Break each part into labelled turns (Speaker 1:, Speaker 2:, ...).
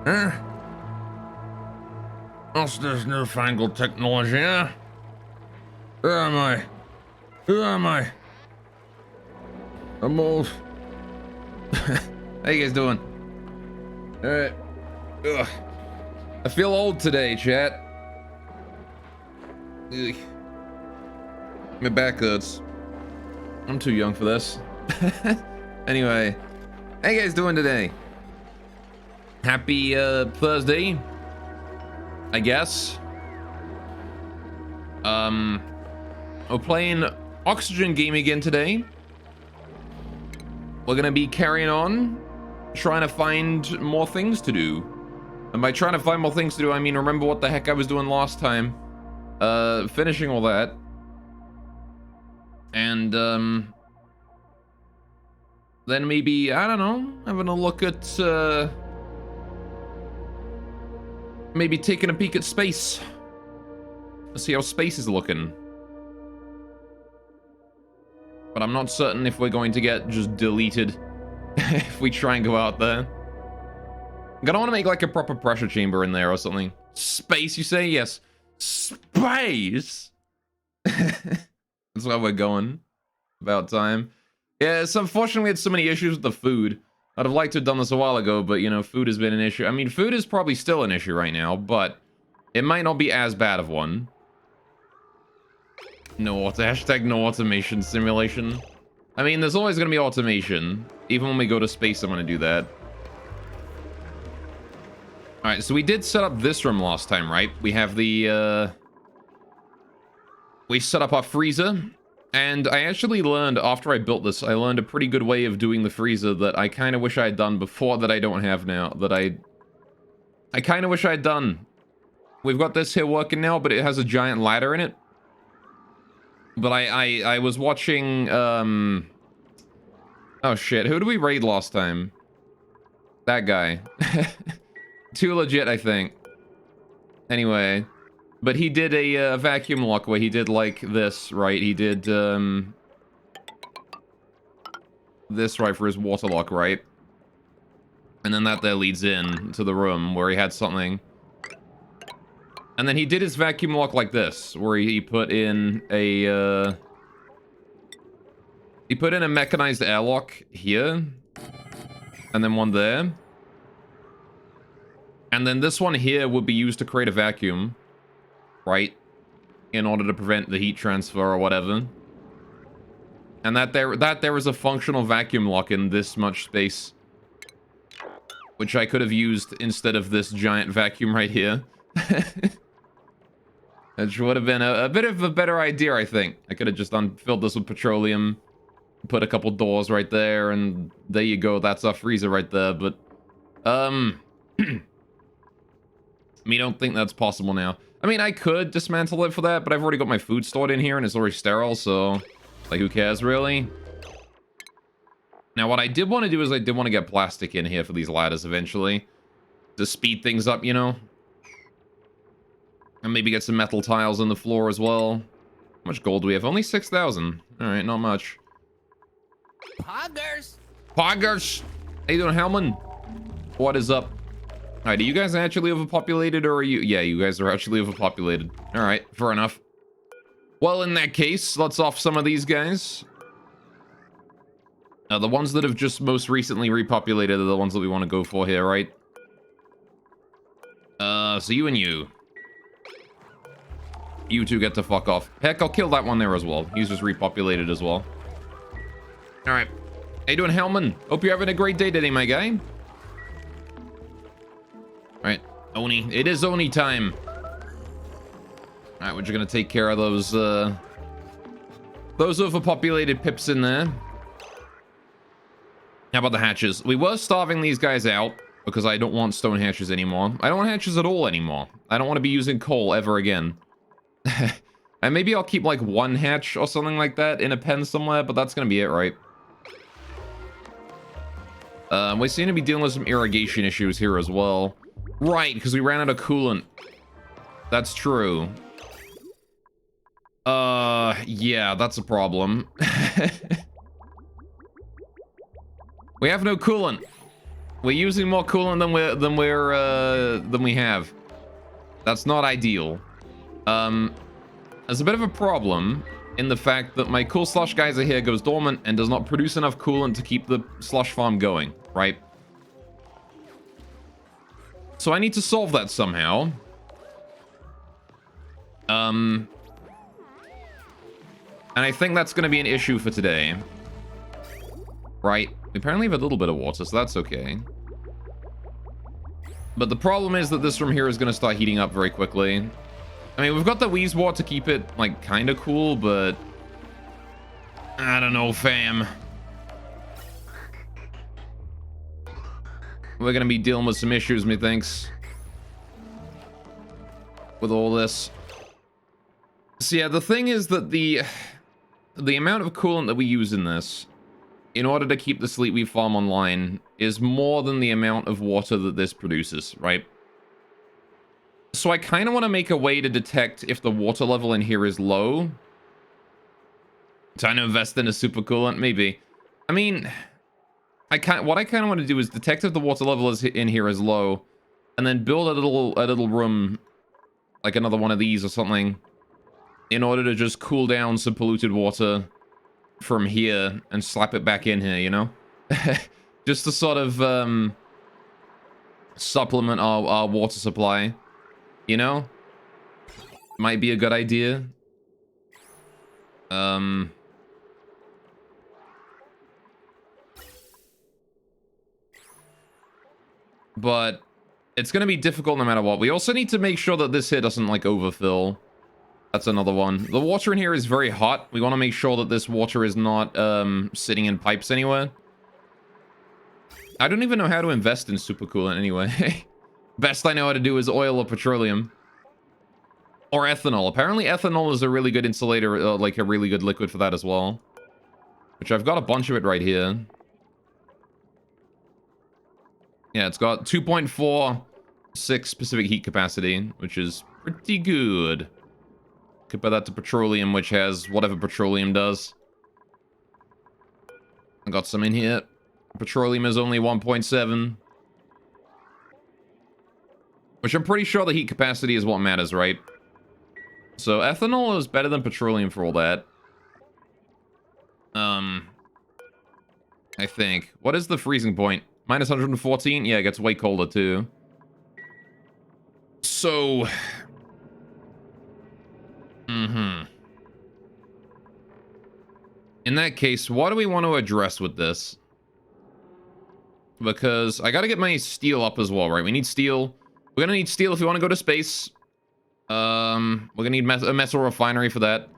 Speaker 1: Huh? What's this newfangled technology, huh? Who am I? Who am I? I'm old. How you guys doing? Alright. Ugh. I feel old today, chat. Ugh. My back hurts. I'm too young for this. Anyway, how you guys doing today? Happy Thursday, I guess. We're playing Oxygen Game again today. We're gonna be carrying on, trying to find more things to do. And by trying to find more things to do, I mean remember what the heck I was doing last time. Finishing all that. And, then maybe, I don't know, having a look at, maybe taking a peek at space. Let's see how space is looking. But I'm not certain if we're going to get just deleted if we try and go out there. I'm gonna want to make like a proper pressure chamber in there or something. Space, you say? Yes. Space! That's where we're going. About time. Yeah, so unfortunately we had so many issues with the food. I'd have liked to have done this a while ago, but you know, food has been an issue. I mean, food is probably still an issue right now, but it might not be as bad of one. Hashtag no automation simulation. I mean, there's always gonna be automation. Even when we go to space, I'm gonna do that. Alright, so we did set up this room last time, right? We have the, we set up our freezer. And I actually learned, after I built this, I learned a pretty good way of doing the freezer that I kind of wish I had done before that I don't have now. That I kind of wish I had done. We've got this here working now, but it has a giant ladder in it. But I was watching, oh shit, who did we raid last time? That guy. Too legit, I think. Anyway. But he did a vacuum lock where he did like this, right? He did, this right for his water lock, right? And then that there leads in to the room where he had something. And then he did his vacuum lock like this, where he put in a, he put in a mechanized airlock here. And then one there. And then this one here would be used to create a vacuum. Right? In order to prevent the heat transfer or whatever. And that there is a functional vacuum lock in this much space. Which I could have used instead of this giant vacuum right here. Which would have been a bit of a better idea, I think. I could have just filled this with petroleum. Put a couple doors right there, and there you go. That's our freezer right there, but... I don't think that's possible now. I mean, I could dismantle it for that, but I've already got my food stored in here, and it's already sterile, so... Like, who cares, really? Now, what I did want to do is I did want to get plastic in here for these ladders eventually. To speed things up, you know? And maybe get some metal tiles in the floor as well. How much gold do we have? Only 6,000. Alright, not much.
Speaker 2: Poggers!
Speaker 1: Poggers! How you doing, Hellman? What is up? Alright, are you guys actually overpopulated, or are you... Yeah, you guys are actually overpopulated. Alright, fair enough. Well, in that case, let's off some of these guys. The ones that have just most recently repopulated are the ones that we want to go for here, right? So you and you. You two get to fuck off. Heck, I'll kill that one there as well. He's just repopulated as well. Alright. How you doing, Hellman? Hope you're having a great day today, my guy. Alright, Oni. It is Oni time. Alright, we're just gonna take care of those overpopulated pips in there. How about the hatches? We were starving these guys out because I don't want stone hatches anymore. I don't want hatches at all anymore. I don't want to be using coal ever again. And maybe I'll keep like one hatch or something like that in a pen somewhere, but that's gonna be it, right? We seem to be dealing with some irrigation issues here as well. Right, because we ran out of coolant. That's true. Yeah, that's a problem. We have no coolant. We're using more coolant than we have. That's not ideal. There's a bit of a problem in the fact that my cool slush geyser here goes dormant and does not produce enough coolant to keep the slush farm going, right? So I need to solve that somehow. And I think that's going to be an issue for today. Right? We apparently have a little bit of water, so that's okay. But the problem is that this room here is going to start heating up very quickly. I mean, we've got the Wheezewort to keep it, like, kind of cool, but... I don't know, fam. We're going to be dealing with some issues, methinks. With all this. So yeah, the thing is that the amount of coolant that we use in this, in order to keep the Sleetweed farm online, is more than the amount of water that this produces, right? So I kind of want to make a way to detect if the water level in here is low. Time to invest in a super coolant, maybe. I mean, what I kind of want to do is detect if the water level is in here is low, and then build a little room, like another one of these or something, in order to just cool down some polluted water from here and slap it back in here, you know? Just to sort of supplement our water supply, you know? Might be a good idea. But it's going to be difficult no matter what. We also need to make sure that this here doesn't, like, overfill. That's another one. The water in here is very hot. We want to make sure that this water is not sitting in pipes anywhere. I don't even know how to invest in super coolant anyway. Best I know how to do is oil or petroleum. Or ethanol. Apparently ethanol is a really good insulator, like a really good liquid for that as well. Which I've got a bunch of it right here. Yeah, it's got 2.46 specific heat capacity, which is pretty good. Compare that to petroleum, which has whatever petroleum does. I got some in here. Petroleum is only 1.7. Which I'm pretty sure the heat capacity is what matters, right? So ethanol is better than petroleum for all that. I think. What is the freezing point? Minus 114? Yeah, it gets way colder too. So... In that case, what do we want to address with this? Because I gotta get my steel up as well, right? We need steel. We're gonna need steel if we want to go to space. We're gonna need a metal refinery for that.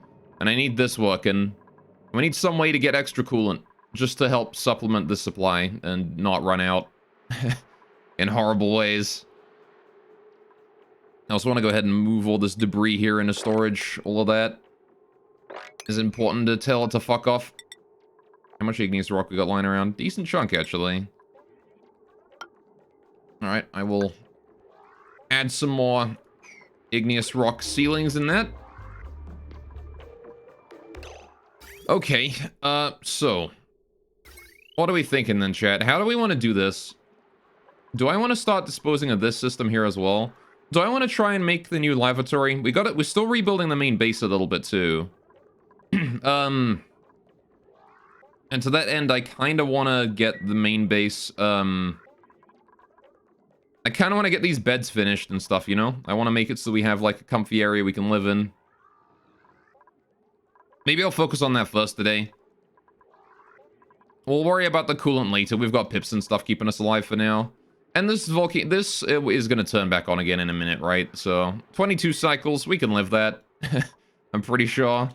Speaker 1: And I need this working. We need some way to get extra coolant. Just to help supplement the supply and not run out in horrible ways. I also want to go ahead and move all this debris here into storage. All of that is important to tell it to fuck off. How much igneous rock we got lying around? Decent chunk, actually. Alright, I will add some more igneous rock ceilings in that. Okay, so... What are we thinking then, chat? How do we want to do this? Do I want to start disposing of this system here as well? Do I want to try and make the new lavatory? We got it. We're still rebuilding the main base a little bit too. And to that end, I kind of want to get the main base. I kind of want to get these beds finished and stuff, you know? I want to make it so we have like a comfy area we can live in. Maybe I'll focus on that first today. We'll worry about the coolant later. We've got pips and stuff keeping us alive for now. And this is going to turn back on again in a minute, right? So, 22 cycles. We can live that. I'm pretty sure.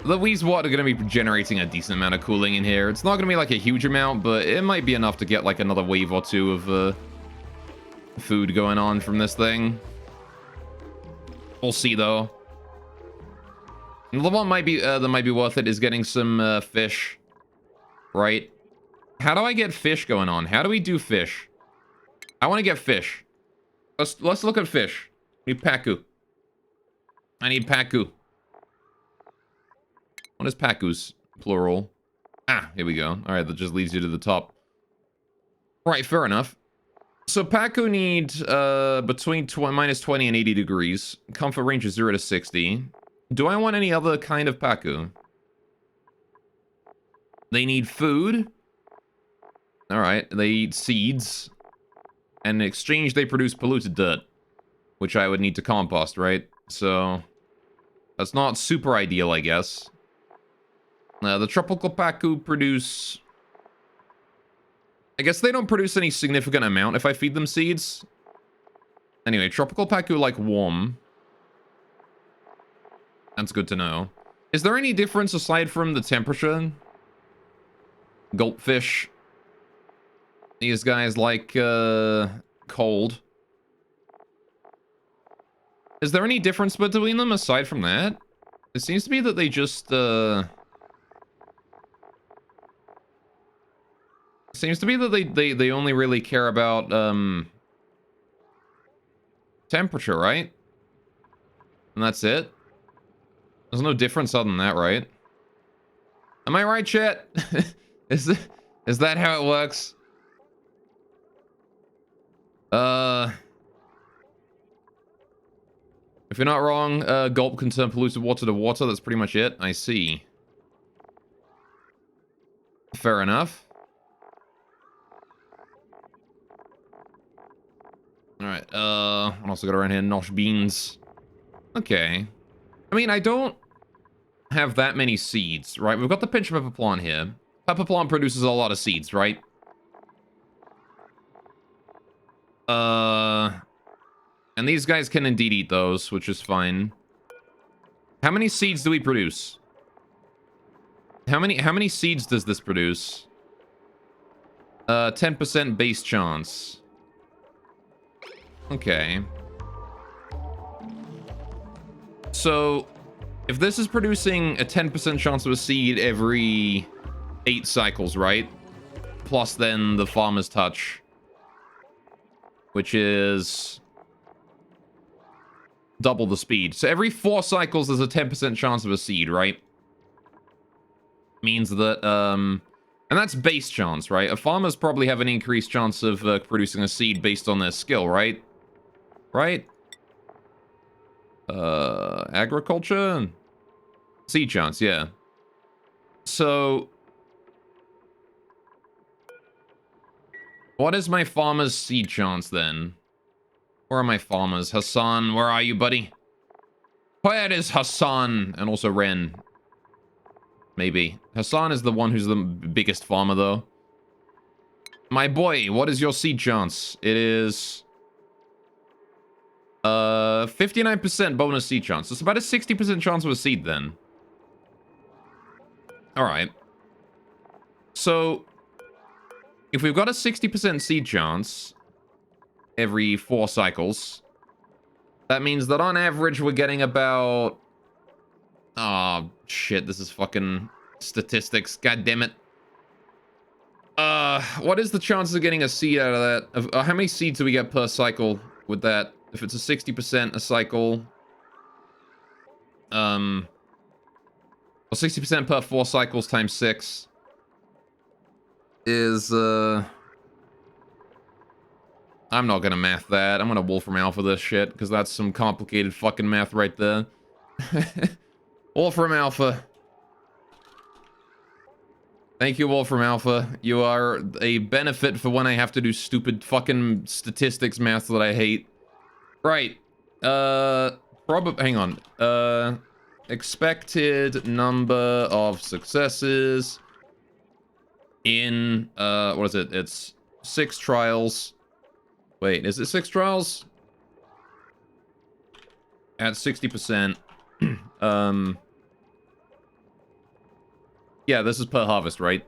Speaker 1: The Wheezewort are going to be generating a decent amount of cooling in here. It's not going to be like a huge amount, but it might be enough to get like another wave or two of food going on from this thing. We'll see, though. Another one might be, that might be worth it is getting some fish. Right? How do I get fish going on? How do we do fish? I want to get fish. Let's look at fish. I need paku. I need paku. What is pakus? Plural. Ah, here we go. Alright, that just leads you to the top. Right, fair enough. So Paku need between minus 20 and 80 degrees. Comfort range is 0 to 60. Do I want any other kind of Paku? They need food. Alright, they eat seeds. And in exchange, they produce polluted dirt. Which I would need to compost, right? So that's not super ideal, I guess. The tropical Paku produce... I guess they don't produce any significant amount if I feed them seeds. Anyway, tropical Paku like warm. That's good to know. Is there any difference aside from the temperature? Gulpfish. These guys like cold. Is there any difference between them aside from that? It seems to be that they just seems to be that they only really care about temperature, right? And that's it. There's no difference other than that, right? Am I right, chat? is that how it works? If you're not wrong, gulp can turn polluted water to water. That's pretty much it. I see. Fair enough. Alright, what else I got around here? Nosh beans. Okay. I mean, I don't have that many seeds, right? We've got the pinch pepper plant here. Pepper plant produces a lot of seeds, right? And these guys can indeed eat those, which is fine. How many seeds do we produce? How many seeds does this produce? 10% base chance. Okay. So, if this is producing a 10% chance of a seed every 8 cycles, right? Plus then the farmer's touch. Which is... double the speed. So every 4 cycles there's a 10% chance of a seed, right? Means that, and that's base chance, right? A farmers probably have an increased chance of producing a seed based on their skill, right? Right? Agriculture? Seed chance, yeah. So... what is my farmer's seed chance, then? Where are my farmers? Hassan, where are you, buddy? Where is Hassan? And also Ren. Maybe. Hassan is the one who's the biggest farmer, though. My boy, what is your seed chance? It is... 59% bonus seed chance. It's about a 60% chance of a seed, then. Alright. So... if we've got a 60% seed chance every 4 cycles, that means that on average we're getting about... oh, shit, this is fucking statistics. God damn it. What is the chances of getting a seed out of that? How many seeds do we get per cycle with that? If it's a 60% a cycle... well, 60% per 4 cycles times 6... is, I'm not gonna math that. I'm gonna Wolfram Alpha this shit, because that's some complicated fucking math right there. Wolfram Alpha. Thank you, Wolfram Alpha. You are a benefit for when I have to do stupid fucking statistics math that I hate. Right. Hang on. Expected number of successes in, what is it? It's 6 trials. Wait, is it 6 trials? At 60%. Yeah, this is per harvest, right?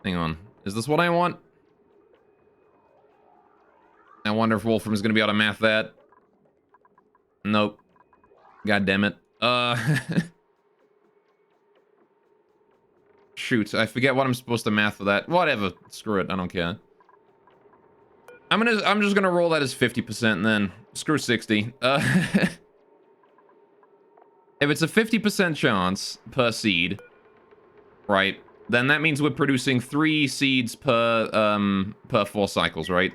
Speaker 1: Hang on. Is this what I want? I wonder if Wolfram is going to be able to math that. Nope. God damn it. Shoot, I forget what I'm supposed to math for that. Whatever. Screw it. I don't care. I'm just gonna roll that as 50% then. Screw 60. If it's a 50% chance per seed, right? then that means we're producing 3 seeds per 4 cycles, right?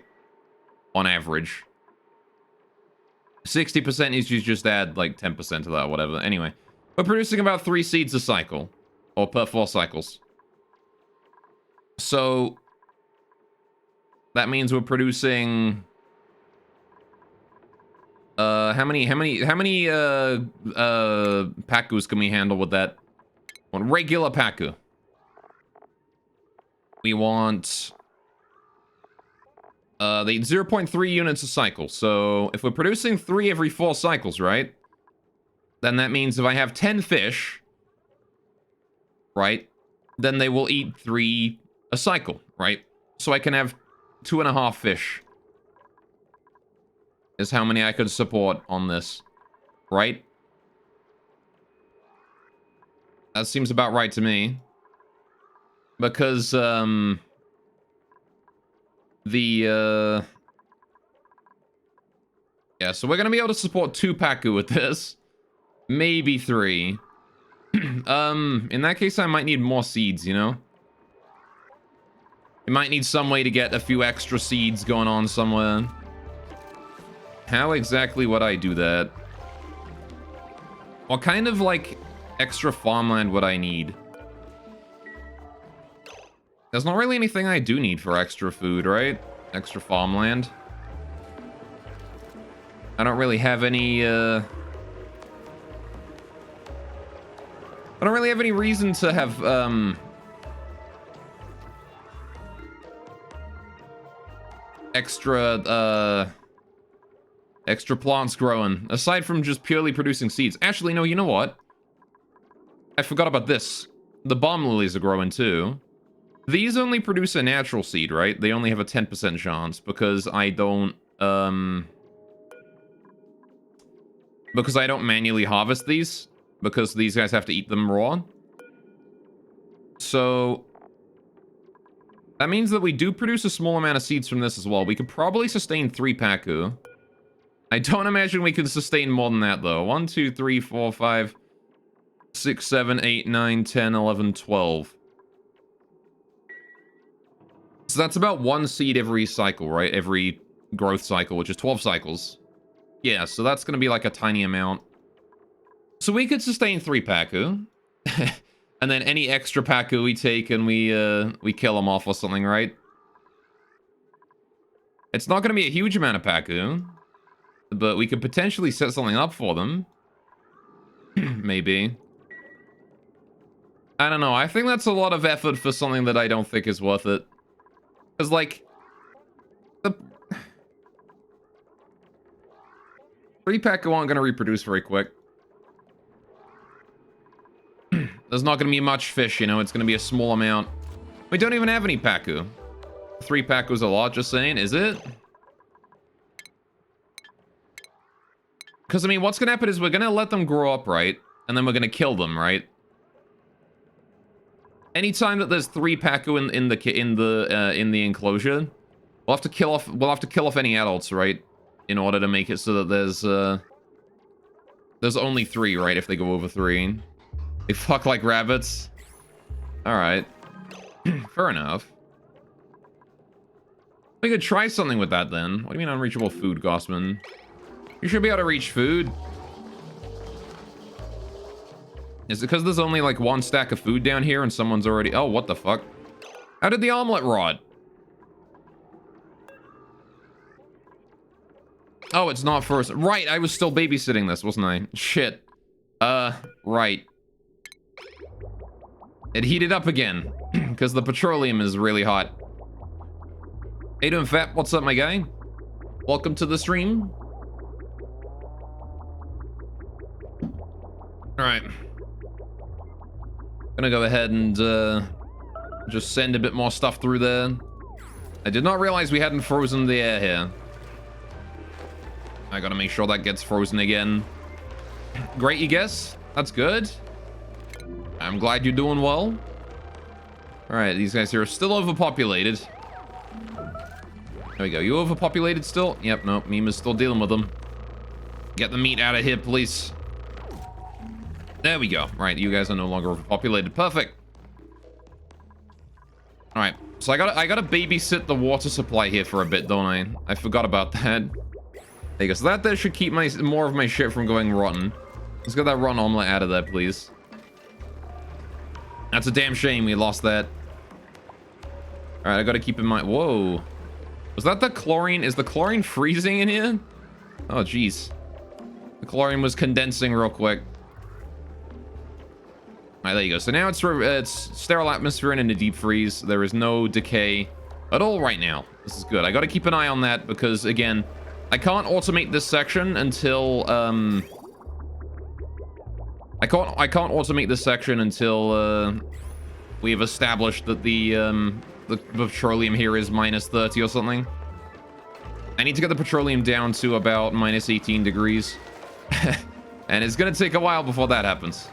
Speaker 1: On average. 60% is you just add like 10% to that or whatever. Anyway, we're producing about 3 seeds a cycle. Or per 4 cycles. So that means we're producing how many Pakus can we handle with that? One regular Paku. We want they eat 0.3 units a cycle. So if we're producing 3 every 4 cycles, right? Then that means if I have 10 fish, right? Then they will eat 3 a cycle, right? So I can have 2.5 fish. Is how many I could support on this, right? That seems about right to me. Because, yeah, so we're gonna be able to support 2 Paku with this. Maybe 3. In that case, I might need more seeds, you know? We might need some way to get a few extra seeds going on somewhere. How exactly would I do that? What kind of, like, extra farmland would I need? There's not really anything I do need for extra food, right? Extra farmland. I don't really have any, I don't really have any reason to have, extra plants growing, aside from just purely producing seeds. Actually, no, you know what? I forgot about this. The bomb lilies are growing too. These only produce a natural seed, right? They only have a 10% chance because I don't manually harvest these. Because these guys have to eat them raw. So that means that we do produce a small amount of seeds from this as well. We could probably sustain 3 Paku. I don't imagine we can sustain more than that, though. 1, 2, 3, 4, 5, 6, 7, 8, 9, 10, 11, 12. So that's about 1 seed every cycle, right? Every growth cycle, which is 12 cycles. Yeah, so that's going to be like a tiny amount. So we could sustain 3 Paku. And then any extra Paku we take and we kill them off or something, right? It's not going to be a huge amount of Paku. But we could potentially set something up for them. Maybe. I don't know. I think that's a lot of effort for something that I don't think is worth it. Because, like... the 3 Paku aren't going to reproduce very quick. There's not going to be much fish, you know? It's going to be a small amount. We don't even have any Paku. 3 Paku's a lot, just saying. Is it? Because, I mean, what's going to happen is we're going to let them grow up, right? And then we're going to kill them, right? Anytime that there's 3 Paku in the enclosure, we'll have to kill off any adults, right? In order to make it so that there's only 3, right? If they go over 3. They fuck like rabbits. Alright. Fair enough. We could try something with that then. What do you mean unreachable food, Gossman? You should be able to reach food. Is it because there's only like 1 stack of food down here and someone's already... Oh, what the fuck? How did the omelet rot? Oh, it's not first. Right, I was still babysitting this, wasn't I? Shit. Right. It heated up again. Because the petroleum is really hot. Hey doing, Fat? What's up, my guy? Welcome to the stream. Alright. Gonna go ahead and just send a bit more stuff through there. I did not realize we hadn't frozen the air here. I gotta make sure that gets frozen again. Great, you guess? That's good. I'm glad you're doing well. Alright, these guys here are still overpopulated. There we go. You overpopulated still? Yep, no, Mima's still dealing with them. Get the meat out of here, please. There we go. Right, you guys are no longer overpopulated. Perfect. All right, so I gotta babysit the water supply here for a bit, don't I? I forgot about that. There you go. So that there should keep more of my shit from going rotten. Let's get that rotten omelet out of there, please. That's a damn shame we lost that. All right, I gotta keep in mind. Whoa, was that the chlorine? Is the chlorine freezing in here? Oh, jeez. The chlorine was condensing real quick. All right, there you go. So now it's sterile atmosphere and in a deep freeze. There is no decay at all right now. This is good. I got to keep an eye on that because, again, I can't automate this section until I can't automate this section until we have established that the petroleum here is minus 30 or something. I need to get the petroleum down to about minus 18 degrees. And it's gonna take a while before that happens.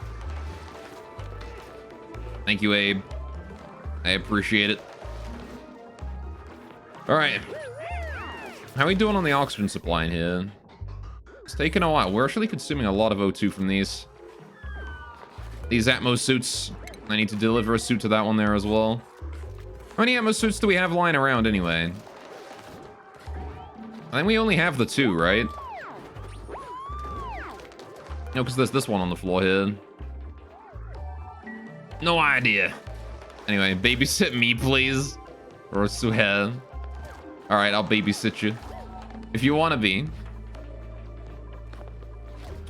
Speaker 1: Thank you, Abe. I appreciate it. All right. How are we doing on the oxygen supply in here? It's taking a while. We're actually consuming a lot of O2 from these. These Atmos suits. I need to deliver a suit to that one there as well. How many Atmos suits do we have lying around anyway? I think we only have the 2, right? No, because there's this one on the floor here. No idea. Anyway, babysit me, please. Or Suhe. Alright, I'll babysit you. If you want to be.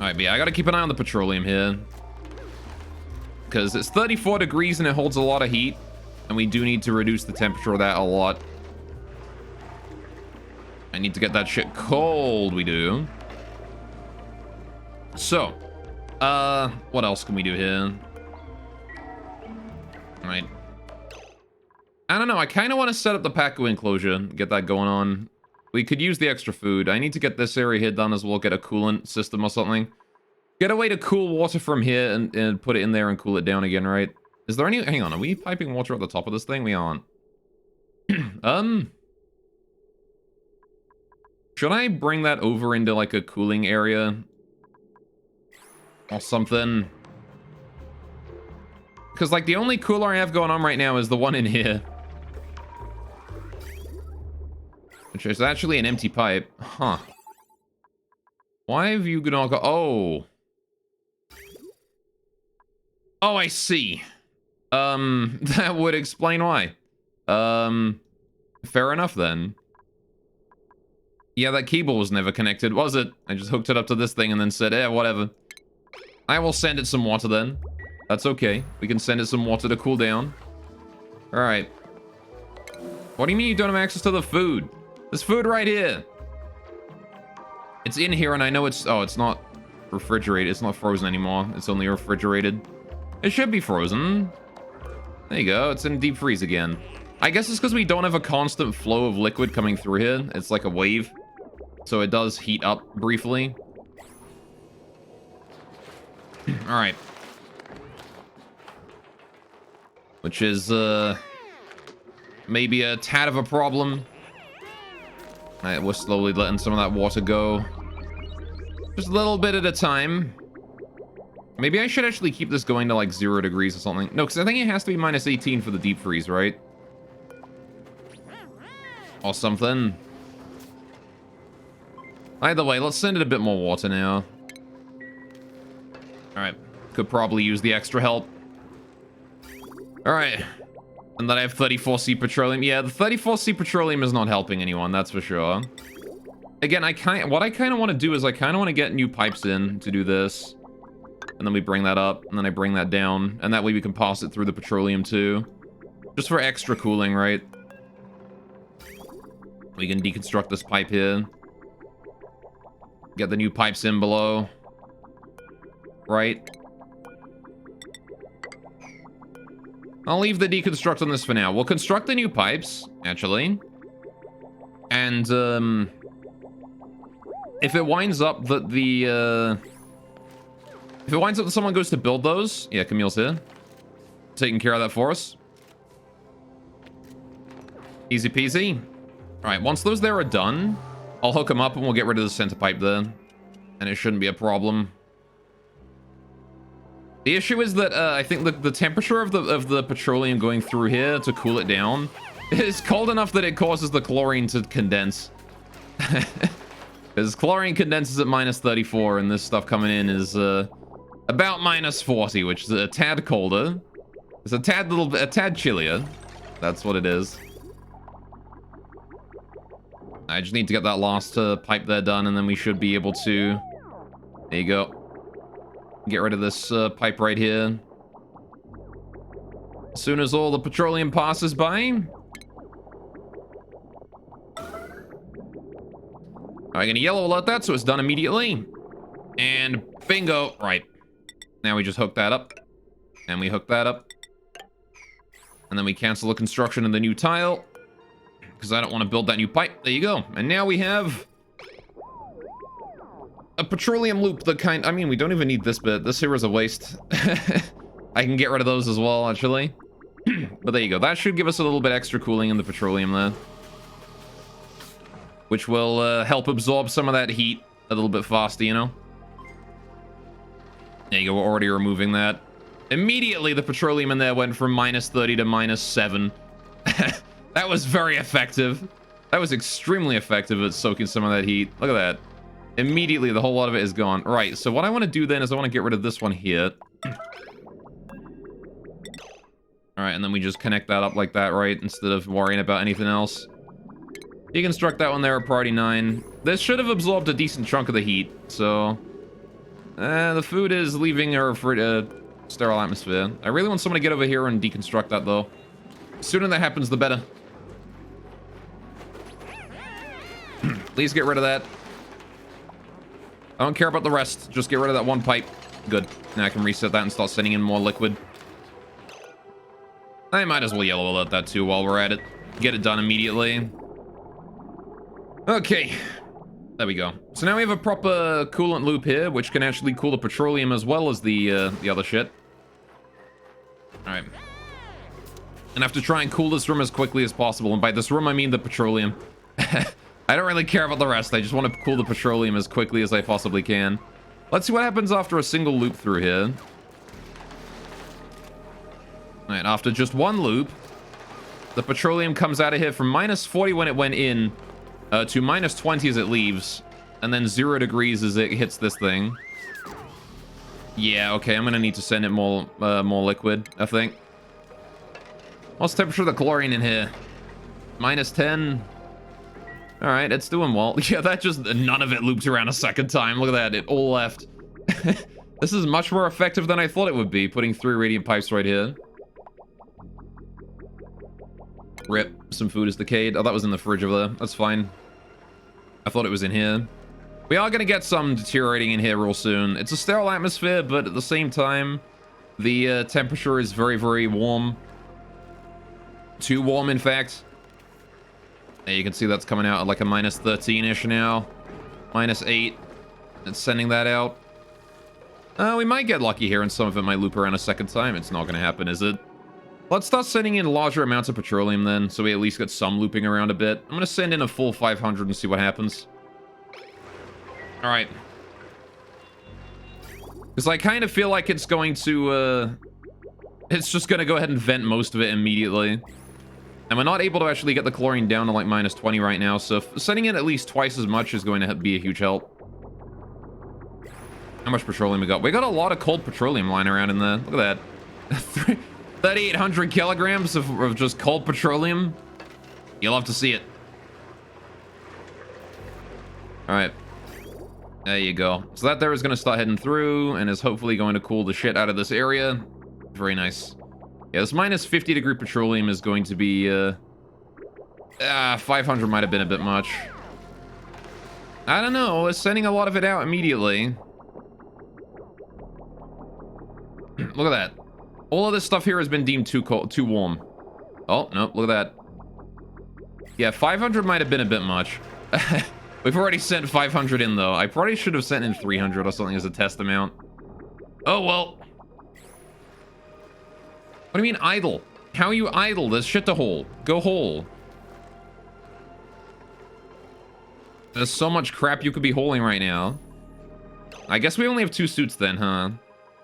Speaker 1: Alright, but yeah, I gotta keep an eye on the petroleum here. Because it's 34 degrees and it holds a lot of heat. And we do need to reduce the temperature of that a lot. I need to get that shit cold, we do. So, what else can we do here? Alright. I don't know, I kind of want to set up the Pacu enclosure, get that going on. We could use the extra food. I need to get this area here done as well, get a coolant system or something. Get a way to cool water from here and put it in there and cool it down again, right? Is there any... Hang on, are we piping water at the top of this thing? We aren't. Should I bring that over into, like, a cooling area? Or something? Because, like, the only cooler I have going on right now is the one in here. Which is actually an empty pipe. Huh. Why have you gonna go... Oh. Oh, I see. That would explain why. Fair enough, then. Yeah, that cable was never connected, was it? I just hooked it up to this thing and then said, whatever. I will send it some water then. That's okay. We can send it some water to cool down. Alright. What do you mean you don't have access to the food? There's food right here. It's in here and I know it's... Oh, it's not refrigerated. It's not frozen anymore. It's only refrigerated. It should be frozen. There you go. It's in deep freeze again. I guess it's because we don't have a constant flow of liquid coming through here. It's like a wave. So it does heat up briefly. Alright. Which is, maybe a tad of a problem. Alright, we're slowly letting some of that water go. Just a little bit at a time. Maybe I should actually keep this going to like 0 degrees or something. No, because I think it has to be minus 18 for the deep freeze, right? Or something. Either way, let's send it a bit more water now. Alright. Could probably use the extra help. Alright. And then I have 34C petroleum. Yeah, the 34C petroleum is not helping anyone, that's for sure. Again, what I kind of want to do is I kind of want to get new pipes in to do this. And then we bring that up, and then I bring that down. And that way we can pass it through the petroleum too. Just for extra cooling, right? We can deconstruct this pipe here. Get the new pipes in below. Right? I'll leave the deconstruct on this for now. We'll construct the new pipes, actually. And, if it winds up that if it winds up that someone goes to build those... Yeah, Camille's here. Taking care of that for us. Easy peasy. Alright, once those there are done, I'll hook them up and we'll get rid of the center pipe there. And it shouldn't be a problem. The issue is that I think the temperature of the petroleum going through here to cool it down is cold enough that it causes the chlorine to condense. Because chlorine condenses at -34, and this stuff coming in is about -40, which is a tad colder. It's a tad chillier. That's what it is. I just need to get that last pipe there done, and then we should be able to... There you go. Get rid of this pipe right here. As soon as all the petroleum passes by. I'm gonna yellow alert that so it's done immediately. And bingo. Right. Now we just hook that up. And we hook that up. And then we cancel the construction of the new tile. Because I don't want to build that new pipe. There you go. And now we have... a petroleum loop, the kind... I mean, we don't even need this bit. This here is a waste. I can get rid of those as well, actually. But there you go. That should give us a little bit extra cooling in the petroleum there. Which will help absorb some of that heat a little bit faster, you know? There you go. We're already removing that. Immediately, the petroleum in there went from -30 to -7. That was very effective. That was extremely effective at soaking some of that heat. Look at that. Immediately, the whole lot of it is gone. Right, so what I want to do then is I want to get rid of this one here. Alright, and then we just connect that up like that, right? Instead of worrying about anything else. Deconstruct that one there at priority 9. This should have absorbed a decent chunk of the heat, so... the food is leaving our sterile atmosphere. I really want someone to get over here and deconstruct that, though. The sooner that happens, the better. Please get rid of that. I don't care about the rest. Just get rid of that one pipe. Good. Now I can reset that and start sending in more liquid. I might as well yellow alert that too while we're at it. Get it done immediately. Okay. There we go. So now we have a proper coolant loop here, which can actually cool the petroleum as well as the other shit. Alright. And I have to try and cool this room as quickly as possible. And by this room, I mean the petroleum. I don't really care about the rest. I just want to cool the petroleum as quickly as I possibly can. Let's see what happens after a single loop through here. Alright, after just one loop, the petroleum comes out of here from -40 when it went in to -20 as it leaves. And then 0 degrees as it hits this thing. Yeah, okay, I'm going to need to send it more liquid, I think. What's the temperature of the chlorine in here? -10. Alright, it's doing well. Yeah, that just... none of it looped around a second time. Look at that, it all left. This is much more effective than I thought it would be, putting 3 radiant pipes right here. Rip, some food is decayed. Oh, that was in the fridge over there. That's fine. I thought it was in here. We are going to get some deteriorating in here real soon. It's a sterile atmosphere, but at the same time, the temperature is very, very warm. Too warm, in fact. Yeah, you can see that's coming out at like a -13-ish now. -8. It's sending that out. We might get lucky here, and some of it might loop around a second time. It's not going to happen, is it? Let's start sending in larger amounts of petroleum then, so we at least get some looping around a bit. I'm going to send in a full 500 and see what happens. Alright. Because I kind of feel like it's going to, it's just going to go ahead and vent most of it immediately. And we're not able to actually get the chlorine down to like -20 right now, so sending in at least twice as much is going to be a huge help. How much petroleum we got? We got a lot of cold petroleum lying around in there. Look at that. 3,800 kilograms of just cold petroleum. You'll have to see it. Alright. There you go. So that there is going to start heading through and is hopefully going to cool the shit out of this area. Very nice. Yeah, this -50 degree petroleum is going to be, 500 might have been a bit much. I don't know. It's sending a lot of it out immediately. Look at that. All of this stuff here has been deemed too cold, too warm. Oh, no, look at that. Yeah, 500 might have been a bit much. We've already sent 500 in, though. I probably should have sent in 300 or something as a test amount. Oh, well. What do you mean idle? How are you idle? There's shit to haul. Go haul. There's so much crap you could be hauling right now. I guess we only have 2 suits then, huh?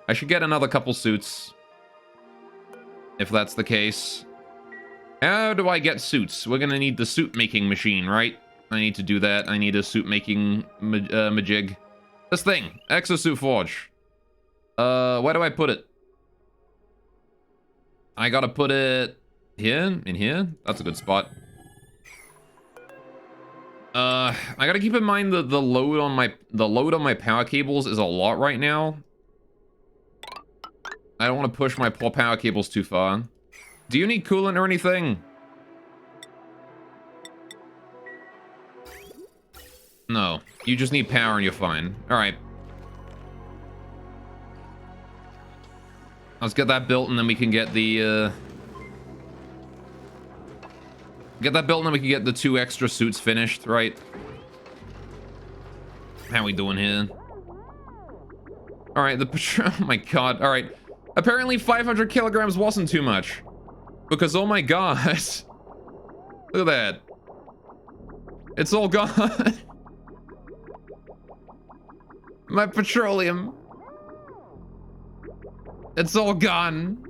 Speaker 1: I should get another couple suits. If that's the case. How do I get suits? We're gonna need the suit making machine, right? I need to do that. I need a suit making majig. This thing. Exosuit Forge. Where do I put it? I gotta put it here? In here? That's a good spot. I gotta keep in mind that the load on my power cables is a lot right now. I don't want to push my poor power cables too far. Do you need coolant or anything? No. You just need power and you're fine. Alright. Let's get that built and then we can get the, get that built and then we can get the 2 extra suits finished, right? How we doing here? Alright, oh my god, alright. Apparently 500 kilograms wasn't too much. Because, oh my god. Look at that. It's all gone. My petroleum. It's all gone.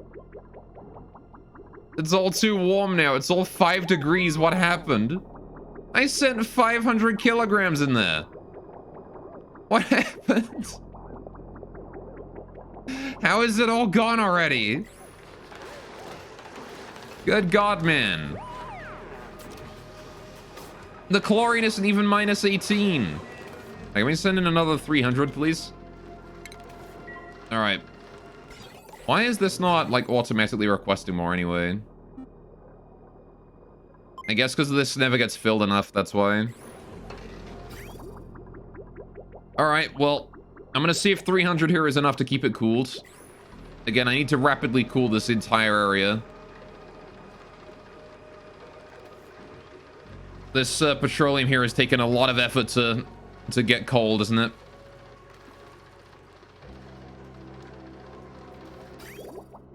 Speaker 1: It's all too warm now. It's all 5 degrees. What happened? I sent 500 kilograms in there. What happened? How is it all gone already? Good God, man. The chlorine isn't even minus 18. Hey, can we send in another 300, please? All right. Why is this not, like, automatically requesting more anyway? I guess because this never gets filled enough, that's why. Alright, well, I'm gonna see if 300 here is enough to keep it cooled. Again, I need to rapidly cool this entire area. This petroleum here has taken a lot of effort to get cold, isn't it?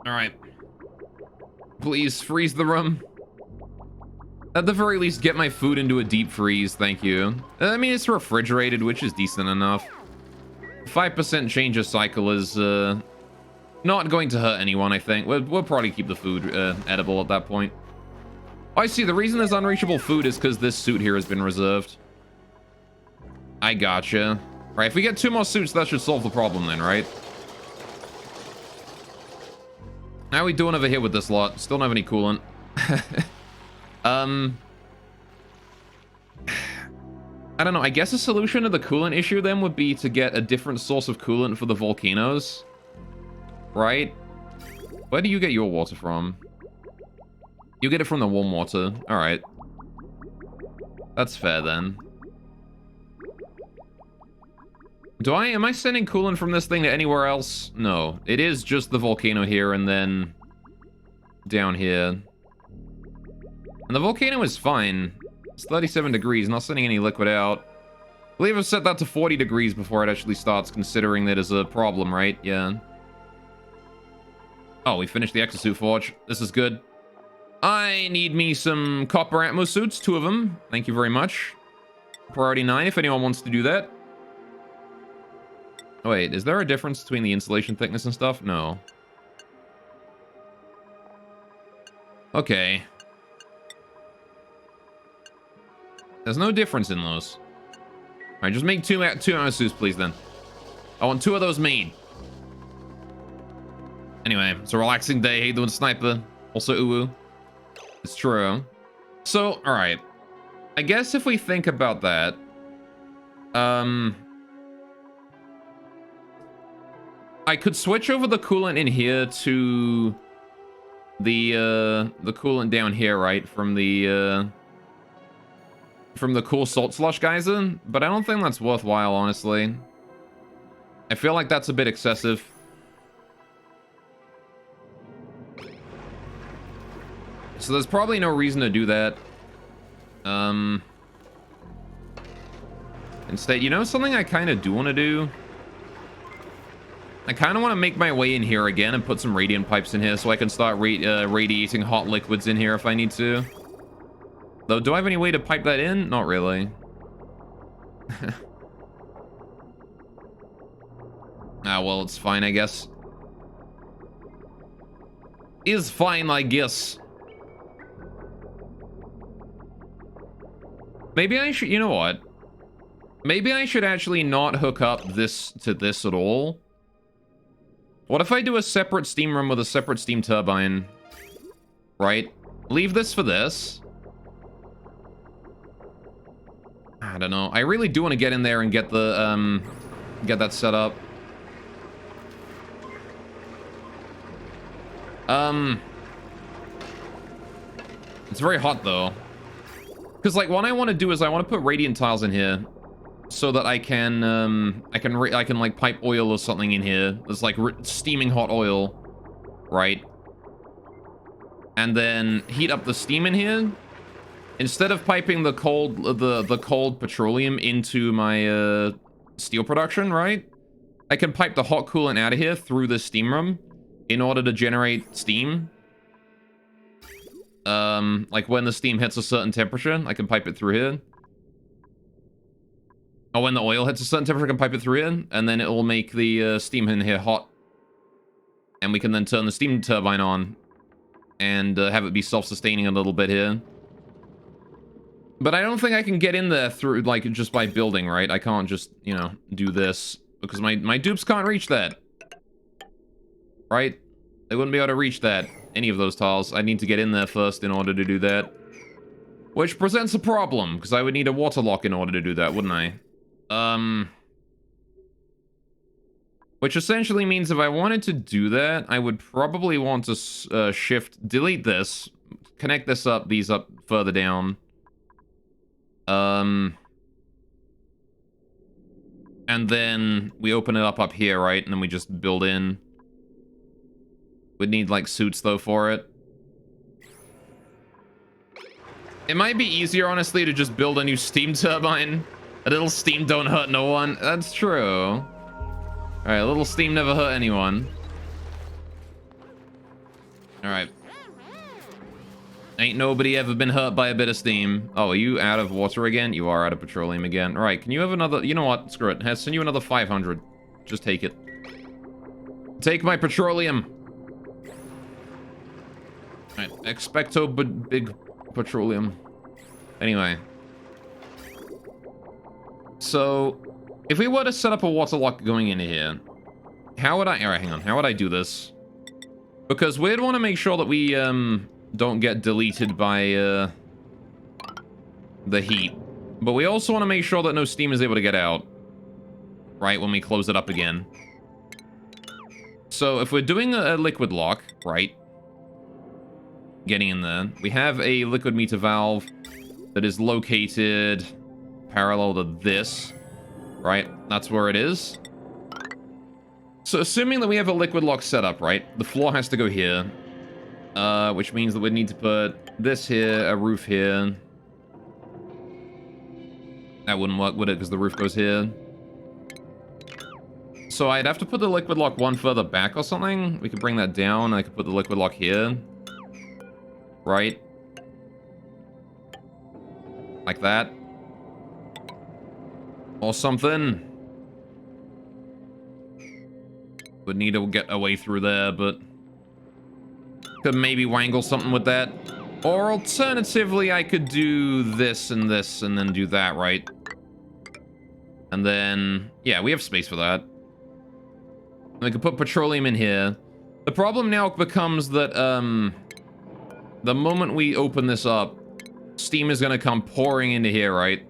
Speaker 1: Alright. Please freeze the room. At the very least, get my food into a deep freeze, thank you. I mean, it's refrigerated, which is decent enough. 5% change of cycle is not going to hurt anyone, I think. We'll probably keep the food edible at that point. Oh, I see, the reason there's unreachable food is because this suit here has been reserved. I gotcha. Right, if we get 2 more suits, that should solve the problem then, right? How are we doing over here with this lot? Still don't have any coolant. I don't know. I guess a solution to the coolant issue then would be to get a different source of coolant for the volcanoes. Right? Where do you get your water from? You get it from the warm water. Alright. That's fair then. Am I sending coolant from this thing to anywhere else? No. It is just the volcano here and then down here. And the volcano is fine. It's 37 degrees, not sending any liquid out. I believe I've set that to 40 degrees before it actually starts, considering that is a problem, right? Yeah. Oh, we finished the exosuit forge. This is good. I need me some copper Atmos suits, 2 of them. Thank you very much. Priority 9, if anyone wants to do that. Wait, is there a difference between the insulation thickness and stuff? No. Okay. There's no difference in those. Alright, just make 2 Atmos suits, please, then. I want 2 of those made. Anyway, it's a relaxing day. Hey, doing sniper. Also, uwu. It's true. So, alright. I guess if we think about that, I could switch over the coolant in here to the coolant down here, right? From the cool salt slush geyser, but I don't think that's worthwhile, honestly. I feel like that's a bit excessive. So there's probably no reason to do that. Instead, you know something I kind of do want to do? I kind of want to make my way in here again and put some radiant pipes in here so I can start radiating hot liquids in here if I need to. Though, do I have any way to pipe that in? Not really. Ah, well, it's fine, I guess. is fine, I guess. Maybe I should, you know what? Maybe I should actually not hook up this to this at all. What if I do a separate steam room with a separate steam turbine? Right? Leave this for this. I don't know. I really do want to get in there and get the, get that set up. It's very hot, though. Because, like, what I want to do is I want to put radiant tiles in here so that I can like, pipe oil or something in here. There's, like, steaming hot oil, right? And then heat up the steam in here. Instead of piping the cold petroleum into my steel production, right? I can pipe the hot coolant out of here through the steam room in order to generate steam. Like when the steam hits a certain temperature, I can pipe it through here. Or when the oil hits a certain temperature, I can pipe it through here, and then it will make the steam in here hot. And we can then turn the steam turbine on and have it be self-sustaining a little bit here. But I don't think I can get in there through, like, just by building, right? I can't just, you know, do this. Because my dupes can't reach that. Right? They wouldn't be able to reach that. Any of those tiles. I need to get in there first in order to do that. Which presents a problem, because I would need a water lock in order to do that, wouldn't I? Which essentially means if I wanted to do that, I would probably want to delete this, connect this up, these up further down. And then we open it up here, right? And then we just build in. We'd need, like, suits, though, for it. It might be easier, honestly, to just build a new steam turbine. A little steam don't hurt no one. That's true. Alright, a little steam never hurt anyone. Alright. Ain't nobody ever been hurt by a bit of steam. Oh, are you out of water again? You are out of petroleum again. Alright, can you have another... You know what? Screw it. I'll send you another 500. Just take it. Take my petroleum. Alright, expecto big petroleum. Anyway. So, if we were to set up a water lock going into here, how would I... Alright, hang on. How would I do this? Because we'd want to make sure that we, don't get deleted by, the heat. But we also want to make sure that no steam is able to get out. Right, when we close it up again. So, if we're doing a liquid lock, right? Getting in there. We have a liquid meter valve that is located parallel to this. Right? That's where it is. So, assuming that we have a liquid lock set up, right? The floor has to go here. Which means that we'd need to put this here, a roof here. That wouldn't work, would it? Because the roof goes here. So I'd have to put the liquid lock one further back or something. We could bring that down, and I could put the liquid lock here. Right? Like that. Or something. Would need to get a way through there, but... Could maybe wangle something with that. Or alternatively, I could do this and then do that, right? And then... Yeah, we have space for that. And we could put petroleum in here. The problem now becomes that, the moment we open this up, steam is going to come pouring into here, right?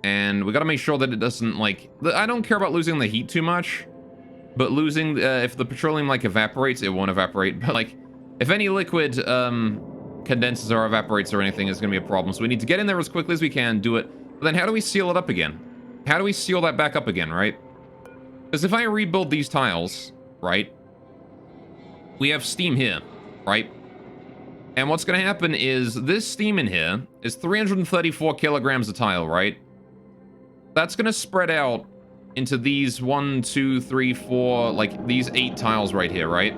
Speaker 1: And we got to make sure that it doesn't, like... I don't care about losing the heat too much. But losing, if the petroleum, like, evaporates, it won't evaporate. But, like, if any liquid, condenses or evaporates or anything, it's going to be a problem. So we need to get in there as quickly as we can, do it. But then how do we seal it up again? How do we seal that back up again, right? Because if I rebuild these tiles, right? We have steam here, right? And what's going to happen is this steam in here is 334 kilograms a tile, right? That's going to spread out into these 1, 2, 3, 4, like these 8 tiles right here, right?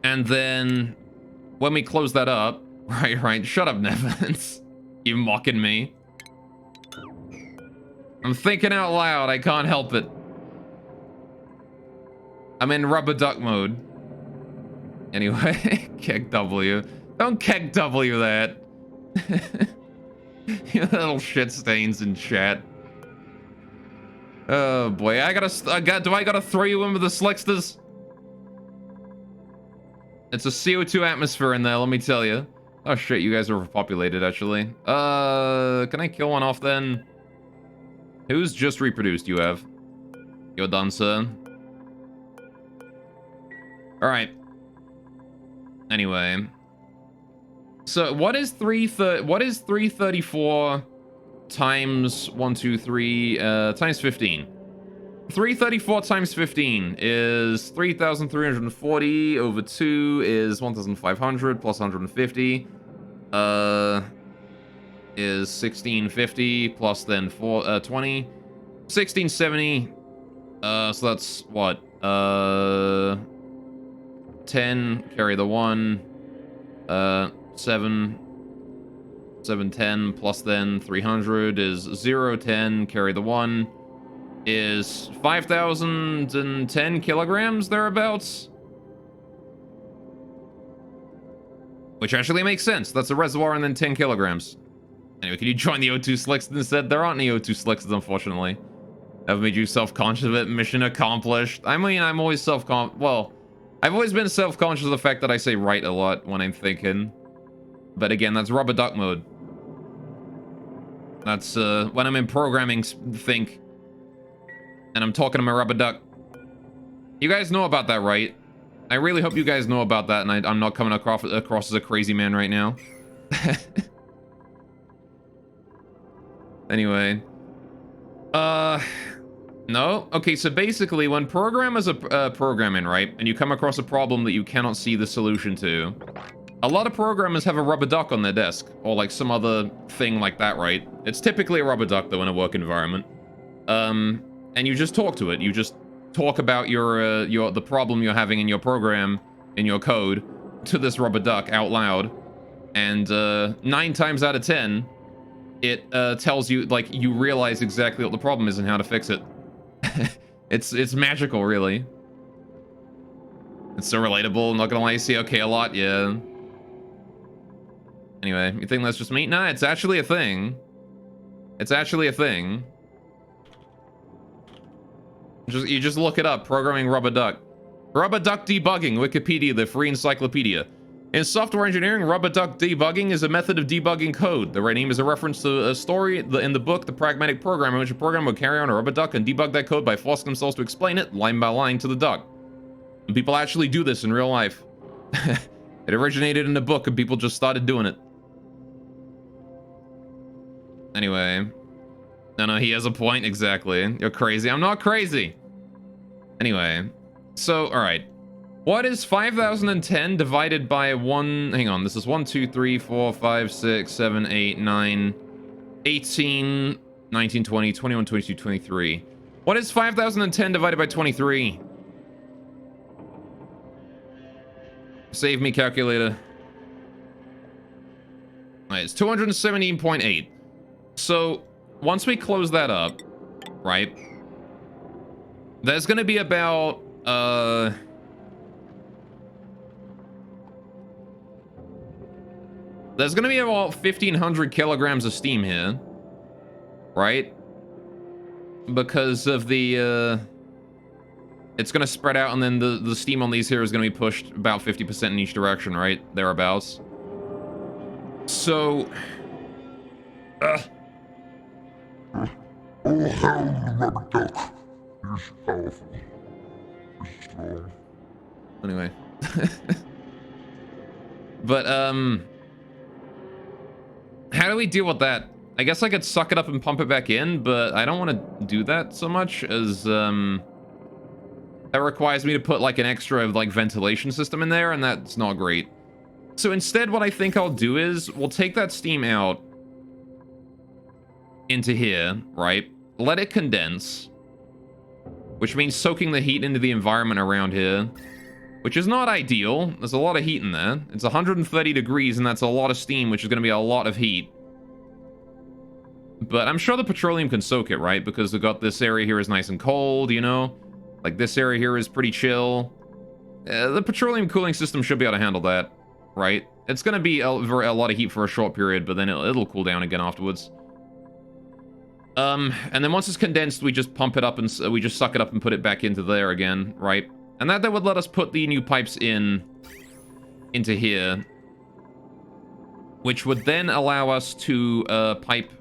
Speaker 1: And then when we close that up, right, shut up, Nevins. You mocking me? I'm thinking out loud, I can't help it. I'm in rubber duck mode. Anyway, keg W. Don't keg W that. You little shit stains in chat. Oh boy, do I gotta throw you in with the Slicksters? It's a CO2 atmosphere in there, let me tell you. Oh shit, you guys are overpopulated actually. Can I kill one off then? Who's just reproduced? You have. You're done, sir. Alright. Anyway. So what is 334 times 1, 2, 3 times 15? 334 times 15 is 3,340 over 2 is 1,500 plus 150 is 1,650 plus then 20 1,670 so that's what 10 carry the 1 710 plus then 300 is 010 carry the 1 is 5,010 kilograms thereabouts, which actually makes sense. That's a reservoir and then 10 kilograms. Anyway, can you join the O2 Slicks instead? There aren't any O2 Slicks, unfortunately. I've made you self-conscious of it. Mission accomplished. I mean, I'm always well, I've always been self-conscious of the fact that I say right a lot when I'm thinking. But again, that's rubber duck mode. That's when I'm in programming think. And I'm talking to my rubber duck. You guys know about that, right? I really hope you guys know about that, and I'm not coming across as a crazy man right now. Anyway. No? Okay, so basically, when programmers are programming, right? And you come across a problem that you cannot see the solution to, a lot of programmers have a rubber duck on their desk. Or like some other thing like that, right? It's typically a rubber duck, though, in a work environment. And you just talk to it. You just talk about the problem you're having in your program, in your code, to this rubber duck out loud. And 9 times out of 10, it tells you, like, you realize exactly what the problem is and how to fix it. It's magical, really. It's so relatable. I'm not gonna lie, you see okay a lot, yeah. Anyway, you think that's just me? Nah, it's actually a thing. It's actually a thing. You just look it up, programming rubber duck. Rubber duck debugging, Wikipedia, the free encyclopedia. In software engineering, rubber duck debugging is a method of debugging code. The right name is a reference to a story in the book, The Pragmatic Program, in which a programmer would carry on a rubber duck and debug that code by forcing themselves to explain it line by line to the duck. And people actually do this in real life. It originated in a book and people just started doing it. Anyway. No, he has a point, exactly. You're crazy. I'm not crazy. Anyway. So, alright. What is 5,010 divided by 1... Hang on, this is 1, 2, 3, 4, 5, 6, 7, 8, 9, 18, 19, 20, 21, 22, 23. What is 5,010 divided by 23? Save me, calculator. Alright, it's 217.8. So... once we close that up, right, there's going to be about, there's going to be about 1,500 kilograms of steam here, right? Because of the, it's going to spread out, and then the steam on these here is going to be pushed about 50% in each direction, right? Thereabouts. So...
Speaker 2: Oh, hell, the rubber duck. He's powerful. He's strong.
Speaker 1: Anyway. But, how do we deal with that? I guess I could suck it up and pump it back in, but I don't want to do that so much as, that requires me to put, like, an extra, like, ventilation system in there, and that's not great. So instead, what I think I'll do is, we'll take that steam out into here, right? Let it condense, which means soaking the heat into the environment around here, which is not ideal. There's a lot of heat in there. It's 130 degrees, and that's a lot of steam, which is going to be a lot of heat. But I'm sure the petroleum can soak it, right? Because we've got this area here is nice and cold, you know? Like, this area here is pretty chill. The petroleum cooling system should be able to handle that, right? It's going to be a lot of heat for a short period, but then it'll cool down again afterwards. And then once it's condensed, we just pump it up and we just suck it up and put it back into there again, right? And that would let us put the new pipes into here, which would then allow us to pipe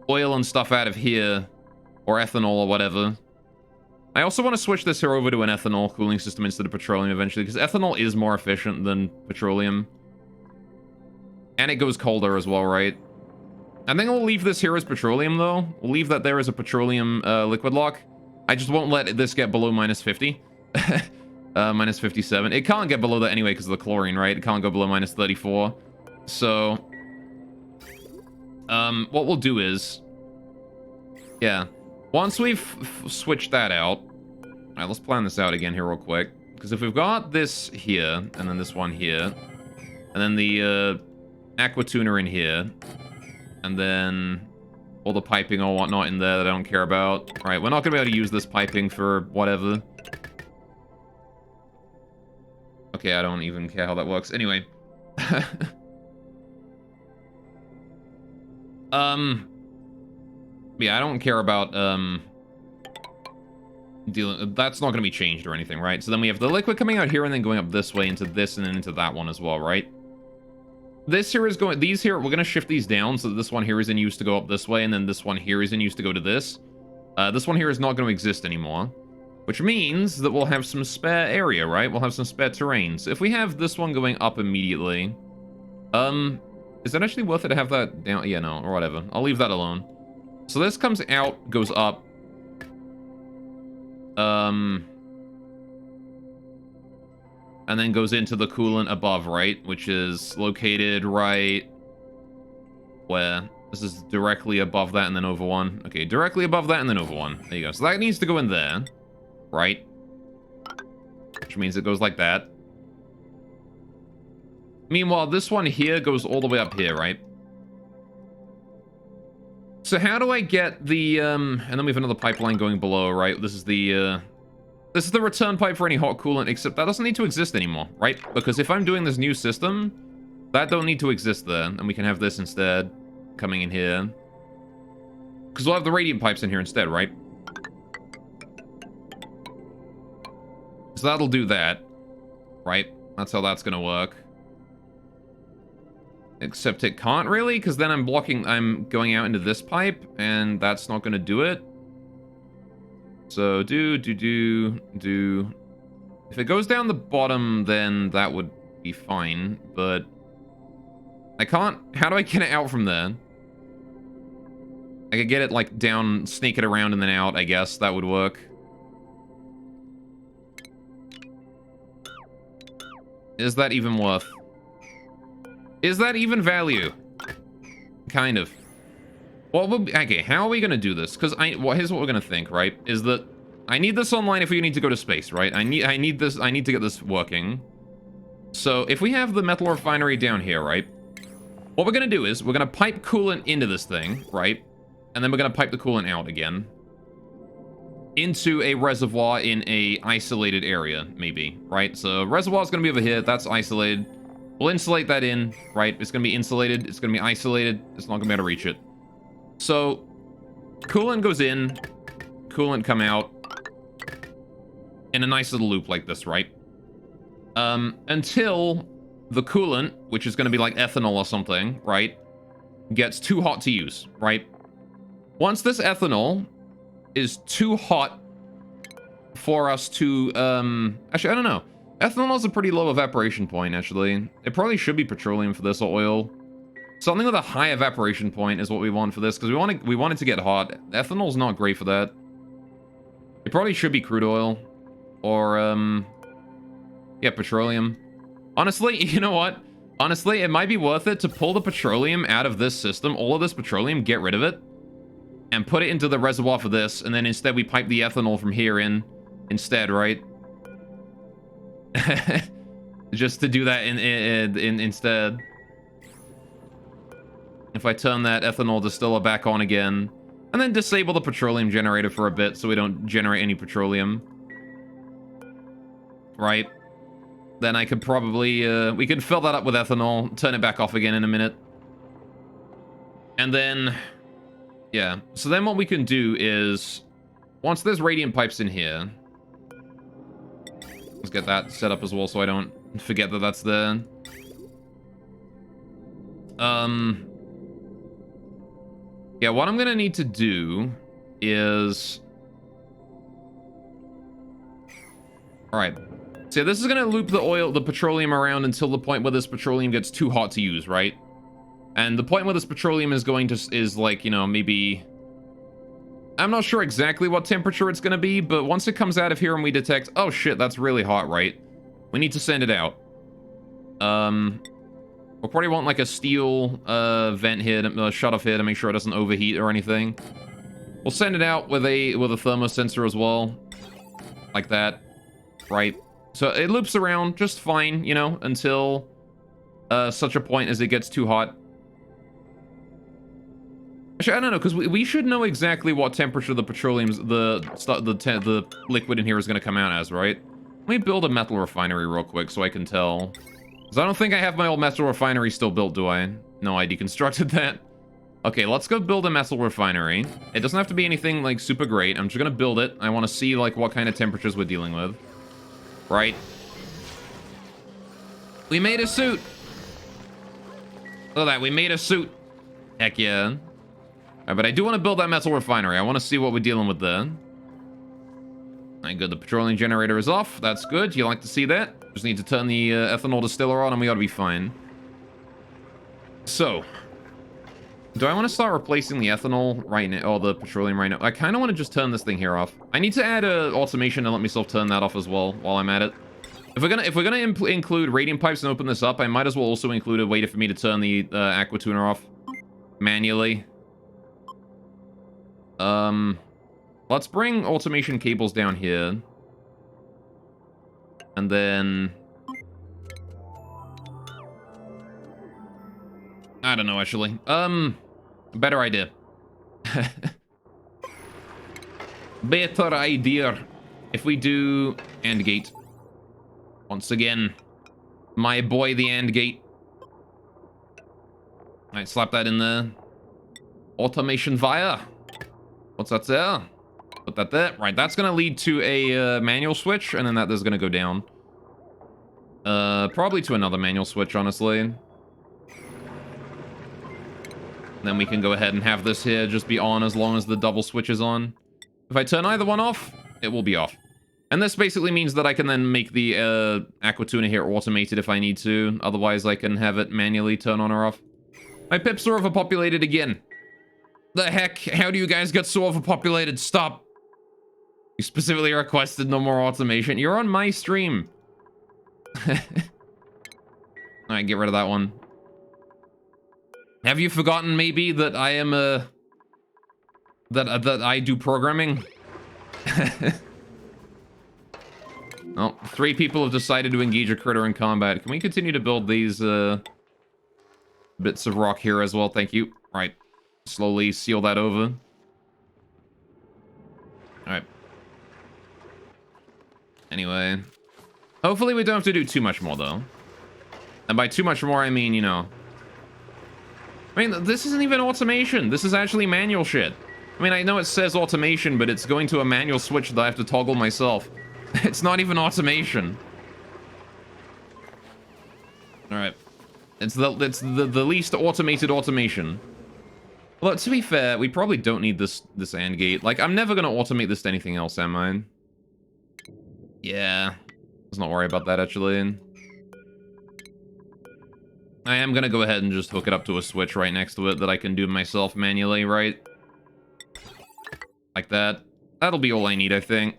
Speaker 1: oil and stuff out of here, or ethanol or whatever. I also want to switch this here over to an ethanol cooling system instead of petroleum eventually, because ethanol is more efficient than petroleum. And it goes colder as well, right? I think we'll leave this here as petroleum, though. We'll leave that there as a petroleum liquid lock. I just won't let this get below minus 50. Minus 57. It can't get below that anyway because of the chlorine, right? It can't go below minus 34. So, what we'll do is... Yeah. Once we've switched that out... Alright, let's plan this out again here real quick. Because if we've got this here, and then this one here, and then the aqua tuner in here, and then all the piping or whatnot in there that I don't care about. Alright, we're not going to be able to use this piping for whatever. Okay, I don't even care how that works. Anyway. Yeah, I don't care about, dealing... That's not going to be changed or anything, right? So then we have the liquid coming out here and then going up this way into this and then into that one as well, right? This here is going... These here, we're going to shift these down so that this one here is in use to go up this way and then this one here is in use to go to this. This one here is not going to exist anymore. Which means that we'll have some spare area, right? We'll have some spare terrain. So if we have this one going up immediately... Is it actually worth it to have that down? Yeah, no, or whatever. I'll leave that alone. So this comes out, goes up. And then goes into the coolant above, right? Which is located right... Where? This is directly above that and then over one. Okay, directly above that and then over one. There you go. So that needs to go in there. Right? Which means it goes like that. Meanwhile, this one here goes all the way up here, right? So how do I get the, and then we have another pipeline going below, right? This is the return pipe for any hot coolant, except that doesn't need to exist anymore, right? Because if I'm doing this new system, that don't need to exist there, and we can have this instead coming in here. Because we'll have the radiant pipes in here instead, right? So that'll do that, right? That's how that's gonna work. Except it can't really, because then I'm going out into this pipe, and that's not gonna do it. So do. If it goes down the bottom, then that would be fine, but I can't. How do I get it out from there? I could get it like down, snake it around, and then out, I guess. That would work. Is that even worth? Is that even value? Kind of. What would be, okay, how are we gonna do this? Because here's what we're gonna think, right? Is that I need this online if we need to go to space, right? I need this. I need to get this working. So if we have the metal refinery down here, right? What we're gonna do is we're gonna pipe coolant into this thing, right? And then we're gonna pipe the coolant out again into a reservoir in a isolated area, maybe, right? So reservoir's gonna be over here. That's isolated. We'll insulate that in, right? It's gonna be insulated. It's gonna be isolated. It's not gonna be able to reach it. So coolant goes in, coolant come out in a nice little loop like this, right? Until the coolant, which is gonna be like ethanol or something, right, gets too hot to use, right? Once this ethanol is too hot for us to, actually, I don't know. Ethanol is a pretty low evaporation point, actually. It probably should be petroleum for this, or oil. Something with a high evaporation point is what we want for this, because we want it to get hot. Ethanol's not great for that. It probably should be crude oil. Or, yeah, petroleum. Honestly, you know what? Honestly, it might be worth it to pull the petroleum out of this system, all of this petroleum, get rid of it, and put it into the reservoir for this, and then instead we pipe the ethanol from here in instead, right? Just to do that instead. If I turn that ethanol distiller back on again, and then disable the petroleum generator for a bit so we don't generate any petroleum. right? Then I could probably, we could fill that up with ethanol, turn it back off again in a minute. And then, yeah. So then what we can do is, once there's radiant pipes in here, let's get that set up as well so I don't forget that that's there. Yeah, what I'm gonna need to do is... Alright. So this is gonna loop the petroleum around until the point where this petroleum gets too hot to use, right? And the point where this petroleum is going to, is like, you know, maybe... I'm not sure exactly what temperature it's gonna be, but once it comes out of here and we detect, oh shit, that's really hot, right? We need to send it out. We'll probably want like a steel vent here, shut off here to make sure it doesn't overheat or anything. We'll send it out with a thermosensor as well, like that, right? So it loops around just fine, you know, until such a point as it gets too hot. Actually, I don't know, because we should know exactly what temperature the petroleum's the liquid in here is going to come out as, right? Let me build a metal refinery real quick so I can tell. Because I don't think I have my old metal refinery still built, do I? No, I deconstructed that. Okay, let's go build a metal refinery. It doesn't have to be anything, like, super great. I'm just gonna build it. I want to see, like, what kind of temperatures we're dealing with. Right? We made a suit! Look at that, we made a suit! Heck yeah. Alright, but I do want to build that metal refinery. I want to see what we're dealing with there. Alright, good. The petroleum generator is off. That's good. You like to see that? Just need to turn the ethanol distiller on and we ought to be fine. So... do I want to start replacing the ethanol right now, or the petroleum right now? I kind of want to just turn this thing here off. I need to add automation and let myself turn that off as well while I'm at it. If we're gonna include radiant pipes and open this up, I might as well also include a way for me to turn the aqua tuner off manually. Let's bring automation cables down here, and then I don't know actually. Better idea. Better idea. If we do AND gate. Once again. My boy, the AND gate. Alright, slap that in there. Automation via. What's that there? Put that there. Right, that's gonna lead to a manual switch, and then that is gonna go down. Probably to another manual switch, honestly. Then we can go ahead and have this here just be on as long as the double switch is on. If I turn either one off, it will be off. And this basically means that I can then make the aqua tuner here automated if I need to. Otherwise, I can have it manually turn on or off. My pips are overpopulated again. The heck? How do you guys get so overpopulated? Stop. You specifically requested no more automation. You're on my stream. Alright, get rid of that one. Have you forgotten, maybe, that I am, that I do programming? Oh, 3 people have decided to engage a critter in combat. Can we continue to build these, bits of rock here as well? Thank you. Right. Slowly seal that over. Alright. Anyway. Hopefully we don't have to do too much more, though. And by too much more, I mean, you know... I mean, this isn't even automation. This is actually manual shit. I mean, I know it says automation, but it's going to a manual switch that I have to toggle myself. It's not even automation. Alright. It's the least automated automation. Well, to be fair, we probably don't need this AND gate. Like, I'm never going to automate this to anything else, am I? Yeah. Let's not worry about that, actually. I am going to go ahead and just hook it up to a switch right next to it that I can do myself manually, right? Like that. That'll be all I need, I think.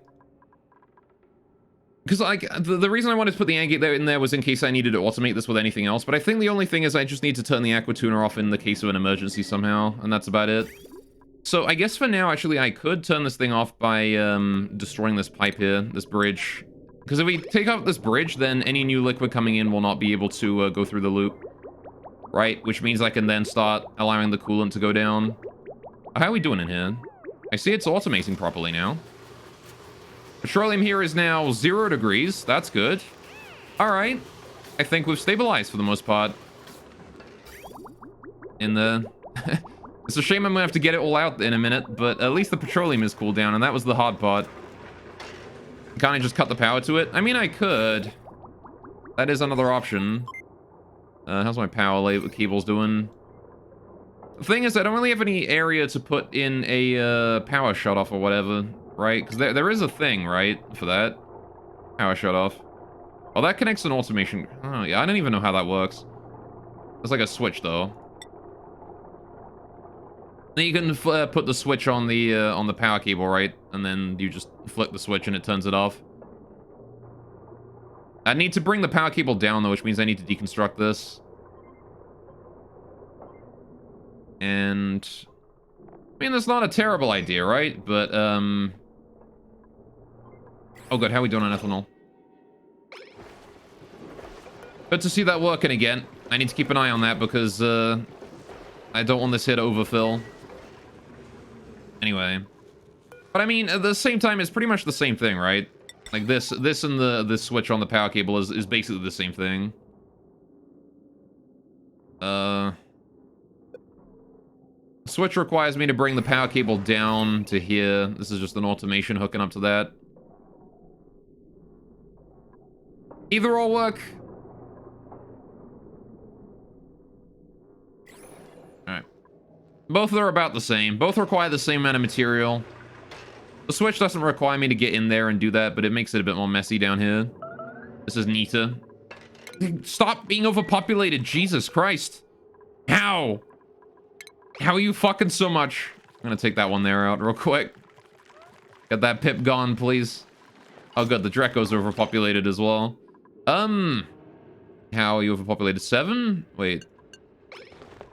Speaker 1: Because, like, the reason I wanted to put the AND gate in there was in case I needed to automate this with anything else, but I think the only thing is I just need to turn the aqua tuner off in the case of an emergency somehow, and that's about it. So, I guess for now, actually, I could turn this thing off by destroying this pipe here, this bridge. Because if we take out this bridge, then any new liquid coming in will not be able to go through the loop. Right? Which means I can then start allowing the coolant to go down. How are we doing in here? I see it's automating properly now. Petroleum here is now 0 degrees. That's good. All right. I think we've stabilized for the most part. In the... It's a shame I'm gonna have to get it all out in a minute, but at least the petroleum is cooled down, and that was the hard part. Can't I just cut the power to it? I mean, I could. That is another option. How's my power cables doing? The thing is, I don't really have any area to put in a power shutoff or whatever, right? Because there is a thing, right, for that. Power shutoff. Oh, that connects an automation. Oh, yeah, I don't even know how that works. There's like a switch, though. Then you can put the switch on the power cable, right? And then you just flick the switch and it turns it off. I need to bring the power cable down, though, which means I need to deconstruct this. And... I mean, that's not a terrible idea, right? But, oh, good. How are we doing on ethanol? Good to see that working again. I need to keep an eye on that because, I don't want this here to overfill. Anyway. But I mean, at the same time, it's pretty much the same thing, right? Like this and this switch on the power cable is basically the same thing. Switch requires me to bring the power cable down to here. This is just an automation hooking up to that. Either will work. Alright. Both are about the same. Both require the same amount of material. The switch doesn't require me to get in there and do that, but it makes it a bit more messy down here. This is neater. Stop being overpopulated, Jesus Christ. How? How are you fucking so much? I'm gonna take that one there out real quick. Get that pip gone, please. Oh, good. The Drecko's overpopulated as well. How are you overpopulated? 7? Wait.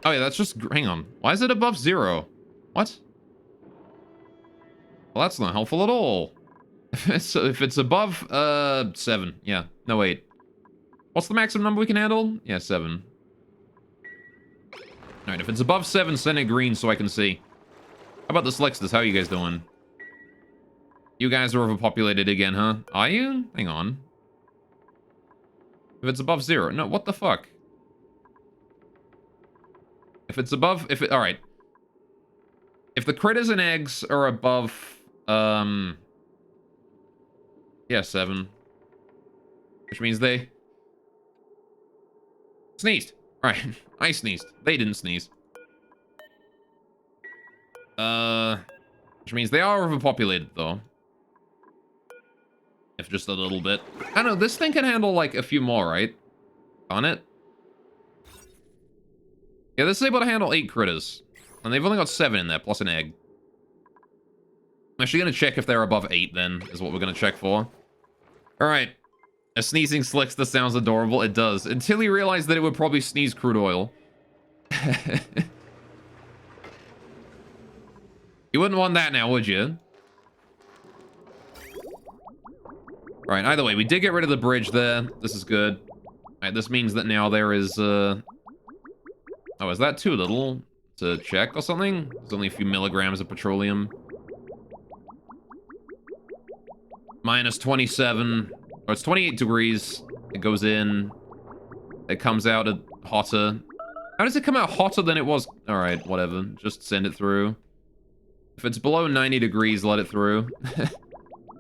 Speaker 1: Oh, yeah, that's just... Hang on. Why is it above 0? What? Well, that's not helpful at all. If it's above, 7. Yeah. No, wait. What's the maximum number we can handle? Yeah, 7. Alright, if it's above 7, send it green so I can see. How about the Slextus? How are you guys doing? You guys are overpopulated again, huh? Are you? Hang on. If it's above 0. No, what the fuck? If it's above... Alright. If the critters and eggs are above... Yeah, 7. Which means they... Sneezed. Alright. I sneezed. They didn't sneeze. Which means they are overpopulated, though. If just a little bit. I don't know, this thing can handle, like, a few more, right? On it? Yeah, this is able to handle 8 critters. And they've only got 7 in there, plus an egg. I'm actually gonna check if they're above 8, then, is what we're gonna check for. Alright. A sneezing Slicks that sounds adorable. It does. Until you realize that it would probably sneeze crude oil. You wouldn't want that now, would you? Right, either way, we did get rid of the bridge there. This is good. Alright, this means that now there is, Oh, is that too little to check or something? There's only a few milligrams of petroleum. Minus 27. Or it's 28 degrees. It goes in. It comes out hotter. How does it come out hotter than it was? Alright, whatever. Just send it through. If it's below 90 degrees, let it through.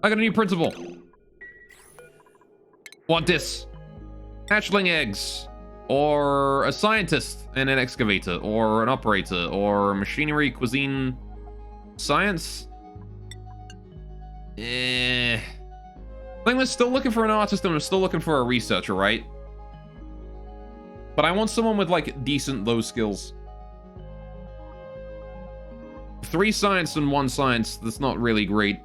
Speaker 1: I got a new principle. Want this? Hatchling eggs. Or a scientist and an excavator. Or an operator. Or machinery, cuisine, science. I think we're still looking for an artist and we're still looking for a researcher, right? But I want someone with, like, decent those skills. 3 science and 1 science, that's not really great.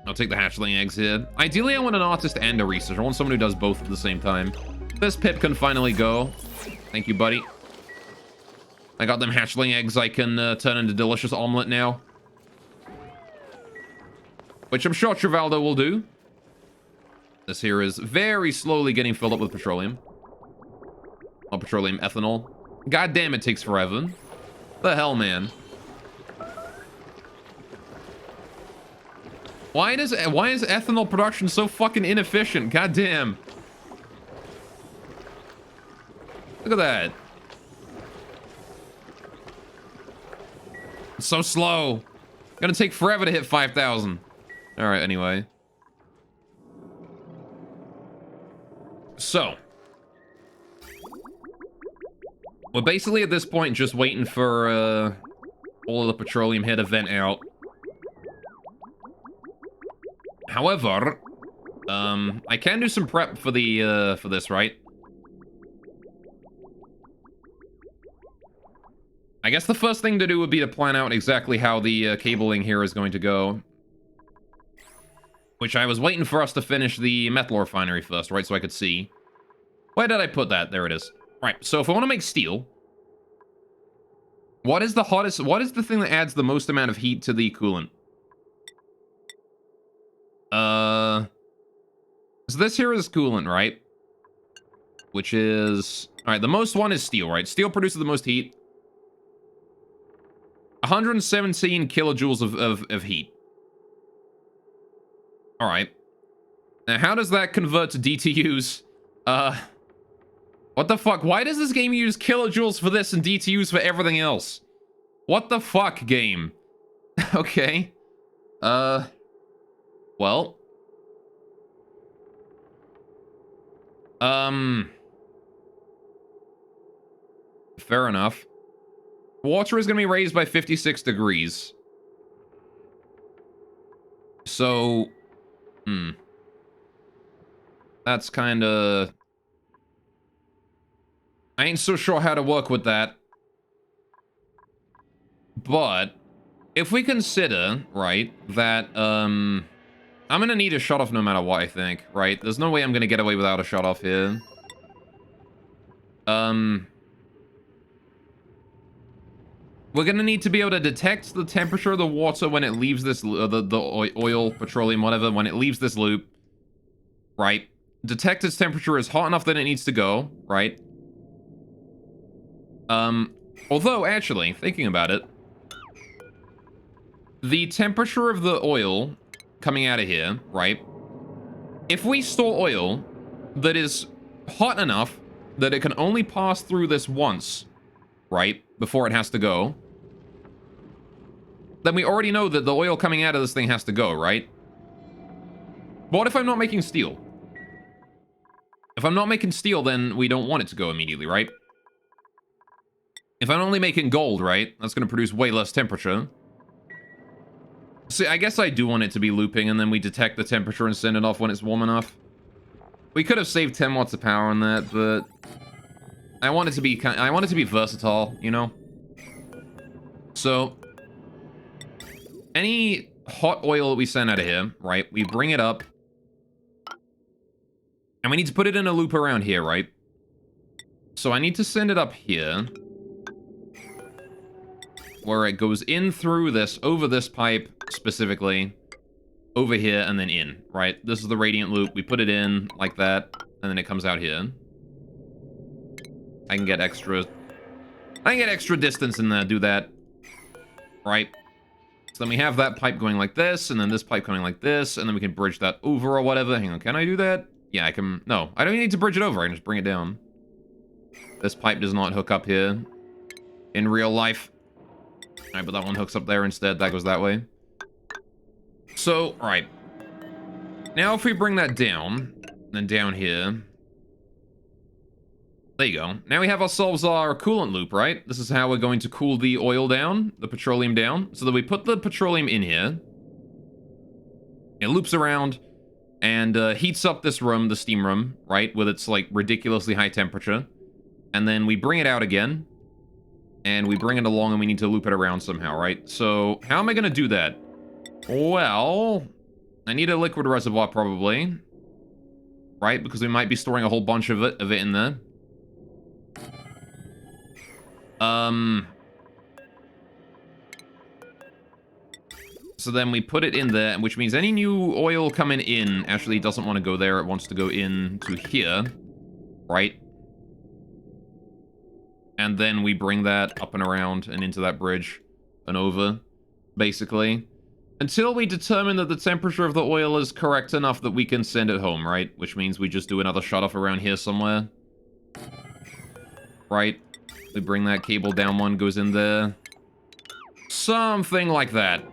Speaker 1: I'll take the hatchling eggs here. Ideally, I want an artist and a researcher. I want someone who does both at the same time. This Pip can finally go. Thank you, buddy. I got them hatchling eggs I can turn into delicious omelet now. Which I'm sure Trivaldo will do. This here is very slowly getting filled up with petroleum. Not petroleum, ethanol. God damn, it takes forever. The hell, man. Why is ethanol production so fucking inefficient? God damn. Look at that. It's so slow. Gonna take forever to hit 5,000. Alright, anyway. So. We're basically at this point just waiting for all of the petroleum here to vent out. However, I can do some prep for the for this, right? I guess the first thing to do would be to plan out exactly how the cabling here is going to go. Which I was waiting for us to finish the metal refinery first, right? So I could see. Where did I put that? There it is. Right, so if I want to make steel, what is the hottest, what is the thing that adds the most amount of heat to the coolant? So this here is coolant, right? Which is, all right, the most one is steel, right? Steel produces the most heat. 117 kilojoules of heat. All right. Now, how does that convert to DTUs? What the fuck? Why does this game use kilojoules for this and DTUs for everything else? What the fuck, game? Okay. Well. Fair enough. Water is going to be raised by 56 degrees. So, that's kind of... I ain't so sure how to work with that. But, if we consider, right, that, I'm gonna need a shut-off no matter what, I think, right? There's no way I'm gonna get away without a shut-off here. We're gonna need to be able to detect the temperature of the water when it leaves this, the oil, petroleum, whatever, when it leaves this loop, right? Detect its temperature is hot enough that it needs to go, right? Although, actually, thinking about it, the temperature of the oil coming out of here, right? If we store oil that is hot enough that it can only pass through this once, right, before it has to go, then we already know that the oil coming out of this thing has to go, right? But what if I'm not making steel? If I'm not making steel, then we don't want it to go immediately, right? If I'm only making gold, right, that's going to produce way less temperature. See, I guess I do want it to be looping, and then we detect the temperature and send it off when it's warm enough. We could have saved 10 watts of power on that, but I want it to be versatile, you know? So, any hot oil that we send out of here, right, we bring it up, and we need to put it in a loop around here, right? So I need to send it up here, where it goes in through this, over this pipe, specifically, over here, and then in, right? This is the radiant loop. We put it in like that, and then it comes out here. I can get extra distance in there, do that, right? So then we have that pipe going like this, and then this pipe going like this, and then we can bridge that over or whatever. Hang on, can I do that? Yeah, I can. No, I don't even need to bridge it over. I can just bring it down. This pipe does not hook up here in real life. Alright, but that one hooks up there instead. That goes that way. So, alright. Now if we bring that down, then down here. There you go. Now we have ourselves our coolant loop, right? This is how we're going to cool the oil down, the petroleum down. So that we put the petroleum in here. It loops around and heats up this room, the steam room, right? With its, like, ridiculously high temperature. And then we bring it out again. And we bring it along and we need to loop it around somehow, right? So, how am I going to do that? Well, I need a liquid reservoir probably. Right? Because we might be storing a whole bunch of it in there. So then we put it in there, which means any new oil coming in actually doesn't want to go there. It wants to go into here. Right? And then we bring that up and around and into that bridge and over, basically. Until we determine that the temperature of the oil is correct enough that we can send it home, right? Which means we just do another shut-off around here somewhere. Right? We bring that cable down, one goes in there. Something like that.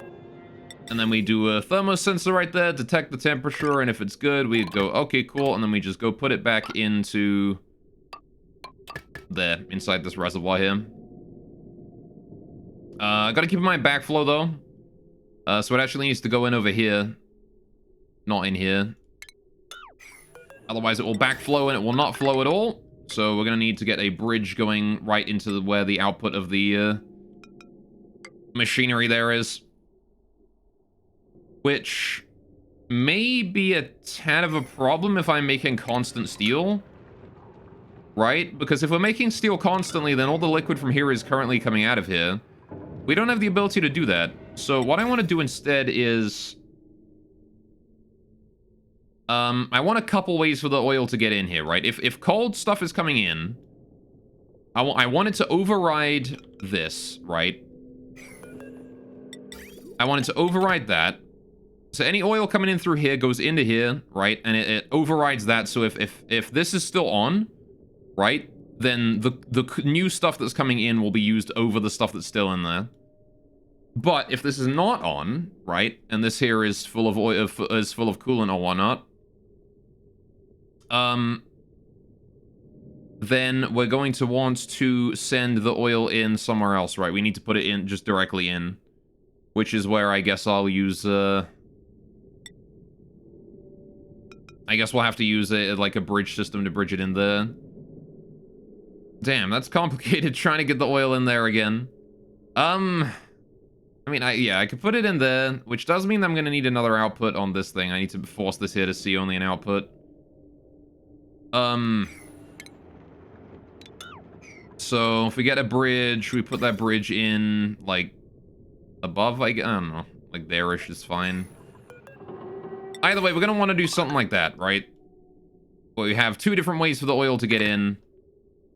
Speaker 1: And then we do a thermosensor right there, detect the temperature, and if it's good, we go, okay, cool, and then we just go put it back into there, inside this reservoir here. Gotta keep in mind backflow, though. So it actually needs to go in over here. Not in here. Otherwise it will backflow and it will not flow at all. So we're gonna need to get a bridge going right into where the output of the machinery there is. Which may be a tad of a problem if I'm making constant steel. Right? Because if we're making steel constantly, then all the liquid from here is currently coming out of here. We don't have the ability to do that. So what I want to do instead is... I want a couple ways for the oil to get in here, right? If cold stuff is coming in, I want it to override this, right? I want it to override that. So any oil coming in through here goes into here, right? And it overrides that. So if this is still on, right? Then the new stuff that's coming in will be used over the stuff that's still in there. But if this is not on, right? And this here is full of oil, is full of coolant or whatnot. Then we're going to want to send the oil in somewhere else, right? We need to put it in just directly in. Which is where I guess I'll use, I guess we'll have to use like a bridge system to bridge it in there. Damn, that's complicated trying to get the oil in there again. I mean, yeah, I could put it in there, which does mean I'm going to need another output on this thing. I need to force this here to see only an output. So if we get a bridge, we put that bridge in, like, above, I don't know. Like, there-ish is fine. Either way, we're going to want to do something like that, right? Well, we have two different ways for the oil to get in.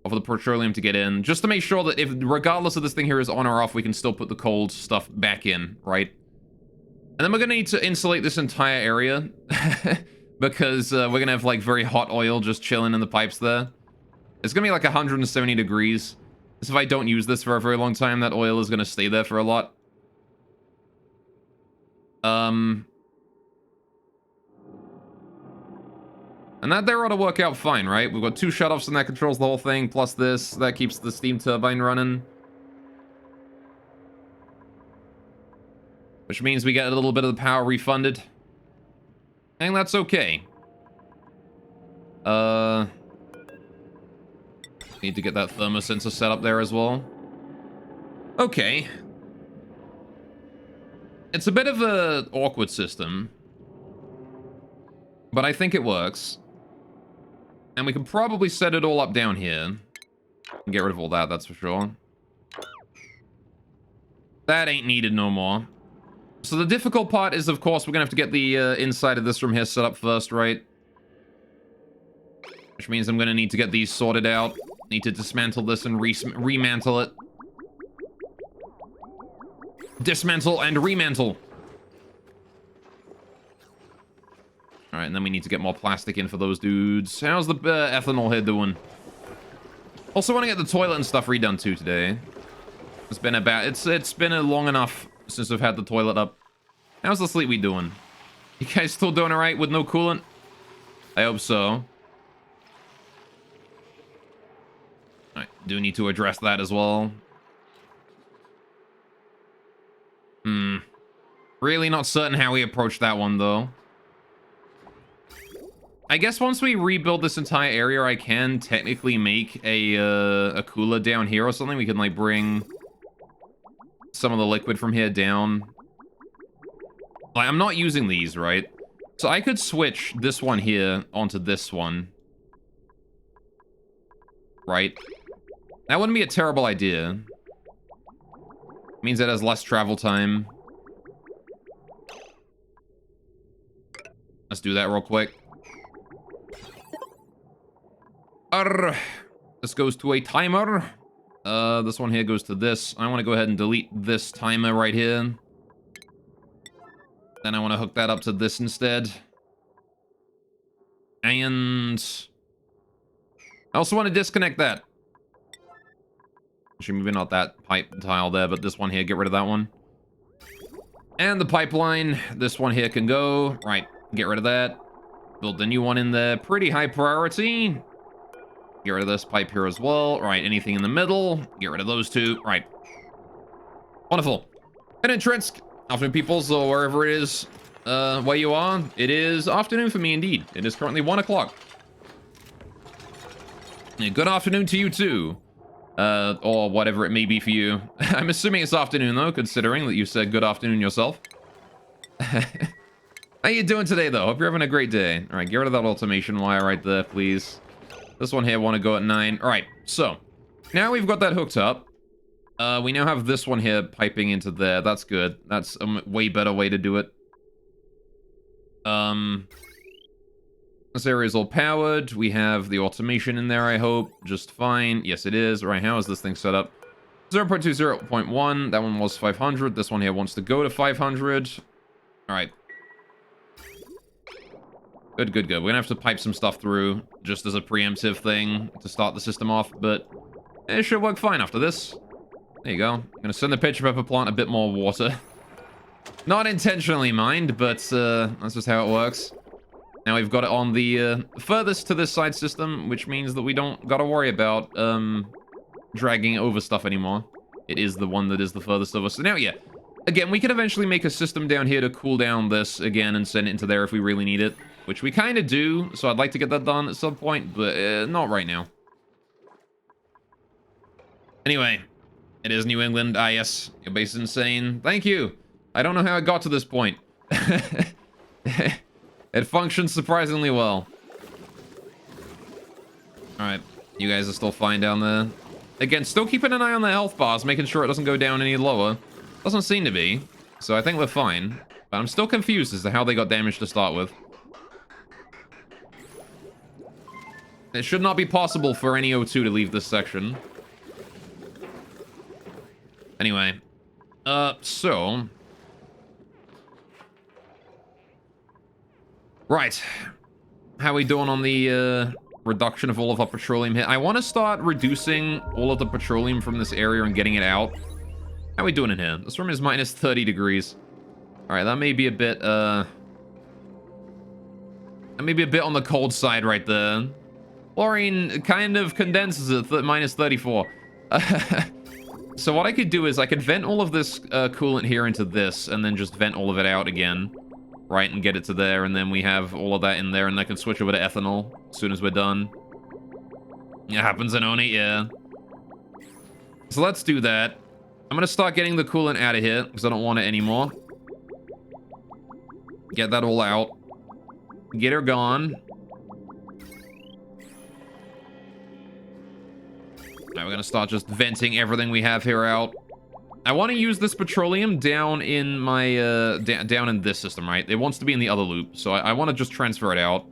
Speaker 1: Or for the petroleum to get in. Just to make sure that if, regardless of this thing here is on or off, we can still put the cold stuff back in, right? And then we're going to need to insulate this entire area. Because we're going to have, like, very hot oil just chilling in the pipes there. It's going to be like 170 degrees. So if I don't use this for a very long time, that oil is going to stay there for a lot. And that there ought to work out fine, right? We've got two shutoffs and that controls the whole thing, plus this. That keeps the steam turbine running. Which means we get a little bit of the power refunded. And that's okay. Need to get that thermosensor set up there as well. Okay. It's a bit of an awkward system. But I think it works. And we can probably set it all up down here. And get rid of all that, that's for sure. That ain't needed no more. So the difficult part is, of course, we're gonna have to get the inside of this room here set up first, right? Which means I'm gonna need to get these sorted out. Need to dismantle this and remantle it. Dismantle and remantle. Alright, and then we need to get more plastic in for those dudes. How's the ethanol here doing? Also want to get the toilet and stuff redone too today. It's been it's been long enough since I've had the toilet up. How's the sleep we doing? You guys still doing alright with no coolant? I hope so. Alright, do need to address that as well. Really not certain how we approach that one though. I guess once we rebuild this entire area, I can technically make a cooler down here or something. We can, like, bring some of the liquid from here down. Like, I'm not using these, right? So I could switch this one here onto this one. Right? That wouldn't be a terrible idea. Means it has less travel time. Let's do that real quick. This goes to a timer. This one here goes to this. I want to go ahead and delete this timer right here. Then I want to hook that up to this instead. And I also want to disconnect that. Actually, maybe not that pipe tile there, but this one here, get rid of that one. And the pipeline, this one here can go. Right, get rid of that. Build the new one in there, pretty high priority. Get rid of this pipe here as well. Right, anything in the middle, get rid of those two. Right. Wonderful. And in Trinsk, afternoon people, so wherever it is, where you are, it is afternoon for me indeed. It is currently 1 o'clock. Good afternoon to you too. Or whatever it may be for you. I'm assuming it's afternoon though, considering that you said good afternoon yourself. How you doing today though? Hope you're having a great day. All right, get rid of that automation wire right there, please. This one here want to go at 9. All right, so now we've got that hooked up. We now have this one here piping into there. That's good. That's a way better way to do it. This area is all powered. We have the automation in there, I hope. Just fine. Yes, it is. All right, how is this thing set up? 0.20.1. That one was 500. This one here wants to go to 500. All right. Good, good, good. We're gonna have to pipe some stuff through just as a preemptive thing to start the system off, but it should work fine after this. There you go. I'm gonna send the pitcher pepper plant a bit more water. Not intentionally, mind, but that's just how it works. Now we've got it on the furthest to this side system, which means that we don't gotta worry about dragging over stuff anymore. It is the one that is the furthest of us. So now, yeah. Again, we could eventually make a system down here to cool down this again and send it into there if we really need it. Which we kind of do, so I'd like to get that done at some point, but not right now. Anyway, it is New England. Ah, yes, your base is insane. Thank you. I don't know how it got to this point. It functions surprisingly well. Alright, you guys are still fine down there. Again, still keeping an eye on the health bars, making sure it doesn't go down any lower. Doesn't seem to be, so I think we're fine. But I'm still confused as to how they got damaged to start with. It should not be possible for any O2 to leave this section. Anyway. So... Right. How are we doing on the, reduction of all of our petroleum here? I want to start reducing all of the petroleum from this area and getting it out. How are we doing in here? This room is minus 30 degrees. Alright, that may be a bit, that may be a bit on the cold side right there. Chlorine kind of condenses at minus 34. So what I could do is I could vent all of this coolant here into this, and then just vent all of it out again. Right, and get it to there, and then we have all of that in there, and I can switch over to ethanol as soon as we're done. It happens in Oni, yeah. So let's do that. I'm gonna start getting the coolant out of here, because I don't want it anymore. Get that all out. Get her gone. Now we're gonna start just venting everything we have here out. I want to use this petroleum down in my, down in this system, right? It wants to be in the other loop, so I want to just transfer it out.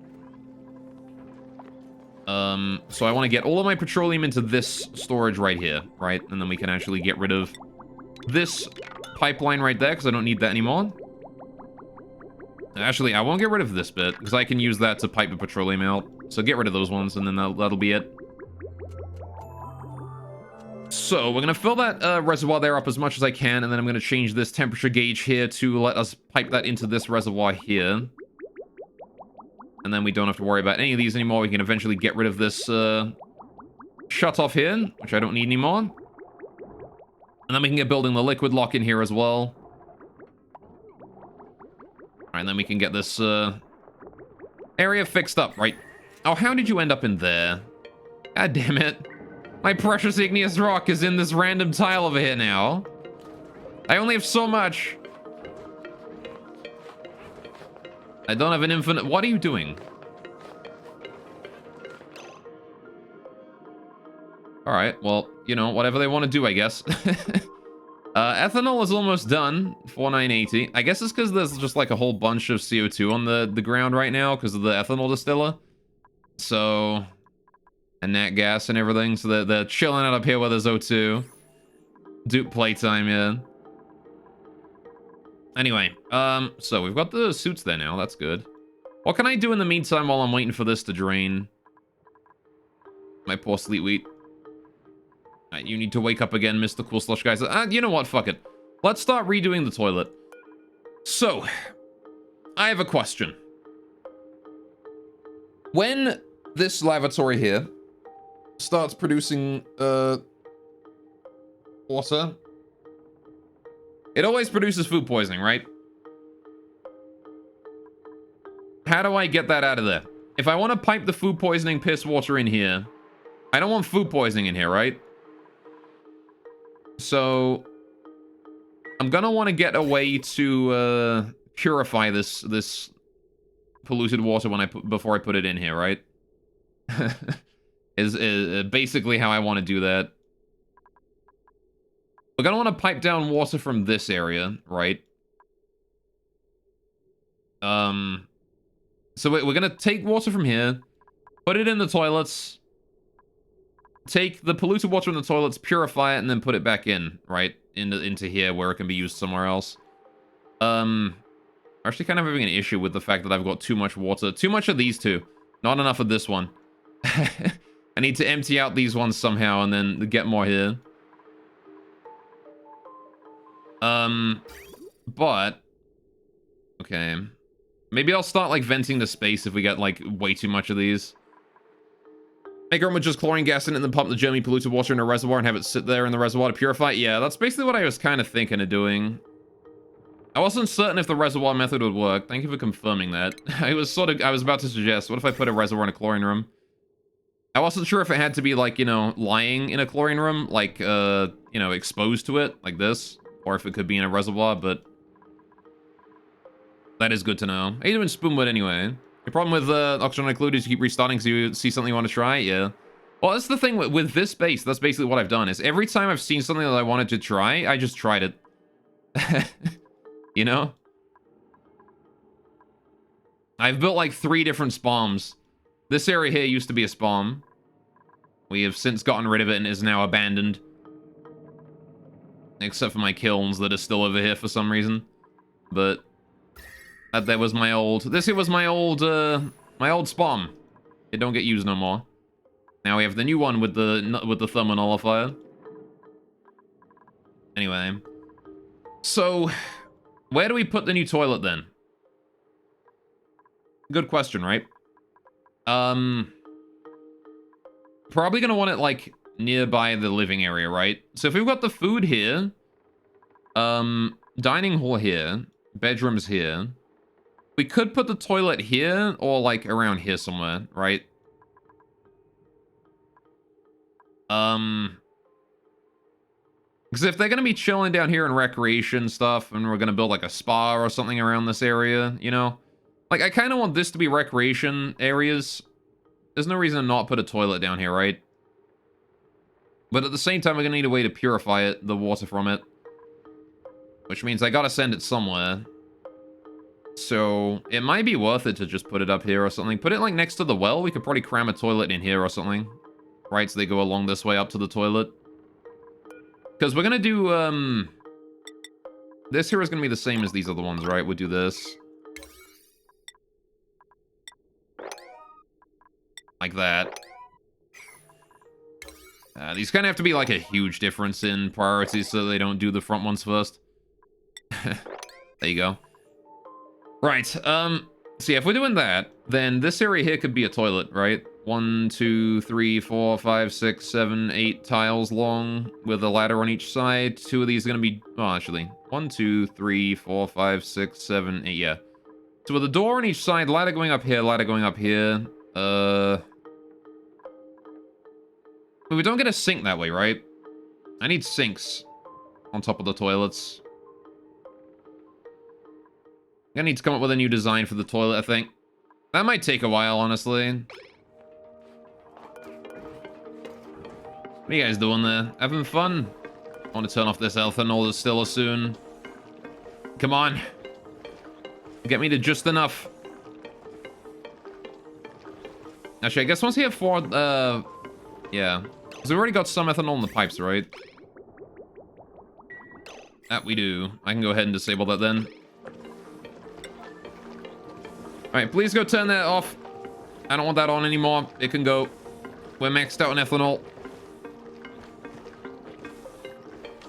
Speaker 1: So I want to get all of my petroleum into this storage right here, right? And then we can actually get rid of this pipeline right there, because I don't need that anymore. Actually, I won't get rid of this bit, because I can use that to pipe the petroleum out. So get rid of those ones, and then that'll be it. So, we're going to fill that reservoir there up as much as I can, and then I'm going to change this temperature gauge here to let us pipe that into this reservoir here. And then we don't have to worry about any of these anymore. We can eventually get rid of this shut-off here, which I don't need anymore. And then we can get building the liquid lock in here as well. Alright, and then we can get this area fixed up, right? Oh, how did you end up in there? God damn it. My precious igneous rock is in this random tile over here now. I only have so much. I don't have an infinite... What are you doing? Alright, well, you know, whatever they want to do, I guess. Ethanol is almost done. 4980. I guess it's because there's just like a whole bunch of CO2 on the ground right now because of the ethanol distiller. So... And nat gas and everything, so they're chilling out up here where there's O2. Dupe playtime, yeah. Anyway, so we've got the suits there now. That's good. What can I do in the meantime while I'm waiting for this to drain? My poor sleep wheat. You need to wake up again, Mr. Cool Slush guys. You know what? Fuck it. Let's start redoing the toilet. So, I have a question. When this lavatory here starts producing, water, it always produces food poisoning, right? How do I get that out of there? If I want to pipe the food poisoning piss water in here, I don't want food poisoning in here, right? So, I'm gonna want to get a way to purify this polluted water before I put it in here, right? is basically how I want to do that. We're gonna want to pipe down water from this area, right? So we're gonna take water from here, put it in the toilets, take the polluted water in the toilets, purify it, and then put it back in, right? Into here where it can be used somewhere else. I'm actually kind of having an issue with the fact that I've got too much water. Too much of these two. Not enough of this one. I need to empty out these ones somehow and then get more here. But... okay. Maybe I'll start, like, venting the space if we get, like, way too much of these. Make a room with just chlorine gas in it and then pump the germy polluted water in a reservoir and have it sit there in the reservoir to purify it. Yeah, that's basically what I was kind of thinking of doing. I wasn't certain if the reservoir method would work. Thank you for confirming that. I was about to suggest, what if I put a reservoir in a chlorine room? I wasn't sure if it had to be, like, you know, lying in a chlorine room, like, you know, exposed to it, like this, or if it could be in a reservoir, but that is good to know. How you doing, Spoonwood, anyway? Your problem with Oxygen Included is you keep restarting so you see something you want to try? Yeah. Well, that's the thing with this base. That's basically what I've done, is every time I've seen something that I wanted to try, I just tried it. You know? I've built like 3 different spawns. This area here used to be a spawn. We have since gotten rid of it and is now abandoned. Except for my kilns that are still over here for some reason. But that was my old... this here was my old spawn. It don't get used no more. Now we have the new one with the thermal nullifier. Anyway. So, where do we put the new toilet then? Good question, right? Probably gonna want it, like, nearby the living area, right? So if we've got the food here, dining hall here, bedrooms here, we could put the toilet here, or, like, around here somewhere, right? Because if they're gonna be chilling down here in recreation stuff, and we're gonna build, like, a spa or something around this area, you know? Like, I kind of want this to be recreation areas. There's no reason to not put a toilet down here, right? But at the same time, we're gonna need a way to purify it, the water from it. Which means I gotta send it somewhere. So, it might be worth it to just put it up here or something. Put it, like, next to the well. We could probably cram a toilet in here or something. Right, so they go along this way up to the toilet. Because we're gonna do, this here is gonna be the same as these other ones, right? We'll do this. Like that. These kind of have to be like a huge difference in priorities so they don't do the front ones first. There you go. Right, so yeah, if we're doing that, then this area here could be a toilet, right? 1, 2, 3, 4, 5, 6, 7, 8 tiles long with a ladder on each side. 2 of these are going to be... oh, actually. 1, 2, 3, 4, 5, 6, 7, 8, yeah. So with a door on each side, ladder going up here, ladder going up here. But we don't get a sink that way, right? I need sinks on top of the toilets. I need to come up with a new design for the toilet, I think. That might take a while, honestly. What are you guys doing there? Having fun? I want to turn off this ethanol distiller soon. Come on. Get me to just enough. Actually, I guess once we have 4, yeah. Because we've already got some ethanol in the pipes, right? That we do. I can go ahead and disable that then. right, please go turn that off. I don't want that on anymore. It can go. We're maxed out on ethanol.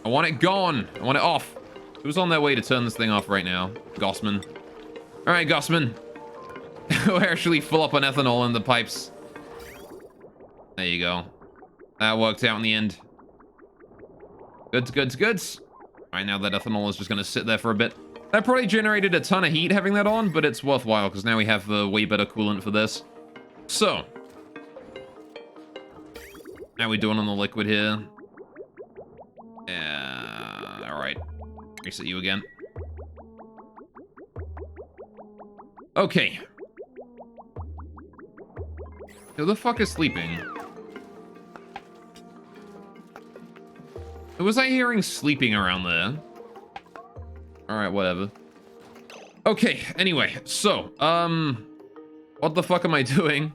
Speaker 1: I want it gone. I want it off. Who's on their way to turn this thing off right now? Gossman. All right, Gossman. We're actually full up on ethanol in the pipes. There you go. That worked out in the end. Goods, goods, goods. All right, now that ethanol is just going to sit there for a bit. That probably generated a ton of heat having that on, but it's worthwhile because now we have way better coolant for this. So, how we doing on the liquid here? Yeah, all right. Reset you again. Okay. Who the fuck is sleeping? Who was I hearing sleeping around there? All right, whatever. Okay, anyway, so, what the fuck am I doing?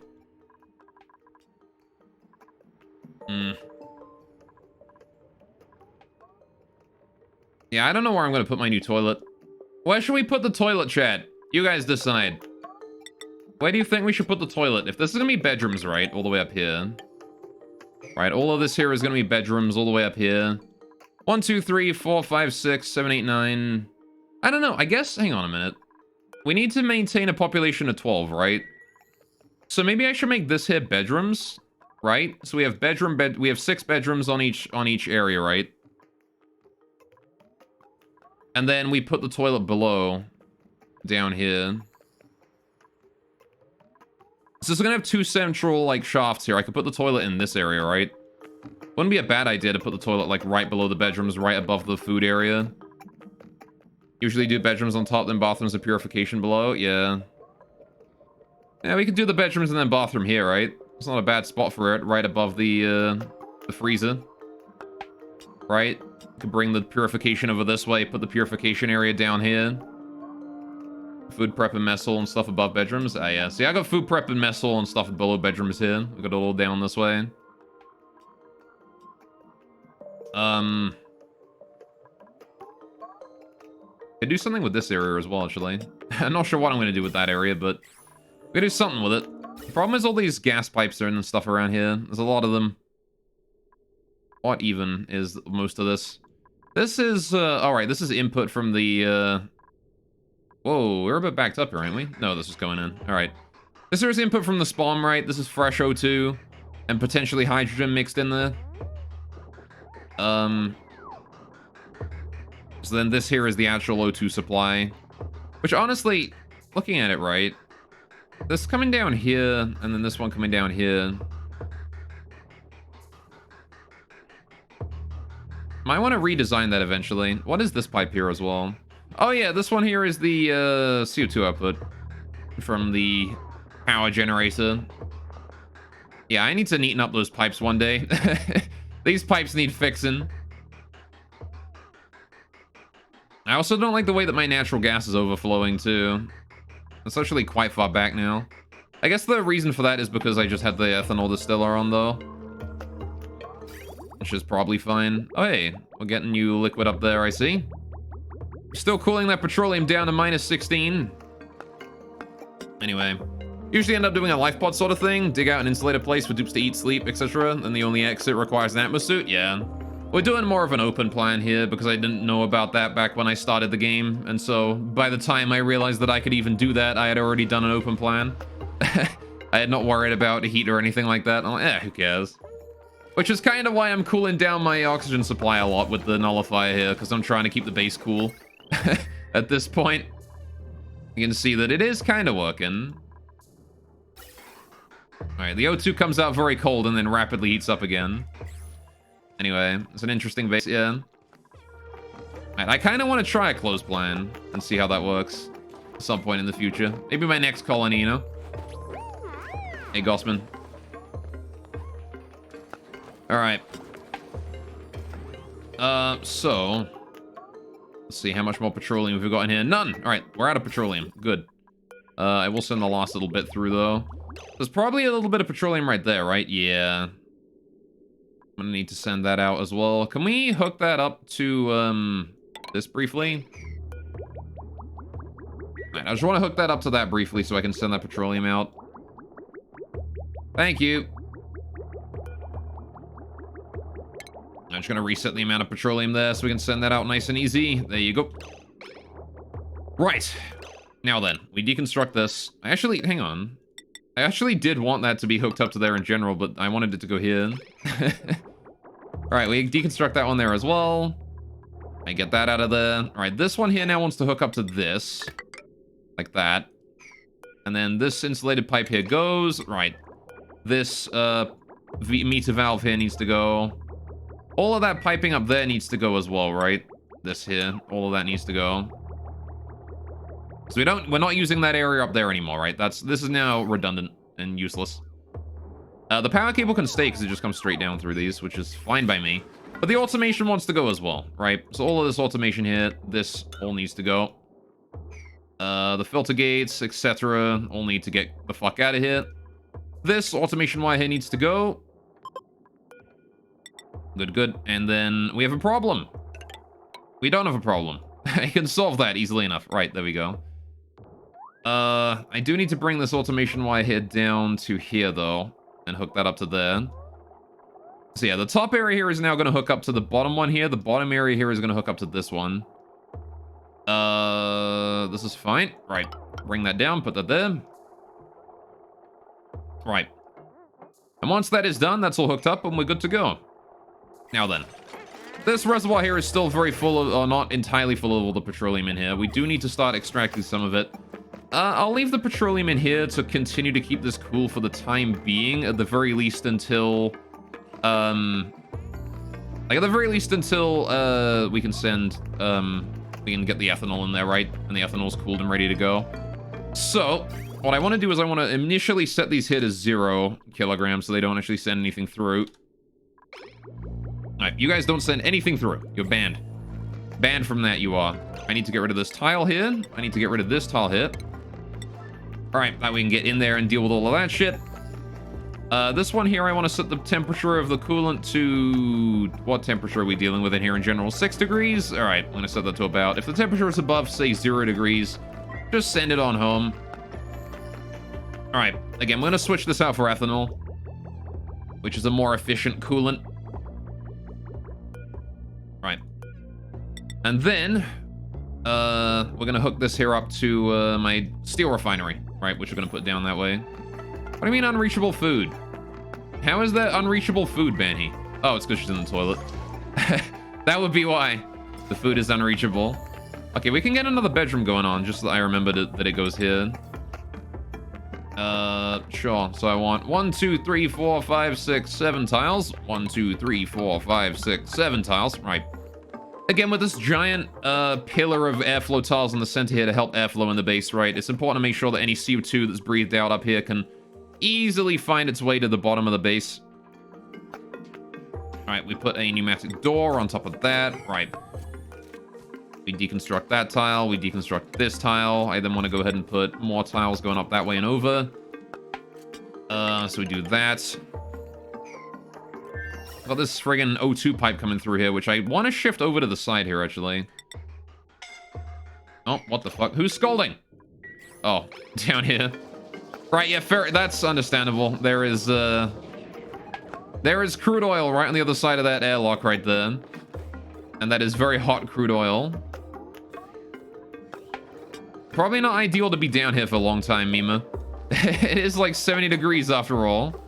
Speaker 1: Yeah, I don't know where I'm gonna put my new toilet. Where should we put the toilet, chat? You guys decide. Where do you think we should put the toilet? If this is gonna be bedrooms, right? All the way up here. Right, all of this here is gonna be bedrooms all the way up here. 1, 2, 3, 4, 5, 6, 7, 8, 9. I don't know, I guess, hang on a minute. We need to maintain a population of 12, right? So maybe I should make this here bedrooms, right? So we have we have 6 bedrooms on each area, right? And then we put the toilet below, down here. So this is gonna have 2 central, like, shafts here. I could put the toilet in this area, right? Wouldn't be a bad idea to put the toilet, like, right below the bedrooms, right above the food area. Usually do bedrooms on top, then bathrooms and purification below. Yeah. Yeah, we could do the bedrooms and then bathroom here, right? It's not a bad spot for it, right above the freezer. Right? Could bring the purification over this way, put the purification area down here. Food prep and mess hall and stuff above bedrooms. Ah, yeah. See, I got food prep and mess hall and stuff below bedrooms here. We got it all down this way. Could do something with this area as well, actually. I'm not sure what I'm going to do with that area, but we could do something with it. The problem is all these gas pipes and stuff around here. There's a lot of them. What even is most of this? This is, alright, this is input from the, Whoa, we're a bit backed up here, aren't we? No, this is going in. Alright. This is input from the spawn, right? This is fresh O2. And potentially hydrogen mixed in there. So then this here is the actual O2 supply. Which honestly, looking at it, right? This coming down here, and then this one coming down here. Might want to redesign that eventually. What is this pipe here as well? Oh yeah, this one here is the CO2 output from the power generator. Yeah, I need to neaten up those pipes one day. These pipes need fixing. I also don't like the way that my natural gas is overflowing too. It's actually quite far back now. I guess the reason for that is because I just had the ethanol distiller on though. Which is probably fine. Oh hey, we're getting new liquid up there, I see. Still cooling that petroleum down to -16. Anyway. Usually end up doing a life pod sort of thing. Dig out an insulated place for dupes to eat, sleep, etc. And the only exit requires an atmosuit. Yeah. We're doing more of an open plan here because I didn't know about that back when I started the game. And so by the time I realized that I could even do that, I had already done an open plan. I had not worried about heat or anything like that. I'm like, who cares? Which is kind of why I'm cooling down my oxygen supply a lot with the nullifier here, because I'm trying to keep the base cool. At this point, you can see that it is kind of working. Alright, the O2 comes out very cold and then rapidly heats up again. Anyway, it's an interesting base, yeah. Alright, I kind of want to try a closed plan and see how that works at some point in the future. Maybe my next colony, you know? Hey, Gossman. Alright. So... Let's see, how much more petroleum have we got in here? None! Alright, we're out of petroleum. Good. I will send the last little bit through, though. There's probably a little bit of petroleum right there, right? Yeah. I'm gonna need to send that out as well. Can we hook that up to, this briefly? Alright, Alright, I just want to hook that up to that briefly so I can send that petroleum out. Thank you. I'm just going to reset the amount of petroleum there so we can send that out nice and easy. There you go. Right. Now then, we deconstruct this. Hang on. I actually did want that to be hooked up to there in general, but I wanted it to go here. Alright, we deconstruct that one there as well. I get that out of there. Alright, this one here now wants to hook up to this. Like that. And then this insulated pipe here goes. Right. This meter valve here needs to go. All of that piping up there needs to go as well, right? This here. All of that needs to go. So we're not using that area up there anymore, right? This is now redundant and useless. The power cable can stay because it just comes straight down through these, which is fine by me. But the automation wants to go as well, right? So all of this automation here, this all needs to go. The filter gates, etc. all need to get the fuck out of here. This automation wire here needs to go. Good, good. And then we have a problem. We don't have a problem. I can solve that easily enough. Right, there we go. I do need to bring this automation wire here down to here, though, and hook that up to there. So yeah, the top area here is now going to hook up to the bottom one here. The bottom area here is going to hook up to this one. This is fine. Right, bring that down, put that there. Right. And once that is done, that's all hooked up, and we're good to go. Now then. This reservoir here is still very full of, or not entirely full of all the petroleum in here. We do need to start extracting some of it. I'll leave the petroleum in here to continue to keep this cool for the time being, at the very least until, like at the very least until, we can send, we can get the ethanol in there, right? And the ethanol's cooled and ready to go. So, what I want to do is I want to initially set these here to 0 kilograms so they don't actually send anything through. Alright, you guys don't send anything through. You're banned. Banned from that, you are. I need to get rid of this tile here. I need to get rid of this tile here. Alright, now we can get in there and deal with all of that shit. This one here, I want to set the temperature of the coolant to... What temperature are we dealing with in here in general? 6 degrees? Alright, I'm going to set that to about... If the temperature is above, say, 0 degrees, just send it on home. Alright, again, I'm going to switch this out for ethanol, which is a more efficient coolant. Right. And then, we're going to hook this here up to my steel refinery, right, which we're going to put down that way. What do you mean unreachable food? How is that unreachable food, Banny? Oh, it's because she's in the toilet. That would be why the food is unreachable. Okay, we can get another bedroom going on, just so that I remember that it goes here. Sure. So I want 1, 2, 3, 4, 5, 6, 7 tiles. 1, 2, 3, 4, 5, 6, 7 tiles. Right. Again, with this giant pillar of airflow tiles in the center here to help airflow in the base, right? It's important to make sure that any CO2 that's breathed out up here can easily find its way to the bottom of the base. Alright, we put a pneumatic door on top of that. Right. We deconstruct that tile. We deconstruct this tile. I then want to go ahead and put more tiles going up that way and over. So we do that. Got this friggin' O2 pipe coming through here, which I want to shift over to the side here, actually. Oh, what the fuck? Who's scolding? Oh, down here. Right, yeah, fair. That's understandable. There is crude oil right on the other side of that airlock right there. And that is very hot crude oil. Probably not ideal to be down here for a long time, Mima. It is like 70 degrees after all.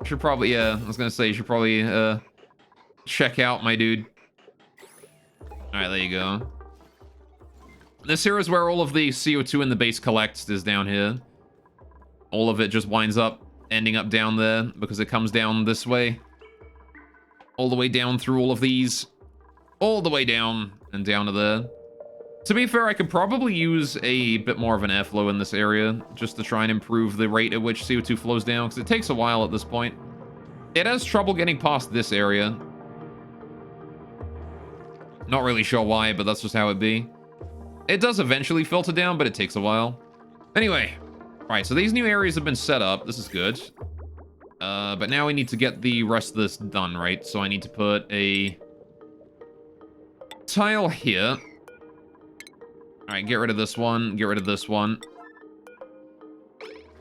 Speaker 1: Should probably, I was gonna say, you should probably, check out, my dude. Alright, there you go. This here is where all of the CO2 in the base collects, is down here. All of it just winds up, ending up down there, because it comes down this way. All the way down through all of these. All the way down, and down to there. To be fair, I could probably use a bit more of an airflow in this area, just to try and improve the rate at which CO2 flows down, because it takes a while at this point. It has trouble getting past this area. Not really sure why, but that's just how it be. It does eventually filter down, but it takes a while. Anyway, right, so these new areas have been set up. This is good. But now we need to get the rest of this done, right? So I need to put a tile here. Alright, get rid of this one. Get rid of this one.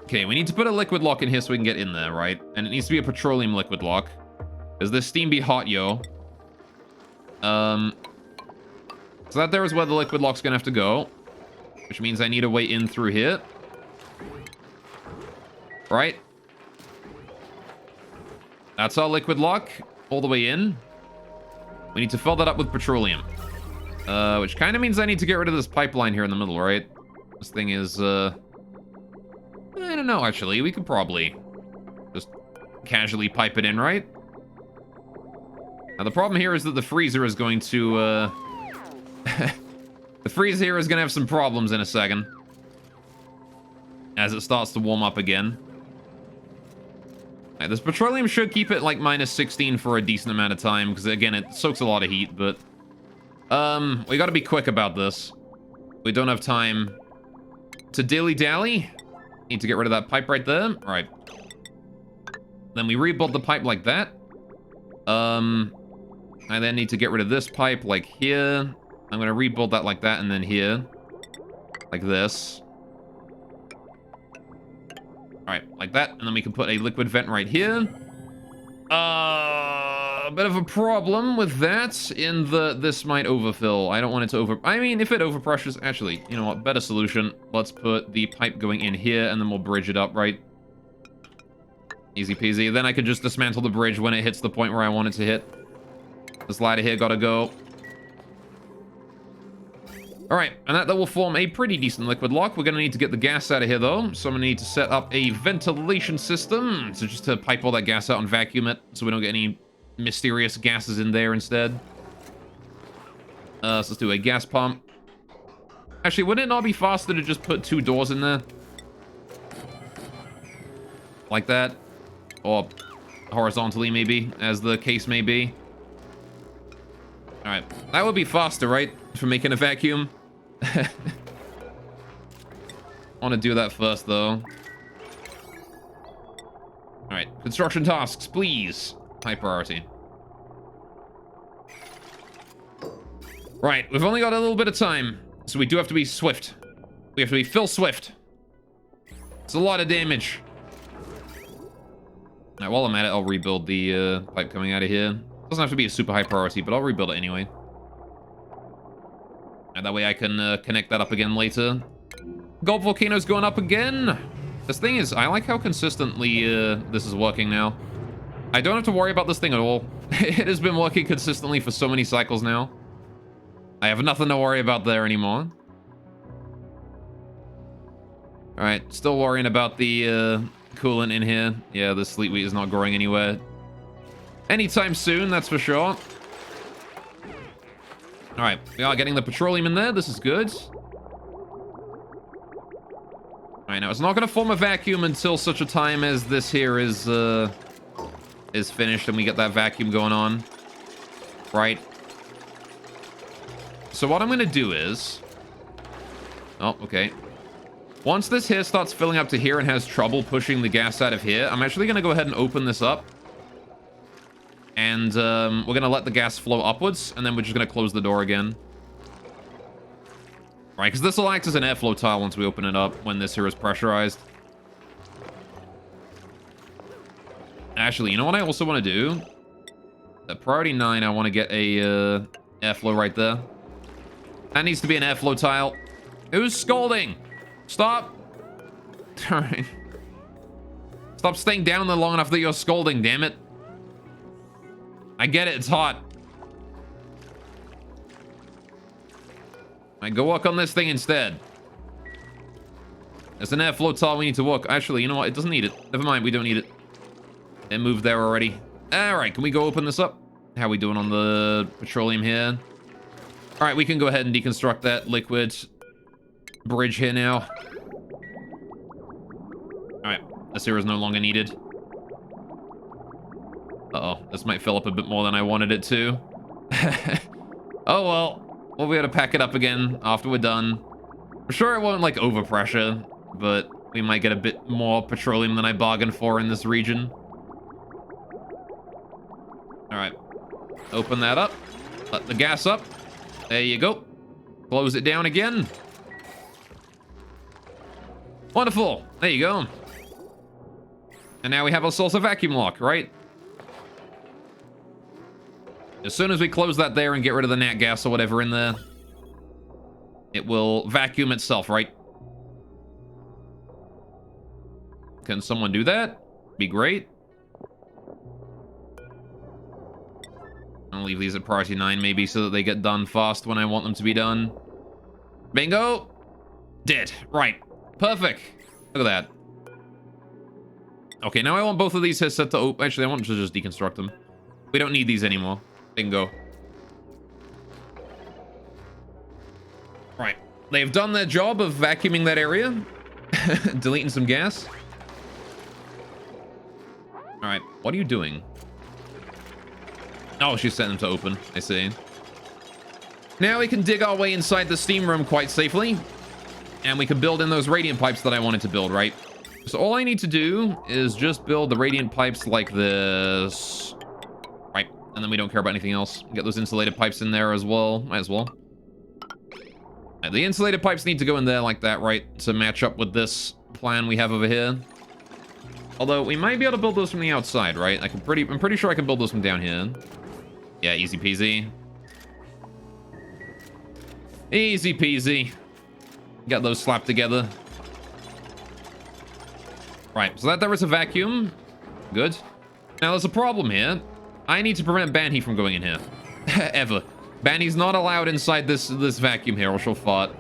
Speaker 1: Okay, we need to put a liquid lock in here so we can get in there, right? And it needs to be a petroleum liquid lock. Because this steam be hot, yo. So that there is where the liquid lock's gonna have to go. Which means I need a way in through here. Right? That's our liquid lock. All the way in. We need to fill that up with petroleum. Which kind of means I need to get rid of this pipeline here in the middle, right? This thing is, I don't know, actually. We could probably just casually pipe it in, right? Now, the problem here is that the freezer is going to, the freezer here is going to have some problems in a second. As it starts to warm up again. Right, this petroleum should keep it, like, minus 16 for a decent amount of time. Because, again, it soaks a lot of heat, but... we gotta be quick about this. We don't have time to dilly-dally. Need to get rid of that pipe right there. Alright. Then we rebuild the pipe like that. I then need to get rid of this pipe, like here. I'm gonna rebuild that like that, and then here. Like this. Alright, like that. And then we can put a liquid vent right here. A bit of a problem with that in the this might overfill. I don't want it to over... I mean, if it overpressures... Actually, you know what? Better solution. Let's put the pipe going in here, and then we'll bridge it up, right? Easy peasy. Then I could just dismantle the bridge when it hits the point where I want it to hit. This ladder here gotta go. Alright, and that will form a pretty decent liquid lock. We're gonna need to get the gas out of here, though. So I'm gonna need to set up a ventilation system. So just to pipe all that gas out and vacuum it, so we don't get any mysterious gases in there instead. So let's do a gas pump. Actually, wouldn't it not be faster to just put 2 doors in there? Like that. Or horizontally, maybe, as the case may be. Alright, that would be faster, right? For making a vacuum. I want to do that first, though. Alright, construction tasks, please. High priority. Right, we've only got a little bit of time, so we do have to be swift. We have to be Phil Swift. It's a lot of damage. Alright, while I'm at it, I'll rebuild the pipe coming out of here. Doesn't have to be a super high priority, but I'll rebuild it anyway. And that way I can connect that up again later. Gold volcano's going up again. This thing is, I like how consistently this is working now. I don't have to worry about this thing at all. It has been working consistently for so many cycles now. I have nothing to worry about there anymore. Alright, still worrying about the coolant in here. Yeah, the sleet wheat is not growing anywhere. Anytime soon, that's for sure. Alright, we are getting the petroleum in there. This is good. Alright, now it's not going to form a vacuum until such a time as this here is finished and we get that vacuum going on. Right. So what I'm going to do is... Oh, okay. Once this here starts filling up to here and has trouble pushing the gas out of here, I'm actually going to go ahead and open this up. And we're going to let the gas flow upwards, and then we're just going to close the door again. Right, because this will act as an airflow tile once we open it up when this here is pressurized. Actually, you know what I also want to do? At priority 9, I want to get a airflow right there. That needs to be an airflow tile. Who's scolding? Stop. Alright. Stop staying down there long enough that you're scolding, damn it. I get it, it's hot. Alright, go work on this thing instead. There's an airflow tile we need to work. Actually, you know what? It doesn't need it. Never mind, we don't need it. It moved there already. Alright, can we go open this up? How are we doing on the petroleum here? Alright, we can go ahead and deconstruct that liquid bridge here now. Alright, this here is no longer needed. Uh-oh, this might fill up a bit more than I wanted it to. Oh well, we'll be able to pack it up again after we're done. I'm sure it won't like overpressure, but we might get a bit more petroleum than I bargained for in this region. Alright, open that up, let the gas up. There you go. Close it down again. Wonderful. There you go. And now we have ourselves a vacuum lock, right? As soon as we close that there and get rid of the nat gas or whatever in there, it will vacuum itself, right? Can someone do that? Be great. I'll leave these at priority 9 maybe so that they get done fast when I want them to be done. Bingo! Dead. Right. Perfect. Look at that. Okay, now I want both of these here set to open. Actually, I want to just deconstruct them. We don't need these anymore. Bingo. Right. They've done their job of vacuuming that area. Deleting some gas. Alright, what are you doing? Oh, she's setting them to open. I see. Now we can dig our way inside the steam room quite safely. And we can build in those radiant pipes that I wanted to build, right? So all I need to do is just build the radiant pipes like this. Right, and then we don't care about anything else. Get those insulated pipes in there as well. Might as well. Right, the insulated pipes need to go in there like that, right? To match up with this plan we have over here. Although, we might be able to build those from the outside, right? I'm pretty sure I can build those from down here. Yeah, easy peasy. Easy peasy. Get those slapped together. Right, so that there is a vacuum. Good. Now, there's a problem here. I need to prevent Banhee from going in here. Ever. Banhee's not allowed inside this vacuum here, or she'll fart.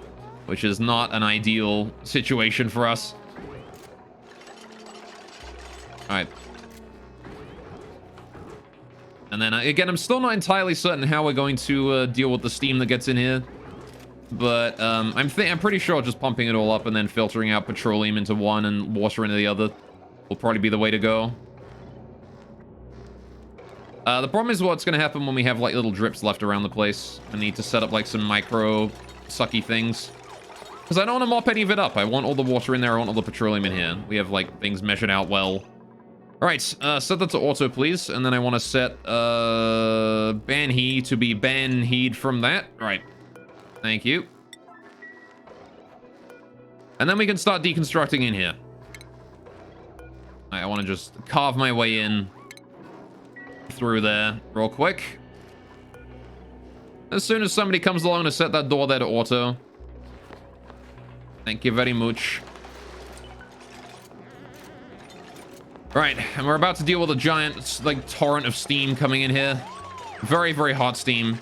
Speaker 1: Which is not an ideal situation for us. Alright. And then, again, I'm still not entirely certain how we're going to deal with the steam that gets in here. But I'm pretty sure just pumping it all up and then filtering out petroleum into one and water into the other will probably be the way to go. The problem is what's going to happen when we have like little drips left around the place. I need to set up like some micro sucky things. Because I don't want to mop any of it up. I want all the water in there. I want all the petroleum in here. We have like things measured out well. Alright, set that to auto, please. And then I want to set Banhee to be Banheed from that. Alright. Thank you. And then we can start deconstructing in here. I want to just carve my way in through there real quick. As soon as somebody comes along to set that door there to auto. Thank you very much. Right, and we're about to deal with a giant, like, torrent of steam coming in here. Very, very hot steam.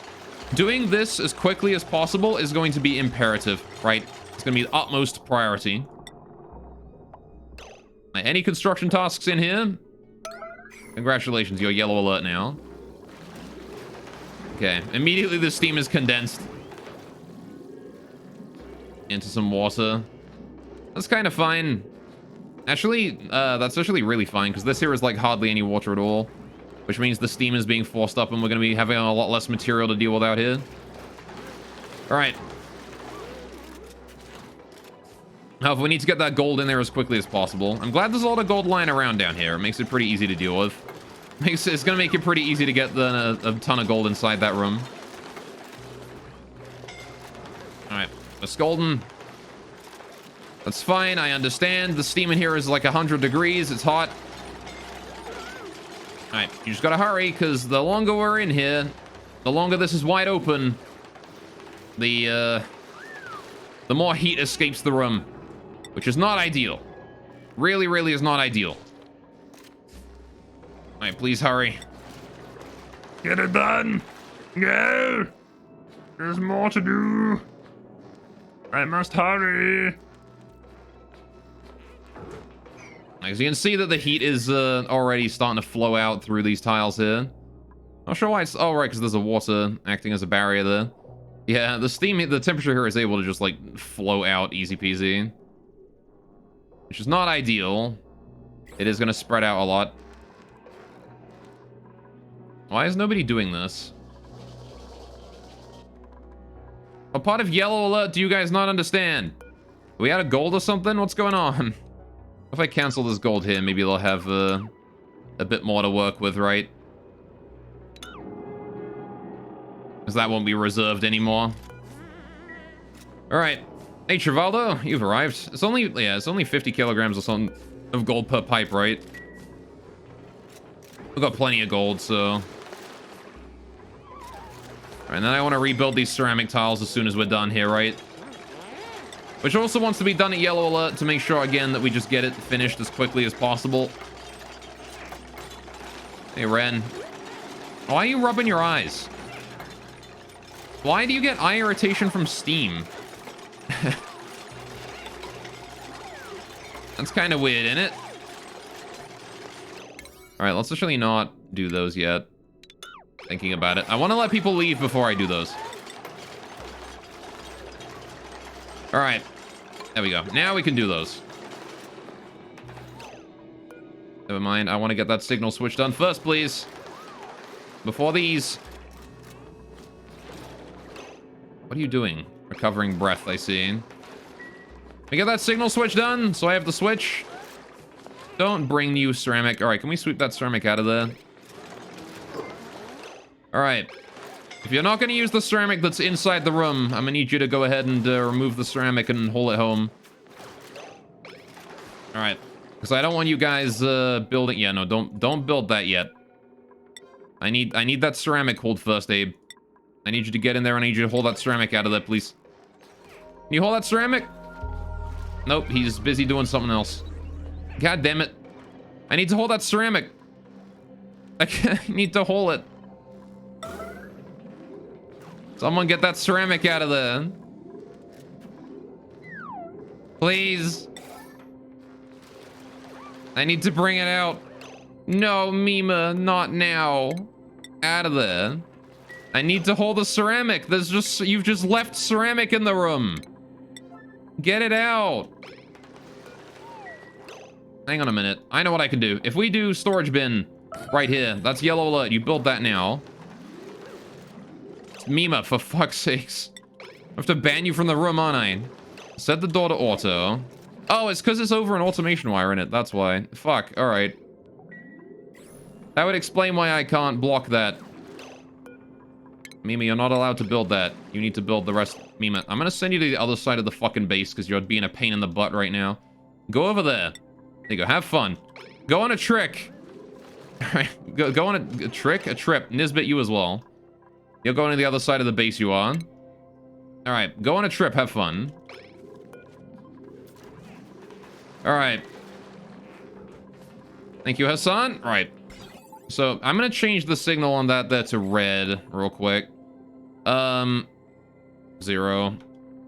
Speaker 1: Doing this as quickly as possible is going to be imperative, right? It's going to be the utmost priority. Any construction tasks in here? Congratulations, you're yellow alert now. Okay, immediately the steam is condensed into some water. That's kind of fine. Actually, that's actually really fine, because this here is like hardly any water at all. Which means the steam is being forced up and we're going to be having a lot less material to deal with out here. Alright. However, we need to get that gold in there as quickly as possible. I'm glad there's a lot of gold lying around down here. It makes it pretty easy to deal with. It's going to make it pretty easy to get a ton of gold inside that room. Alright. Miss Golden. That's fine. I understand. The steam in here is like 100 degrees. It's hot. Alright, you just gotta hurry, because the longer we're in here, the longer this is wide open, the more heat escapes the room, which is not ideal. Really, really is not ideal. Alright, please hurry.
Speaker 2: Get it done. Go. There's more to do. I must hurry.
Speaker 1: As you can see that the heat is already starting to flow out through these tiles here. Not sure why it's... Oh, right, because there's a water acting as a barrier there. Yeah, the temperature here is able to just, like, flow out easy peasy. Which is not ideal. It is going to spread out a lot. Why is nobody doing this? What part of yellow alert do you guys not understand? Are we out of gold or something? What's going on? If I cancel this gold here, maybe they'll have a bit more to work with, right? Because that won't be reserved anymore. Alright. Hey, Trivaldo, you've arrived. It's only 50 kilograms or something of gold per pipe, right? We've got plenty of gold, so... Alright, and then I want to rebuild these ceramic tiles as soon as we're done here, right? Which also wants to be done at yellow alert to make sure, again, that we just get it finished as quickly as possible. Hey, Ren. Why are you rubbing your eyes? Why do you get eye irritation from steam? That's kind of weird, isn't it? Alright, let's actually not do those yet. Thinking about it. I want to let people leave before I do those. Alright. There we go. Now we can do those. Never mind. I want to get that signal switch done first, please. Before these. What are you doing? Recovering breath, I see. Can we get that signal switch done? So I have the switch. Don't bring new ceramic. Alright, can we sweep that ceramic out of there? Alright. If you're not going to use the ceramic that's inside the room, I'm going to need you to go ahead and remove the ceramic and haul it home. Alright. Because I don't want you guys building... Yeah, no, don't build that yet. I need that ceramic hold first, Abe. I need you to get in there and I need you to hold that ceramic out of there, please. Can you hold that ceramic? Nope, he's busy doing something else. God damn it. I need to hold that ceramic. I need to hold it. Someone get that ceramic out of there. Please. I need to bring it out. No, Mima, not now. Out of there. I need to hold the ceramic. You've just left ceramic in the room. Get it out. Hang on a minute. I know what I can do. If we do storage bin right here, that's yellow alert. You build that now. Mima, for fuck's sakes. I have to ban you from the room, aren't I? Set the door to auto. Oh, it's because it's over an automation wire in it. That's why. Fuck. All right. That would explain why I can't block that. Mima, you're not allowed to build that. You need to build the rest. Mima, I'm going to send you to the other side of the fucking base because you're being a pain in the butt right now. Go over there. There you go. Have fun. Go on a trick. All right. Go on a trick? A trip. Nisbet, you as well. You're going to the other side of the base you are. All right. Go on a trip. Have fun. All right. Thank you, Hassan. All right. So I'm going to change the signal on that there to red real quick. 0,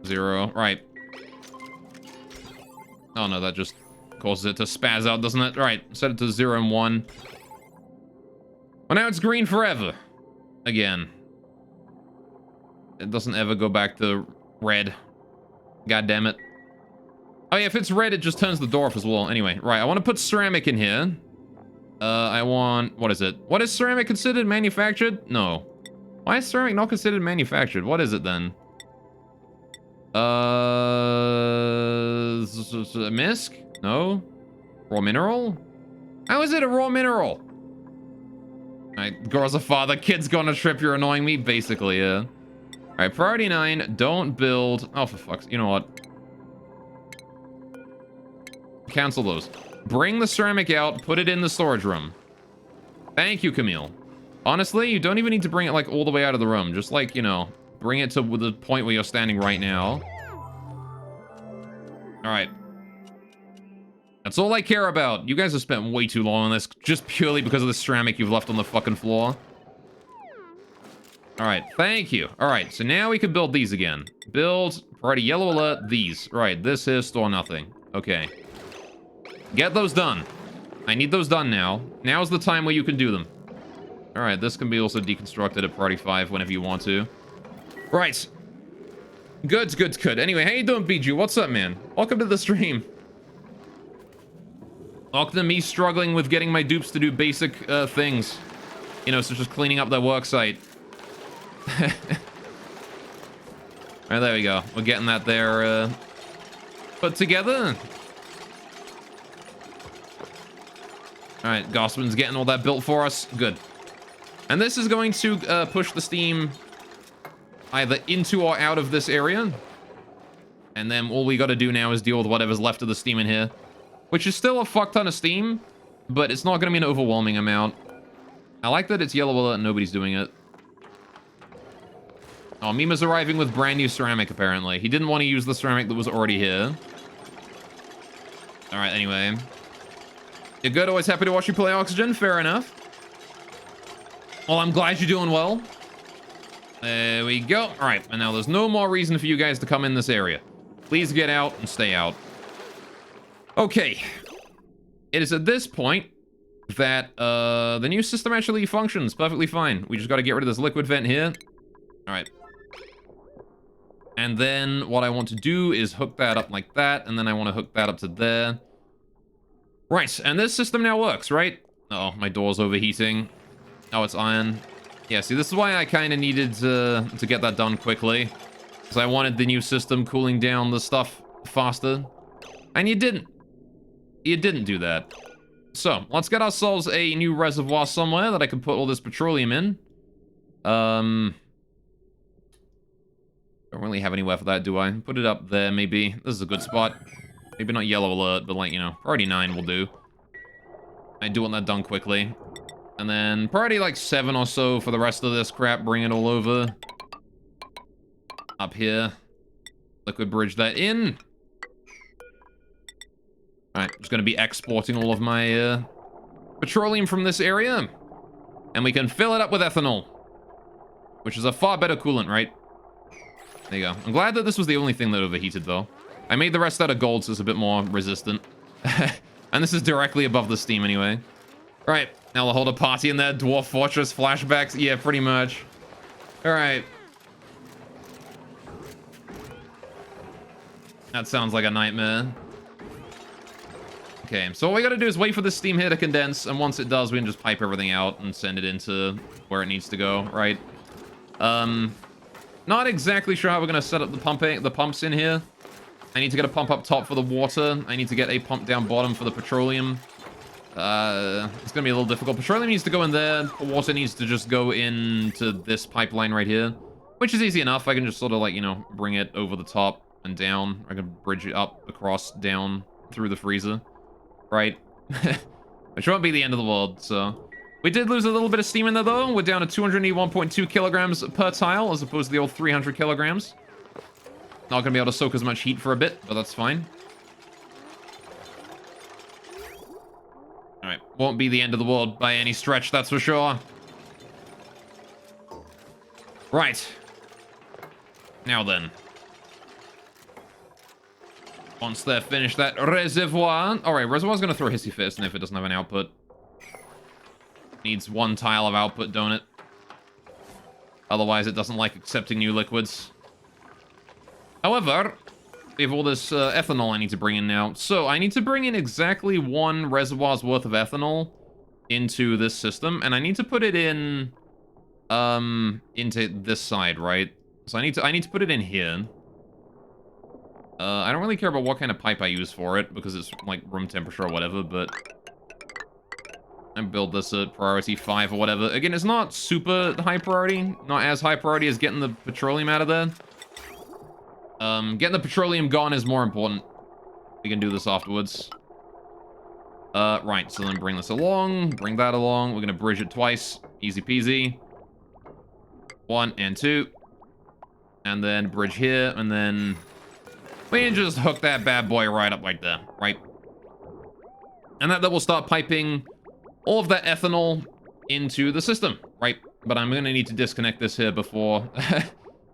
Speaker 1: 0. Right. Oh, no. That just causes it to spaz out, doesn't it? All right. Set it to 0 and 1. Well, now it's green forever. Again. It doesn't ever go back to red. God damn it. Oh, yeah, if it's red, it just turns the door off as well. Anyway, right, I want to put ceramic in here. I want... What is it? What is ceramic considered manufactured? No. Why is ceramic not considered manufactured? What is it then? Misc? No. Raw mineral? How is it a raw mineral? Alright, girl's a father, kid's gone on a trip, you're annoying me. Basically, yeah. Alright, priority 9, don't build... Oh, for fuck's... You know what? Cancel those. Bring the ceramic out, put it in the storage room. Thank you, Camille. Honestly, you don't even need to bring it, like, all the way out of the room. Just, like, you know, bring it to the point where you're standing right now. Alright. That's all I care about. You guys have spent way too long on this, just purely because of the ceramic you've left on the fucking floor. Alright, thank you. Alright, so now we can build these again. Build, priority yellow alert, these. Right, this is store nothing. Okay. Get those done. I need those done now. Now's the time where you can do them. Alright, this can be also deconstructed at priority 5 whenever you want to. Right. Good. Anyway, how you doing, Bijou? What's up, man? Welcome to the stream. Welcome to me struggling with getting my dupes to do basic things. You know, such as cleaning up their work site. Alright, there we go. We're getting that there put together. Alright, Gossman's getting all that built for us. Good. And this is going to push the steam either into or out of this area. And then all we got to do now is deal with whatever's left of the steam in here. Which is still a fuck ton of steam, but it's not going to be an overwhelming amount. I like that it's yellow alert and nobody's doing it. Oh, Mima's arriving with brand new ceramic, apparently. He didn't want to use the ceramic that was already here. Alright, anyway. You're good, always happy to watch you play Oxygen, fair enough. Well, I'm glad you're doing well. There we go. Alright, and now there's no more reason for you guys to come in this area. Please get out and stay out. Okay. It is at this point that the new system actually functions perfectly fine. We just got to get rid of this liquid vent here. Alright. And then what I want to do is hook that up like that, and then I want to hook that up to there. Right, and this system now works, right? Uh oh, my door's overheating. Oh, it's iron. Yeah, see, this is why I kind of needed to get that done quickly. Because I wanted the new system cooling down the stuff faster. And you didn't. You didn't do that. So, let's get ourselves a new reservoir somewhere that I can put all this petroleum in. Don't really have anywhere for that, do I? Put it up there, maybe. This is a good spot. Maybe not yellow alert, but like, you know, priority 9 will do. I do want that done quickly. And then priority like 7 or so for the rest of this crap. Bring it all over. Up here. Liquid bridge that in. Alright, just gonna be exporting all of my petroleum from this area. And we can fill it up with ethanol. Which is a far better coolant, right? There you go. I'm glad that this was the only thing that overheated, though. I made the rest out of gold, so it's a bit more resistant. And this is directly above the steam anyway. Alright, now we'll hold a party in there. Dwarf Fortress flashbacks. Yeah, pretty much. Alright. That sounds like a nightmare. Okay, so all we gotta do is wait for the steam here to condense, and once it does, we can just pipe everything out and send it into where it needs to go, right? Not exactly sure how we're gonna set up the pumps in here. I need to get a pump up top for the water. I need to get a pump down bottom for the petroleum. It's gonna be a little difficult. Petroleum needs to go in there. The water needs to just go into this pipeline right here, which is easy enough. I can just sort of like, you know, bring it over the top and down. I can bridge it up, across, down, through the freezer, right? Which won't be the end of the world, so... We did lose a little bit of steam in there, though. We're down to 281.2 kilograms per tile, as opposed to the old 300 kilograms. Not gonna be able to soak as much heat for a bit, but that's fine. Alright, won't be the end of the world by any stretch, that's for sure. Right. Now then. Once they're finished that reservoir... Alright, reservoir's gonna throw a hissy fit if it doesn't have an output. Needs one tile of output, don't it? Otherwise, it doesn't like accepting new liquids. However, we have all this ethanol I need to bring in now. So, I need to bring in exactly 1 reservoir's worth of ethanol into this system. And I need to put it in... into this side, right? So, I need to put it in here. I don't really care about what kind of pipe I use for it, because it's, like, room temperature or whatever, but... I build this at priority 5 or whatever. Again, it's not super high priority. Not as high priority as getting the petroleum out of there. Getting the petroleum gone is more important. We can do this afterwards. Right, so then bring this along. Bring that along. We're gonna bridge it twice. Easy peasy. 1 and 2. And then bridge here, and then... we can just hook that bad boy right up like that, right? And that will start piping... all of that ethanol into the system, right? But I'm gonna need to disconnect this here before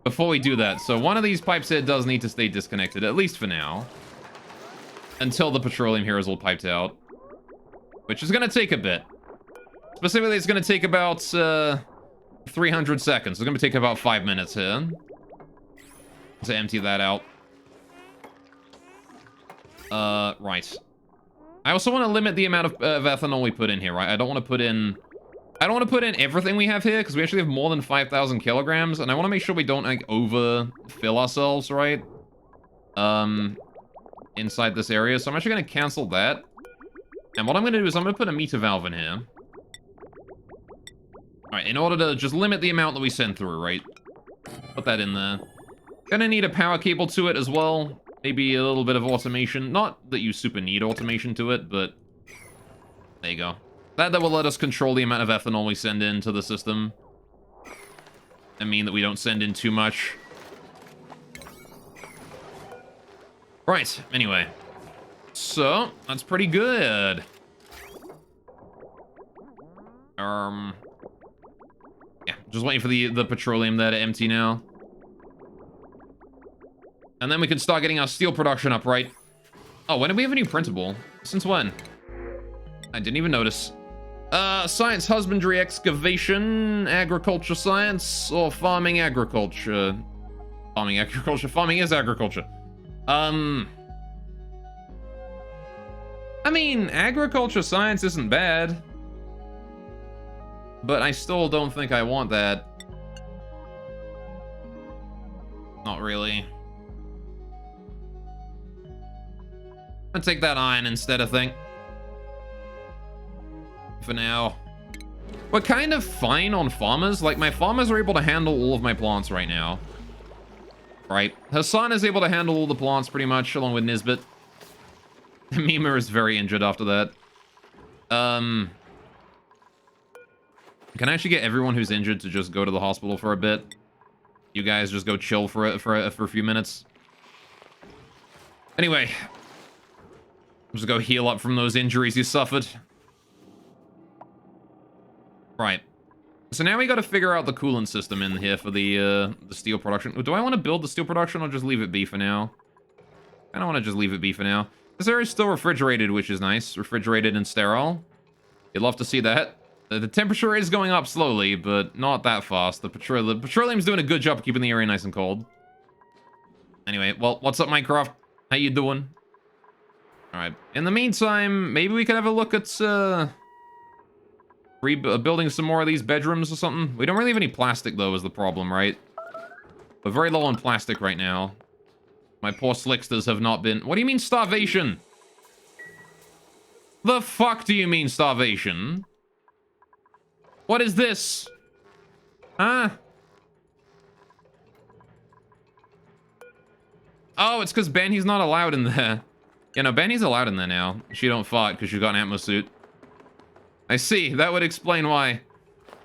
Speaker 1: before we do that. So one of these pipes here does need to stay disconnected, at least for now. Until the petroleum here is all piped out. Which is gonna take a bit. Specifically, it's gonna take about 300 seconds. It's gonna take about 5 minutes here to empty that out. Right. I also want to limit the amount of ethanol we put in here, right? I don't want to put in everything we have here, because we actually have more than 5,000 kilograms, and I want to make sure we don't, like, overfill ourselves, right? Inside this area, so I'm actually going to cancel that. And what I'm going to do is I'm going to put a meter valve in here. Alright, in order to just limit the amount that we send through, right? Put that in there. Gonna need a power cable to it as well. Maybe a little bit of automation. Not that you super need automation to it, but there you go. That will let us control the amount of ethanol we send into the system. And mean that we don't send in too much. Right, anyway. So, that's pretty good. Yeah, just waiting for the petroleum there to empty now. And then we can start getting our steel production up, right? Oh, when did we have a new printable? Since when? I didn't even notice. Science, husbandry, excavation, agriculture science, or farming agriculture. Farming agriculture. Farming is agriculture. I mean, agriculture science isn't bad. But I still don't think I want that. Not really. I'll take that iron instead, I think. For now. We're kind of fine on farmers. Like, my farmers are able to handle all of my plants right now. Right. Hassan is able to handle all the plants pretty much, along with Nisbet. Mima is very injured after that. Can I actually get everyone who's injured to just go to the hospital for a bit? You guys just go chill for a few minutes. Anyway. Just go heal up from those injuries you suffered. Right. So now we got to figure out the coolant system in here for the steel production. Do I want to build the steel production or just leave it be for now? I don't want to just leave it be for now. This area is still refrigerated, which is nice. Refrigerated and sterile. You'd love to see that. The temperature is going up slowly, but not that fast. The petroleum's doing a good job of keeping the area nice and cold. Anyway, well, what's up, Minecraft? How you doing? Alright. In the meantime, maybe we could have a look at, building some more of these bedrooms or something. We don't really have any plastic, though, is the problem, right? We're very low on plastic right now. My poor slicksters have not been... What do you mean starvation? The fuck do you mean starvation? What is this? Huh? Oh, it's because Benny's not allowed in there. Yeah, no, Benny's allowed in there now. She don't fart because she's got an Atmos suit. I see. That would explain why.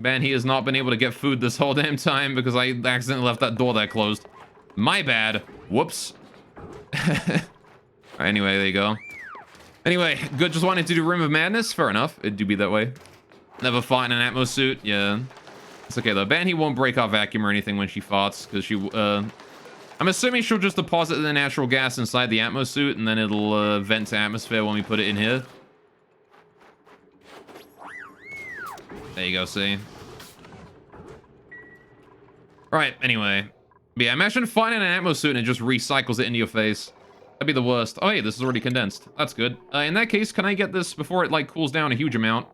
Speaker 1: Benny has not been able to get food this whole damn time because I accidentally left that door there closed. My bad. Whoops. Anyway, there you go. Anyway, good. Just wanted to do Room of Madness. Fair enough. It do be that way. Never fought in an Atmos suit. Yeah. It's okay, though. Benny won't break our vacuum or anything when she farts because she, I'm assuming she'll just deposit the natural gas inside the Atmos suit and then it'll vent to atmosphere when we put it in here. There you go, see? Right, anyway. But yeah, imagine finding an Atmos suit and it just recycles it into your face. That'd be the worst. Oh, hey, this is already condensed. That's good. In that case, can I get this before it, like, cools down a huge amount?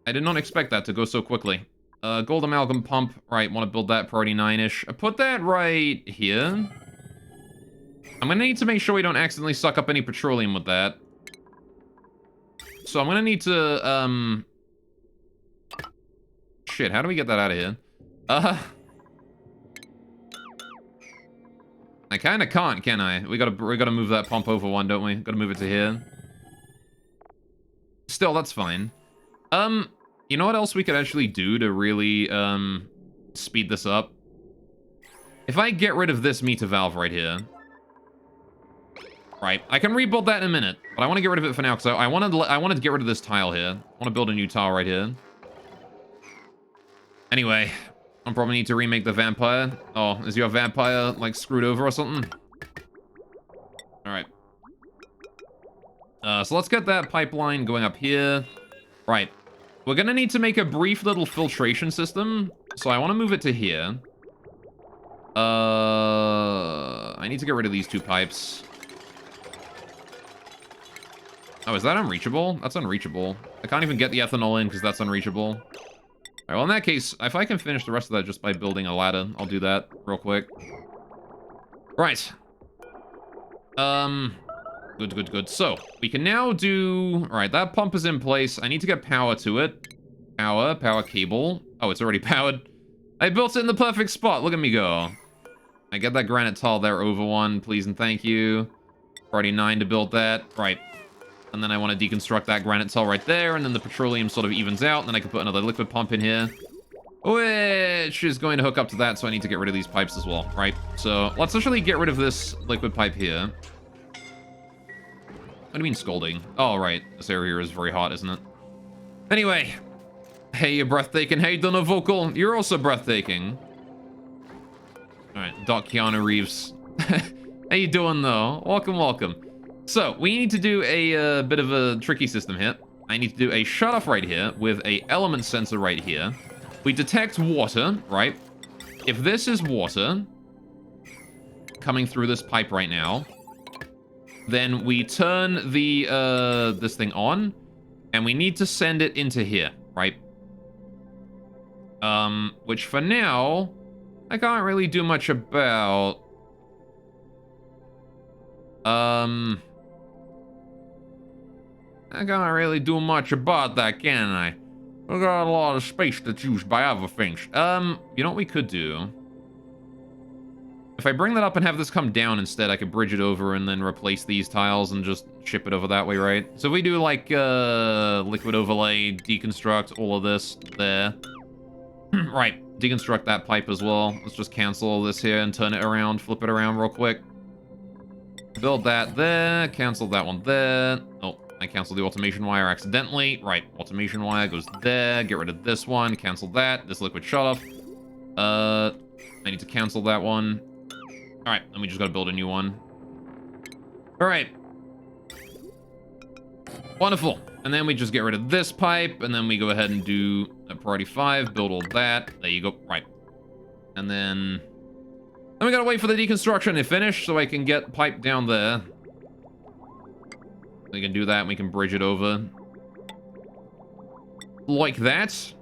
Speaker 1: I did not expect that to go so quickly. Gold amalgam pump. Right, want to build that priority 9-ish. I put that right here. I'm going to need to make sure we don't accidentally suck up any petroleum with that. So I'm going to need to, Shit, how do we get that out of here? I kind of can't, can I? We gotta move that pump over one, don't we? Gotta move it to here. Still, that's fine. You know what else we could actually do to really, speed this up? If I get rid of this meter valve right here. Right, I can rebuild that in a minute, but I want to get rid of it for now, because I wanted to get rid of this tile here. I want to build a new tile right here. Anyway, I'll probably need to remake the vampire. Oh, is your vampire, like, screwed over or something? Alright. So let's get that pipeline going up here. Right. We're gonna need to make a brief little filtration system. So I want to move it to here. I need to get rid of these two pipes. Oh, is that unreachable? That's unreachable. I can't even get the ethanol in because that's unreachable. Alright, well, in that case, if I can finish the rest of that just by building a ladder, I'll do that real quick. Right. Good. So, we can now do... Alright, that pump is in place. I need to get power to it. Power cable. Oh, it's already powered. I built it in the perfect spot. Look at me go. I get that granite tile there over 1, please and thank you. Already 9 to build that. Right. And then I want to deconstruct that granite tile right there, and then the petroleum sort of evens out, and then I can put another liquid pump in here. Which is going to hook up to that, so I need to get rid of these pipes as well, right? So let's actually get rid of this liquid pipe here. What do you mean scalding? Oh, right. This area here is very hot, isn't it? Anyway. Hey, you're breathtaking. Hey, Dunno Vocal. You're also breathtaking. Alright, Doc Keanu Reeves. How you doing, though? Welcome, welcome. So, we need to do a bit of a tricky system here. I need to do a shutoff right here with a element sensor right here. We detect water, right? If this is water coming through this pipe right now, then we turn the this thing on, and we need to send it into here, right? Which for now, I can't really do much about. I can't really do much about that, can I? We got a lot of space that's used by other things. You know what we could do? If I bring that up and have this come down instead, I could bridge it over and then replace these tiles and just ship it over that way, right? So if we do like liquid overlay, deconstruct all of this there. Right, deconstruct that pipe as well. Let's just cancel this here and turn it around, flip it around real quick. Build that there, cancel that one there. Oh, I canceled the automation wire accidentally. Right, automation wire goes there, get rid of this one, cancel that, this liquid shut off. I need to cancel that one. Alright, then we just gotta build a new one. Alright. Wonderful. And then we just get rid of this pipe, and then we go ahead and do a priority 5, build all that. There you go. Right. And then we gotta wait for the deconstruction to finish so I can get pipe down there. We can do that, and we can bridge it over. Like that.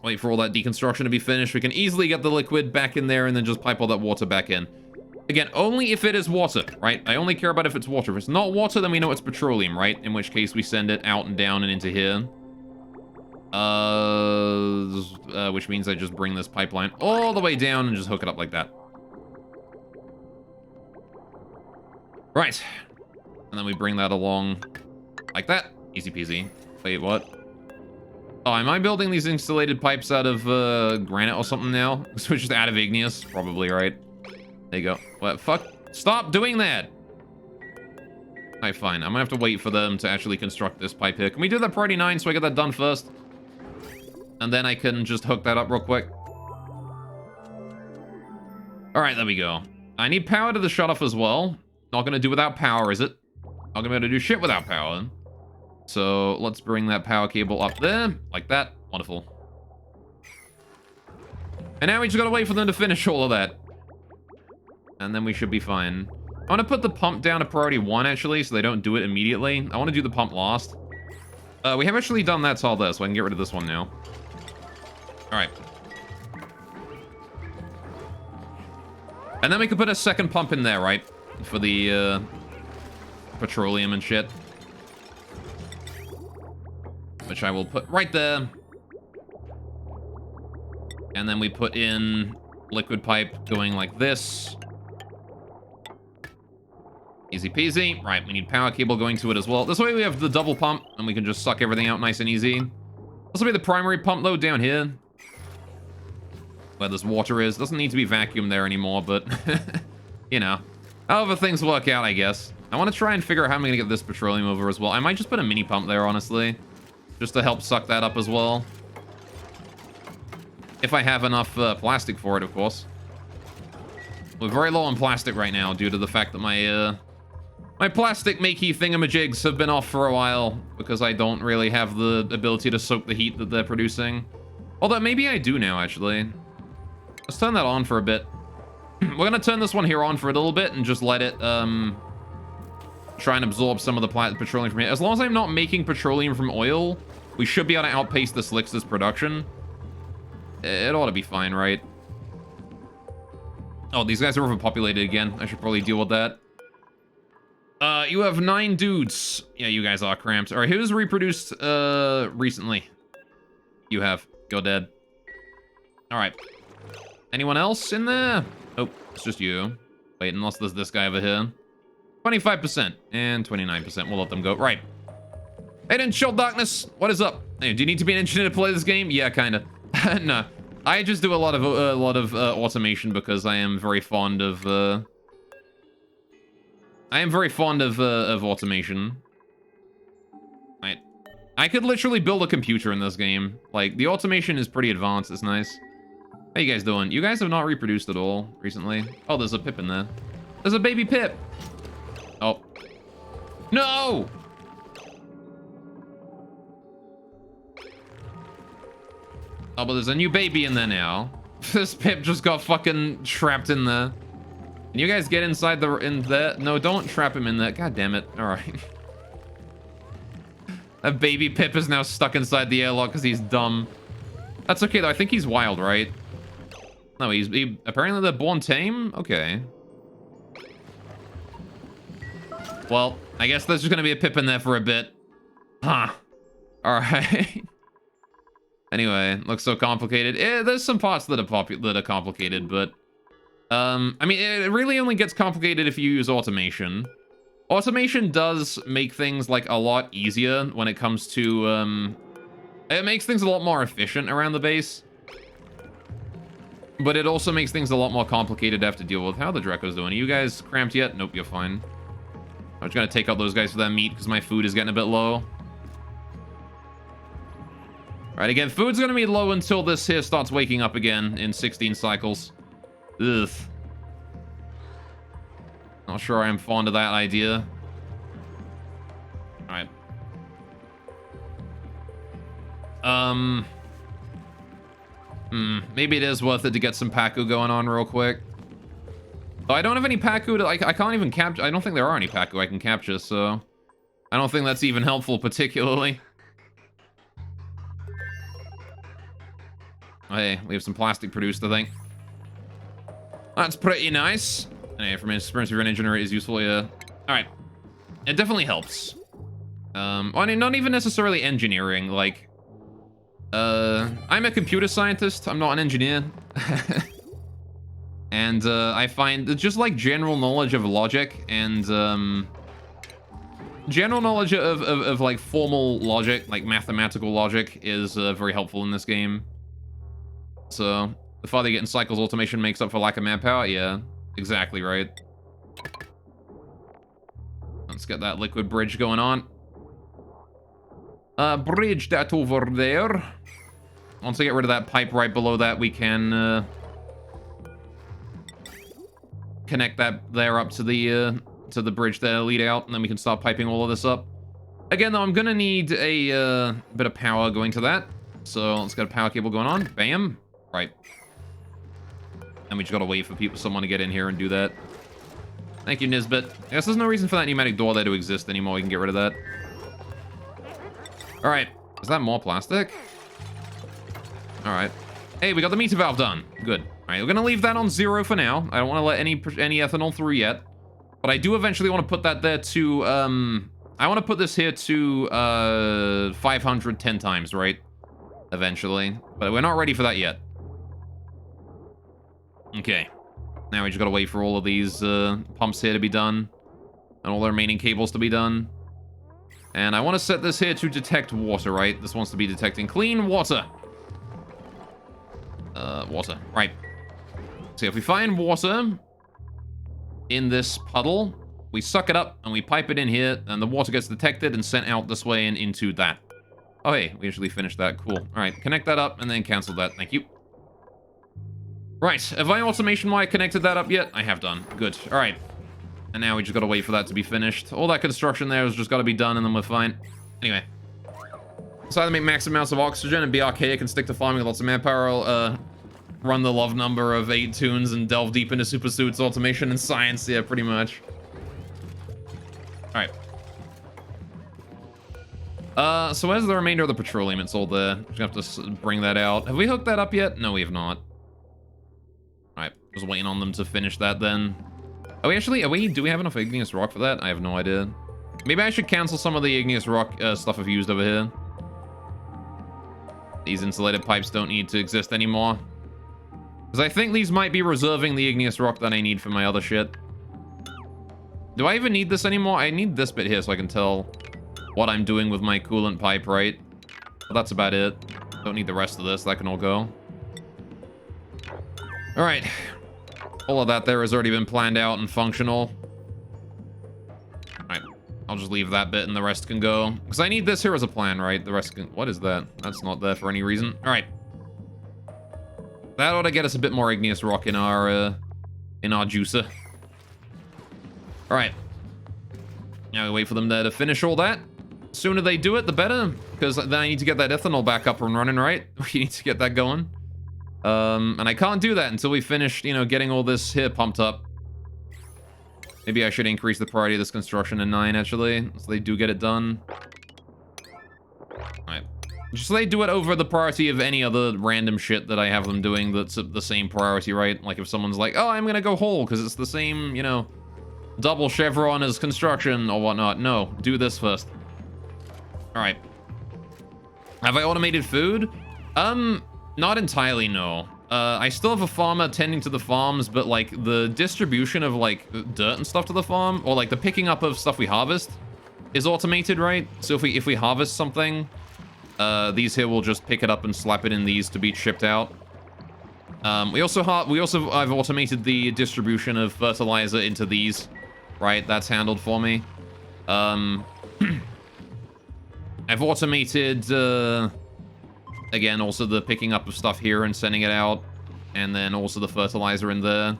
Speaker 1: Wait for all that deconstruction to be finished. We can easily get the liquid back in there and then just pipe all that water back in. Again, only if it is water, right? I only care about if it's water. If it's not water, then we know it's petroleum, right? In which case we send it out and down and into here. Which means I just bring this pipeline all the way down and just hook it up like that. Right. And then we bring that along like that. Easy peasy. Wait, what? Oh, am I building these insulated pipes out of granite or something now? So it's just out of igneous? Probably, right? There you go. What? Fuck. Stop doing that! Alright, fine. I'm gonna have to wait for them to actually construct this pipe here. Can we do that priority 9 so I get that done first? And then I can just hook that up real quick. Alright, there we go. I need power to the shutoff as well. Not gonna do without power, is it? Not gonna be able to do shit without power. So let's bring that power cable up there, like that. Wonderful. And now we just gotta wait for them to finish all of that. And then we should be fine. I want to put the pump down to priority 1, actually, so they don't do it immediately. I want to do the pump last. We have actually done that all this, so I can get rid of this one now. Alright. And then we can put a second pump in there, right? For the, petroleum and shit. Which I will put right there. And then we put in liquid pipe going like this. Easy peasy. Right, we need power cable going to it as well. This way we have the double pump, and we can just suck everything out nice and easy. This will be the primary pump, though, down here. Where this water is. Doesn't need to be vacuumed there anymore, but... you know. However things work out, I guess. I want to try and figure out how I'm going to get this petroleum over as well. I might just put a mini pump there, honestly. Just to help suck that up as well. If I have enough plastic for it, of course. We're very low on plastic right now due to the fact that my plastic makey thingamajigs have been off for a while because I don't really have the ability to soak the heat that they're producing. Although maybe I do now, actually. Let's turn that on for a bit. We're going to turn this one here on for a little bit and just let it try and absorb some of the petroleum from here. As long as I'm not making petroleum from oil, we should be able to outpace the Slickster's production. It ought to be fine, right? Oh, these guys are overpopulated again. I should probably deal with that. You have 9 dudes. Yeah, you guys are cramped. All right, who's reproduced recently? You have. Go dead. All right. Anyone else in there? Oh, it's just you. Wait, unless there's this guy over here. 25% and 29%. We'll let them go. Right. Hey, then, Chill Darkness. What is up? Hey, do you need to be an engineer to play this game? Yeah, kind of. No. I just do a lot of automation because I am very fond of automation. Right. I could literally build a computer in this game. Like, the automation is pretty advanced. It's nice. How you guys doing? You guys have not reproduced at all recently. Oh, there's a Pip in there. There's a baby Pip. Oh. No! Oh, but there's a new baby in there now. This Pip just got fucking trapped in there. Can you guys get inside in there? No, don't trap him in there. God damn it. All right. That baby Pip is now stuck inside the airlock because he's dumb. That's okay, though. I think he's wild, right? No, apparently they're born tame? Okay. Well, I guess there's just gonna be a Pip in there for a bit. Huh. Alright. Anyway, looks so complicated. There's some parts that are complicated, but... I mean, it really only gets complicated if you use automation. Automation does make things, like, a lot easier when it comes to, It makes things a lot more efficient around the base. But it also makes things a lot more complicated to have to deal with. How are the Drecos doing? Are you guys cramped yet? Nope, you're fine. I'm just gonna take out those guys for that meat because my food is getting a bit low. Alright, again, food's gonna be low until this here starts waking up again in 16 cycles. Ugh. Not sure I'm fond of that idea. Alright. Maybe it is worth it to get some Paku going on real quick. Oh, I don't have any Paku to, I can't even capture. I don't think there are any Paku I can capture, so I don't think that's even helpful particularly. Oh, hey, we have some plastic produced, I think. That's pretty nice. Anyway, from experience, if you're an engineer, it is useful, yeah. Alright. It definitely helps. Well, I mean, not even necessarily engineering, like... I'm a computer scientist, I'm not an engineer. And, I find that just, like, general knowledge of logic and, general knowledge of like, formal logic, like, mathematical logic, is, very helpful in this game. So, the farther you get in cycles, automation makes up for lack of manpower? Yeah, exactly right. Let's get that liquid bridge going on. Bridge that over there. Once I get rid of that pipe right below that, we can, connect that there up to the bridge there, lead out, and then we can start piping all of this up. Again, though, I'm gonna need a, bit of power going to that. So, let's get a power cable going on. Bam. Right. And we just gotta wait for someone to get in here and do that. Thank you, Nisbet. I guess there's no reason for that pneumatic door there to exist anymore. We can get rid of that. Alright. Is that more plastic? Alright. Hey, we got the meter valve done. Good. Alright, we're gonna leave that on 0 for now. I don't want to let any ethanol through yet. But I do eventually want to put that there to, I want to put this here to, 500 10 times, right? Eventually. But we're not ready for that yet. Okay. Now we just gotta wait for all of these, pumps here to be done. And all the remaining cables to be done. And I want to set this here to detect water, right? This wants to be detecting clean water. Water. Right. So if we find water in this puddle, we suck it up and we pipe it in here, and the water gets detected and sent out this way and into that. Oh, hey, we actually finished that. Cool. All right, connect that up and then cancel that. Thank you. Right, have I automation wire connected that up yet? I have done. Good. All right. And now we just gotta wait for that to be finished. All that construction there has just gotta be done and then we're fine. Anyway. So either make max amounts of oxygen and be archaic and stick to farming with lots of manpower, or, run the love number of 8 tunes and delve deep into super suits, automation, and science. Yeah, pretty much. Alright. So where's the remainder of the petroleum? It's all there. Just gonna have to bring that out. Have we hooked that up yet? No, we have not. Alright, just waiting on them to finish that then. Do we have enough igneous rock for that? I have no idea. Maybe I should cancel some of the igneous rock stuff I've used over here. These insulated pipes don't need to exist anymore. Because I think these might be reserving the igneous rock that I need for my other shit. Do I even need this anymore? I need this bit here so I can tell what I'm doing with my coolant pipe, right? But that's about it. Don't need the rest of this. That can all go. Alright. All of that there has already been planned out and functional. Alright. I'll just leave that bit and the rest can go. Because I need this here as a plan, right? The rest can... What is that? That's not there for any reason. Alright. That ought to get us a bit more igneous rock in our juicer. Alright. Now we wait for them there to finish all that. The sooner they do it, the better. Because then I need to get that ethanol back up and running, right? We need to get that going. And I can't do that until we finish, you know, getting all this here pumped up. Maybe I should increase the priority of this construction to 9, actually. So they do get it done. Alright. Just so they do it over the priority of any other random shit that I have them doing that's the same priority, right? Like if someone's like, oh, I'm gonna go whole because it's the same, you know, double chevron as construction or whatnot. No, do this first. Alright. Have I automated food? Not entirely, no. I still have a farmer tending to the farms, but like the distribution of like dirt and stuff to the farm, or like the picking up of stuff we harvest is automated, right? So if we harvest something, these here will just pick it up and slap it in these to be shipped out. I've automated the distribution of fertilizer into these, right? That's handled for me. I've automated, again, also the picking up of stuff here and sending it out, and then also the fertilizer in there.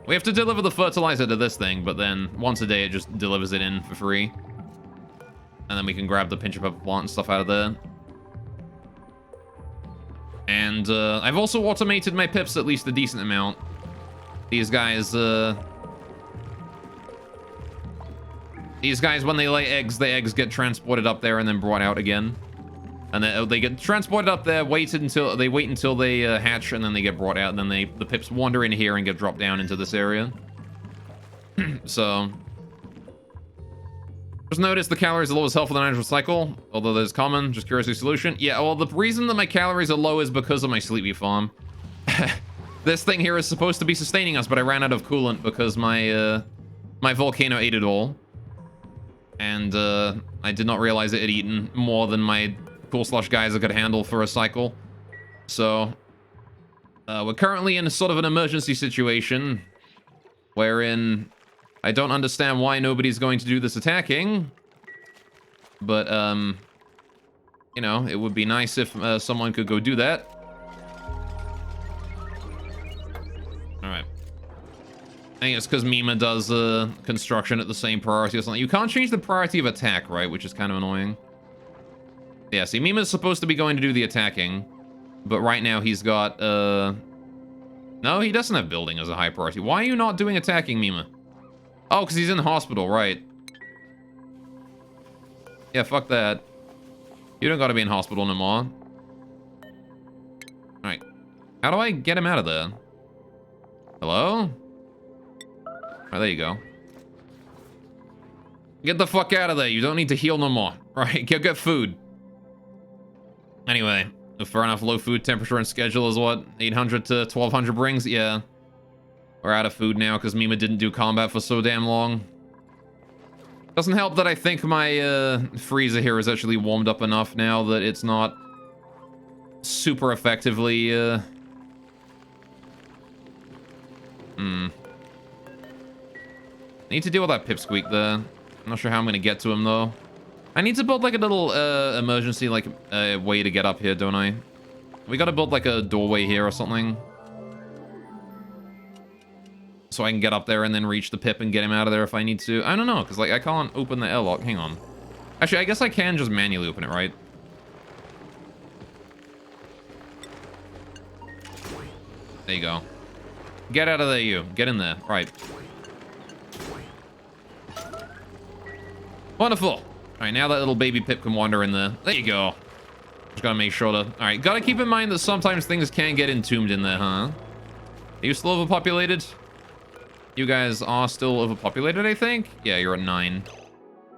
Speaker 1: We have to deliver the fertilizer to this thing, but then once a day it just delivers it in for free. And then we can grab the pinch of pepper plant and stuff out of there. And I've also automated my pips at least a decent amount. These guys, when they lay eggs, the eggs get transported up there and then brought out again. And then they get transported up there, wait until they hatch, and then they get brought out, and then the pips wander in here and get dropped down into this area. So... Just notice the calories are low as hell for the natural cycle, although that is common. Just curiosity solution. Yeah, well, the reason that my calories are low is because of my sleepy farm. This thing here is supposed to be sustaining us, but I ran out of coolant because my volcano ate it all. And I did not realize it had eaten more than my cool slush geyser could handle for a cycle. So we're currently in sort of an emergency situation wherein I don't understand why nobody's going to do this attacking, but, you know, it would be nice if someone could go do that. Alright. I think it's because Mima does construction at the same priority or something. You can't change the priority of attack, right? Which is kind of annoying. Yeah, see, Mima's supposed to be going to do the attacking, but right now he's got, no, he doesn't have building as a high priority. Why are you not doing attacking, Mima? Oh, because he's in the hospital, right. Yeah, fuck that. You don't gotta be in hospital no more. Alright. How do I get him out of there? Hello? Alright, there you go. Get the fuck out of there. You don't need to heal no more. Alright, get food. Anyway, fair enough. Low food temperature and schedule is what? 800 to 1200 brings? Yeah. We're out of food now because Mima didn't do combat for so damn long. Doesn't help that I think my freezer here is actually warmed up enough now that it's not super effectively... Need to deal with that pipsqueak there. I'm not sure how I'm going to get to him, though. I need to build, like, a little emergency, like, way to get up here, don't I? We got to build, like, a doorway here or something. So I can get up there and then reach the pip and get him out of there if I need to. I don't know, because, like, I can't open the airlock. Hang on. Actually, I guess I can just manually open it, right? There you go. Get out of there, you. Get in there. Right. Wonderful. All right, now that little baby pip can wander in there. There you go. Just gotta make sure to... All right, gotta keep in mind that sometimes things can get entombed in there, huh? Are you still overpopulated? You guys are still overpopulated, I think? Yeah, you're at 9.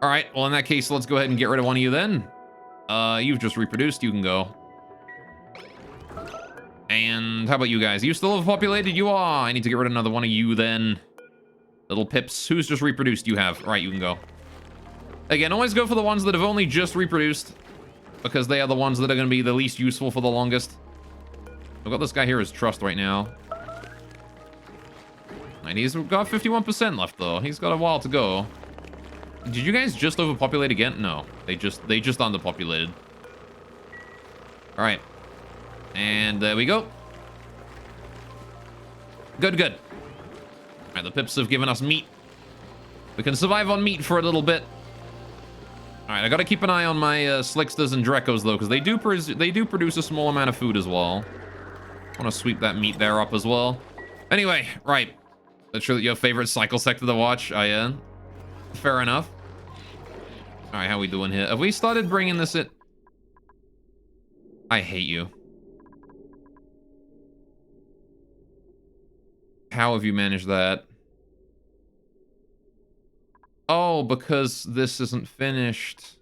Speaker 1: All right, well, in that case, let's go ahead and get rid of one of you then. You've just reproduced. You can go. And how about you guys? Are you still overpopulated? You are. I need to get rid of another one of you then. Little pips. Who's just reproduced? You have. All right, you can go. Again, always go for the ones that have only just reproduced, because they are the ones that are going to be the least useful for the longest. I've got this guy here as trust right now. And he's got 51% left, though. He's got a while to go. Did you guys just overpopulate again? No. They just underpopulated. All right. And there we go. Good, good. All right, the pips have given us meat. We can survive on meat for a little bit. All right, I got to keep an eye on my Slicksters and Drekos, though, because they do produce a small amount of food as well. I want to sweep that meat there up as well. Anyway, right. That's sure that your favorite cycle sector to watch. Fair enough. All right, how we doing here? Have we started bringing this in? I hate you. How have you managed that? Oh, because this isn't finished.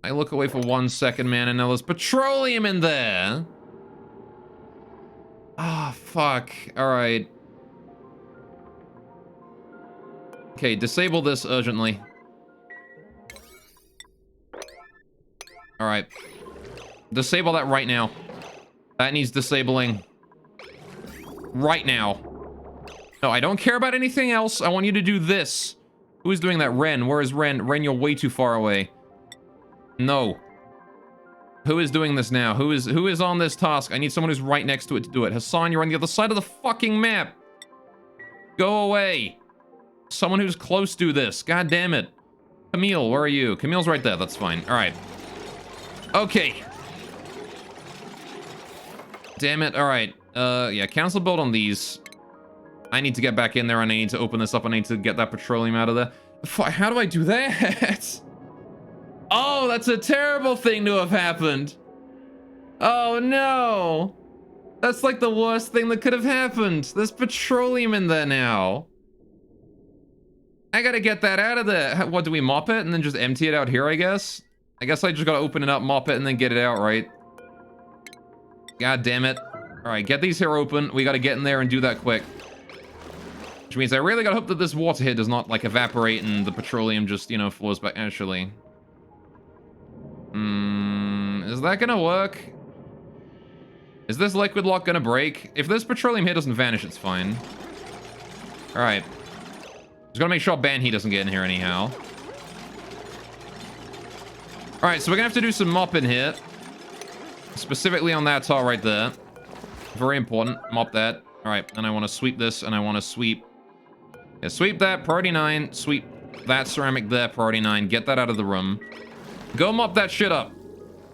Speaker 1: I look away for 1 second, man, and now there's petroleum in there. Ah, fuck. All right. Okay, disable this urgently. All right. Disable that right now. That needs disabling. Right now. No, I don't care about anything else. I want you to do this. Who is doing that? Ren. Where is Ren? Ren, you're way too far away. No. Who is doing this now? Who is on this task? I need someone who's right next to it to do it. Hassan, you're on the other side of the fucking map. Go away. Someone who's close to this. God damn it. Camille, where are you? Camille's right there. That's fine. All right. Okay. Damn it. All right. Yeah, cancel build on these. I need to get back in there and I need to open this up. I need to get that petroleum out of there. How do I do that? Oh, that's a terrible thing to have happened. Oh, no. That's like the worst thing that could have happened. There's petroleum in there now. I gotta get that out of there. What, do we mop it and then just empty it out here, I guess? I guess I just gotta open it up, mop it, and then get it out, right? God damn it. All right, get these here open. We gotta get in there and do that quick. Which means I really gotta hope that this water here does not, like, evaporate and the petroleum just, you know, flows back. Actually. Is that gonna work? Is this liquid lock gonna break? If this petroleum here doesn't vanish, it's fine. All right. Just gotta make sure Banhee doesn't get in here anyhow. All right, so we're gonna have to do some mopping here. Specifically on that tile right there. Very important. Mop that. All right, and I want to sweep this, and I want to sweep... Yeah, sweep that, priority 9. Sweep that ceramic there, priority 9. Get that out of the room. Go mop that shit up.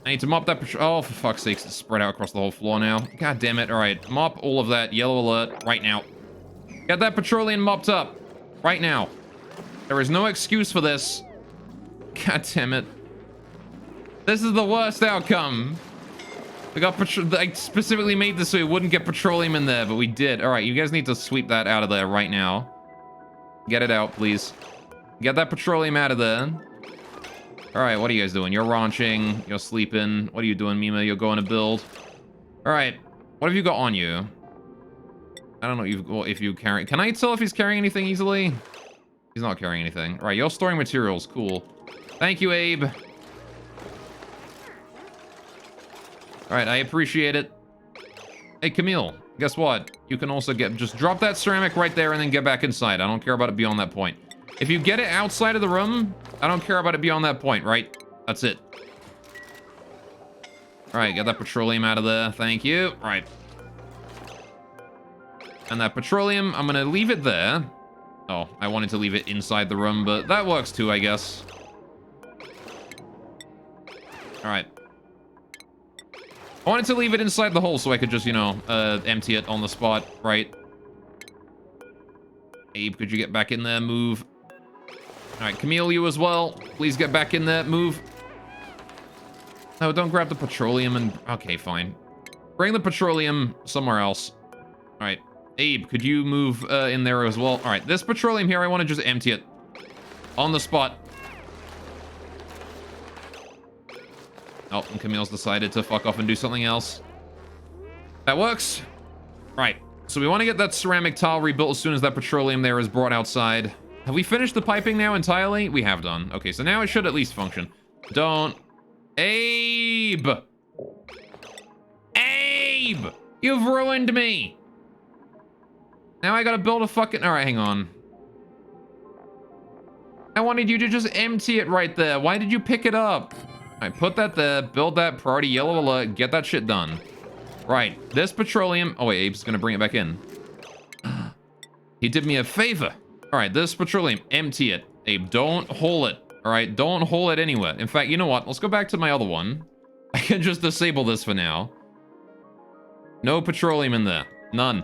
Speaker 1: I need to mop that... Oh, for fuck's sake, it's spread out across the whole floor now. God damn it. All right, mop all of that. Yellow alert right now. Get that petroleum mopped up. Right now. There is no excuse for this. God damn it. This is the worst outcome. We got I specifically made this so we wouldn't get petroleum in there, but we did. All right, you guys need to sweep that out of there right now. Get it out, please. Get that petroleum out of there. All right, what are you guys doing? You're ranching. You're sleeping. What are you doing, Mima? You're going to build. All right. What have you got on you? I don't know if you carry... Can I tell if he's carrying anything easily? He's not carrying anything. All right, you're storing materials. Cool. Thank you, Abe. All right, I appreciate it. Hey, Camille, guess what? You can also just drop that ceramic right there and then get back inside. I don't care about it beyond that point. If you get it outside of the room, I don't care about it beyond that point, right? That's it. All right, get that petroleum out of there. Thank you. All right. And that petroleum, I'm gonna leave it there. Oh, I wanted to leave it inside the room, but that works too, I guess. All right. I wanted to leave it inside the hole so I could just, you know, empty it on the spot, right? Abe, could you get back in there? Move. All right, Camille, you as well. Please get back in there. Move. No, don't grab the petroleum and... Okay, fine. Bring the petroleum somewhere else. All right. Abe, could you move in there as well? All right, this petroleum here, I want to just empty it on the spot. Oh, and Camille's decided to fuck off and do something else. That works. Right. So we want to get that ceramic tile rebuilt as soon as that petroleum there is brought outside. Have we finished the piping now entirely? We have done. Okay, so now it should at least function. Don't. Abe! Abe! You've ruined me! Now I gotta build a fucking... Alright, hang on. I wanted you to just empty it right there. Why did you pick it up? Alright, put that there. Build that. Priority yellow alert. Get that shit done. Right. This petroleum... Oh, wait. Abe's gonna bring it back in. He did me a favor. Alright, this petroleum. Empty it. Abe, don't haul it. Alright, don't haul it anywhere. In fact, you know what? Let's go back to my other one. I can just disable this for now. No petroleum in there. None.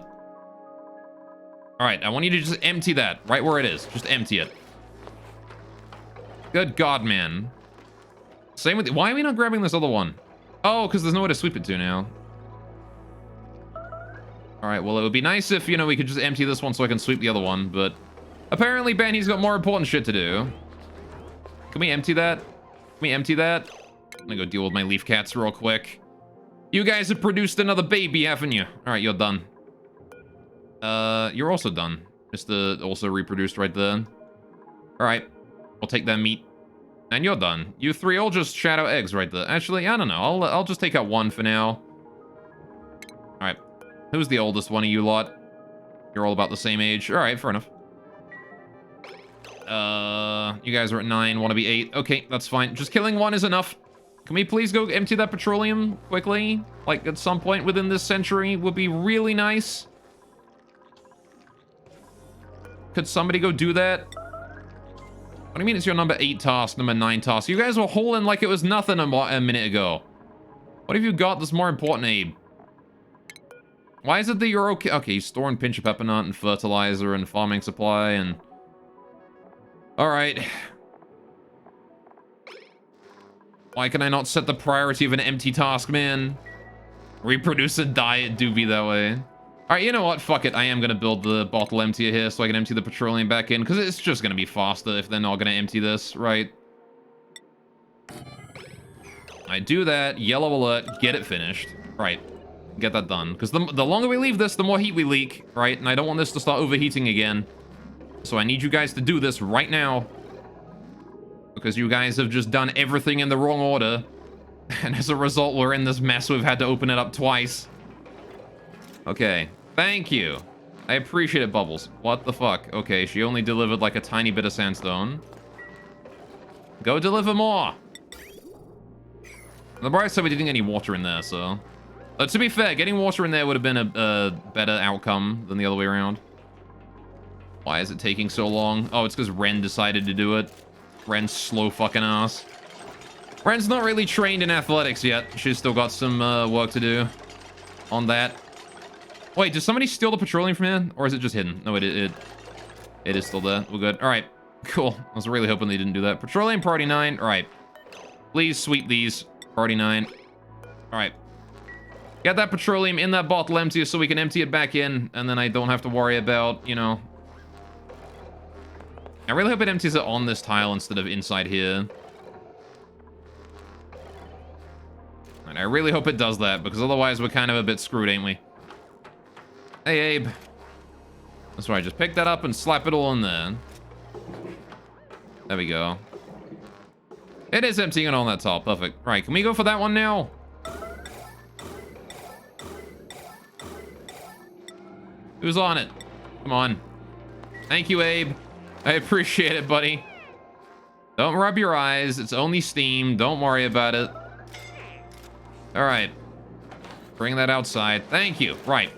Speaker 1: Alright, I want you to just empty that. Right where it is. Just empty it. Good God, man. Same with... Why are we not grabbing this other one? Oh, because there's nowhere to sweep it to now. Alright, well, it would be nice if, you know, we could just empty this one so I can sweep the other one, but... Apparently, Benny's got more important shit to do. Can we empty that? Can we empty that? I'm gonna go deal with my leaf cats real quick. You guys have produced another baby, haven't you? Alright, you're done. You're also done. Just also reproduced right there. Alright. I'll take that meat. And you're done. You three all just shadow eggs right there. Actually, I don't know. I'll just take out one for now. Alright. Who's the oldest one of you lot? You're all about the same age. Alright, fair enough. You guys are at 9, want to be 8. Okay, that's fine. Just killing one is enough. Can we please go empty that petroleum quickly? Like, at some point within this century would be really nice. Could somebody go do that? What do you mean it's your number 8 task, number 9 task? You guys were hauling like it was nothing a minute ago. What have you got that's more important, Abe? Why is it that you're okay? Okay, storing pinch of peppermint and fertilizer and farming supply and... Alright. Why can I not set the priority of an empty task, man? Reproduce a diet do be that way. Alright, you know what? Fuck it. I am gonna build the bottle emptier here so I can empty the petroleum back in, because it's just gonna be faster if they're not gonna empty this, right? I do that. Yellow alert. Get it finished. Right. Get that done. Because the longer we leave this, the more heat we leak, right? And I don't want this to start overheating again. So I need you guys to do this right now. Because you guys have just done everything in the wrong order. And as a result, we're in this mess. We've had to open it up twice. Okay. Thank you. I appreciate it, Bubbles. What the fuck? Okay, she only delivered like a tiny bit of sandstone. Go deliver more. On the bright side, we didn't get any water in there, so... to be fair, getting water in there would have been a better outcome than the other way around. Why is it taking so long? Oh, it's because Ren decided to do it. Ren's slow fucking ass. Ren's not really trained in athletics yet. She's still got some work to do on that. Wait, did somebody steal the petroleum from here? Or is it just hidden? No, it is still there. We're good. All right, cool. I was really hoping they didn't do that. Petroleum priority 9. All right. Please sweep these. Priority 9. All right. Get that petroleum in that bottle empty so we can empty it back in, and then I don't have to worry about, you know... I really hope it empties it on this tile instead of inside here. And I really hope it does that, because otherwise we're kind of a bit screwed, ain't we? Hey, Abe. That's right, just pick that up and slap it all in there. There we go. It is emptying it on that tile, perfect. Right, can we go for that one now? Who's on it? Come on. Thank you, Abe. I appreciate it, buddy. Don't rub your eyes. It's only steam. Don't worry about it. All right. Bring that outside. Thank you. Right.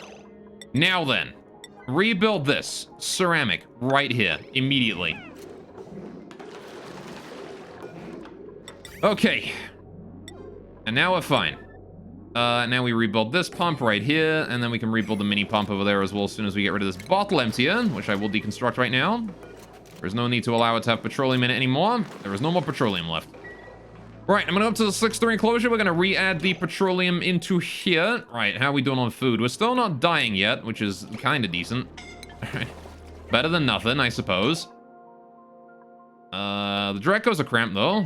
Speaker 1: Now then. Rebuild this. Ceramic. Right here. Immediately. Okay. And now we're fine. Now we rebuild this pump right here, and then we can rebuild the mini pump over there as well as soon as we get rid of this bottle emptier, which I will deconstruct right now. There's no need to allow it to have petroleum in it anymore. There is no more petroleum left. Right, I'm gonna go up to the 6-3 enclosure. We're gonna re-add the petroleum into here. Right, how are we doing on food? We're still not dying yet, which is kind of decent. Better than nothing, I suppose. The Dracos are cramped, though.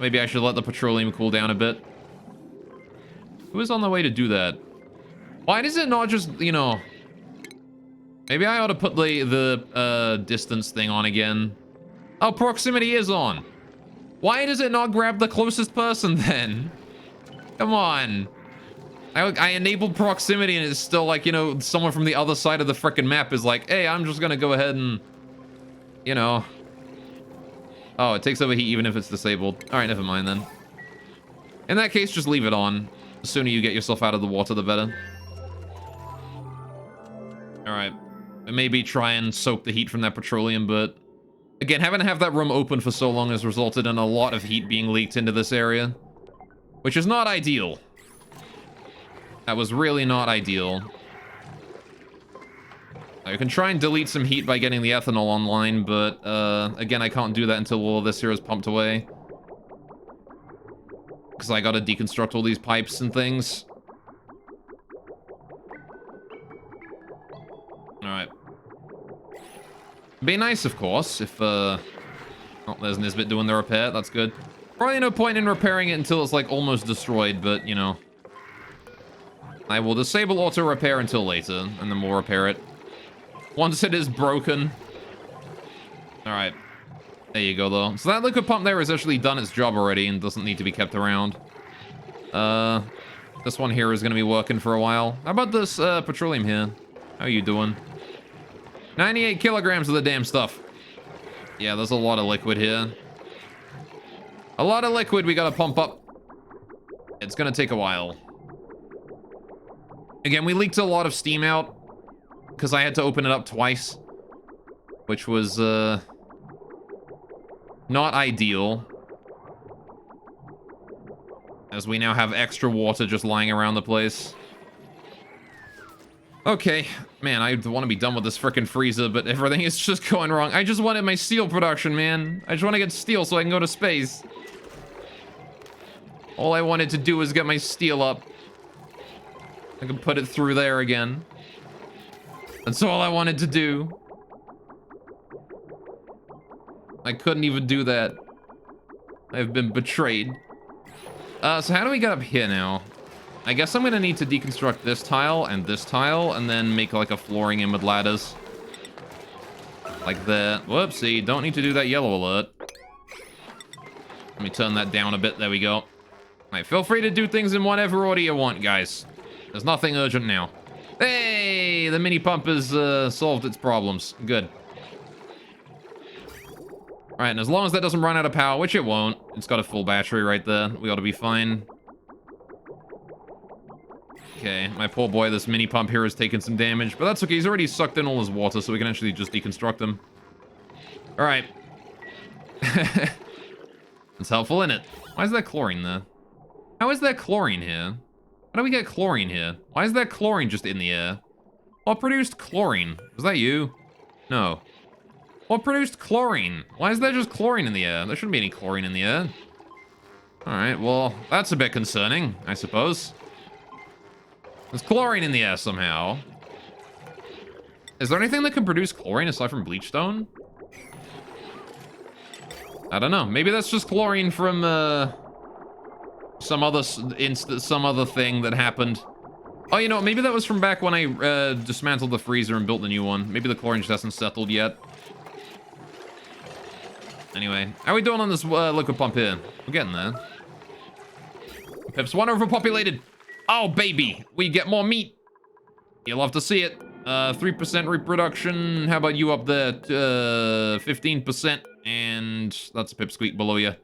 Speaker 1: Maybe I should let the petroleum cool down a bit. Who is on the way to do that? Why does it not just, you know... Maybe I ought to put the distance thing on again. Oh, proximity is on. Why does it not grab the closest person then? Come on. I enabled proximity and it's still like, you know, someone from the other side of the frickin' map is like, hey, I'm just gonna go ahead and, you know. Oh, it takes overheat even if it's disabled. All right, never mind then. In that case, just leave it on. The sooner you get yourself out of the water, the better. All right. Maybe try and soak the heat from that petroleum, but again, having to have that room open for so long has resulted in a lot of heat being leaked into this area, which is not ideal. That was really not ideal. I can try and delete some heat by getting the ethanol online, but again, I can't do that until all of this here is pumped away. Because I gotta deconstruct all these pipes and things. Alright. Be nice, of course, if, oh, there's Nisbet doing the repair. That's good. Probably no point in repairing it until it's, like, almost destroyed, but, you know. I will disable auto repair until later, and then we'll repair it. Once it is broken. Alright. There you go, though. So that liquid pump there has actually done its job already and doesn't need to be kept around. This one here is going to be working for a while. How about this, petroleum here? How are you doing? 98 kilograms of the damn stuff. Yeah, there's a lot of liquid here. A lot of liquid we gotta pump up. It's gonna take a while. Again, we leaked a lot of steam out because I had to open it up twice, which was, not ideal. As we now have extra water just lying around the place. Okay, man, I want to be done with this frickin' freezer, but everything is just going wrong. I just wanted my steel production, man. I just want to get steel so I can go to space. All I wanted to do was get my steel up. I can put it through there again. That's all I wanted to do. I couldn't even do that. I've been betrayed. So how do we get up here now? I guess I'm gonna need to deconstruct this tile, and then make like a flooring in with ladders. Like that. Whoopsie, don't need to do that yellow alert. Let me turn that down a bit, there we go. Alright, feel free to do things in whatever order you want, guys. There's nothing urgent now. Hey, the mini pump has solved its problems. Good. Alright, and as long as that doesn't run out of power, which it won't, it's got a full battery right there, we ought to be fine. Okay, my poor boy, this mini pump here has taken some damage, but that's okay. He's already sucked in all his water, so we can actually just deconstruct him. All right. It's helpful, isn't it? Why is there chlorine there? How is there chlorine here? How do we get chlorine here? Why is there chlorine just in the air? What produced chlorine? Was that you? No. What produced chlorine? Why is there just chlorine in the air? There shouldn't be any chlorine in the air. All right, well, that's a bit concerning, I suppose. There's chlorine in the air somehow. Is there anything that can produce chlorine aside from bleachstone? I don't know. Maybe that's just chlorine from some other thing that happened. Oh, you know, maybe that was from back when I dismantled the freezer and built the new one. Maybe the chlorine just hasn't settled yet. Anyway, how are we doing on this liquid pump here? We're getting there. Pip's one overpopulated. Oh, baby, we get more meat. You'll love to see it. 3% reproduction. How about you up there? 15%. And that's a pipsqueak below you.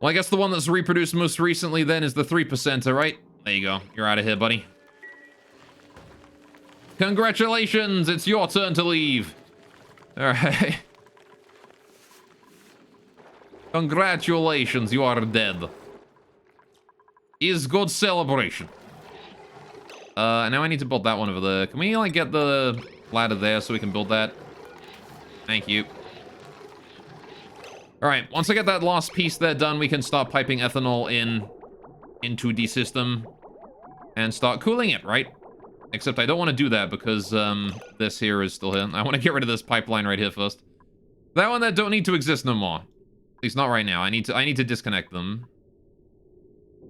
Speaker 1: Well, I guess the one that's reproduced most recently then is the 3%, all right? There you go. You're out of here, buddy. Congratulations, it's your turn to leave. All right. Congratulations, you are dead. Is good celebration. Now I need to build that one over there. Can we, like, get the ladder there so we can build that? Thank you. Alright, once I get that last piece there done, we can start piping ethanol into the system and start cooling it, right? Except I don't want to do that because, this here is still here. I want to get rid of this pipeline right here first. That one that don't need to exist no more. At least not right now. I need to disconnect them.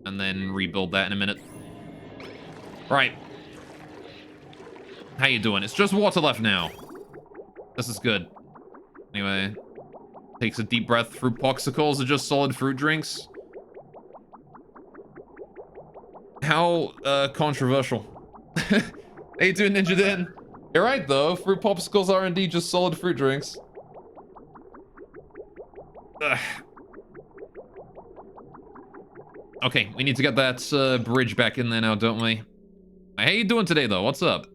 Speaker 1: And then rebuild that in a minute. Right. How you doing? It's just water left now. This is good. Anyway. Takes a deep breath. Fruit popsicles are just solid fruit drinks. How controversial. How you doing, Ninja Den? You're right though, fruit popsicles are indeed just solid fruit drinks. Ugh. Okay, we need to get that bridge back in there now, don't we? How you doing today though? What's up?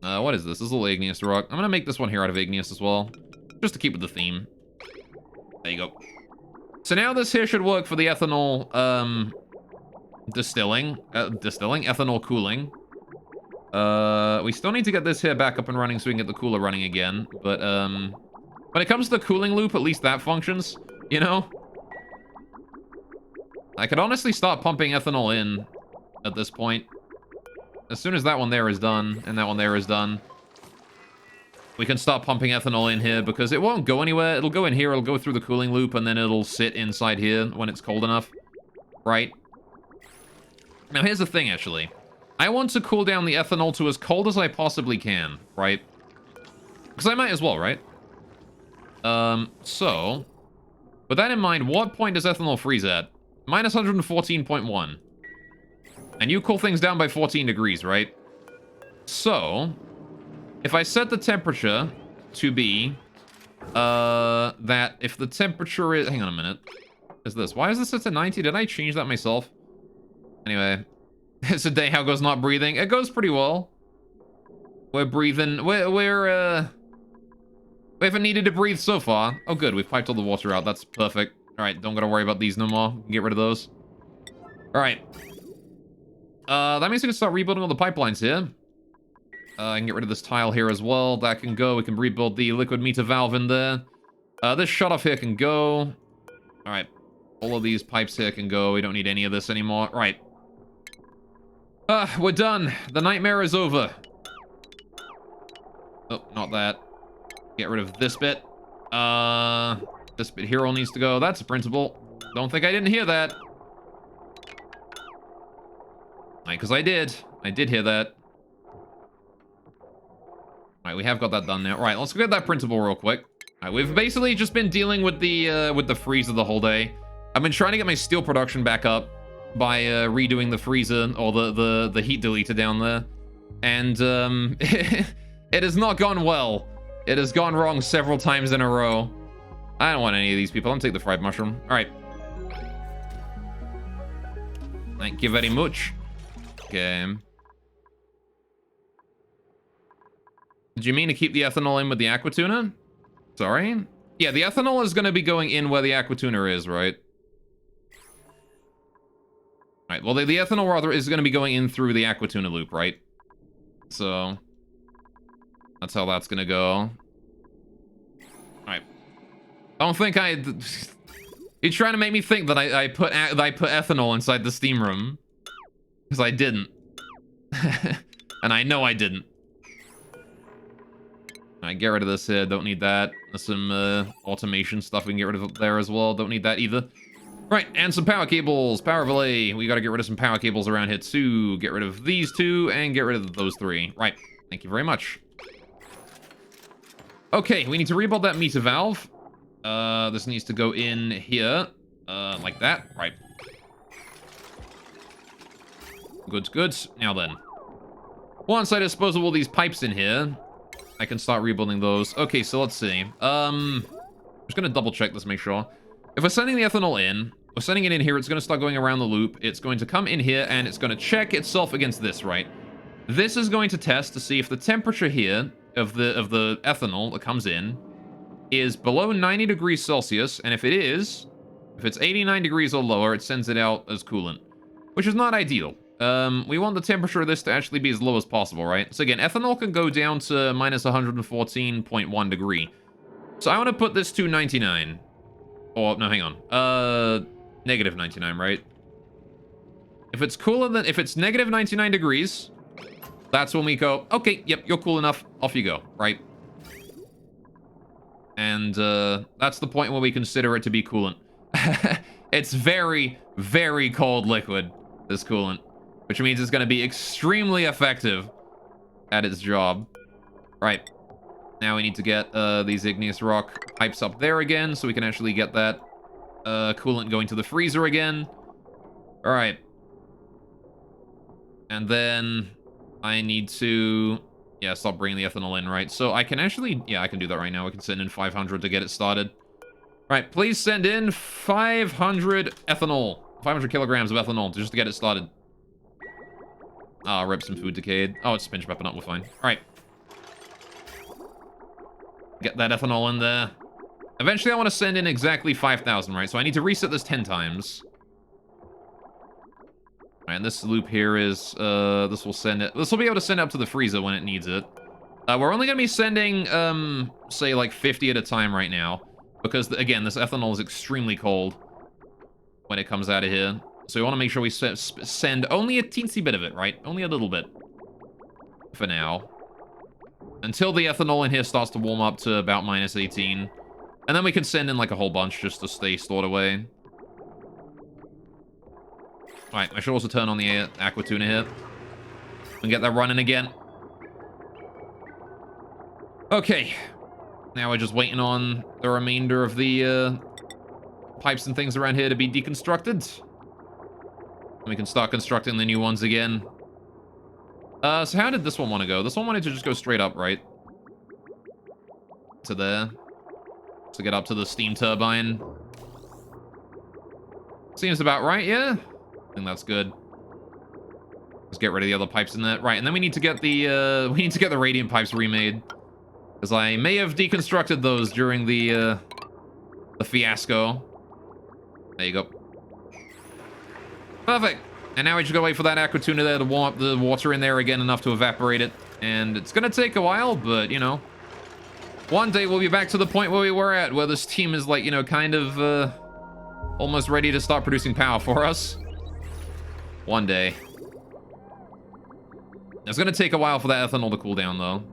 Speaker 1: What is this? This is a little igneous rock. I'm gonna make this one here out of igneous as well. Just to keep with the theme. There you go. So now this here should work for the ethanol, distilling, ethanol cooling. We still need to get this here back up and running so we can get the cooler running again. But, when it comes to the cooling loop, at least that functions, you know? I could honestly start pumping ethanol in at this point. As soon as that one there is done, and that one there is done, we can start pumping ethanol in here because it won't go anywhere. It'll go in here, it'll go through the cooling loop, and then it'll sit inside here when it's cold enough. Right? Now, here's the thing, actually. I want to cool down the ethanol to as cold as I possibly can, right? Because I might as well, right? So, with that in mind, what point does ethanol freeze at? Minus 114.1. And you cool things down by 14 degrees, right? So, if I set the temperature to be, that if the temperature is... Hang on a minute. Is this... Why is this set to 90? Did I change that myself? Anyway. It's a day how goes not breathing. It goes pretty well. We're breathing... We haven't needed to breathe so far. Oh, good. We've piped all the water out. That's perfect. Alright, don't gotta worry about these no more. Get rid of those. Alright. That means we can start rebuilding all the pipelines here. I can get rid of this tile here as well. That can go. We can rebuild the liquid meter valve in there. This shutoff here can go. Alright. All of these pipes here can go. We don't need any of this anymore. Right. We're done. The nightmare is over. Oh, not that. Get rid of this bit. This bit here all needs to go. That's a principle. Don't think I didn't hear that. Right, because I did. I did hear that. Alright, we have got that done now. Alright, let's go get that printable real quick. Alright, we've basically just been dealing with the freezer the whole day. I've been trying to get my steel production back up by redoing the freezer, or the heat deleter down there. And, it has not gone well. It has gone wrong several times in a row. I don't want any of these people. I'm gonna take the fried mushroom. Alright. Thank you very much. Okay. Did you mean to keep the ethanol in with the aqua tuna? Sorry? Yeah, the ethanol is going to be going in where the aqua tuna is, right? Alright, well, the ethanol rather is going to be going in through the aqua tuna loop, right? So, that's how that's going to go. Alright. I don't think I... You're trying to make me think that I put ethanol inside the steam room. Because I didn't. And I know I didn't. Alright, get rid of this here. Don't need that. There's some automation stuff we can get rid of there as well. Don't need that either. Right, and some power cables. Power relay. We gotta get rid of some power cables around here too. Get rid of these two and get rid of those three. Right. Thank you very much. Okay, we need to rebuild that meter valve. This needs to go in here. Like that. Right. Good, good. Now then. Once I dispose of all these pipes in here, I can start rebuilding those. Okay, so let's see. I'm just gonna double check this, make sure. If we're sending the ethanol in, we're sending it in here, it's gonna start going around the loop. It's going to come in here, and it's gonna check itself against this, right? This is going to test to see if the temperature here of the ethanol that comes in is below 90 degrees Celsius, and if it is, if it's 89 degrees or lower, it sends it out as coolant, which is not ideal. We want the temperature of this to actually be as low as possible, right? So again, ethanol can go down to minus 114.1 degree. So I want to put this to 99. Or, no, hang on. Negative 99, right? If it's cooler than, if it's negative 99 degrees, that's when we go, okay, yep, you're cool enough, off you go, right? And that's the point where we consider it to be coolant. It's very, very cold liquid, this coolant, which means it's going to be extremely effective at its job. Right. Now we need to get these igneous rock pipes up there again, so we can actually get that coolant going to the freezer again. All right. And then I need to, yeah, stop bringing the ethanol in, right? So I can actually, yeah, I can do that right now. We can send in 500 to get it started. All right, please send in 500 ethanol. 500 kilograms of ethanol just to get it started. Ah, rip, some food decayed. Oh, it's pinch weapon up, we're fine. All right. Get that ethanol in there. Eventually, I want to send in exactly 5,000, right? So I need to reset this 10 times. All right, and this loop here is, this will send it, this will be able to send it up to the freezer when it needs it. We're only going to be sending, say, like 50 at a time right now. Because, again, this ethanol is extremely cold when it comes out of here. So we want to make sure we send only a teensy bit of it, right? Only a little bit. For now. Until the ethanol in here starts to warm up to about minus 18. And then we can send in, like, a whole bunch just to stay stored away. Alright, I should also turn on the aqua tuna here. And get that running again. Okay. Now we're just waiting on the remainder of the pipes and things around here to be deconstructed. And we can start constructing the new ones again. So how did this one want to go? This one wanted to just go straight up, right? To there. To get up to the steam turbine. Seems about right, yeah? I think that's good. Let's get rid of the other pipes in there. Right, and then we need to get the radiant pipes remade. Because I may have deconstructed those during the fiasco. There you go. Perfect. And now we just gotta wait for that aqua tuna there to warm up the water in there again enough to evaporate it. And it's gonna take a while, but, you know. One day we'll be back to the point where we were at, where this team is, like, you know, kind of, almost ready to start producing power for us. One day. It's gonna take a while for that ethanol to cool down, though.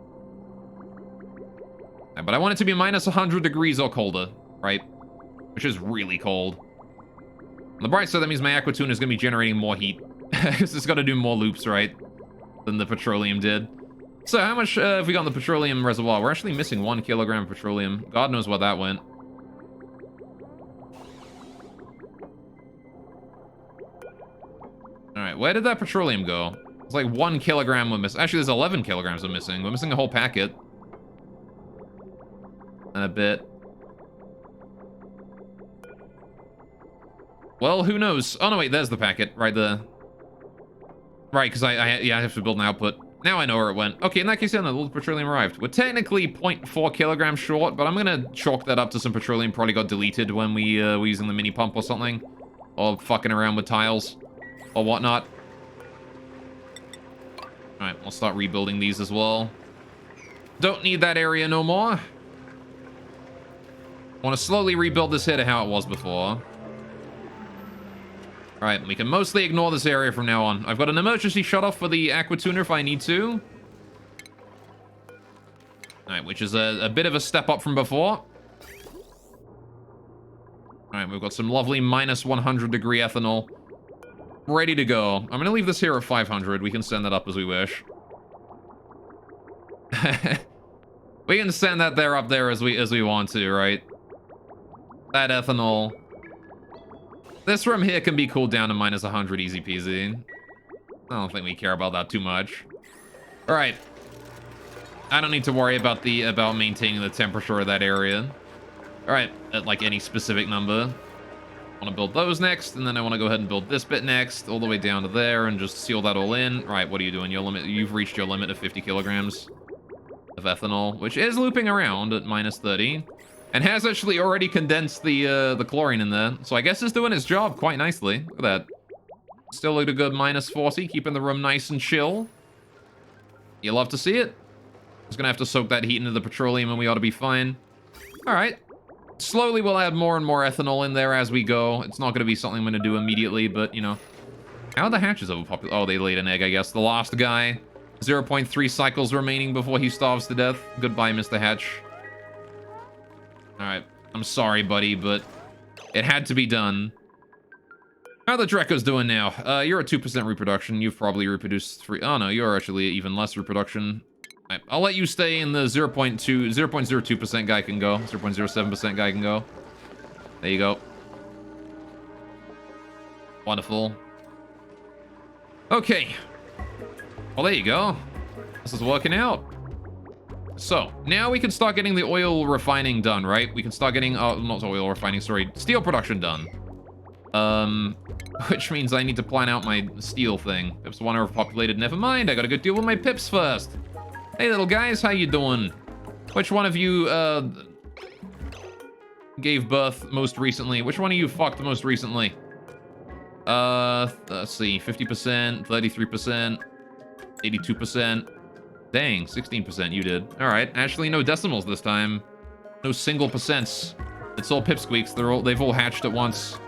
Speaker 1: But I want it to be minus 100 degrees or colder, right? Which is really cold. On the bright side, that means my aqua tuna is gonna be generating more heat. Because it's gotta do more loops, right? Than the petroleum did. So how much have we got in the petroleum reservoir? We're actually missing 1 kilogram of petroleum. God knows where that went. Alright, where did that petroleum go? It's like 1 kilogram we're missing. Actually, there's 11 kilograms we're missing. We're missing a whole packet. And a bit. Well, who knows? Oh, no, wait, there's the packet right there. Right, because I have to build an output. Now I know where it went. Okay, in that case, yeah, the petroleum arrived. We're technically 0.4 kilograms short, but I'm going to chalk that up to some petroleum probably got deleted when we were using the mini pump or something. Or fucking around with tiles. Or whatnot. Alright, we'll start rebuilding these as well. Don't need that area no more. I want to slowly rebuild this here to how it was before. Alright, we can mostly ignore this area from now on. I've got an emergency shutoff for the aqua tuna if I need to. Alright, which is a bit of a step up from before. Alright, we've got some lovely minus 100 degree ethanol. Ready to go. I'm going to leave this here at 500. We can send that up as we wish. We can send that there up there as we want to, right? That ethanol. This room here can be cooled down to minus 100 easy peasy. I don't think we care about that too much. All right. I don't need to worry about maintaining the temperature of that area. All right, at like any specific number. I want to build those next, and then I want to go ahead and build this bit next, all the way down to there, and just seal that all in. Right, what are you doing? Your limit. You've reached your limit of 50 kilograms of ethanol, which is looping around at minus 30. And has actually already condensed the chlorine in there. So I guess it's doing its job quite nicely. Look at that. Still at a good minus 40, keeping the room nice and chill. You love to see it. Just gonna have to soak that heat into the petroleum and we ought to be fine. Alright. Slowly we'll add more and more ethanol in there as we go. It's not gonna be something I'm gonna do immediately, but, you know. How are the hatches overpopulated? Oh, they laid an egg, I guess. The last guy. 0.3 cycles remaining before he starves to death. Goodbye, Mr. Hatch. Alright. I'm sorry, buddy, but it had to be done. How the Draco's doing now? You're at 2% reproduction. You've probably reproduced 3... Oh, no, you're actually even less reproduction. Right, I'll let you stay in the 0.02% guy can go. 0.07% guy can go. There you go. Wonderful. Okay. Well, there you go. This is working out. So, now we can start getting the oil refining done, right? We can start getting... not oil refining, sorry. Steel production done. Which means I need to plan out my steel thing. Pips want to overpopulated. Never mind, I gotta go deal with my pips first. Hey, little guys, how you doing? Which one of you, gave birth most recently? Which one of you fucked most recently? Let's see, 50%, 33%, 82%. Dang, 16% you did. Alright, actually no decimals this time. No single percents. It's all pipsqueaks, they've all hatched at once.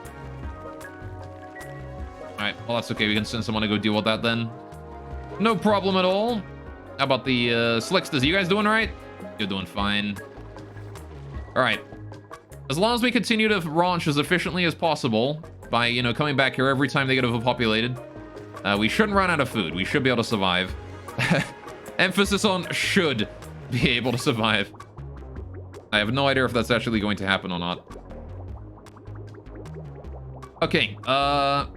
Speaker 1: Alright, well that's okay, we can send someone to go deal with that then. No problem at all. How about the Slicksters? You guys doing right? You're doing fine. Alright. As long as we continue to ranch as efficiently as possible by, you know, coming back here every time they get overpopulated, we shouldn't run out of food. We should be able to survive. Emphasis on should be able to survive. I have no idea if that's actually going to happen or not. Okay,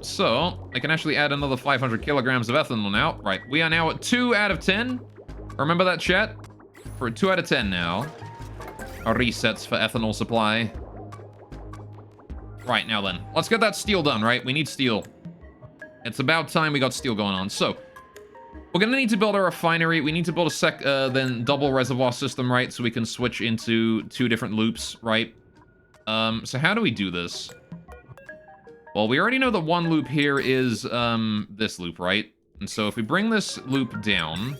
Speaker 1: so I can actually add another 500 kilograms of ethanol now. Right, we are now at 2 out of 10. Remember that, chat? We're at 2 out of 10 now. Our resets for ethanol supply. Right, now then. Let's get that steel done, right? We need steel. It's about time we got steel going on. So, we're gonna need to build a refinery. We need to build a then double reservoir system, right? So we can switch into 2 different loops, right? So how do we do this? Well, we already know that one loop here is this loop, right? And so if we bring this loop down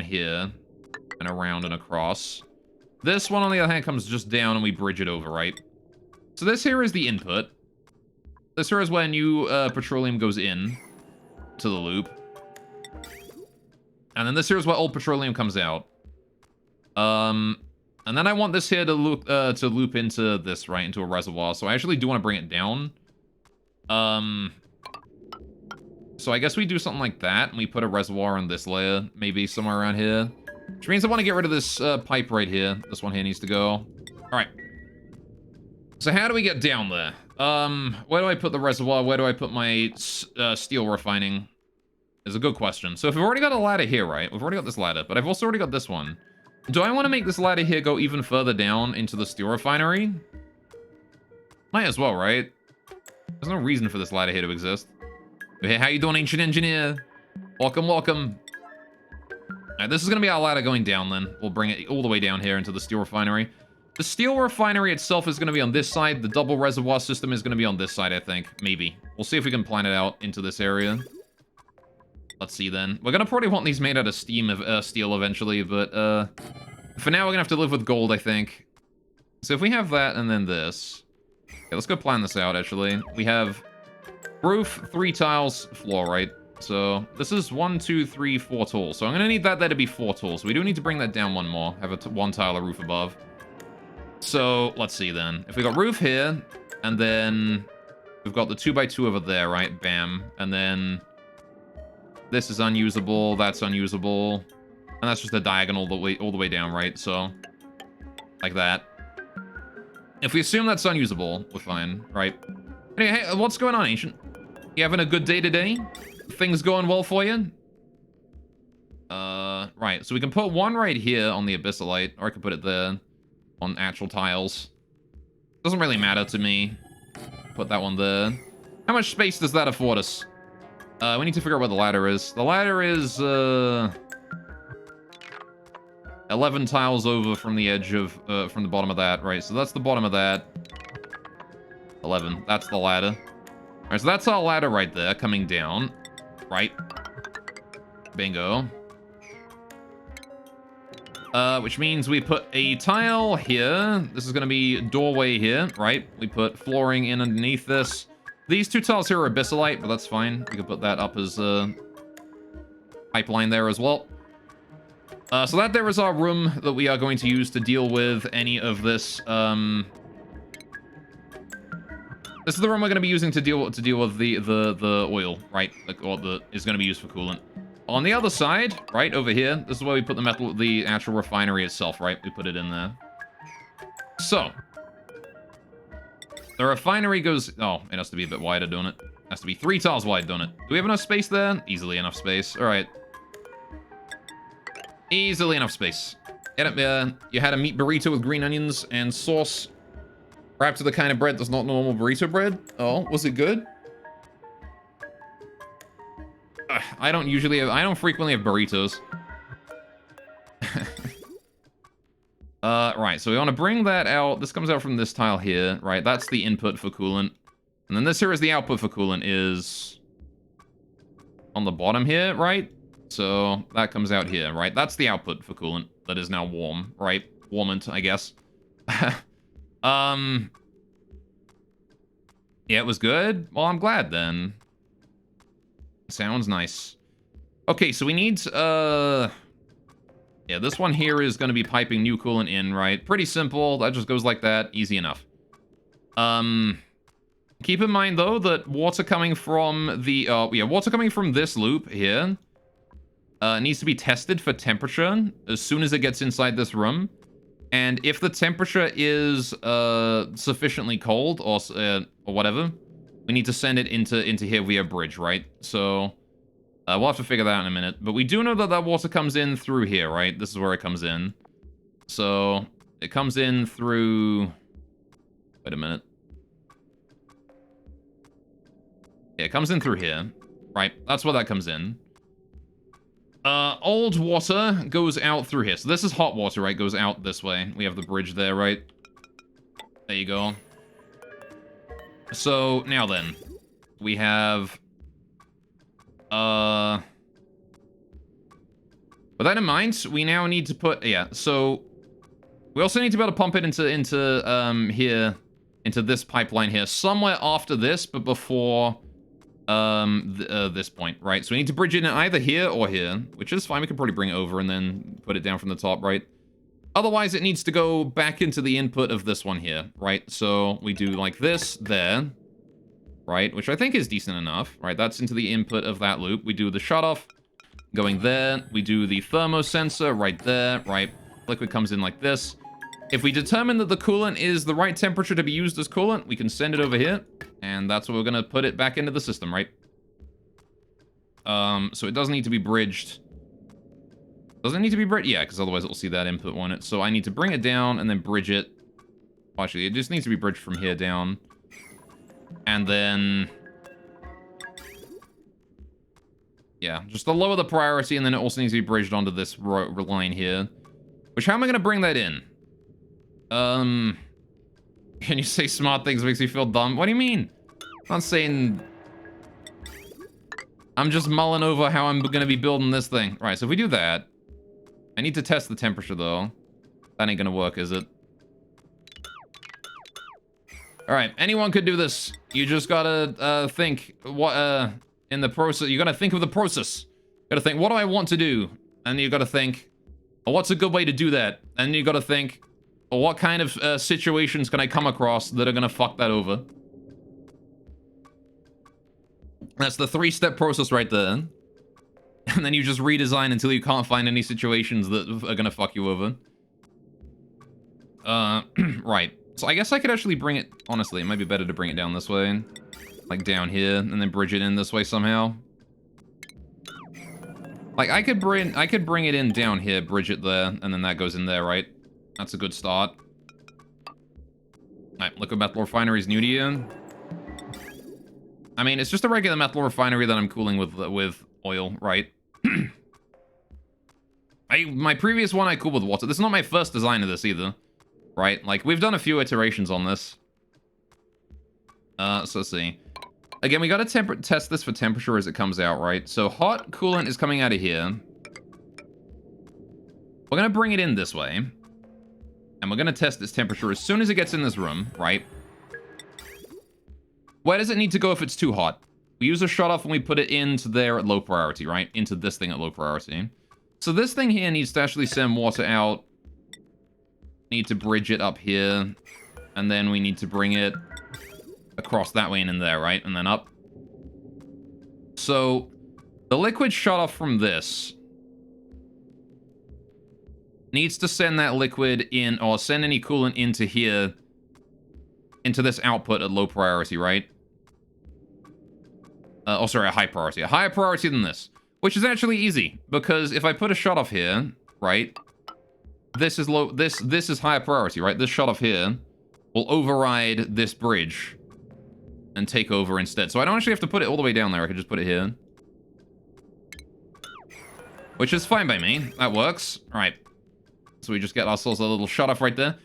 Speaker 1: here, and around and across, this one on the other hand comes just down and we bridge it over, right? So this here is the input. This here is when new petroleum goes in to the loop. And then this here is where old petroleum comes out. And then I want this here to loop into this, right, into a reservoir. So I actually do want to bring it down. So I guess we do something like that, and we put a reservoir on this layer, maybe somewhere around here. Which means I want to get rid of this pipe right here. This one here needs to go. All right. So how do we get down there? Where do I put the reservoir? Where do I put my steel refining? Is a good question. So if we've already got a ladder here, right? We've already got this ladder, but I've also already got this one. Do I want to make this ladder here go even further down into the steel refinery? Might as well, right? There's no reason for this ladder here to exist. Hey, how you doing, Ancient Engineer? Welcome, welcome. Alright, this is going to be our ladder going down then. We'll bring it all the way down here into the steel refinery. The steel refinery itself is going to be on this side. The double reservoir system is going to be on this side, I think. Maybe. We'll see if we can plan it out into this area. Let's see then. We're going to probably want these made out of steel eventually, but for now we're going to have to live with gold, I think. So if we have that and then this. Okay, let's go plan this out, actually. We have roof, 3 tiles, floor, right? So this is 1, 2, 3, 4 tall. So I'm going to need that there to be 4 tall. So we do need to bring that down 1 more. Have a 1 tile of roof above. So let's see then. If we got roof here, and then we've got the 2x2 over there, right? Bam. And then this is unusable, that's unusable. And that's just a diagonal all the way down, right? So, like that. If we assume that's unusable, we're fine, right? Anyway, hey, what's going on, Ancient? You having a good day today? Things going well for you? Right, so we can put 1 right here on the Abyssalite, or I could put it there on actual tiles. Doesn't really matter to me. Put that one there. How much space does that afford us? We need to figure out where the ladder is. The ladder is, 11 tiles over from the edge of, from the bottom of that, right? So that's the bottom of that. 11. That's the ladder. Alright, so that's our ladder right there, coming down. Right. Bingo. Which means we put a tile here. This is going to be a doorway here, right? We put flooring in underneath this. These 2 tiles here are Abyssalite, but that's fine. We can put that up as a pipeline there as well. So that there is our room that we are going to use to deal with any of this. This is the room we're going to be using to deal with the oil, right? Like, or is going to be used for coolant. On the other side, right over here, this is where we put the actual refinery itself, right? We put it in there. So the refinery goes. Oh, it has to be a bit wider, don't it? It has to be 3 tiles wide, don't it? Do we have enough space there? Easily enough space. All right. Easily enough space. You had a meat burrito with green onions and sauce wrapped to the kind of bread that's not normal burrito bread. Oh, was it good? I don't frequently have burritos. Right, so we want to bring that out. This comes out from this tile here, right? That's the input for coolant. And then this here is the output for coolant is on the bottom here, right? So that comes out here, right? That's the output for coolant that is now warm, right? Warmant, I guess. Yeah, it was good. Well, I'm glad then. Sounds nice. Okay, so we need, yeah, this one here is going to be piping new coolant in, right? Pretty simple. That just goes like that. Easy enough. Keep in mind, though, that water coming from the, water coming from this loop here needs to be tested for temperature as soon as it gets inside this room. And if the temperature is sufficiently cold or whatever, we need to send it into here via bridge, right? So we'll have to figure that out in a minute. But we do know that that water comes in through here, right? This is where it comes in. So it comes in through... Wait a minute. Yeah, it comes in through here, right? That's where that comes in. Old water goes out through here. So this is hot water, right? Goes out this way. We have the bridge there, right? There you go. So, now then. We have... With that in mind, we now need to put... Yeah, so... We also need to be able to pump it into here. Into this pipeline here. Somewhere after this, but before... this point, right? So we need to bridge it in either here or here, which is fine. We can probably bring it over and then put it down from the top, right? Otherwise, it needs to go back into the input of this one here, right? So we do like this there, right? Which I think is decent enough, right? That's into the input of that loop. We do the shutoff going there. We do the thermosensor right there, right? Liquid comes in like this. If we determine that the coolant is the right temperature to be used as coolant, we can send it over here. And that's where we're going to put it back into the system, right? So it doesn't need to be bridged. Does it need to be bridged? Yeah, because otherwise it will see that input, won't it? So I need to bring it down and then bridge it. Actually, it just needs to be bridged from here down. And then... Yeah, just to lower the priority, and then it also needs to be bridged onto this line here. Which, how am I going to bring that in? Can you say smart things makes me feel dumb? What do you mean? I'm not saying... I'm just mulling over how I'm going to be building this thing. Right, so if we do that... I need to test the temperature, though. That ain't going to work, is it? Alright, anyone could do this. You just gotta, think... what, in the process... You gotta think of the process. You gotta think, what do I want to do? And you gotta think, well, what's a good way to do that? And you gotta think... Well, what kind of situations can I come across that are gonna fuck that over? That's the 3-step process right there. And then you just redesign until you can't find any situations that are gonna fuck you over. Right. So I guess I could actually bring it... Honestly, it might be better to bring it down this way. Like down here, and then bridge it in this way somehow. Like, I could bring it in down here, bridge it there, and then that goes in there, right? That's a good start. Alright, liquid metal refinery is new to you. I mean, it's just a regular metal refinery that I'm cooling with oil, right? My previous one I cooled with water. This is not my first design of this either, right? Like, we've done a few iterations on this. So let's see. Again, we gotta test this for temperature as it comes out, right? So hot coolant is coming out of here. We're gonna bring it in this way. And we're gonna test its temperature as soon as it gets in this room, right? Where does it need to go if it's too hot? We use a shutoff and we put it into there at low priority, right? Into this thing at low priority. So this thing here needs to actually send water out. Need to bridge it up here. And then we need to bring it across that way and in there, right? And then up. So the liquid shut off from this needs to send that liquid in, or send any coolant into here, into this output at low priority, right? Oh, sorry, a high priority. A higher priority than this, which is actually easy, because if I put a shut off here, right? This is low, this is higher priority, right? This shut off here will override this bridge and take over instead. So I don't actually have to put it all the way down there. I could just put it here. Which is fine by me. That works. All right. So we just get ourselves a little shut off right there.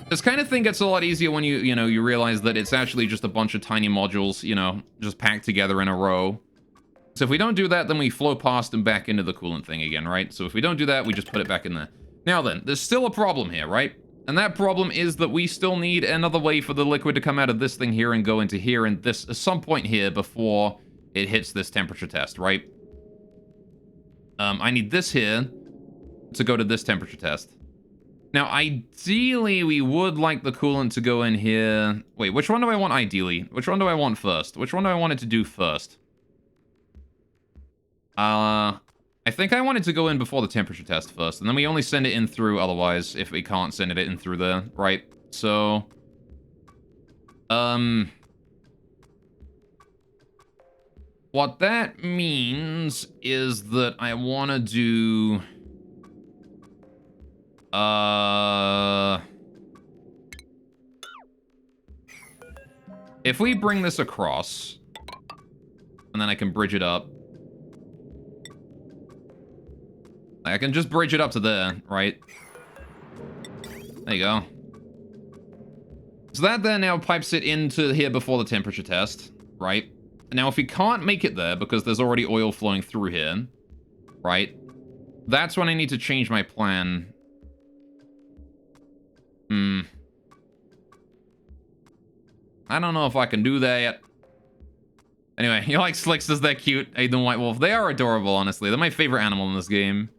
Speaker 1: This kind of thing gets a lot easier when you realize that it's actually just a bunch of tiny modules, just packed together in a row. So if we don't do that, then we flow past and back into the coolant thing again, right? So if we don't do that, we just put it back in there. Now then, there's still a problem here, right? And that problem is that we still need another way for the liquid to come out of this thing here and go into here and this at some point here before it hits this temperature test, right? I need this here to go to this temperature test. Now, ideally, we would like the coolant to go in here. Wait, which one do I want ideally? Which one do I want first? Which one do I want it to do first? I think I want it to go in before the temperature test first, and then we only send it in through otherwise if we can't send it in through there, right? So, what that means is that I want to do... If we bring this across, and then I can bridge it up. I can just bridge it up to there, right? There you go. So that then now pipes it into here before the temperature test, right? Now, if we can't make it there because there's already oil flowing through here, right? That's when I need to change my plan. I don't know if I can do that yet. Anyway, you like Slicksters, they're cute. Aiden White Wolf, they are adorable, honestly. They're my favorite animal in this game.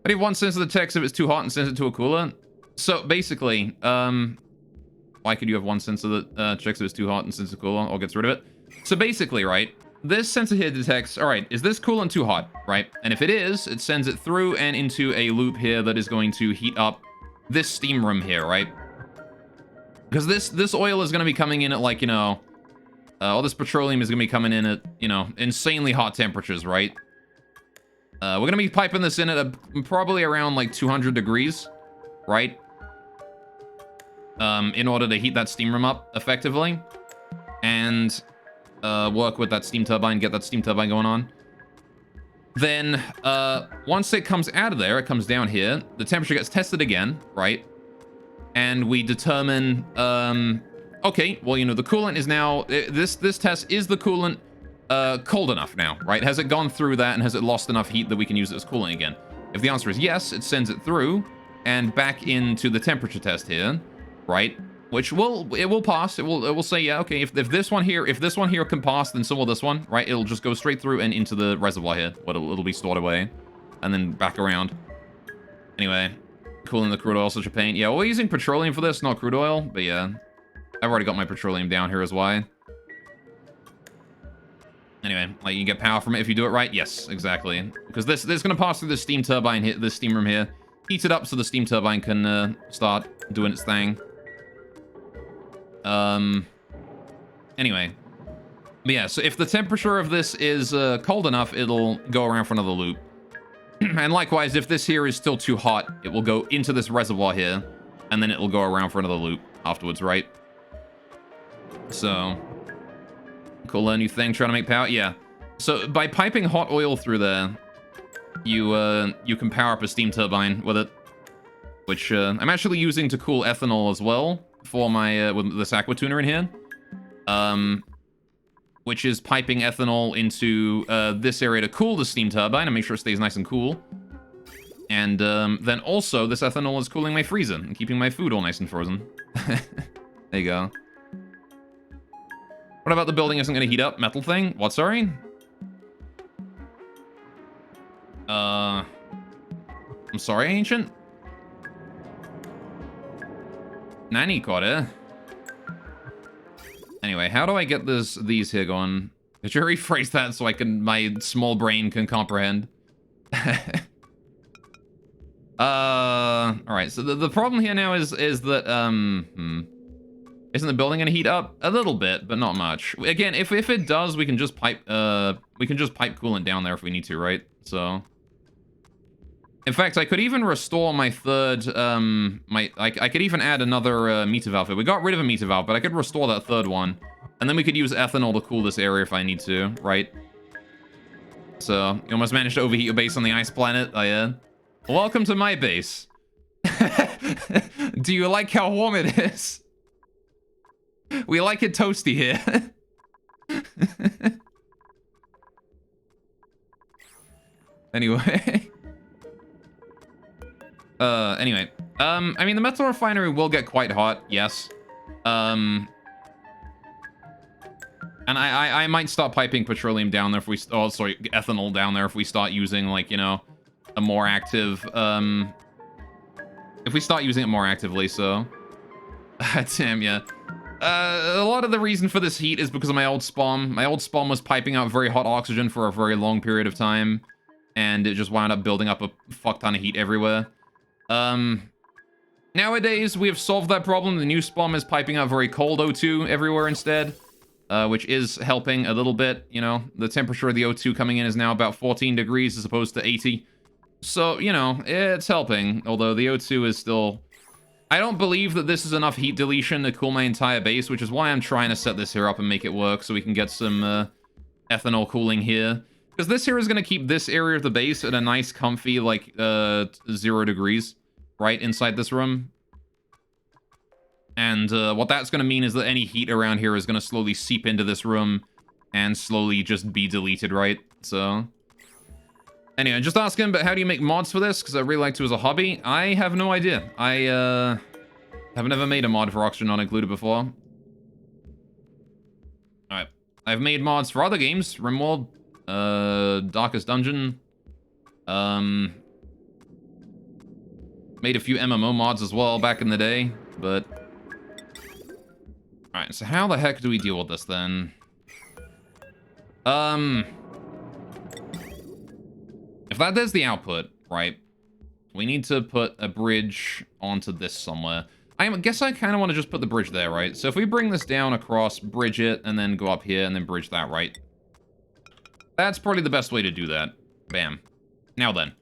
Speaker 1: I need one sense of the text if it's too hot and sends it to a cooler. So basically, why could you have one sensor that checks if it's too hot and sends it to a cooler or gets rid of it? So basically, right, this sensor here detects, all right, is this coolant too hot, right? And if it is, it sends it through and into a loop here that is going to heat up this steam room here, right? Because this oil is going to be coming in at, like, all this petroleum is going to be coming in at, insanely hot temperatures, right? We're going to be piping this in at probably around, like, 200 degrees, right? In order to heat that steam room up effectively. And work with that steam turbine, get that steam turbine going on. Then, once it comes out of there, it comes down here. The temperature gets tested again, right? And we determine, okay, well, the coolant is now, this test, is the coolant cold enough now, right? Has it gone through that and has it lost enough heat that we can use it as coolant again? If the answer is yes, it sends it through and back into the temperature test here, right? Which it will pass. It will say, yeah, okay, if this one here can pass, then so will this one, right? It'll just go straight through and into the reservoir here, where it'll be stored away, and then back around. Anyway, cooling the crude oil, such a pain. Yeah, we're using petroleum for this, not crude oil, but yeah. I've already got my petroleum down here as why. Anyway, like, you get power from it if you do it right. Yes, exactly. Because this is going to pass through the steam turbine here, this steam room here. Heat it up so the steam turbine can start doing its thing. Anyway. But yeah, so if the temperature of this is cold enough, it'll go around for another loop. And likewise, if this here is still too hot, it will go into this reservoir here, and then it'll go around for another loop afterwards, right? So, cool new thing, trying to make power. Yeah. So by piping hot oil through there, you can power up a steam turbine with it, which I'm actually using to cool ethanol as well for my with this aqua tuner in here. Which is piping ethanol into this area to cool the steam turbine and make sure it stays nice and cool. And then also, this ethanol is cooling my freezer and keeping my food all nice and frozen. There you go. What about the building isn't going to heat up? Metal thing? What, sorry? I'm sorry, Ancient. Nanny caught it. Anyway, how do I get these here going? Could you rephrase that so my small brain can comprehend? Alright, so the problem here now is that, isn't the building gonna heat up? A little bit, but not much. Again, if it does, we can just pipe coolant down there if we need to, right? So... In fact, I could even restore my third, I could even add another meter valve here. We got rid of a meter valve, but I could restore that third one. And then we could use ethanol to cool this area if I need to, right? So, you almost managed to overheat your base on the ice planet. Oh, yeah. Welcome to my base. Do you like how warm it is? We like it toasty here. Anyway. Anyway. I mean, the metal refinery will get quite hot, yes. And I might start piping petroleum down there if we... Oh, sorry, ethanol down there if we start using, like, you know, a more active, if we start using it more actively, so... Damn, yeah. A lot of the reason for this heat is because of my old spawn. My old spawn was piping out very hot oxygen for a very long period of time, and it just wound up building up a fuck ton of heat everywhere. Nowadays, we have solved that problem. The new spawn is piping out very cold O2 everywhere instead, which is helping a little bit, you know. The temperature of the O2 coming in is now about 14 degrees as opposed to 80. So, you know, it's helping, although the O2 is still... I don't believe that this is enough heat deletion to cool my entire base, which is why I'm trying to set this here up and make it work so we can get some ethanol cooling here. Because this here is going to keep this area of the base at a nice, comfy, like, 0 degrees, right, inside this room. And what that's going to mean is that any heat around here is going to slowly seep into this room and slowly just be deleted, right? So... Anyway, just asking, but how do you make mods for this? Because I really like to as a hobby. I have no idea. I have never made a mod for Oxygen Not Included before. Alright. I've made mods for other games. RimWorld, Darkest Dungeon. Made a few MMO mods as well back in the day, but... Alright, so how the heck do we deal with this then? If that is the output, right, we need to put a bridge onto this somewhere. I guess I kind of want to just put the bridge there, right? So if we bring this down across, bridge it, and then go up here, and then bridge that, right? That's probably the best way to do that. Bam. Now then.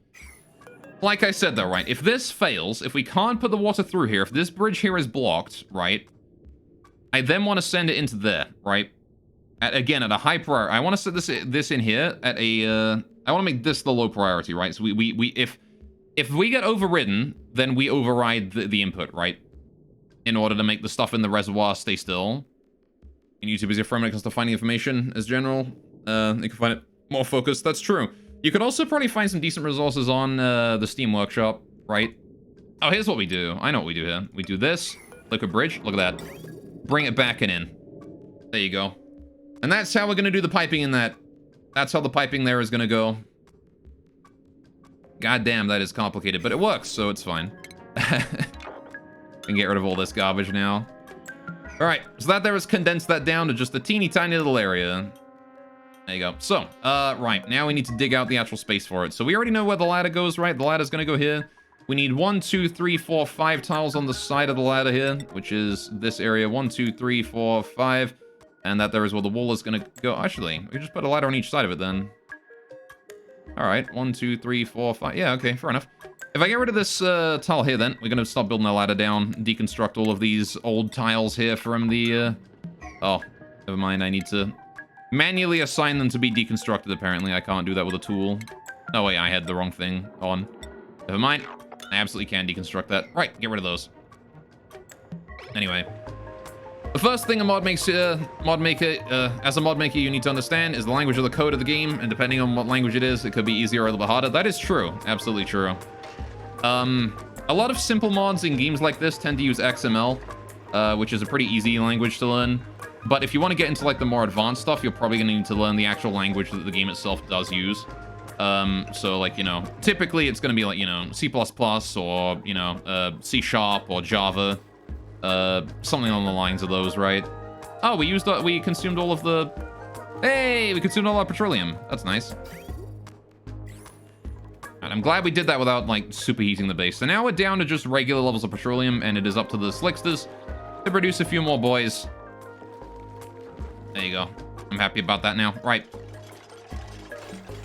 Speaker 1: Like I said, though, right, if this fails, if we can't put the water through here, if this bridge here is blocked, right, I then want to send it into there, right? Again, at a high priority. I want to set this in here at a... I want to make this the low priority, right? So if we get overridden, then we override the input, right? In order to make the stuff in the reservoir stay still. And YouTube is your friend when it comes to finding information as general. You can find it more focused. That's true. You could also probably find some decent resources on the Steam Workshop, right? Oh, here's what we do. I know what we do here. We do this. Liquid bridge. Look at that. Bring it back and in. There you go. And that's how we're going to do the piping in that. That's how the piping there is going to go. God damn, that is complicated, but it works, so it's fine. Can get rid of all this garbage now. All right, so that there has condensed that down to just a teeny tiny little area. There you go. So, right, now we need to dig out the actual space for it. So we already know where the ladder goes, right? The ladder's going to go here. We need 1, 2, 3, 4, 5 tiles on the side of the ladder here, which is this area. 1, 2, 3, 4, 5. And that there is where the wall is going to go. Actually, we just put a ladder on each side of it then. All right, 1, 2, 3, 4, 5. Yeah, okay, fair enough. If I get rid of this tile here then, we're going to start building a ladder down, deconstruct all of these old tiles here from the... Oh, never mind, I need to manually assign them to be deconstructed, apparently. I can't do that with a tool. Oh, wait, I had the wrong thing on. Never mind. I absolutely can deconstruct that. Right, get rid of those. Anyway. The first thing a mod maker, as a mod maker, you need to understand is the language of the code of the game, and depending on what language it is, it could be easier or a little bit harder. That is true. Absolutely true. A lot of simple mods in games like this tend to use XML, which is a pretty easy language to learn. But if you want to get into like the more advanced stuff, you're probably going to need to learn the actual language that the game itself does use. So like, you know, typically it's going to be like, you know, C++ or, you know, C# or Java, something along the lines of those, right? Oh, we consumed all of the, hey, we consumed all our petroleum. That's nice. And I'm glad we did that without, like, superheating the base. So now we're down to just regular levels of petroleum, and it is up to the slicksters to produce a few more boys. There you go. I'm happy about that now. Right.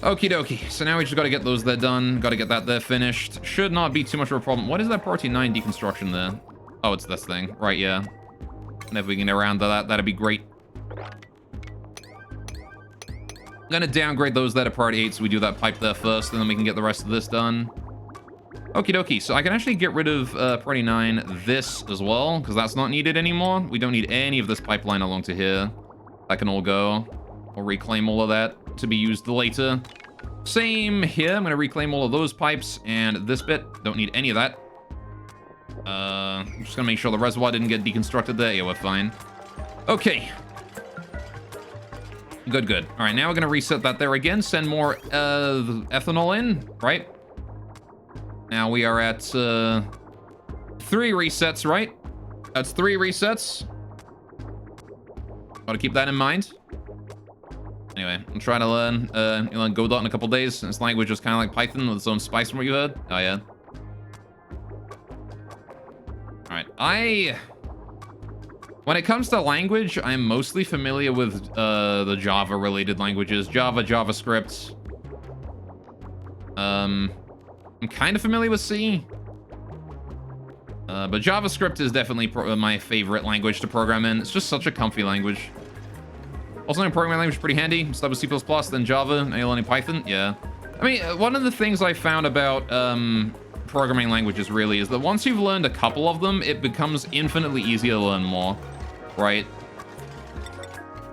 Speaker 1: Okie dokie. So now we just got to get those there done. Got to get that there finished. Should not be too much of a problem. What is that Protein 9 deconstruction there? Oh, it's this thing. Right, yeah. And if we can get around to that, that'd be great. I'm gonna downgrade those there to priority 8 so we do that pipe there first, and then we can get the rest of this done. Okie dokie. So I can actually get rid of priority 9 this as well, because that's not needed anymore. We don't need any of this pipeline along to here. That can all go. We'll reclaim all of that to be used later. Same here. I'm going to reclaim all of those pipes and this bit. Don't need any of that. I'm just going to make sure the reservoir didn't get deconstructed there. Yeah, we're fine. Okay. Good, good. All right, now we're going to reset that there again. Send more ethanol in, right? Now we are at 3 resets, right? That's 3 resets. Got to keep that in mind. Anyway, I'm trying to learn Godot in a couple days. This language is kind of like Python with its own spice from what you heard. Oh, yeah. Alright, when it comes to language, I'm mostly familiar with the Java-related languages. Java, JavaScript. I'm kind of familiar with C. But JavaScript is definitely my favorite language to program in. It's just such a comfy language. Also, in programming language, pretty handy. Start with C++, then Java, and you learning Python. Yeah. I mean, one of the things I found about programming languages really is that once you've learned a couple of them, it becomes infinitely easier to learn more, right?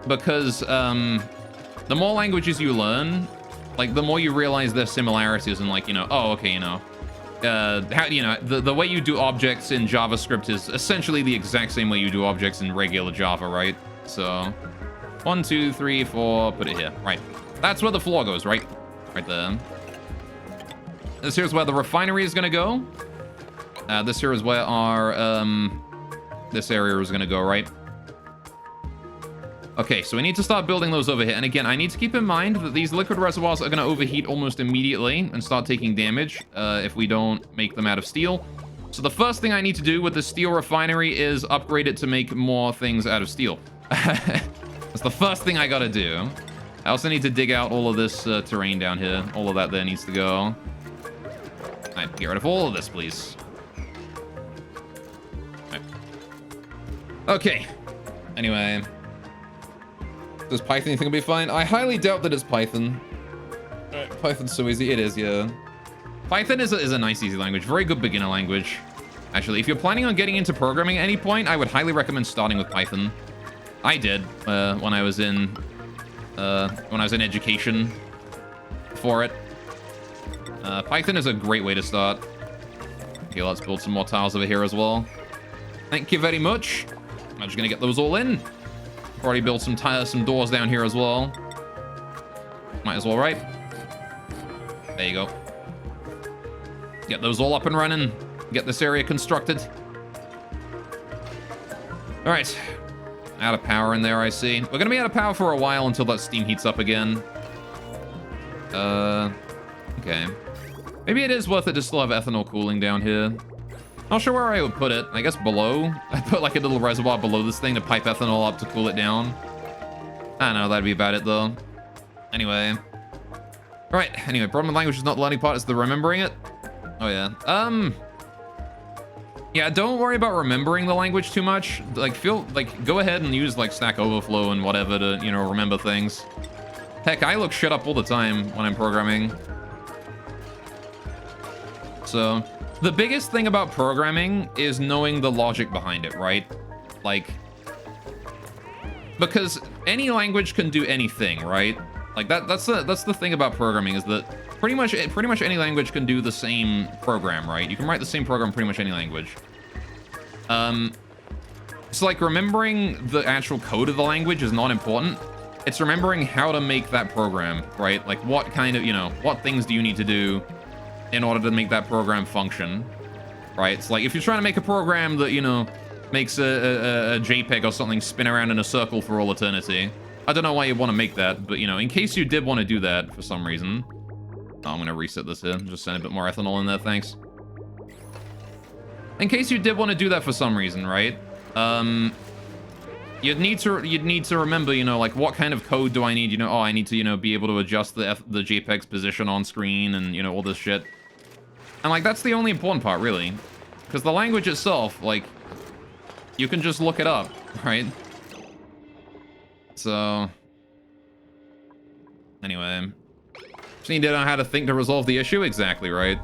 Speaker 1: Because the more languages you learn, like the more you realize their similarities and like, you know, oh, okay, you know, the way you do objects in JavaScript is essentially the exact same way you do objects in regular Java, right? So 1, 2, 3, 4, put it here. Right. That's where the floor goes, right? Right there. This here's where the refinery is going to go. This here is where our, this area is going to go, right? Okay, so we need to start building those over here. And again, I need to keep in mind that these liquid reservoirs are going to overheat almost immediately and start taking damage if we don't make them out of steel. So the first thing I need to do with the steel refinery is upgrade it to make more things out of steel. That's the first thing I gotta do. I also need to dig out all of this terrain down here. All of that there needs to go. Alright, get rid of all of this, please. Right. Okay. Anyway. Does Python you think will be fine? I highly doubt that it's Python. Python's so easy. It is, yeah. Python is a nice, easy language. Very good beginner language. Actually, if you're planning on getting into programming at any point, I would highly recommend starting with Python. I did when I was in education for it. Python is a great way to start. Okay, let's build some more tiles over here as well. Thank you very much. I'm just gonna get those all in. Already built some doors down here as well. Might as well, right? There you go. Get those all up and running. Get this area constructed. All right. Out of power in there, I see. We're gonna be out of power for a while until that steam heats up again. Okay. Maybe it is worth it to still have ethanol cooling down here. Not sure where I would put it. I guess below. I put like a little reservoir below this thing to pipe ethanol up to cool it down. I don't know, that'd be about it though. Anyway. Right, anyway, problem with language is not the learning part, it's the remembering it. Oh yeah. Yeah, don't worry about remembering the language too much. Like, go ahead and use like Stack Overflow and whatever to, you know, remember things. Heck, I look shit up all the time when I'm programming. So, the biggest thing about programming is knowing the logic behind it, right? Like, because any language can do anything, right? Like that's the thing about programming is that pretty much any language can do the same program, right? You can write the same program pretty much any language. So like remembering the actual code of the language is not important. It's remembering how to make that program, right? Like what kind of, you know, what things do you need to do in order to make that program function, right? It's like if you're trying to make a program that, you know, makes a JPEG or something spin around in a circle for all eternity. I don't know why you want to make that, but, you know, in case you did want to do that for some reason. Oh, I'm going to reset this here. Just send a bit more ethanol in there, thanks. In case you did want to do that for some reason, right? You'd need to remember, you know, like what kind of code do I need? You know, oh, I need to, you know, be able to adjust the JPEG's position on screen and, you know, all this shit. And like that's the only important part, really, because the language itself, like, you can just look it up, right? So anyway, just need to know how to think to resolve the issue. Exactly, right?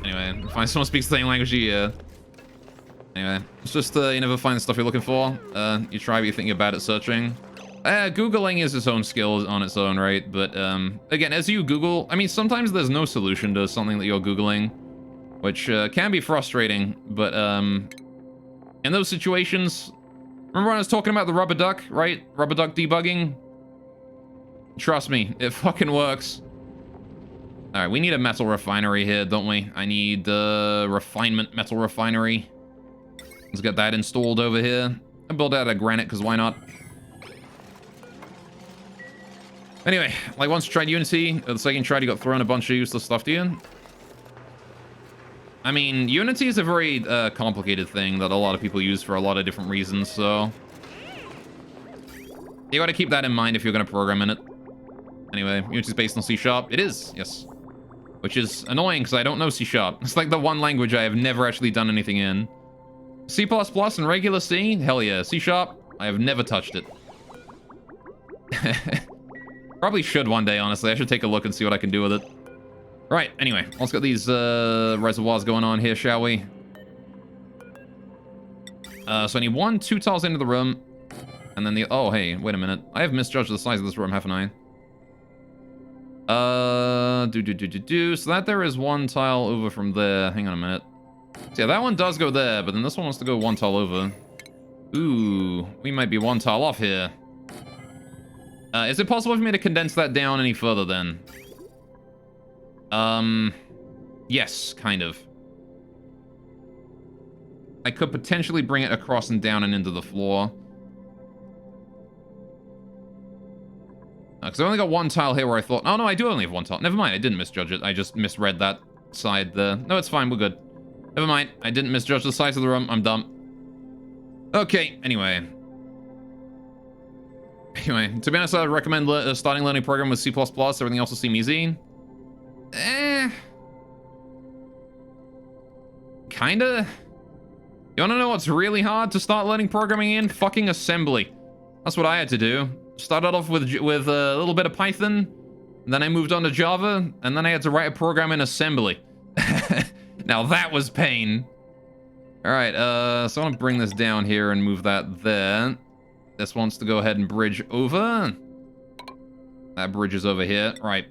Speaker 1: Anyway, find someone who speaks the same language you. Anyway, it's just, you never find the stuff you're looking for. You try, but you think you're bad at searching. Googling is its own skill on its own, right? But, again, as you Google, I mean, sometimes there's no solution to something that you're Googling, which, can be frustrating, but, in those situations, remember when I was talking about the rubber duck, right? Rubber duck debugging? Trust me, it fucking works. Alright, we need a metal refinery here, don't we? I need the refinement metal refinery. Let's get that installed over here. I build out of granite, because why not? Anyway, like once you tried Unity, the second you tried, you got thrown a bunch of useless stuff to you. I mean, Unity is a very complicated thing that a lot of people use for a lot of different reasons, so you gotta keep that in mind if you're gonna program in it. Anyway, Unity's based on C#. It is, yes. Which is annoying, because I don't know C#. It's like the one language I have never actually done anything in. C++ and regular C? Hell yeah. C#? I have never touched it. Probably should one day, honestly. I should take a look and see what I can do with it. Right, anyway. Let's get these reservoirs going on here, shall we? So I need 2 tiles into the room. And then the... Oh, hey, wait a minute. I have misjudged the size of this room, haven't I? So that there is 1 tile over from there. Hang on a minute. So yeah, that one does go there, but then this one wants to go 1 tile over. Ooh, we might be 1 tile off here. Is it possible for me to condense that down any further then? Yes, kind of. I could potentially bring it across and down and into the floor. Because I only got 1 tile here where I thought... Oh, no, I do only have 1 tile. Never mind, I didn't misjudge it. I just misread that side there. No, it's fine, we're good. Never mind, I didn't misjudge the size of the room. I'm dumb. Okay, anyway. Anyway, to be honest, I would recommend starting learning program with C++. Everything else will seem easy. Kinda. You wanna know what's really hard to start learning programming in? Fucking assembly. That's what I had to do. Started off with a little bit of Python, then I moved on to Java, and then I had to write a program in assembly. Now that was pain. Alright, so I want to bring this down here and move that there. This wants to go ahead and bridge over. That bridge is over here. Right.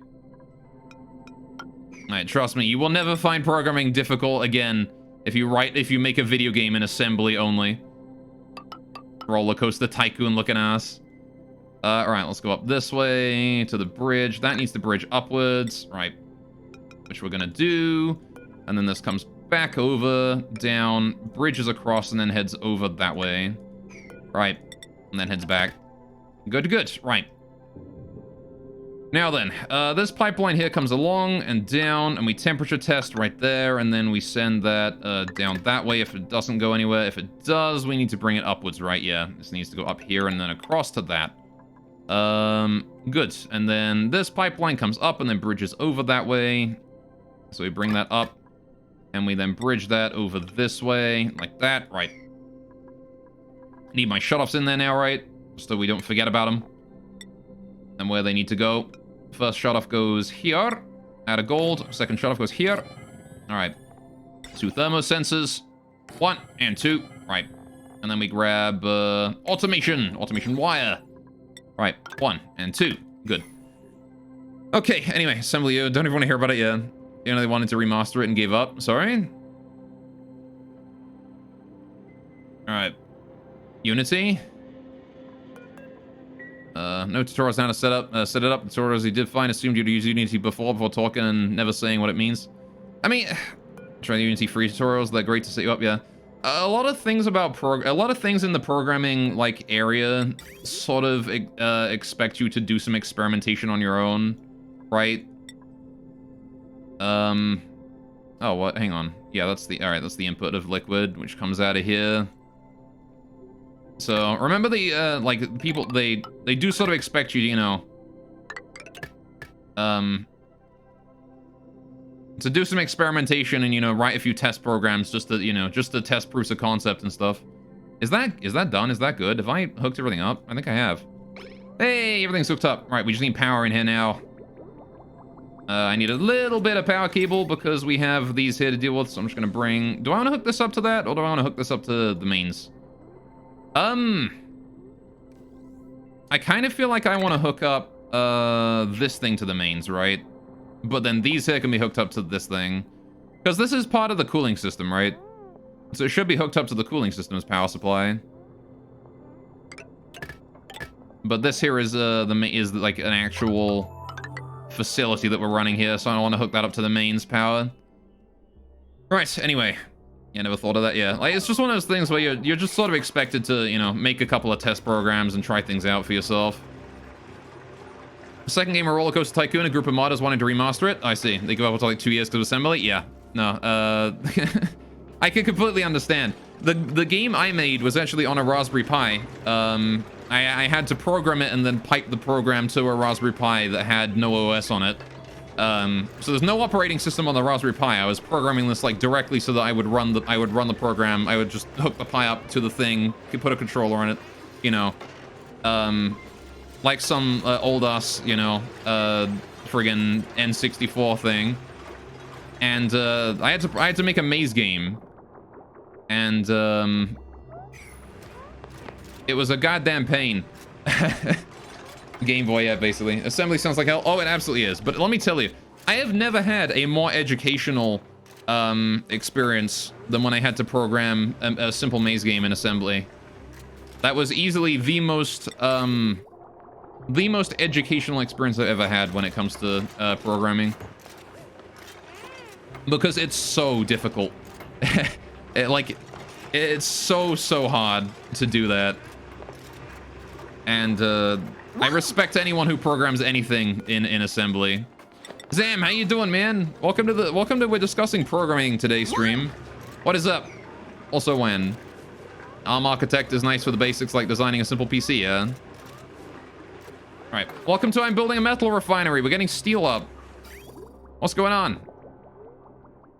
Speaker 1: Alright, trust me, you will never find programming difficult again if you make a video game in assembly only. Roller coaster tycoon looking ass. Alright, let's go up this way to the bridge. That needs to bridge upwards. Right. Which we're gonna do. And then this comes back over, down, bridges across, and then heads over that way. Right. And then heads back. Good, good. Right. Now then, this pipeline here comes along and down, and we temperature test right there, and then we send that down that way if it doesn't go anywhere. If it does, we need to bring it upwards, right? Yeah, this needs to go up here and then across to that. Good. And then this pipeline comes up and then bridges over that way. So we bring that up, and we then bridge that over this way, like that. Right. Need my shutoffs in there now, right? So we don't forget about them. And where they need to go. First shutoff goes here. Out of gold. Second shutoff goes here. Alright. 2 thermosensors. 1 and 2. Right. And then we grab automation. Automation wire. Right. 1 and 2. Good. Okay, anyway, assembly. Don't even want to hear about it yet. You know, they wanted to remaster it and gave up. Sorry. Alright. Unity. No tutorials on how to set it up. The tutorials you did find assumed you'd use Unity before talking and never saying what it means. I mean, trying the Unity free tutorials, they're great to set you up, yeah. A lot of things about a lot of things in the programming like area sort of expect you to do some experimentation on your own, right? Oh, what? Hang on. Yeah, that's the that's the input of liquid, which comes out of here. So remember the like people they do sort of expect you to, you know, to do some experimentation and, you know, write a few test programs just to, you know, just to test proofs of concept and stuff. Is that done? Is that good? Have I hooked everything up? I think I have. Hey, everything's hooked up. Right, we just need power in here now. I need a little bit of power cable because we have these here to deal with, so I'm just gonna bring... Do I want to hook this up to that, or do I want to hook this up to the mains? I kind of feel like I want to hook up this thing to the mains, right? But then these here can be hooked up to this thing. Because this is part of the cooling system, right? So it should be hooked up to the cooling system's power supply. But this here is is like an actual facility that we're running here, so I don't want to hook that up to the mains power. Right, anyway. Yeah, never thought of that, yeah. Like, it's just one of those things where you're just sort of expected to, you know, make a couple of test programs and try things out for yourself. Second game of Roller Coaster Tycoon, a group of modders wanting to remaster it. I see. They give up until like 2 years because of assembly? Yeah. No, I can completely understand. The game I made was actually on a Raspberry Pi. I had to program it and then pipe the program to a Raspberry Pi that had no OS on it. So there's no operating system on the Raspberry Pi. I was programming this like directly so that I would run the program. I would just hook the Pi up to the thing, could put a controller on it, you know. Like some old ass, you know, friggin' N64 thing. And I had to make a maze game. And it was a goddamn pain. Game Boy, yeah, basically. Assembly sounds like hell. Oh, it absolutely is. But let me tell you, I have never had a more educational experience than when I had to program a simple maze game in assembly. That was easily the most educational experience I've ever had when it comes to programming. Because it's so difficult. It's so hard to do that. And I respect anyone who programs anything in assembly. Zam, how you doing, man? Welcome to We're Discussing Programming Today stream. What is up? Also when? ARM Architect is nice for the basics like designing a simple PC, yeah? Alright, welcome to I'm building a metal refinery. We're getting steel up. What's going on?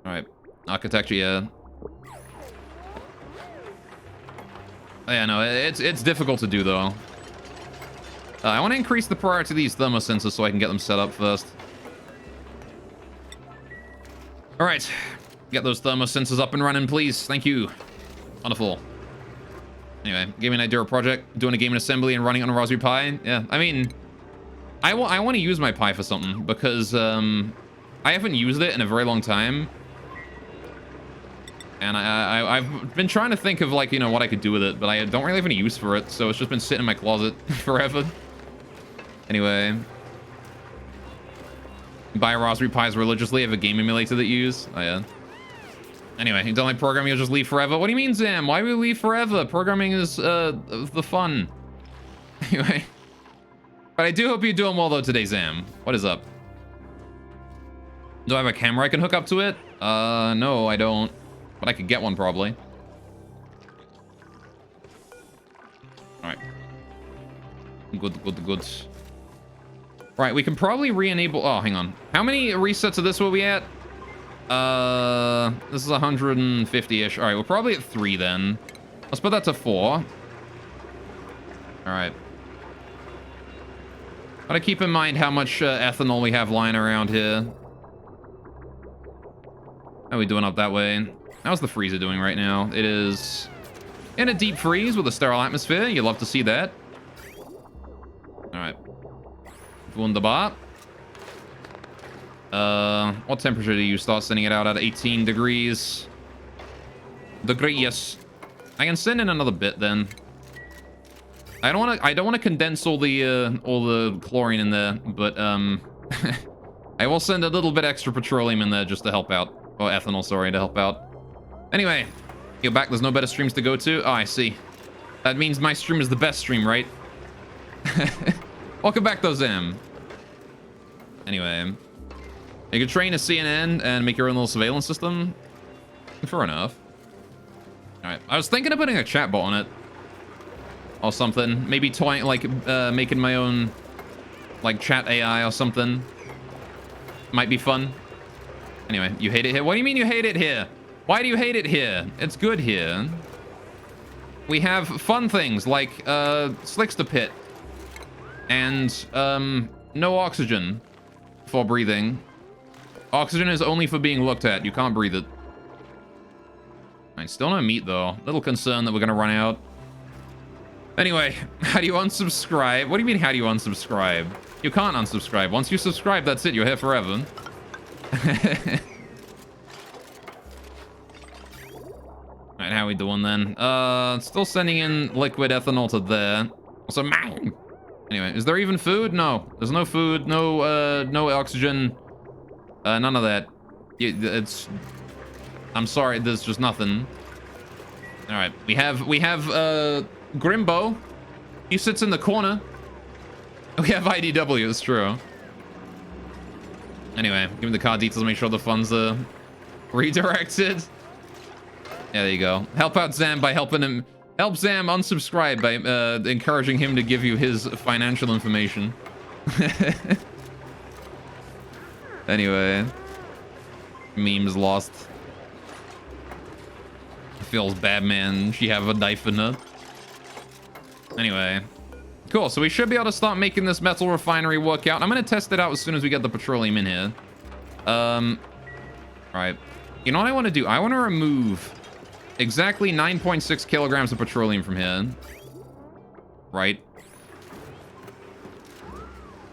Speaker 1: Alright, architecture, yeah. Yeah, no, it's difficult to do, though. I want to increase the priority to these thermosensors so I can get them set up first. Alright, get those thermosensors up and running, please. Thank you. Wonderful. Anyway, give me an idea of a project. Doing a game in assembly and running it on a Raspberry Pi. Yeah, I mean, I want to use my Pi for something because I haven't used it in a very long time. And I've been trying to think of, like, you know, what I could do with it, but I don't really have any use for it, so it's just been sitting in my closet forever. Anyway. Buy Raspberry Pis religiously, have a game emulator that you use. Oh, yeah. Anyway, you don't like programming, you'll just leave forever? What do you mean, Zam? Why would we leave forever? Programming is, the fun. Anyway. But I do hope you're doing well, though, today, Zam. What is up? Do I have a camera I can hook up to it? No, I don't. But I could get one, probably. Alright. Good. Right, we can probably re-enable... Oh, hang on. How many resets of this were we at? This is 150-ish. Alright, we're probably at 3 then. Let's put that to 4. Alright. Gotta keep in mind how much ethanol we have lying around here. How are we doing up that way? How's the freezer doing right now? It is in a deep freeze with a sterile atmosphere. You love to see that. Alright. Wunderbar. What temperature do you start sending it out at? 18 degrees. Degrees. I can send in another bit then. I don't want to condense all the chlorine in there, but I will send a little bit extra petroleum in there just to help out. Or ethanol, sorry, to help out. Anyway, you're back. There's no better streams to go to. Oh, I see. That means my stream is the best stream, right? Welcome back, though, Zam. Anyway, you could train a CNN and make your own little surveillance system. Fair enough. All right, I was thinking of putting a chatbot on it. Or something. Maybe toying, like, making my own, like, chat AI or something. Might be fun. Anyway, you hate it here? What do you mean you hate it here? Why do you hate it here? It's good here. We have fun things like, Slickster Pit. And, no oxygen for breathing. Oxygen is only for being looked at. You can't breathe it. Alright, still no meat, though. Little concern that we're gonna run out. Anyway, how do you unsubscribe? What do you mean, how do you unsubscribe? You can't unsubscribe. Once you subscribe, that's it. You're here forever. Alright, how we doing then? Still sending in liquid ethanol to there. Also, man! Anyway, is there even food? No. There's no food, no oxygen. None of that. It's... I'm sorry, there's just nothing. Alright, we have, Grimbo. He sits in the corner. We have IDW, it's true. Anyway, give me the card details, make sure the funds are redirected. Yeah, there you go. Help out Zam by helping him. Help Zam unsubscribe by encouraging him to give you his financial information. Anyway. Memes lost. Feels bad, man. She have a knife in her. Anyway. Cool, so we should be able to start making this metal refinery work out. I'm gonna test it out as soon as we get the petroleum in here. Right. You know what I want to do? I want to remove exactly 9.6 kilograms of petroleum from here. Right.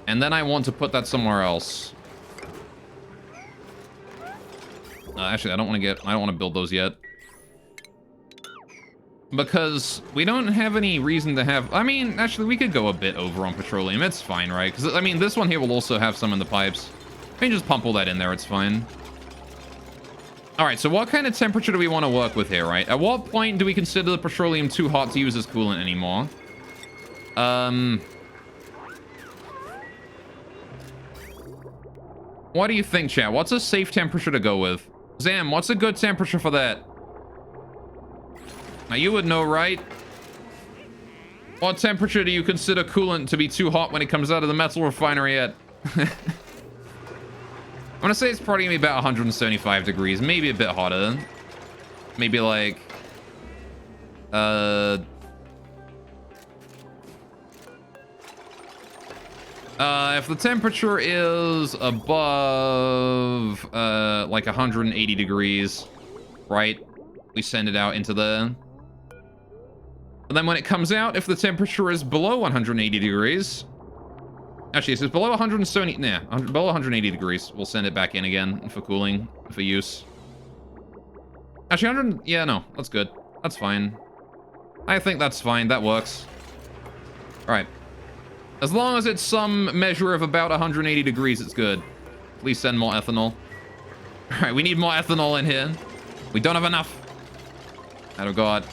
Speaker 1: And then I want to put that somewhere else. Actually, I don't want to build those yet. Because we don't have any reason to have... I mean, actually, we could go a bit over on petroleum. It's fine, right? Because, I mean, this one here will also have some in the pipes. We can just pump all that in there. It's fine. All right, so what kind of temperature do we want to work with here, right? At what point do we consider the petroleum too hot to use as coolant anymore? What do you think, chat? What's a safe temperature to go with? Zam, what's a good temperature for that? Now, you would know, right? What temperature do you consider coolant to be too hot when it comes out of the metal refinery at? I'm gonna say it's probably gonna be about 175 degrees, maybe a bit hotter. Maybe like... if the temperature is above, like 180 degrees, right? We send it out into the... And then when it comes out, if the temperature is below 180 degrees... Actually, if it's below 170... Nah, below 180 degrees, we'll send it back in again for cooling, for use. Actually, 100... Yeah, no, that's good. That's fine. I think that's fine. That works. Alright. As long as it's some measure of about 180 degrees, it's good. Please send more ethanol. Alright, we need more ethanol in here. We don't have enough. I've got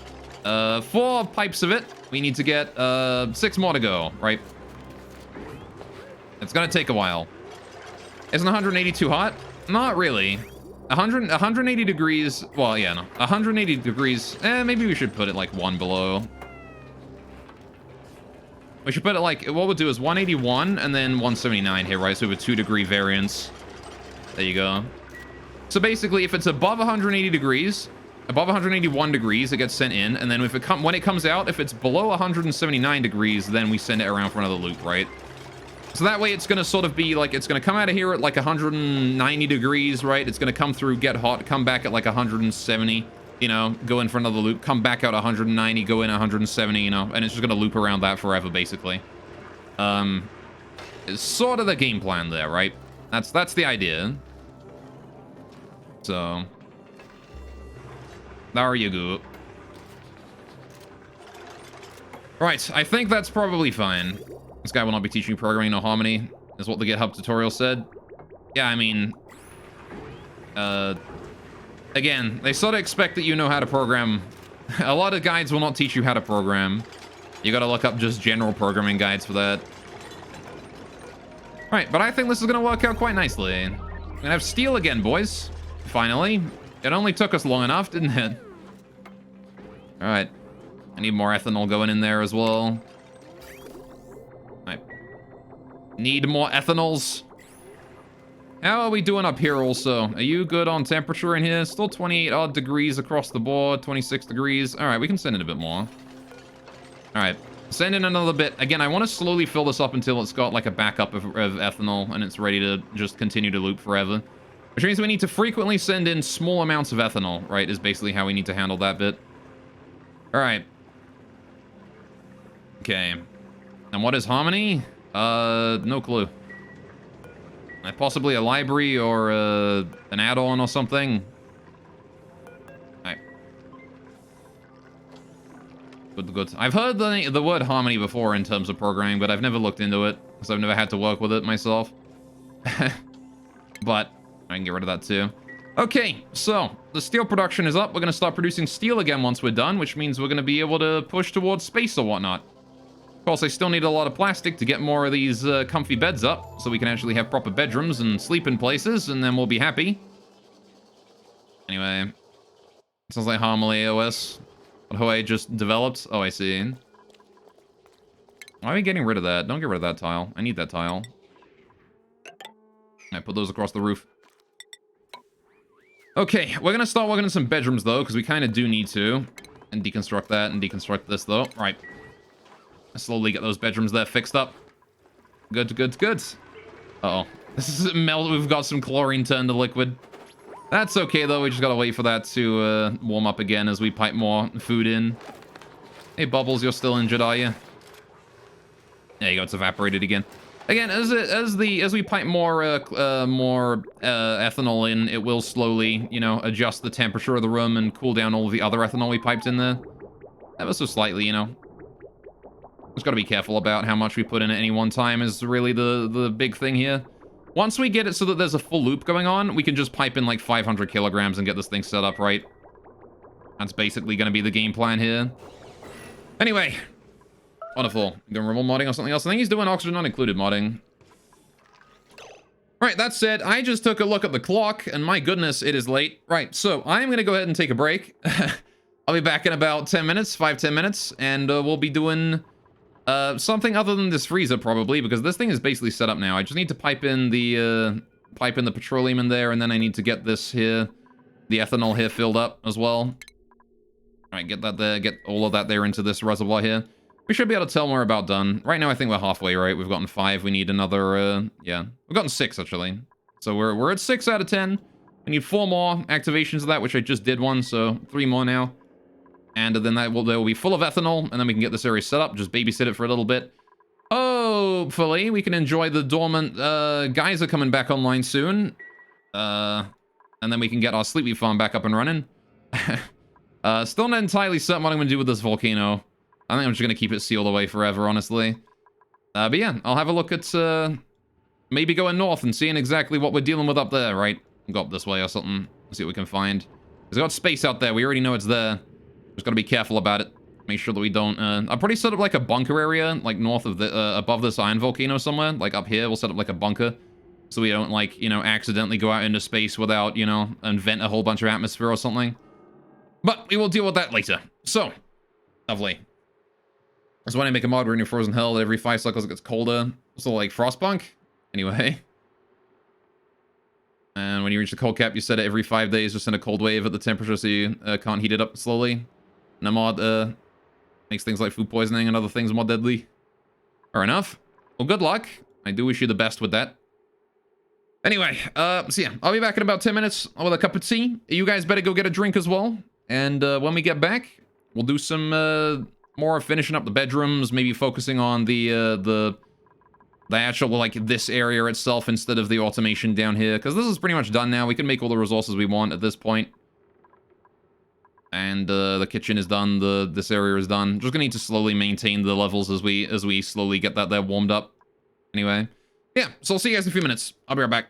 Speaker 1: 4 pipes of it. We need to get 6 more to go, right? It's gonna take a while. Isn't 180 too hot? Not really. 180 degrees. Well, yeah, no. 180 degrees. Maybe we should put it like 1 below. We should put it like, what we'll do is 181 and then 179 here, right? So we have a 2-degree variance. There you go. So basically, if it's above 180 degrees, above 181 degrees, it gets sent in. And then if it when it comes out, if it's below 179 degrees, then we send it around for another loop, right? So that way it's going to sort of be like, it's going to come out of here at like 190 degrees, right? It's going to come through, get hot, come back at like 170, you know, go in for another loop, come back out 190, go in 170, you know, and it's just going to loop around that forever, basically. It's sort of the game plan there, right? That's the idea. So, there you go. Right, I think that's probably fine. This guy will not be teaching you programming or harmony, is what the GitHub tutorial said. Yeah, I mean... Again, they sort of expect that you know how to program. A lot of guides will not teach you how to program. You gotta look up just general programming guides for that. Alright, but I think this is gonna work out quite nicely. We're gonna have steel again, boys. Finally. It only took us long enough, didn't it? Alright. I need more ethanol going in there as well. Alright. Need more ethanols. How are we doing up here also? Are you good on temperature in here? Still 28 odd degrees across the board, 26 degrees. Alright, we can send in a bit more. Alright, send in another bit. Again, I want to slowly fill this up until it's got like a backup of ethanol and it's ready to just continue to loop forever. Which means we need to frequently send in small amounts of ethanol, right, is basically how we need to handle that bit. Alright. Okay. And what is harmony? No clue. Possibly a library or an add-on or something. Alright. Good, good. I've heard the word harmony before in terms of programming, but I've never looked into it, because I've never had to work with it myself. But I can get rid of that too. Okay, so the steel production is up. We're going to start producing steel again once we're done, which means we're going to be able to push towards space or whatnot. Of course, I still need a lot of plastic to get more of these comfy beds up, so we can actually have proper bedrooms and sleep in places, and then we'll be happy. Anyway, sounds like Harmony OS. What I just developed? Oh, I see. Why are we getting rid of that? Don't get rid of that tile. I need that tile. I put those across the roof. Okay, we're gonna start working on some bedrooms, though, because we kind of do need to. And deconstruct that and deconstruct this, though. Right. Slowly get those bedrooms there fixed up. Good, good, good. Uh-oh. This is melt. We've got some chlorine turned to liquid. That's okay, though. We just gotta wait for that to warm up again as we pipe more food in. Hey, Bubbles, you're still injured, are you? There you go. It's evaporated again. Again, as we pipe more ethanol in, it will slowly, you know, adjust the temperature of the room and cool down all of the other ethanol we piped in there. Ever so slightly, you know. Just gotta be careful about how much we put in at any one time is really the big thing here. Once we get it so that there's a full loop going on, we can just pipe in like 500 kilograms and get this thing set up right. That's basically gonna be the game plan here. Anyway. Wonderful. Doing remote modding or something else. I think he's doing oxygen not included modding. Right, that said, I just took a look at the clock, and my goodness, it is late. Right, so I'm gonna go ahead and take a break. I'll be back in about 10 minutes, 5-10 minutes, and we'll be doing... something other than this freezer, probably, because this thing is basically set up now. I just need to pipe in the petroleum in there, and then I need to get this here, the ethanol here filled up as well. Alright, get that there, get all of that there into this reservoir here. We should be able to tell when we're about done. Right now, I think we're halfway, right? We've gotten 5. We need another, yeah. We've gotten 6, actually. So we're at 6 out of 10. We need 4 more activations of that, which I just did one, so 3 more now. And then they will be full of ethanol, and then we can get this area set up, just babysit it for a little bit. Hopefully, we can enjoy the dormant geyser coming back online soon. And then we can get our Sleepy Farm back up and running. Still not entirely certain what I'm going to do with this volcano. I think I'm just going to keep it sealed away forever, honestly. But yeah, I'll have a look at maybe going north and seeing exactly what we're dealing with up there, right? Go up this way or something, see what we can find. There's got space out there. We already know it's there. Just gotta be careful about it. Make sure that we don't... I'll probably set up like a bunker area, like north of the... above this iron volcano somewhere. Like up here, we'll set up like a bunker. So we don't, like, you know, accidentally go out into space without, you know, invent a whole bunch of atmosphere or something. But we will deal with that later. So, lovely. That's when I make a mod where in your frozen hell, every 5 cycles it gets colder. So like Frostpunk. Anyway. And when you reach the cold cap, you set it every 5 days, just send a cold wave at the temperature so you can't heat it up slowly. And a mod makes things like food poisoning and other things more deadly. Fair enough. Well, good luck. I do wish you the best with that. Anyway, so yeah, I'll be back in about 10 minutes with a cup of tea. You guys better go get a drink as well. And when we get back, we'll do some more finishing up the bedrooms, maybe focusing on the actual, like, this area itself instead of the automation down here. Because this is pretty much done now. We can make all the resources we want at this point. And the kitchen is done. This area is done. Just gonna need to slowly maintain the levels as we slowly get that there warmed up. Anyway, yeah. So I'll see you guys in a few minutes. I'll be right back.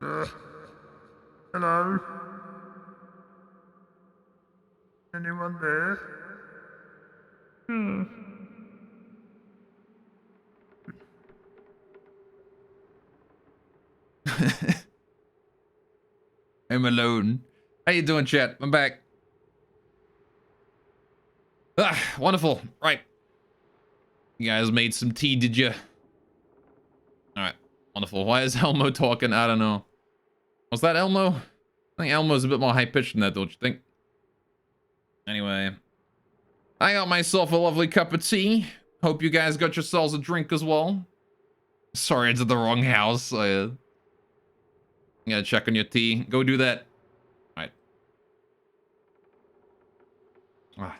Speaker 2: Uh, hello? Anyone there?
Speaker 1: I'm alone. How you doing, chat? I'm back. Ah, wonderful. Right. You guys made some tea, did you? Alright. Wonderful. Why is Elmo talking? I don't know. Was that Elmo? I think Elmo's a bit more high-pitched than that, don't you think? Anyway. I got myself a lovely cup of tea. Hope you guys got yourselves a drink as well. Sorry, it's at the wrong house. I gotta check on your tea. Go do that. Alright. Ah,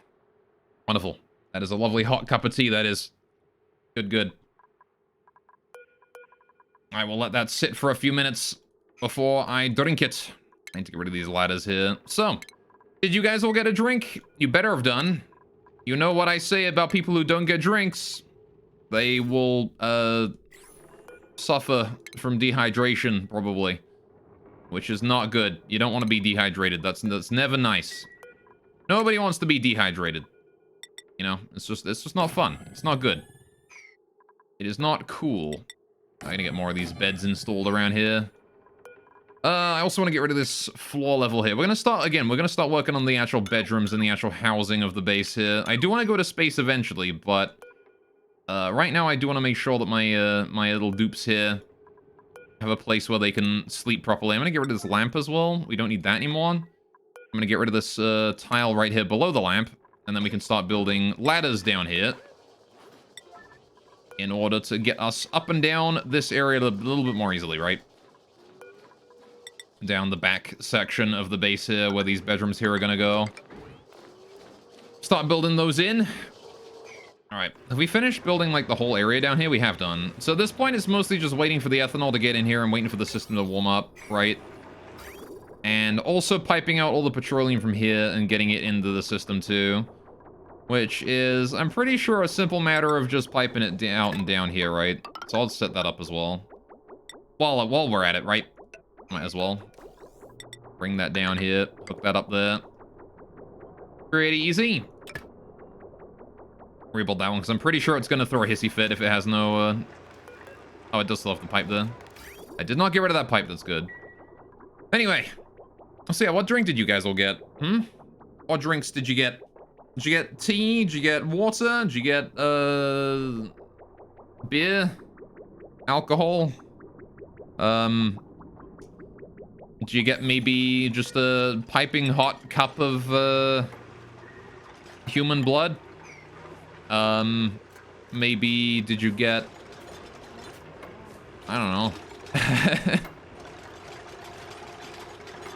Speaker 1: wonderful. That is a lovely hot cup of tea, that is. Good, good. I will let that sit for a few minutes before I drink it. I need to get rid of these ladders here. So, did you guys all get a drink? You better have done. You know what I say about people who don't get drinks. They will, suffer from dehydration, probably. Which is not good. You don't want to be dehydrated. That's never nice. Nobody wants to be dehydrated. You know, it's just not fun. It's not good. It is not cool. I'm gonna get more of these beds installed around here. I also want to get rid of this floor level here. We're gonna start working on the actual bedrooms and the actual housing of the base here. I do want to go to space eventually, but right now I do want to make sure that my my little dupes here have a place where they can sleep properly. I'm gonna get rid of this lamp as well. We don't need that anymore. I'm gonna get rid of this tile right here below the lamp, and then we can start building ladders down here in order to get us up and down this area a little bit more easily, right? Down the back section of the base here, where these bedrooms here are gonna go. Start building those in. Alright, have we finished building, like, the whole area down here? We have done. So at this point, it's mostly just waiting for the ethanol to get in here and waiting for the system to warm up, right? And also piping out all the petroleum from here and getting it into the system, too. Which is, I'm pretty sure, a simple matter of just piping it out and down here, right? So I'll set that up as well. While we're at it, right? Might as well. Bring that down here. Hook that up there. Pretty easy. Rebuild that one, because I'm pretty sure it's going to throw a hissy fit if it has no... Oh, it does still have the pipe there. I did not get rid of that pipe. That's good. Anyway. Let's see. What drink did you guys all get? What drinks did you get? Did you get tea? Did you get water? Did you get, beer? Alcohol? Did you get maybe just a piping hot cup of, human blood? Maybe did you get... I don't know.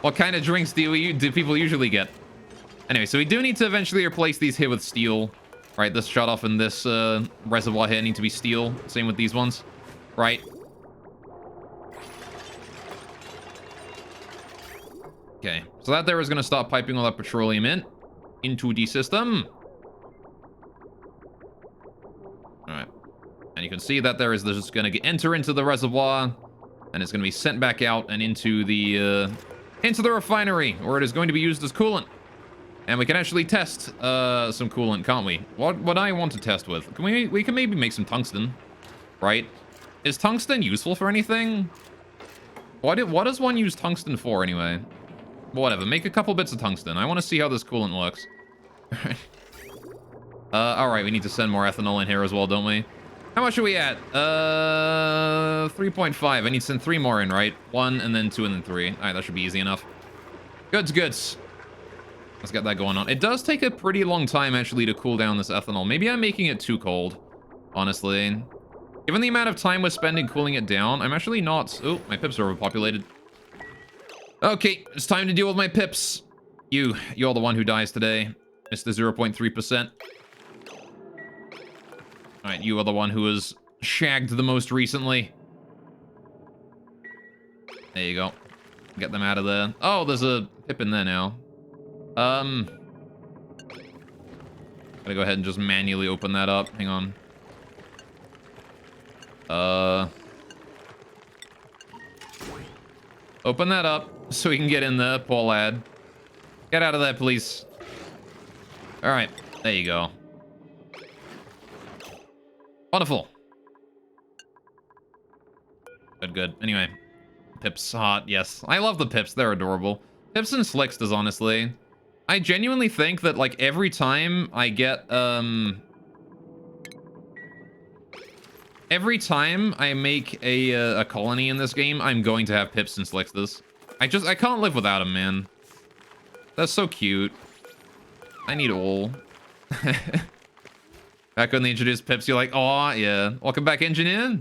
Speaker 1: What kind of drinks do people usually get? Anyway, so we do need to eventually replace these here with steel. Right, this shutoff and this reservoir here need to be steel. Same with these ones. Right. Okay, so that there is going to start piping all that petroleum into the system. Alright. And you can see that there is just going to enter into the reservoir. And it's going to be sent back out and into the refinery, where it is going to be used as coolant. And we can actually test some coolant, can't we? What I want to test with? Can we can maybe make some tungsten, right? Is tungsten useful for anything? What does one use tungsten for anyway? Whatever, make a couple bits of tungsten. I want to see how this coolant looks. Alright, we need to send more ethanol in here as well, don't we? How much are we at? 3.5. I need to send 3 more in, right? 1, and then 2, and then 3. Alright, that should be easy enough. Goods. Let's get that going on. It does take a pretty long time, actually, to cool down this ethanol. Maybe I'm making it too cold, honestly. Given the amount of time we're spending cooling it down, I'm actually not... Oh, my pips are overpopulated. Okay, it's time to deal with my pips. You're the one who dies today, Mr. 0.3%. Alright, you are the one who was shagged the most recently. There you go. Get them out of there. Oh, there's a pip in there now. Gotta go ahead and just manually open that up. Hang on. Open that up so we can get in there, poor lad. Get out of there, please. All right, there you go. Wonderful. Good, good. Anyway, Pips hot, yes. I love the Pips, they're adorable. Pips and Slicksters, honestly. I genuinely think that, like, every time I get, every time I make a colony in this game, I'm going to have Pips and Slicksters. I can't live without them, man. That's so cute. I need all. Back when they introduced Pips, you're like, oh, yeah. Welcome back, engineer.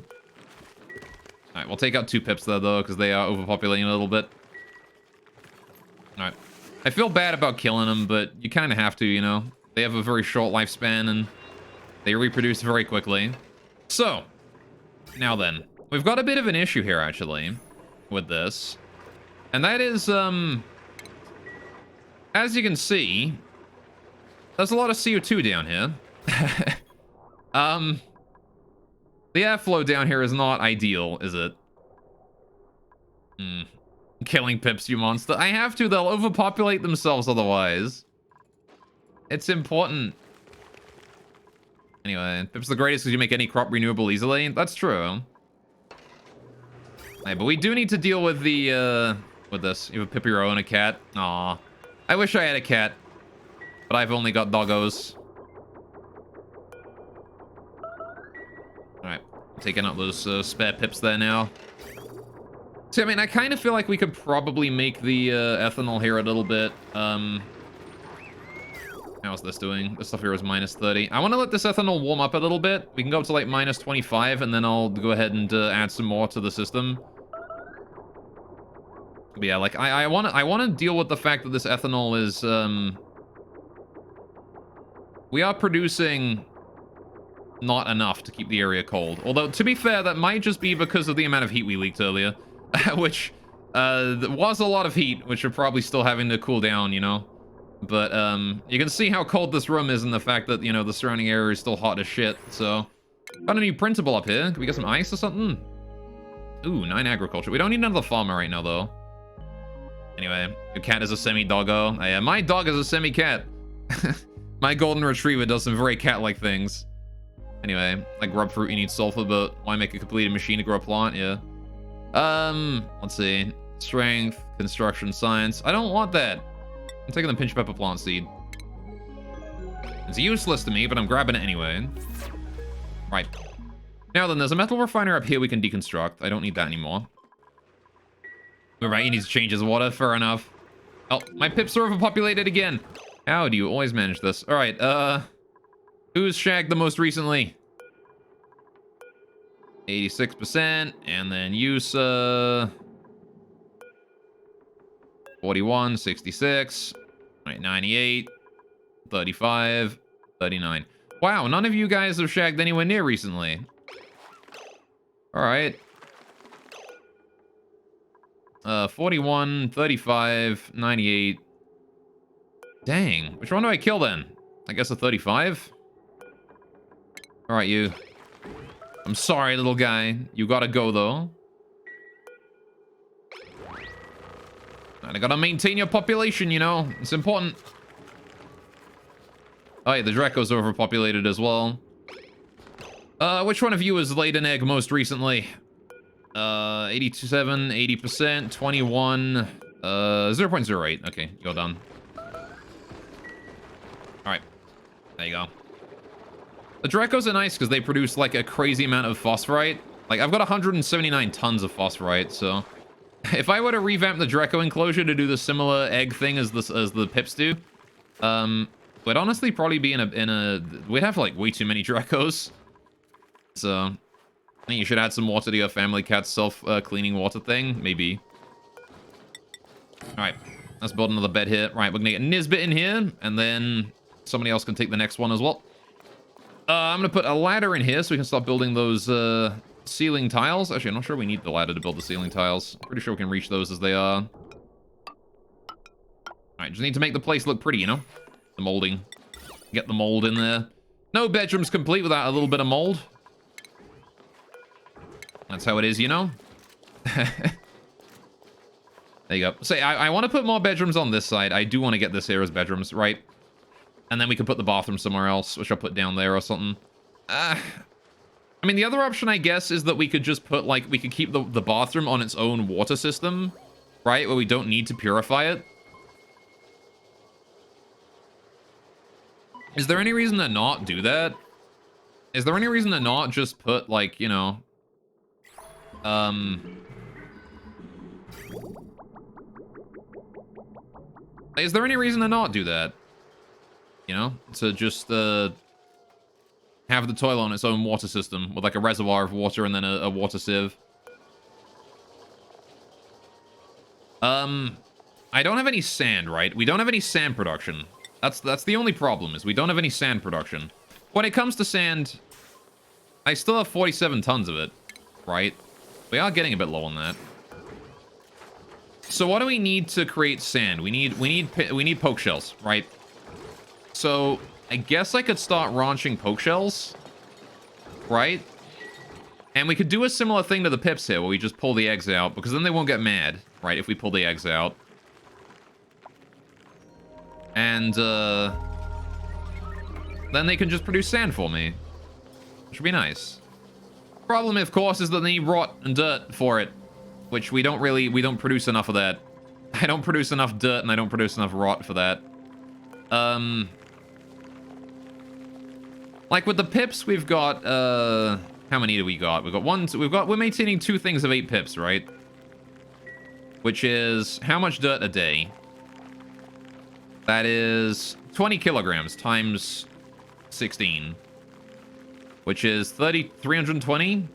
Speaker 1: Alright, we'll take out 2 Pips there, though, because they are overpopulating a little bit. Alright. I feel bad about killing them, but you kind of have to, you know? They have a very short lifespan, and they reproduce very quickly. So, now then. We've got a bit of an issue here, actually, with this. And that is, as you can see, there's a lot of CO2 down here. The airflow down here is not ideal, is it? Killing Pips, you monster. I have to, they'll overpopulate themselves otherwise. It's important. Anyway, Pips the greatest because you make any crop renewable easily. That's true. Hey, but we do need to deal with the, with this. You have a Pip of your own, a cat. Aw. I wish I had a cat. But I've only got doggos. Alright. Taking out those spare Pips there now. See, I mean, I kind of feel like we could probably make the ethanol here a little bit. How's this doing? This stuff here is minus 30. I want to let this ethanol warm up a little bit. We can go up to like minus 25, and then I'll go ahead and add some more to the system. But yeah, like I want to deal with the fact that this ethanol is we are producing not enough to keep the area cold. Although, to be fair, that might just be because of the amount of heat we leaked earlier. Which, there was a lot of heat, which are probably still having to cool down, you know? But, you can see how cold this room is and the fact that, you know, the surrounding area is still hot as shit, so... Got a new printable up here. Can we get some ice or something? Ooh, 9 agriculture. We don't need another farmer right now, though. Anyway, your cat is a semi-doggo. Yeah, my dog is a semi-cat. My golden retriever does some very cat-like things. Anyway, like grub fruit, you need sulfur, but why make a completed machine to grow a plant? Yeah. Let's see. Strength, construction, science. I don't want that. I'm taking the pinch pepper plant seed. It's useless to me, but I'm grabbing it anyway. Right. Now then, there's a metal refiner up here we can deconstruct. I don't need that anymore. All right, he needs to change his water. Fair enough. Oh, my Pips are overpopulated again. How do you always manage this? All right, who's shagged the most recently? 86%, and then use, 41, 66, right, 98, 35, 39. Wow, none of you guys have shagged anywhere near recently. All right. 41, 35, 98. Dang, which one do I kill then? I guess a 35? All right, you. I'm sorry, little guy. You gotta go, though. And I gotta maintain your population, you know? It's important. Oh, yeah, the Draco's overpopulated as well. Which one of you has laid an egg most recently? 87, 80%, 21, 0.08. Okay, you're done. Alright. There you go. The Dracos are nice because they produce, like, a crazy amount of phosphorite. Like, I've got 179 tons of phosphorite, so... If I were to revamp the Draco enclosure to do the similar egg thing as the Pips do, we'd honestly probably be in a... We'd have, like, way too many Dracos. So... I think you should add some water to your family cat's self-cleaning water thing. Maybe. Alright. Let's build another bed here. Right, we're gonna get Nisbet in here, and then somebody else can take the next one as well. I'm gonna put a ladder in here so we can start building those ceiling tiles. Actually, I'm not sure we need the ladder to build the ceiling tiles. Pretty sure we can reach those as they are. Alright, just need to make the place look pretty, you know? The molding. Get the mold in there. No bedroom's complete without a little bit of mold. That's how it is, you know? There you go. Say, I want to put more bedrooms on this side. I do want to get this here as bedrooms, right? And then we can put the bathroom somewhere else, which I'll put down there or something. I mean, the other option, I guess, is that we could just put, like, we could keep the bathroom on its own water system, right? Where we don't need to purify it. Is there any reason to not do that? Is there any reason to not just put, like, you know... Is there any reason to not do that? You know? To just, have the toilet on its own water system with, like, a reservoir of water and then a water sieve. I don't have any sand, right? We don't have any sand production. That's the only problem, is we don't have any sand production. When it comes to sand, I still have 47 tons of it, right? We are getting a bit low on that. So what do we need to create sand? We need poke shells, right? So I guess I could start ranching poke shells, right? And we could do a similar thing to the pips here, where we just pull the eggs out, because then they won't get mad, right, if we pull the eggs out. And, then they can just produce sand for me. Which would be nice. Problem, of course, is that they need rot and dirt for it. Which we don't produce enough of that. I don't produce enough dirt, and I don't produce enough rot for that. Like, with the pips, we've got, how many do we got? We're maintaining 2 things of 8 pips, right? Which is, how much dirt a day? That is 20 kilograms times 16. Which is 320?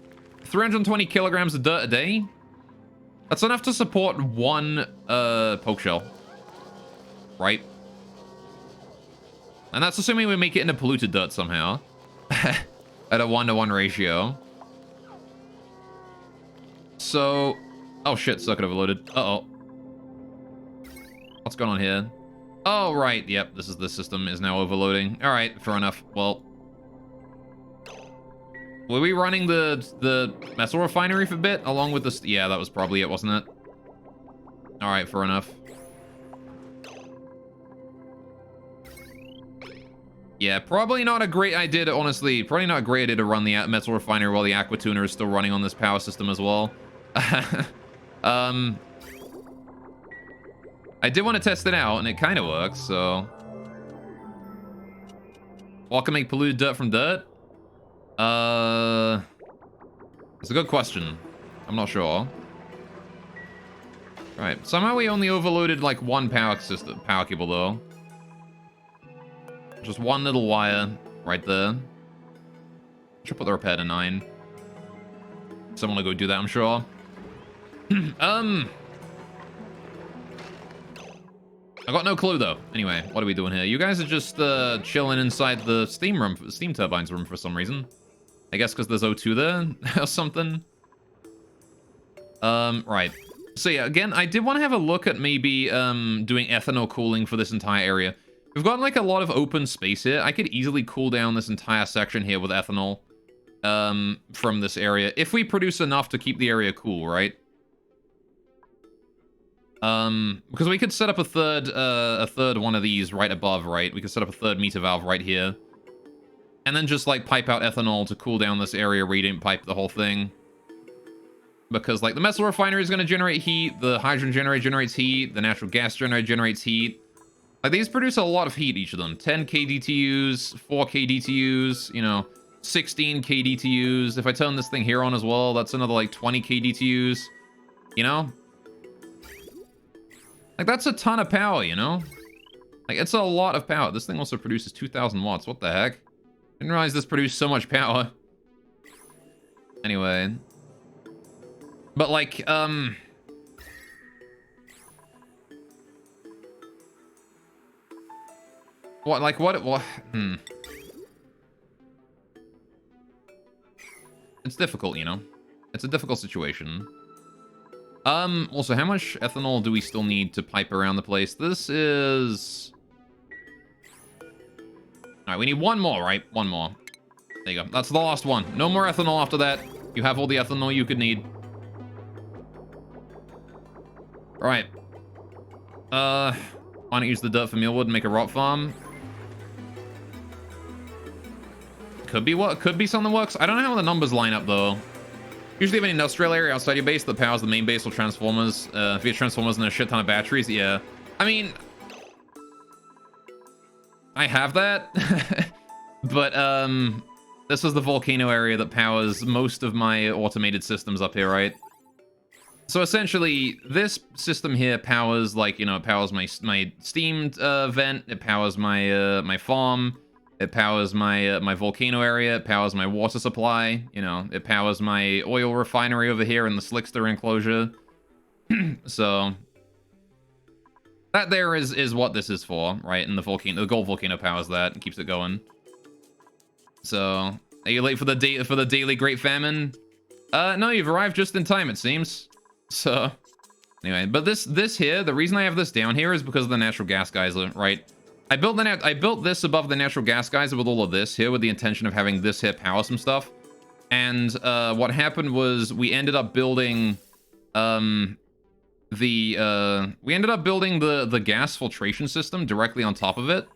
Speaker 1: 320 kilograms of dirt a day? That's enough to support 1, poke shell. Right? And that's assuming we make it into polluted dirt somehow. At a 1-to-1 ratio. So... Oh shit, circuit overloaded. Uh-oh. What's going on here? Oh, right. Yep, the system is now overloading. Alright, fair enough. Well... Were we running the metal refinery for a bit, along with this? Yeah, that was probably it, wasn't it? Alright, fair enough. Yeah, probably not a great idea to, honestly, probably not a great idea to run the metal refinery while the aqua tuner is still running on this power system as well. I did want to test it out, and it kind of works, so... What can make polluted dirt from dirt? It's a good question. I'm not sure. Right, somehow we only overloaded, like, 1 power cable, though. Just 1 little wire right there. Should put the repair to 9. Someone will go do that, I'm sure. I got no clue, though. Anyway, what are we doing here? You guys are just chilling inside the steam turbines room for some reason. I guess because there's O2 there or something. Right. So yeah, again, I did want to have a look at maybe doing ethanol cooling for this entire area. We've got like a lot of open space here. I could easily cool down this entire section here with ethanol from this area if we produce enough to keep the area cool, right? Because we could set up a third one of these right above, right? We could set up a 3rd meter valve right here. And then just, like, pipe out ethanol to cool down this area, radiant pipe the whole thing. Because, like, the metal refinery is going to generate heat, the hydrogen generator generates heat, the natural gas generator generates heat. Like, these produce a lot of heat, each of them. 10 kDTUs, 4 kDTUs, you know, 16 kDTUs. If I turn this thing here on as well, that's another, like, 20 kDTUs. You know? Like, that's a ton of power, you know? Like, it's a lot of power. This thing also produces 2,000 watts. What the heck? Didn't realize this produced so much power. Anyway. But, like, what? It's difficult, you know? It's a difficult situation. Also, how much ethanol do we still need to pipe around the place? This is... Alright, we need 1 more, right? 1 more. There you go. That's the last one. No more ethanol after that. You have all the ethanol you could need. Alright. Why not use the dirt for mealwood and make a rot farm? Could be something that works. I don't know how the numbers line up though. Usually have an industrial area outside your base that powers the main base or transformers. If you have transformers and a shit ton of batteries, yeah. I mean, I have that. But this is the volcano area that powers most of my automated systems up here, right? So essentially, this system here powers, like, you know, it powers my steam vent, it powers my my farm, it powers my my volcano area, it powers my water supply, you know, it powers my oil refinery over here in the Slickster enclosure. So that there is what this is for, right? And the gold volcano powers that and keeps it going. So, are you late for the daily Great Famine? No, you've arrived just in time, it seems. So, anyway, but this here, the reason I have this down here is because of the natural gas geyser, right? I built this above the natural gas geyser with all of this here with the intention of having this here power some stuff. And what happened was we ended up building the gas filtration system directly on top of it,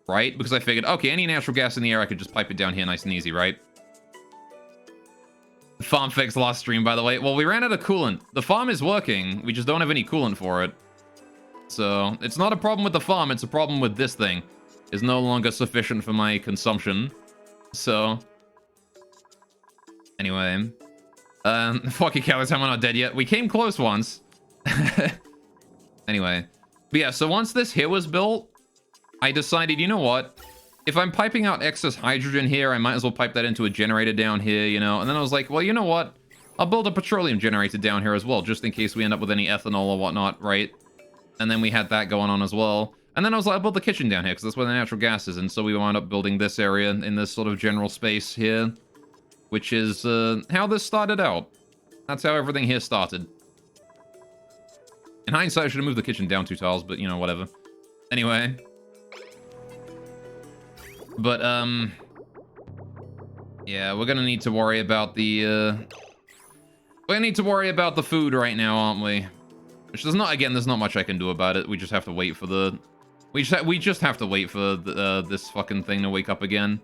Speaker 1: right? Because I figured, okay, any natural gas in the air, I could just pipe it down here nice and easy, right? Farm fix lost stream, by the way. Well, we ran out of coolant. The farm is working. We just don't have any coolant for it. So, it's not a problem with the farm. It's a problem with this thing. It's no longer sufficient for my consumption. So, anyway. Fucking cowards, I'm not dead yet. We came close once. Anyway. But yeah, so once this here was built, I decided, you know what? If I'm piping out excess hydrogen here, I might as well pipe that into a generator down here, you know? And then I was like, well, you know what? I'll build a petroleum generator down here as well, just in case we end up with any ethanol or whatnot, right? And then we had that going on as well. And then I was like, I'll build the kitchen down here, because that's where the natural gas is. And so we wound up building this area in this sort of general space here, which is how this started out. That's how everything here started. In hindsight, I should have moved the kitchen down 2 tiles, but, you know, whatever. Anyway. But, yeah, we're gonna need to worry about the, we're gonna need to worry about the food right now, aren't we? Which there's not, again, there's not much I can do about it. We just have to wait for the, we just have to wait for the, this fucking thing to wake up again.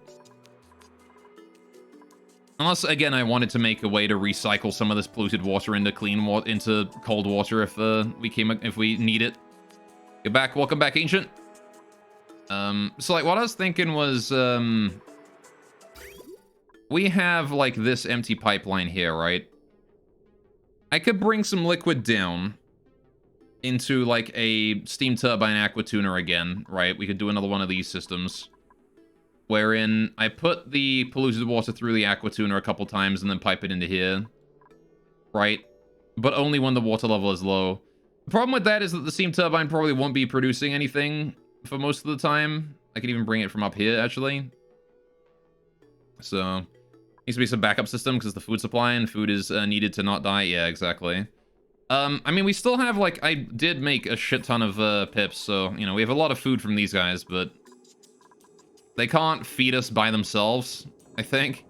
Speaker 1: Unless, again, I wanted to make a way to recycle some of this polluted water into clean water, into cold water if we need it. Get back, welcome back, Ancient. So like what I was thinking was, we have like this empty pipeline here, right? I could bring some liquid down into like a steam turbine aqua tuner again, right? We could do another one of these systems wherein I put the polluted water through the aqua tuner a couple times and then pipe it into here, right? But only when the water level is low. The problem with that is that the steam turbine probably won't be producing anything for most of the time. I could even bring it from up here, actually. So, needs to be some backup system because the food supply and food is needed to not die. Yeah, exactly. I mean, we still have, like, I did make a shit ton of pips, so, you know, we have a lot of food from these guys, but they can't feed us by themselves, I think.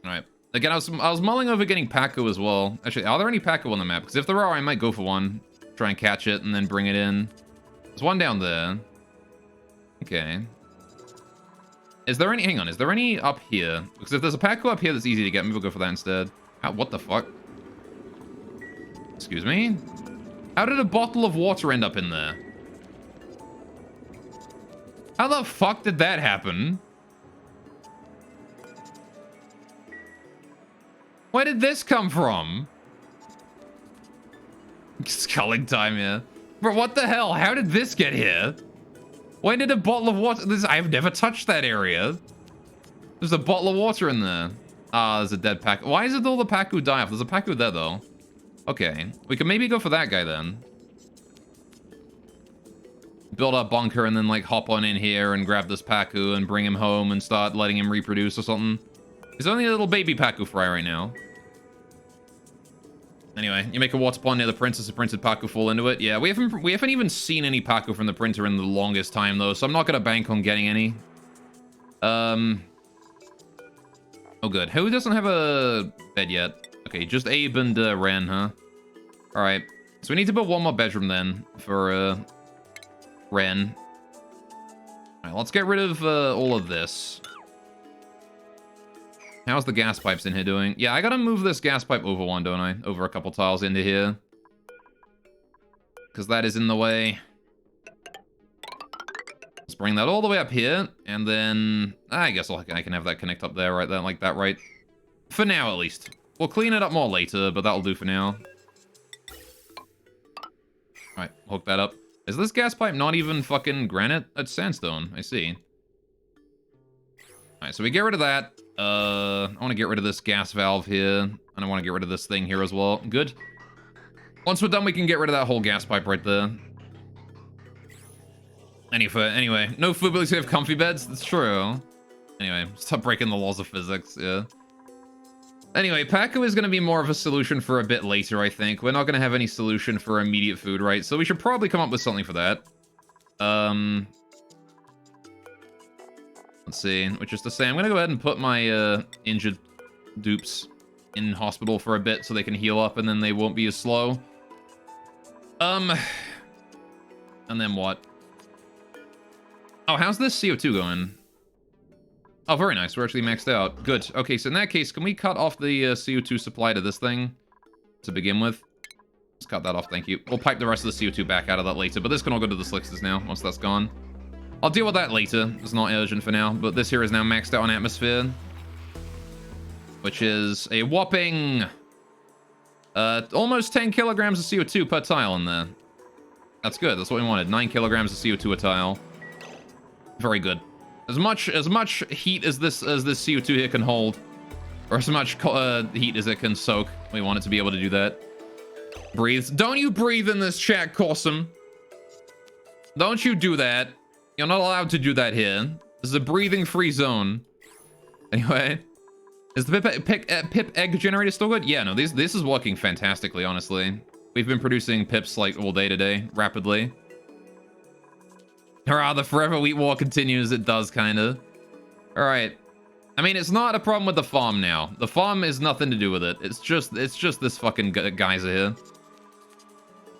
Speaker 1: Alright. Again, I was mulling over getting Paco as well. Actually, are there any Paco on the map? Because if there are, I might go for one. Try and catch it and then bring it in. There's one down there. Okay. Is there any... Hang on. Is there any up here? Because if there's a Paco up here that's easy to get, maybe we'll go for that instead. What the fuck? Excuse me? How did a bottle of water end up in there? How the fuck did that happen? Where did this come from? Sculling time, yeah. Bro, what the hell? How did this get here? When did a bottle of water... I've never touched that area. There's a bottle of water in there. Ah, there's a dead Paco. Why is it all the Paco die off? There's a Paco there, though. Okay. We can maybe go for that guy, then. Build our bunker and then, like, hop on in here and grab this Paco and bring him home and start letting him reproduce or something. He's only a little baby Paco fry right now. Anyway, you make a water pond near the princess, a printed Paco fall into it. Yeah, we haven't even seen any Paco from the printer in the longest time, though, so I'm not gonna bank on getting any. Oh, good. Who doesn't have a bed yet? Okay, just Abe and Ren, huh? Alright. So we need to build one more bedroom then for Ren. Alright, let's get rid of all of this. How's the gas pipes in here doing? Yeah, I gotta move this gas pipe over one, don't I? Over a couple tiles into here. Because that is in the way. Let's bring that all the way up here. And then... I guess I can have that connect up there, right there, like that, right? For now, at least. We'll clean it up more later, but that'll do for now. Alright, hook that up. Is this gas pipe not even fucking granite? It's sandstone, I see. Alright, so we get rid of that. I want to get rid of this gas valve here. And I want to get rid of this thing here as well. Good. Once we're done, we can get rid of that whole gas pipe right there. Anyway, no food buildings have comfy beds. That's true. Anyway, stop breaking the laws of physics, yeah. Anyway, Paco is going to be more of a solution for a bit later, I think. We're not going to have any solution for immediate food, right? So we should probably come up with something for that. Let's see. Which is to say, I'm going to go ahead and put my injured dupes in hospital for a bit so they can heal up and then they won't be as slow. And then what? Oh, how's this CO2 going? Oh, very nice. We're actually maxed out. Good. Okay, so in that case, can we cut off the CO2 supply to this thing to begin with? Let's cut that off, thank you. We'll pipe the rest of the CO2 back out of that later, but this can all go to the slicksters now, once that's gone. I'll deal with that later. It's not urgent for now, but this here is now maxed out on atmosphere. Which is a whopping... almost 10 kilograms of CO2 per tile in there. That's good, that's what we wanted. 9 kilograms of CO2 a tile. Very good. As much heat as this CO2 here can hold, or as much heat as it can soak, we want it to be able to do that. Breathe. Don't you breathe in this chat, Corsum. Don't you do that. You're not allowed to do that here. This is a breathing-free zone. Anyway, is the pip egg generator still good? Yeah, no, this is working fantastically, honestly. We've been producing pips like all day today, rapidly. Hurrah, the forever wheat war continues. It does, kinda. Alright. I mean, it's not a problem with the farm now. The farm is nothing to do with it. It's just this fucking geyser here.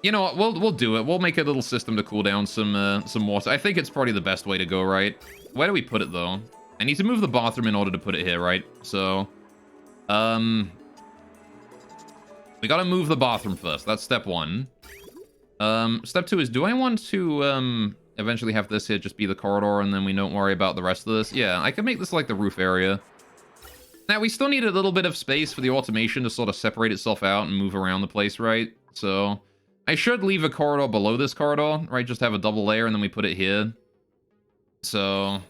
Speaker 1: You know what? We'll do it. We'll make a little system to cool down some water. I think it's probably the best way to go, right? Where do we put it, though? I need to move the bathroom in order to put it here, right? So, we gotta move the bathroom first. That's step one. Step two is, do I want to, eventually have this here just be the corridor and then we don't worry about the rest of this? Yeah, I can make this like the roof area. Now, we still need a little bit of space for the automation to sort of separate itself out and move around the place, right? So, I should leave a corridor below this corridor, right? Just have a double layer and then we put it here. So,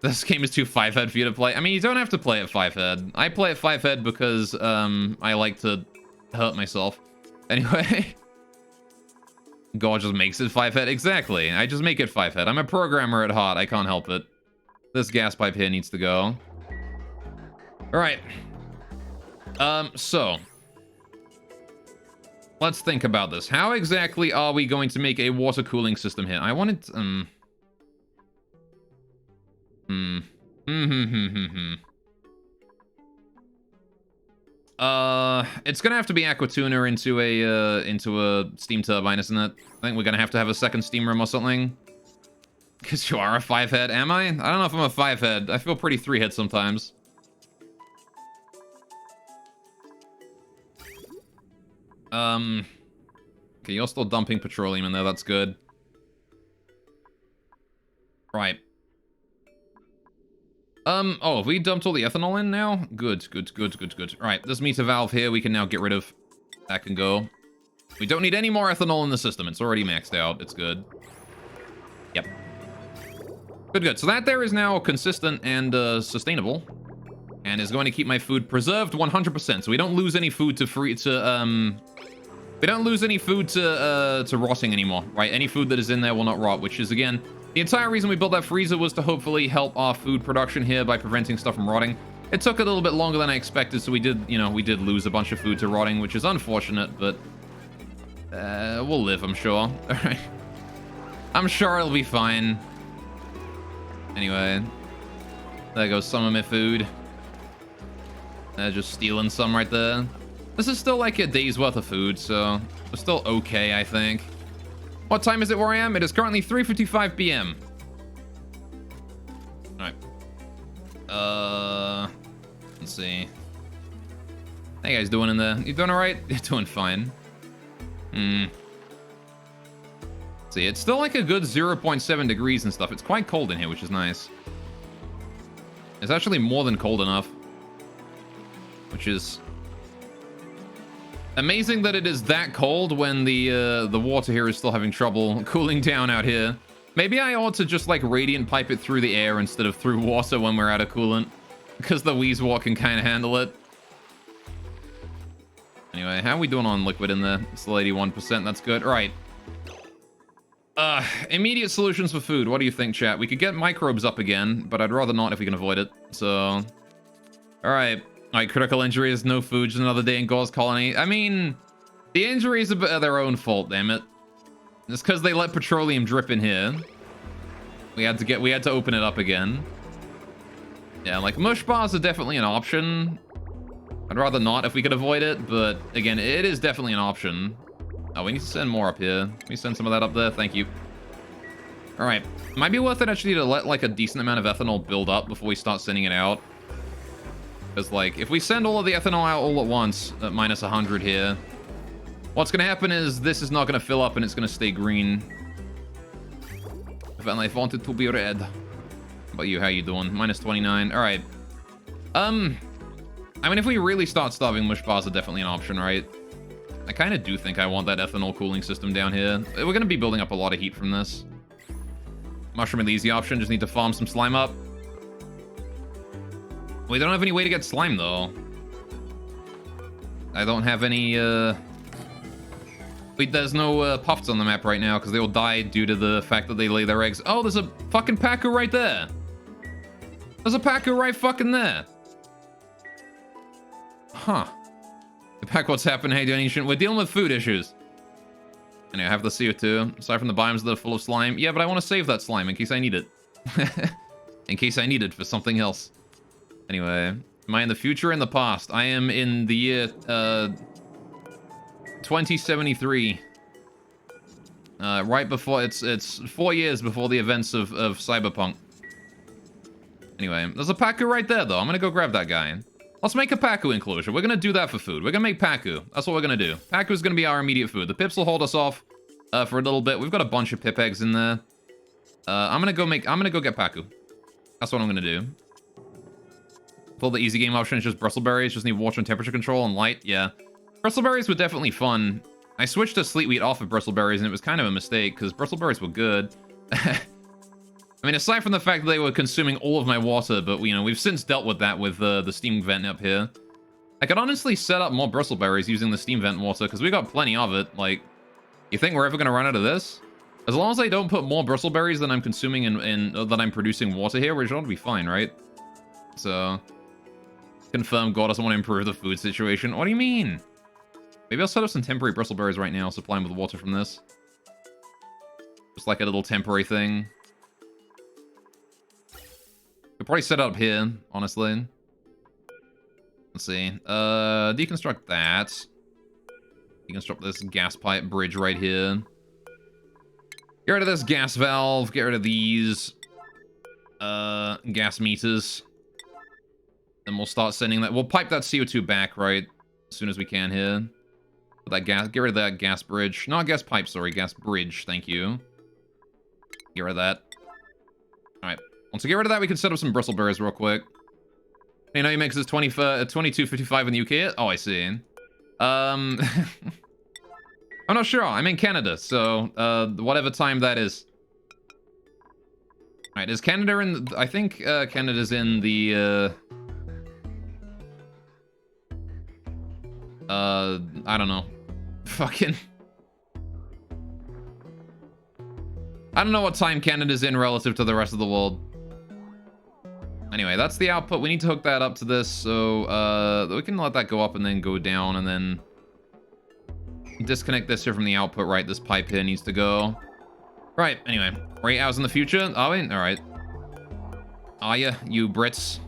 Speaker 1: this game is too 5-head for you to play. I mean, you don't have to play at 5-head. I play at 5-head because, I like to hurt myself. Anyway... God just makes it 5-head. Exactly. I just make it 5-head. I'm a programmer at heart. I can't help it. This gas pipe here needs to go. Alright. So. Let's think about this. How exactly are we going to make a water cooling system here? I wanted... It's gonna have to be Aquatuna into a steam turbine, isn't it? I think we're gonna have to have a second steam room or something. Because you are a 5-head, am I? I don't know if I'm a 5-head. I feel pretty 3-head sometimes. Okay, you're still dumping petroleum in there, that's good. Right. Oh, have we dumped all the ethanol in now? Good. Alright, this meter valve here we can now get rid of. That can go. We don't need any more ethanol in the system. It's already maxed out. It's good. Yep. Good. So that there is now consistent and sustainable. And is going to keep my food preserved 100%. So we don't lose any food to we don't lose any food to rotting anymore, right? Any food that is in there will not rot, which is, again, the entire reason we built that freezer was to hopefully help our food production here by preventing stuff from rotting. It took a little bit longer than I expected, so we did lose a bunch of food to rotting, which is unfortunate, but we'll live, I'm sure. All right. I'm sure it'll be fine. Anyway, there goes some of my food. Just stealing some right there. This is still like a day's worth of food, so we're still okay, I think. What time is it where I am? It is currently 3:55 p.m. Alright. Let's see. How you guys doing in there? You doing alright? You're doing fine. See, it's still like a good 0.7 degrees and stuff. It's quite cold in here, which is nice. It's actually more than cold enough. Which is amazing that it is that cold when the water here is still having trouble cooling down out here. Maybe I ought to just like radiant pipe it through the air instead of through water when we're out of coolant. Because the Weezwar can kind of handle it. Anyway, how are we doing on liquid in there? Still 81%, that's good. Right. Immediate solutions for food. What do you think, chat? We could get microbes up again, but I'd rather not if we can avoid it. So, alright. Alright, critical injuries, no food, just another day in Gauze Colony. I mean, the injuries are a bit of their own fault, damn it. It's because they let petroleum drip in here. We had to open it up again. Yeah, like mush bars are definitely an option. I'd rather not if we could avoid it, but again, it is definitely an option. Oh, we need to send more up here. Can we send some of that up there? Thank you. All right. Might be worth it actually to let like a decent amount of ethanol build up before we start sending it out. Because like, if we send all of the ethanol out all at once at minus 100 here, what's going to happen is this is not going to fill up and it's going to stay green. If I want it to be red. How about you? How you doing? Minus 29. All right. I mean, if we really start starving, mush bars are definitely an option, right? I kind of do think I want that ethanol cooling system down here. We're going to be building up a lot of heat from this. Mushroom are the easy option. Just need to farm some slime up. We don't have any way to get slime, though. I don't have any, Wait, there's no puffs on the map right now because they will die due to the fact that they lay their eggs. Oh, there's a fucking Pacu right there. There's a Pacu right fucking there. Huh. The pack what's happening, hey donation. We're dealing with food issues. And I have the CO2. Aside from the biomes that are full of slime. Yeah, but I want to save that slime in case I need it. In case I need it for something else. Anyway, am I in the future or in the past? I am in the year 2073. Right before it's 4 years before the events of Cyberpunk. Anyway, there's a Pacu right there though. I'm gonna go grab that guy. Let's make a Pacu enclosure. We're gonna do that for food. We're gonna make Pacu. That's what we're gonna do. Pacu is gonna be our immediate food. The pips will hold us off for a little bit. We've got a bunch of pip eggs in there. I'm gonna go get Pacu. That's what I'm gonna do. Full the easy game option is just bristleberries. Just need water and temperature control and light. Yeah, bristleberries were definitely fun. I switched to sleet wheat off of bristleberries and it was kind of a mistake because bristleberries were good. I mean, aside from the fact that they were consuming all of my water, but, you know, we've since dealt with that with the steam vent up here. I could honestly set up more bristleberries using the steam vent water, because we got plenty of it. Like, you think we're ever going to run out of this? As long as I don't put more bristleberries than I'm consuming than I'm producing water here, we should be fine, right? So, confirm God doesn't want to improve the food situation. What do you mean? Maybe I'll set up some temporary bristleberries right now, supply them with water from this. Just like a little temporary thing. Could probably set it up here, honestly. Let's see. Deconstruct that. Deconstruct this gas pipe bridge right here. Get rid of this gas valve. Get rid of these gas meters. Then we'll start sending that. We'll pipe that CO2 back, right? As soon as we can here. Put that gas. Get rid of that gas bridge. Not gas pipe, sorry. Gas bridge. Thank you. Get rid of that. Alright. Once we get rid of that, we can set up some bristleberries real quick. You know, he makes this 22.55 in the UK. Oh, I see. I'm not sure. I'm in Canada, so whatever time that is. All right, is Canada in? I think Canada's in the. I don't know. Fucking. I don't know what time Canada's in relative to the rest of the world. Anyway, that's the output. We need to hook that up to this, so we can let that go up and then go down, and then disconnect this here from the output, right? This pipe here needs to go. Right, anyway. We're 8 hours in the future. Are we? Alright. Are ya, you Brits?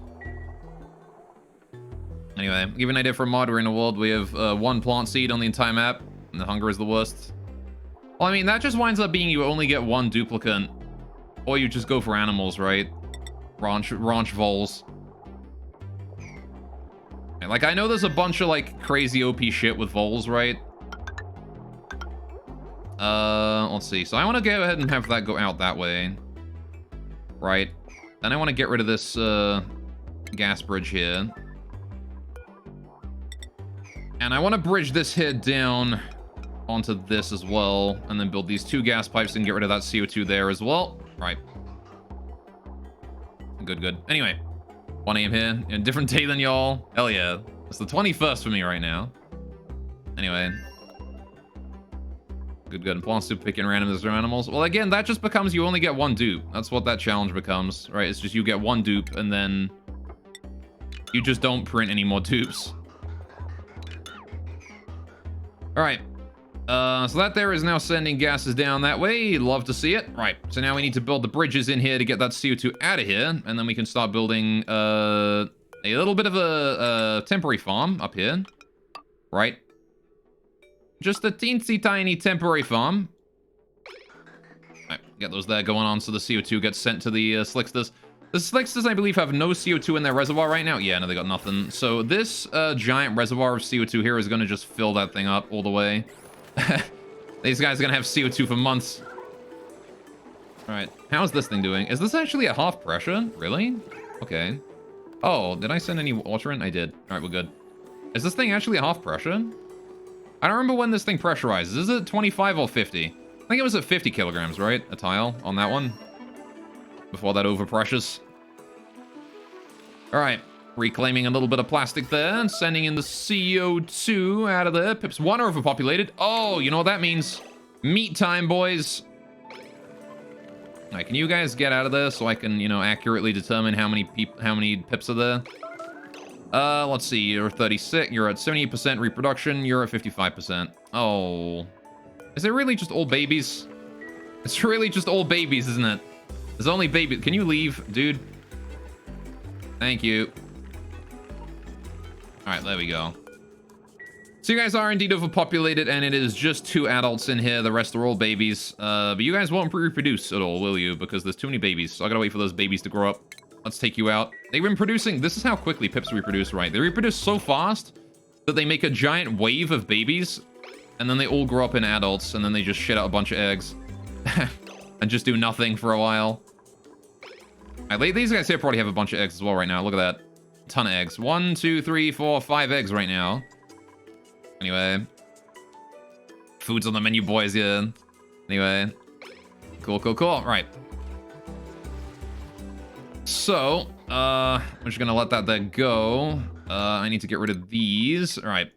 Speaker 1: Anyway, I'll give you an idea for a mod. We're in a world we have 1 plant seed on the entire map, and the hunger is the worst. Well, I mean, that just winds up being you only get 1 duplicant, or you just go for animals, right? Ranch voles. Like, I know there's a bunch of, like, crazy OP shit with voles, right? Let's see. So I want to go ahead and have that go out that way. Right. Then I want to get rid of this, gas bridge here. And I want to bridge this here down onto this as well. And then build these 2 gas pipes and get rid of that CO2 there as well. Right. Good. Anyway. 1 AM here. A different day than y'all. Hell yeah. It's the 21st for me right now. Anyway. Good. And plants to pick in random as animals. Well, again, that just becomes you only get 1 dupe. That's what that challenge becomes, right? It's just you get 1 dupe, and then you just don't print any more dupes. All right. So that there is now sending gases down that way. Love to see it. Right. So now we need to build the bridges in here to get that CO2 out of here, and then we can start building a little bit of a temporary farm up here. Right. Just a teensy tiny temporary farm. Right, get those there going on so the CO2 gets sent to the slicksters. The slicksters, I believe, have no CO2 in their reservoir right now. Yeah, no, they got nothing. So this giant reservoir of CO2 here is going to just fill that thing up all the way. These guys are going to have CO2 for months. All right, how's this thing doing? Is this actually at half pressure? Really? Okay. Oh, did I send any water in? I did. All right, we're good. Is this thing actually at half pressure? I don't remember when this thing pressurizes. Is it 25 or 50? I think it was at 50 kilograms, right? A tile on that one. Before that overpressures. All right. Reclaiming a little bit of plastic there and sending in the CO2 out of there. Pips 1 are overpopulated. Oh, you know what that means? Meat time, boys. All right, can you guys get out of there so I can, you know, accurately determine how many pips are there? Let's see, you're 36, you're at 70% reproduction, you're at 55%. Oh. Is it really just all babies? It's really just all babies, isn't it? There's only babies. Can you leave, dude? Thank you. Alright, there we go. So you guys are indeed overpopulated, and it is just 2 adults in here. The rest are all babies. But you guys won't reproduce at all, will you? Because there's too many babies, so I gotta wait for those babies to grow up. Let's take you out. They've been producing... This is how quickly pips reproduce, right? They reproduce so fast that they make a giant wave of babies, and then they all grow up in adults, and then they just shit out a bunch of eggs. And just do nothing for a while. Right, these guys here probably have a bunch of eggs as well right now. Look at that. A ton of eggs. 1, 2, 3, 4, 5 eggs right now. Anyway. Food's on the menu, boys, yeah. Anyway. Cool. Right. So, I'm just gonna let that there go. I need to get rid of these. All right.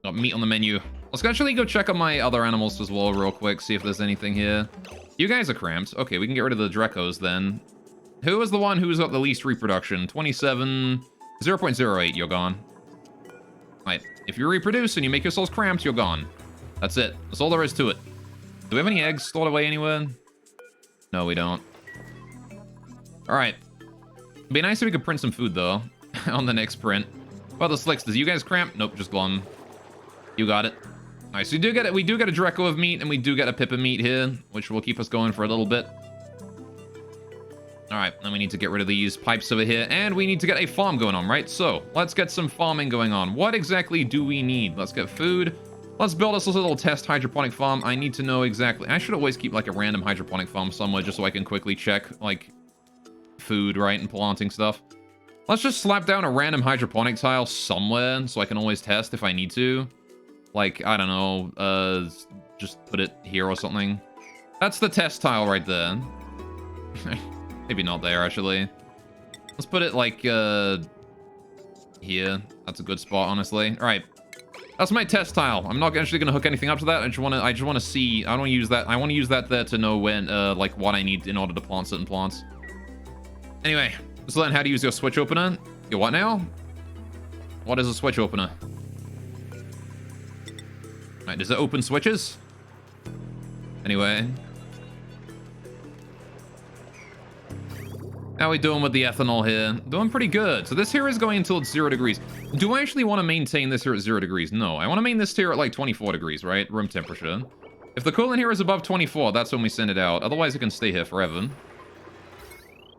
Speaker 1: Got meat on the menu. Let's actually go check on my other animals as well real quick, see if there's anything here. You guys are cramped. Okay, we can get rid of the Drecos then. Who is the one who's got the least reproduction? 27, 0.08, you're gone. Right, if you reproduce and you make yourselves cramped, you're gone. That's it. That's all there is to it. Do we have any eggs stored away anywhere? No, we don't. All right. It'd be nice if we could print some food, though, on the next print. Well, the slicks, does you guys cramp? Nope, just glum. You got it. All right, so we do get a Dreco of meat, and we do get a Pip of meat here, which will keep us going for a little bit. All right, then we need to get rid of these pipes over here, and we need to get a farm going on, right? So, let's get some farming going on. What exactly do we need? Let's get food. Let's build us a little test hydroponic farm. I need to know exactly... I should always keep, like, a random hydroponic farm somewhere just so I can quickly check, like, food, right, and planting stuff. Let's just slap down a random hydroponic tile somewhere so I can always test if I need to. Like, I don't know, just put it here or something. That's the test tile right there. Maybe not there, actually. Let's put it, like, here. That's a good spot, honestly. All right. That's my test tile. I'm not actually going to hook anything up to that. I just want to see. I don't use that. I want to use that there to know when, like, what I need in order to plant certain plants. Anyway, let's learn how to use your switch opener. Your what now? What is a switch opener? All right, does it open switches? Anyway. How are we doing with the ethanol here? Doing pretty good. So this here is going until it's 0 degrees. Do I actually want to maintain this here at 0 degrees? No, I want to maintain this here at like 24 degrees, right? Room temperature. If the coolant here is above 24, that's when we send it out. Otherwise, it can stay here forever.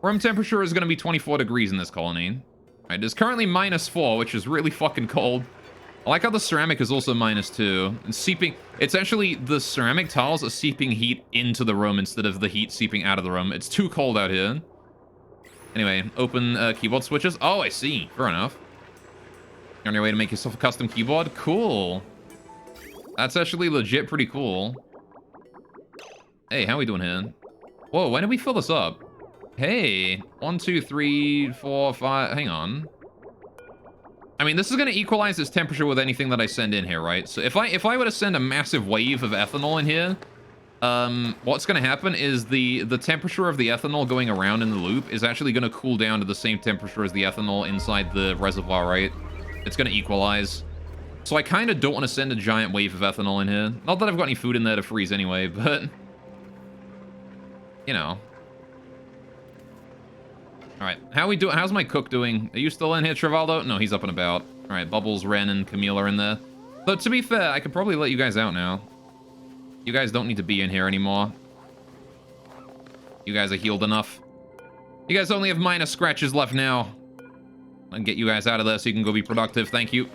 Speaker 1: Room temperature is going to be 24 degrees in this colony. All right, it's currently -4, which is really fucking cold. I like how the ceramic is also -2. And seeping... It's actually... The ceramic tiles are seeping heat into the room instead of the heat seeping out of the room. It's too cold out here. Anyway, open keyboard switches. Oh, I see. Fair enough. You're on your way to make yourself a custom keyboard? Cool. That's actually legit pretty cool. Hey, how are we doing here? Whoa, when did we fill this up? Hey, 1, 2, 3, 4, 5. Hang on. I mean, this is going to equalize its temperature with anything that I send in here, right? So if I were to send a massive wave of ethanol in here, what's going to happen is the temperature of the ethanol going around in the loop is actually going to cool down to the same temperature as the ethanol inside the reservoir, right? It's going to equalize. So I kind of don't want to send a giant wave of ethanol in here. Not that I've got any food in there to freeze anyway, but... You know. Alright, how we doing? How's my cook doing? Are you still in here, Trivaldo? No, he's up and about. Alright, Bubbles, Ren, and Camille are in there. But to be fair, I could probably let you guys out now. You guys don't need to be in here anymore. You guys are healed enough. You guys only have minor scratches left now. I'll get you guys out of there so you can go be productive. Thank you.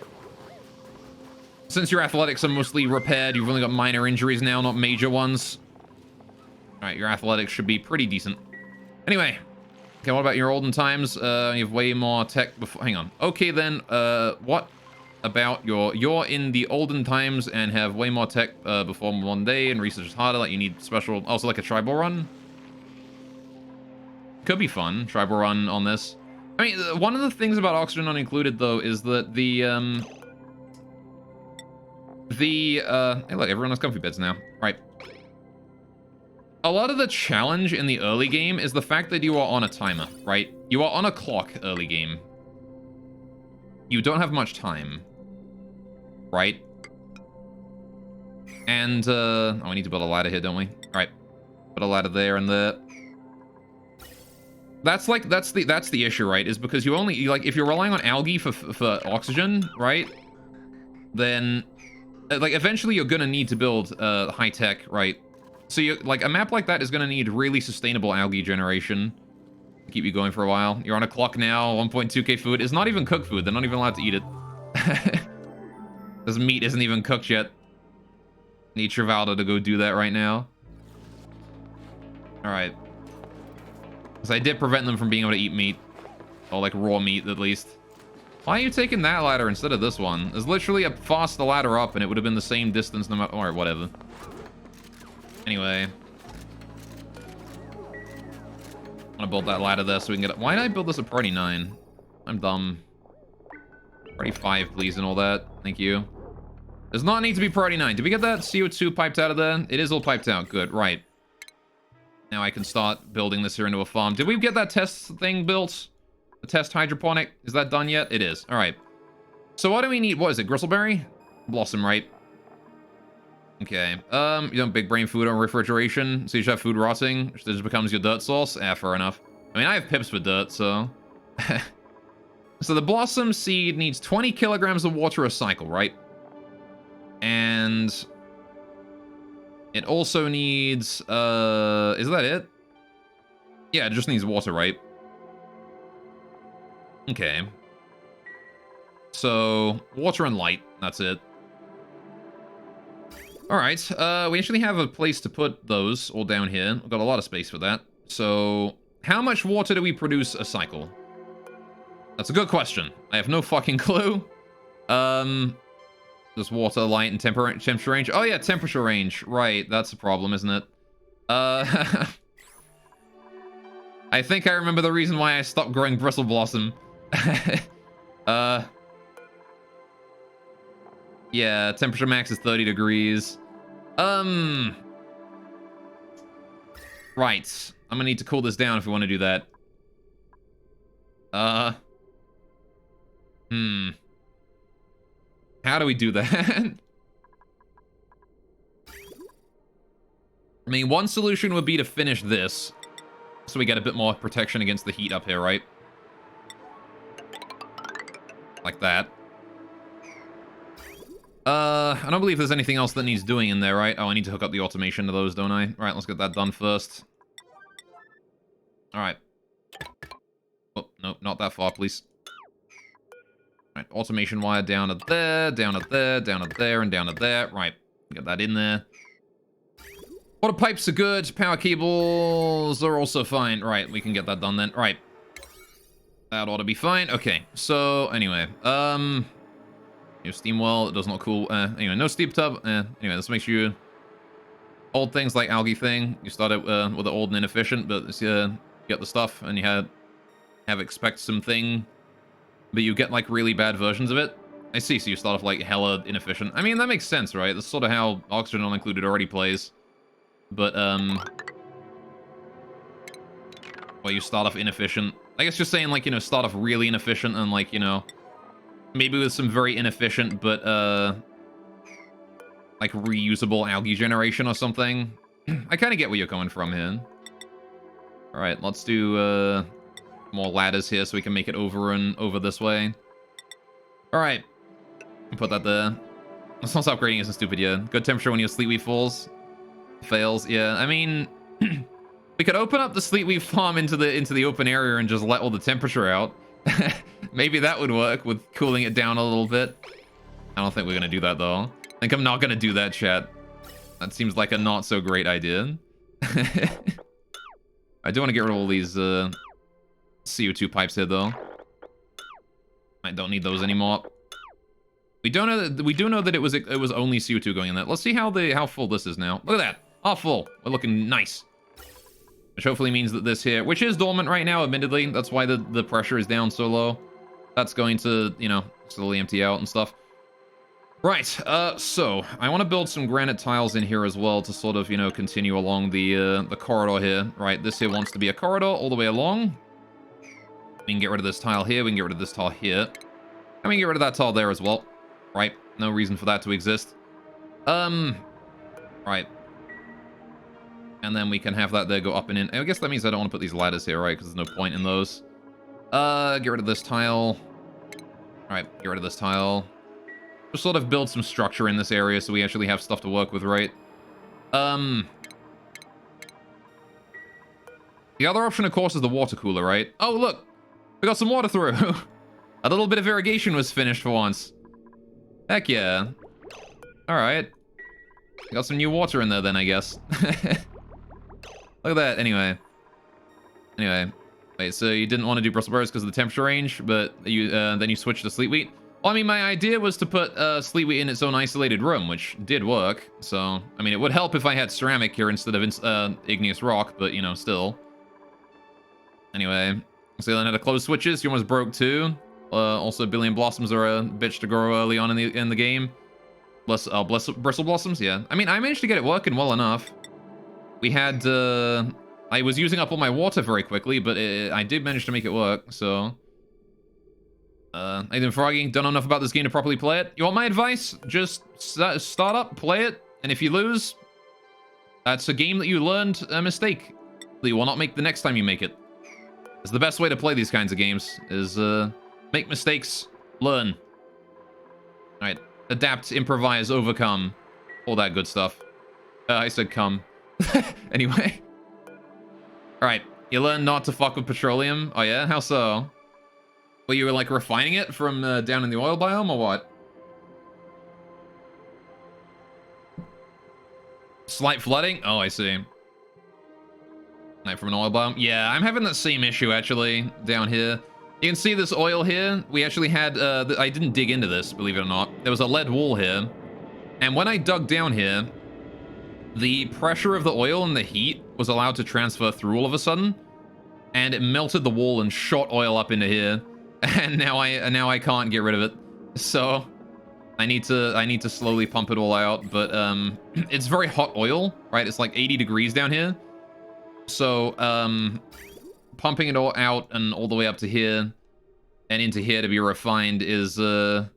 Speaker 1: Since your athletics are mostly repaired, you've only got minor injuries now, not major ones. Alright, your athletics should be pretty decent. Anyway. Okay, what about your olden times? You have way more tech before... Hang on. Okay, then, what about you're in the olden times and have way more tech before one day and research is harder, like you need special... Also, like a tribal run? Could be fun, tribal run on this. I mean, one of the things about Oxygen Not Included, though, is that the... Hey, look, everyone has comfy beds now. Right. A lot of the challenge in the early game is the fact that you are on a timer, right? You are on a clock early game. You don't have much time. Right? And, oh, we need to build a ladder here, don't we? Alright. Put a ladder there and there. That's the issue, right? Is because you only, like, if you're relying on algae for oxygen, right? Then, like, eventually you're gonna need to build, high-tech, right? So, like, a map like that is going to need really sustainable algae generation to keep you going for a while. You're on a clock now, 1.2k food. It's not even cooked food. They're not even allowed to eat it. This meat isn't even cooked yet. Need Trivaldo to go do that right now. Alright. Because I did prevent them from being able to eat meat. Or, like, raw meat, at least. Why are you taking that ladder instead of this one? There's literally a faster ladder up, and it would have been the same distance no matter... Or whatever. Anyway. I'm gonna build that ladder there so we can get it. Why did I build this at priority 9? I'm dumb. Priority 5, please, and all that. Thank you. Does not need to be priority 9. Did we get that CO2 piped out of there? It is all piped out. Good, right. Now I can start building this here into a farm. Did we get that test thing built? The test hydroponic? Is that done yet? It is. Alright. So what do we need? What is it? Gristleberry? Blossom, right? Okay, you don't big brain food on refrigeration, so you should have food rotting, which just becomes your dirt source? Eh, fair enough. I mean, I have pips for dirt, so... So the blossom seed needs 20 kilograms of water a cycle, right? And... It also needs, is that it? Yeah, it just needs water, right? Okay. So, water and light, that's it. Alright, we actually have a place to put those all down here. We've got a lot of space for that. So, how much water do we produce a cycle? That's a good question. I have no fucking clue. Does water, light, and temperature range? Oh yeah, temperature range. Right, that's a problem, isn't it? I think I remember the reason why I stopped growing bristle blossom. Yeah, temperature max is 30 degrees. Right. I'm gonna need to cool this down if we want to do that. How do we do that? I mean, one solution would be to finish this. So we get a bit more protection against the heat up here, right? Like that. I don't believe there's anything else that needs doing in there, right? Oh, I need to hook up the automation to those, don't I? Right, let's get that done first. Alright. Oh, no, not that far, please. Right, automation wire down to there, down to there, down to there, and down to there. Right, get that in there. Water pipes are good. Power cables are also fine. Right, we can get that done then. Right. That ought to be fine. Okay, so anyway, your steam well, it does not cool. Anyway, no steam tub. Anyway, let's make sure you old things like algae thing. You start it with the old and inefficient, but get the stuff and you have expect something, but you get like really bad versions of it. I see. So you start off like hella inefficient. I mean, that makes sense, right? That's sort of how Oxygen Not Included already plays. But well, you start off inefficient. I guess just saying, like, you know, start off really inefficient and, like, you know, maybe with some very inefficient but like reusable algae generation or something. I kind of get where you're coming from here. All right, let's do more ladders here so we can make it over and over this way. All right, put that there. Let's not stop upgrading isn't stupid, yeah. Good temperature when your sleetweed fails. Yeah, I mean, we could open up the sleetweed farm into the open area and just let all the temperature out. Maybe that would work with cooling it down a little bit. I don't think we're gonna do that though. I think I'm not gonna do that, chat. That seems like a not so great idea. I do want to get rid of all these CO2 pipes here though. I don't need those anymore. We do know that it was only CO2 going in there. Let's see how full this is now. Look at that. All full. We're looking nice. Which hopefully means that this here, which is dormant right now, admittedly. That's why the pressure is down so low. That's going to, you know, slowly empty out and stuff. Right, so I want to build some granite tiles in here as well to sort of, you know, continue along the corridor here. Right, this here wants to be a corridor all the way along. We can get rid of this tile here. We can get rid of this tile here. And we can get rid of that tile there as well. Right, no reason for that to exist. Right. And then we can have that there go up and in. I guess that means I don't want to put these ladders here, right? Because there's no point in those. Get rid of this tile. Alright, get rid of this tile. Just sort of build some structure in this area so we actually have stuff to work with, right? The other option, of course, is the water cooler, right? Oh, look! We got some water through! A little bit of irrigation was finished for once. Heck yeah. Alright. Got some new water in there then, I guess. Look at that, anyway. Wait, so you didn't want to do Brussels sprouts because of the temperature range, but you then you switched to sleet wheat? Well, I mean, my idea was to put sleet wheat in its own isolated room, which did work. So, I mean, it would help if I had ceramic here instead of igneous rock, but, you know, still. Anyway, so then I had to close switches. You almost broke too. Also, billion blossoms are a bitch to grow early on in the game. Bristle blossoms, yeah. I mean, I managed to get it working well enough. We had, I was using up all my water very quickly, but I did manage to make it work, so. Nathan Froggy, don't know enough about this game to properly play it. You want my advice? Just start up, play it, and if you lose, that's a game that you learned a mistake that you will not make the next time you make it. It's the best way to play these kinds of games, is make mistakes, learn. Alright, adapt, improvise, overcome, all that good stuff. I said come. Anyway. Alright, you learn not to fuck with petroleum? Oh yeah? How so? Well, you were like refining it from down in the oil biome or what? Slight flooding? Oh, I see. Like from an oil biome? Yeah, I'm having that same issue actually down here. You can see this oil here. We actually had, I didn't dig into this, believe it or not. There was a lead wall here. And when I dug down here, the pressure of the oil and the heat was allowed to transfer through all of a sudden. And it melted the wall and shot oil up into here. And now I can't get rid of it. So I need to slowly pump it all out, but it's very hot oil, right? It's like 80 degrees down here. So pumping it all out and all the way up to here and into here to be refined is a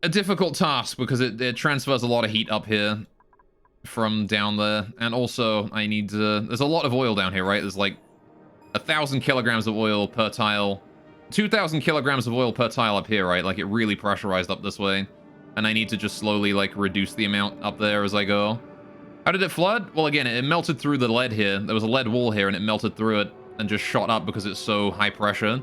Speaker 1: difficult task because it transfers a lot of heat up here. from down there. And also, I need to... There's a lot of oil down here, right? There's like 1,000 kilograms of oil per tile. 2,000 kilograms of oil per tile up here, right? Like, it really pressurized up this way. And I need to just slowly, like, reduce the amount up there as I go. How did it flood? Well, again, it melted through the lead here. There was a lead wall here, and it melted through it and just shot up because it's so high pressure.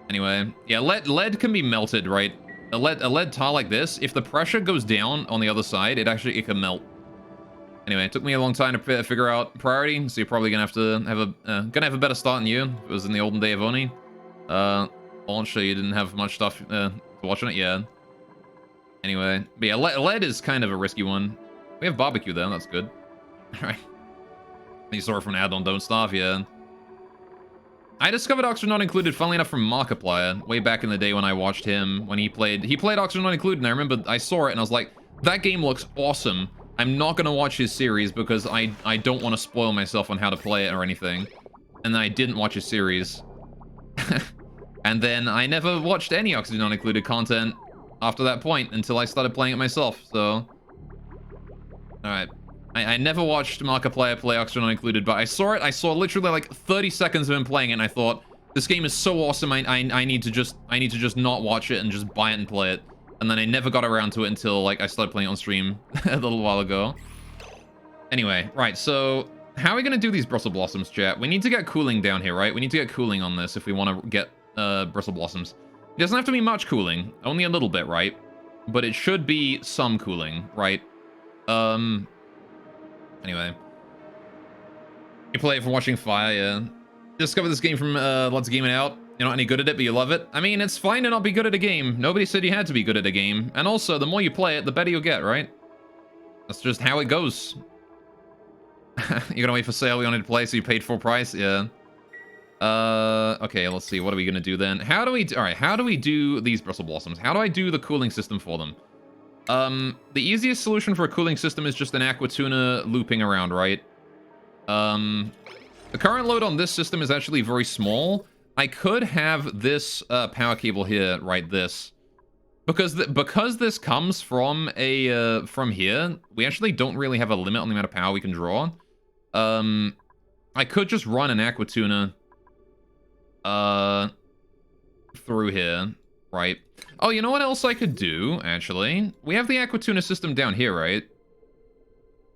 Speaker 1: Anyway, yeah, lead can be melted, right? A lead tile like this, if the pressure goes down on the other side, it can melt. Anyway, it took me a long time to figure out priority, so you're probably gonna have to have a better start than you. If it was in the olden day of Oni. Launcher, you didn't have much stuff to watch on it, yeah. Anyway, but yeah, lead is kind of a risky one. We have barbecue though, that's good. Alright. You saw it from add-on Don't Starve, yeah. I discovered Oxygen Not Included, funnily enough, from Markiplier, way back in the day when I watched him, when he played Oxygen Not Included, and I remember I saw it and I was like, that game looks awesome. I'm not gonna watch his series because I don't want to spoil myself on how to play it or anything. And then I didn't watch his series. And then I never watched any Oxygen Not Included content after that point until I started playing it myself, so... Alright. I never watched Markiplier play Oxygen Not Included, but I saw it. I saw literally like 30 seconds of him playing it, and I thought, this game is so awesome, I need to just not watch it and just buy it and play it. And then I never got around to it until like I started playing it on stream a little while ago. Anyway, right, so how are we gonna do these Brussels Blossoms, chat? We need to get cooling down here, right? We need to get cooling on this if we want to get Brussels Blossoms. It doesn't have to be much cooling, only a little bit, right? But it should be some cooling, right? Anyway. You play it from watching Fire, yeah. Discovered this game from Let's Game It Out. You're not any good at it, but you love it. I mean, it's fine to not be good at a game. Nobody said you had to be good at a game. And also, the more you play it, the better you'll get, right? That's just how it goes. You're gonna wait for sale, you wanted to play, so you paid full price? Yeah. Okay, let's see. What are we gonna do then? How do we... Alright, how do we do these Brussels Blossoms? How do I do the cooling system for them? The easiest solution for a cooling system is just an aqua tuna looping around, right? The current load on this system is actually very small. I could have this power cable here, right? This, because this comes from a from here. We actually don't really have a limit on the amount of power we can draw. I could just run an aqua tuna through here, right? Oh, you know what else I could do, actually? We have the aqua tuna system down here, right?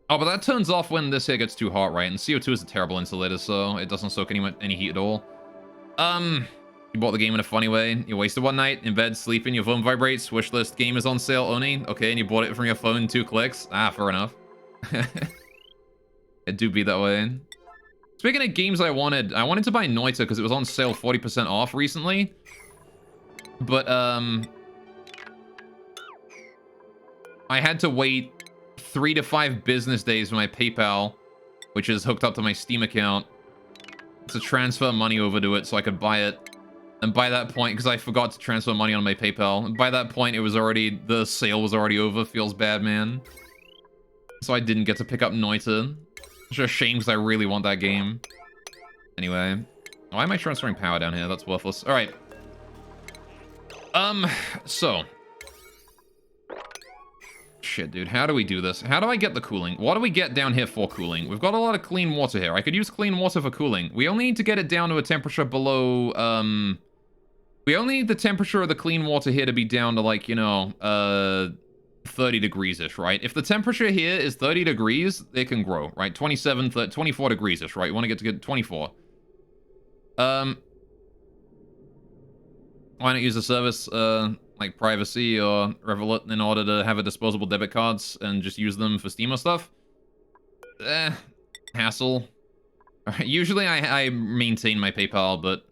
Speaker 1: Oh, but that turns off when this here gets too hot, right? And CO2 is a terrible insulator, so it doesn't soak any heat at all. You bought the game in a funny way. You wasted one night in bed, sleeping, your phone vibrates, wish list game is on sale, Oni. Okay, and you bought it from your phone in 2 clicks. Ah, fair enough. It do be that way. Speaking of games I wanted to buy Noita because it was on sale 40% off recently. But, I had to wait 3 to 5 business days for my PayPal, which is hooked up to my Steam account, to transfer money over to it so I could buy it. And by that point, because I forgot to transfer money on my PayPal, and by that point the sale was already over. Feels bad, man. So I didn't get to pick up Noita. It's a shame because I really want that game. Anyway. Why am I transferring power down here? That's worthless. Alright. So. Shit, dude. How do we do this? How do I get the cooling? What do we get down here for cooling? We've got a lot of clean water here. I could use clean water for cooling. We only need to get it down to a temperature below, we only need the temperature of the clean water here to be down to, like, you know, 30 degrees-ish, right? If the temperature here is 30 degrees, it can grow, right? 27, 24 degrees-ish, right? You want to get 24. Why not use a service, like Privacy or Revolut in order to have a disposable debit cards and just use them for Steam or stuff? Hassle. Usually I maintain my PayPal, but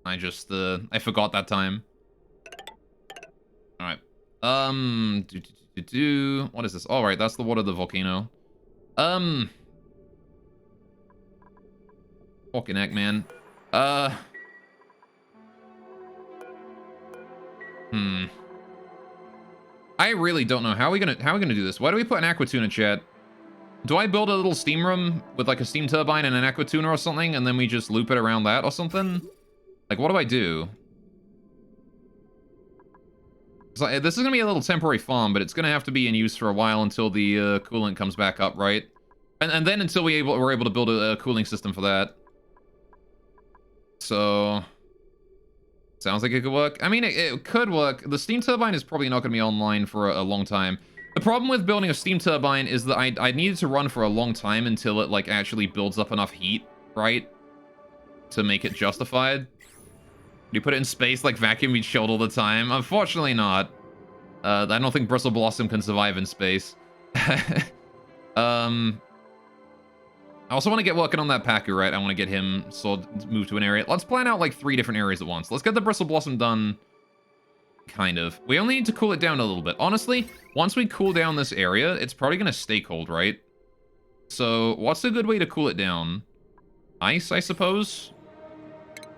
Speaker 1: I just, I forgot that time. Alright. What is this? All right, that's the water of the volcano. Fucking heck, man. I really don't know. How are we gonna do this? Why do we put an aqua tuna, chat? Do I build a little steam room with like a steam turbine and an aqua tuna or something, and then we just loop it around that or something? Like, what do I do? So this is going to be a little temporary farm, but it's going to have to be in use for a while until the coolant comes back up, right? And then until we're able to build a cooling system for that. So... sounds like it could work. I mean, it could work. The steam turbine is probably not going to be online for a long time. The problem with building a steam turbine is that I need it to run for a long time until it, like, actually builds up enough heat, right? To make it justified. You put it in space, like, vacuum be chilled all the time? Unfortunately not. I don't think Bristle Blossom can survive in space. I also want to get working on that Paku, right? I want to get him moved to an area. Let's plan out, like, 3 different areas at once. Let's get the Bristle Blossom done. Kind of. We only need to cool it down a little bit. Honestly, once we cool down this area, it's probably going to stay cold, right? So, what's a good way to cool it down? Ice, I suppose?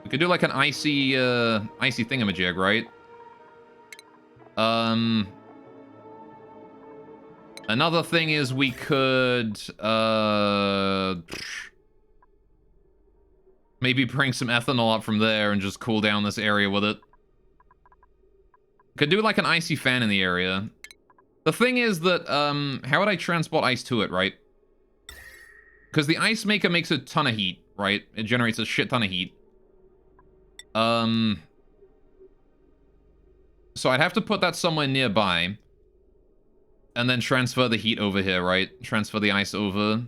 Speaker 1: We could do, like, an icy thingamajig, right? Another thing is we could, maybe bring some ethanol up from there and just cool down this area with it. Could do, like, an icy fan in the area. The thing is that, how would I transport ice to it, right? Because the ice maker makes a ton of heat, right? It generates a shit ton of heat. So I'd have to put that somewhere nearby. And then transfer the heat over here, right? Transfer the ice over.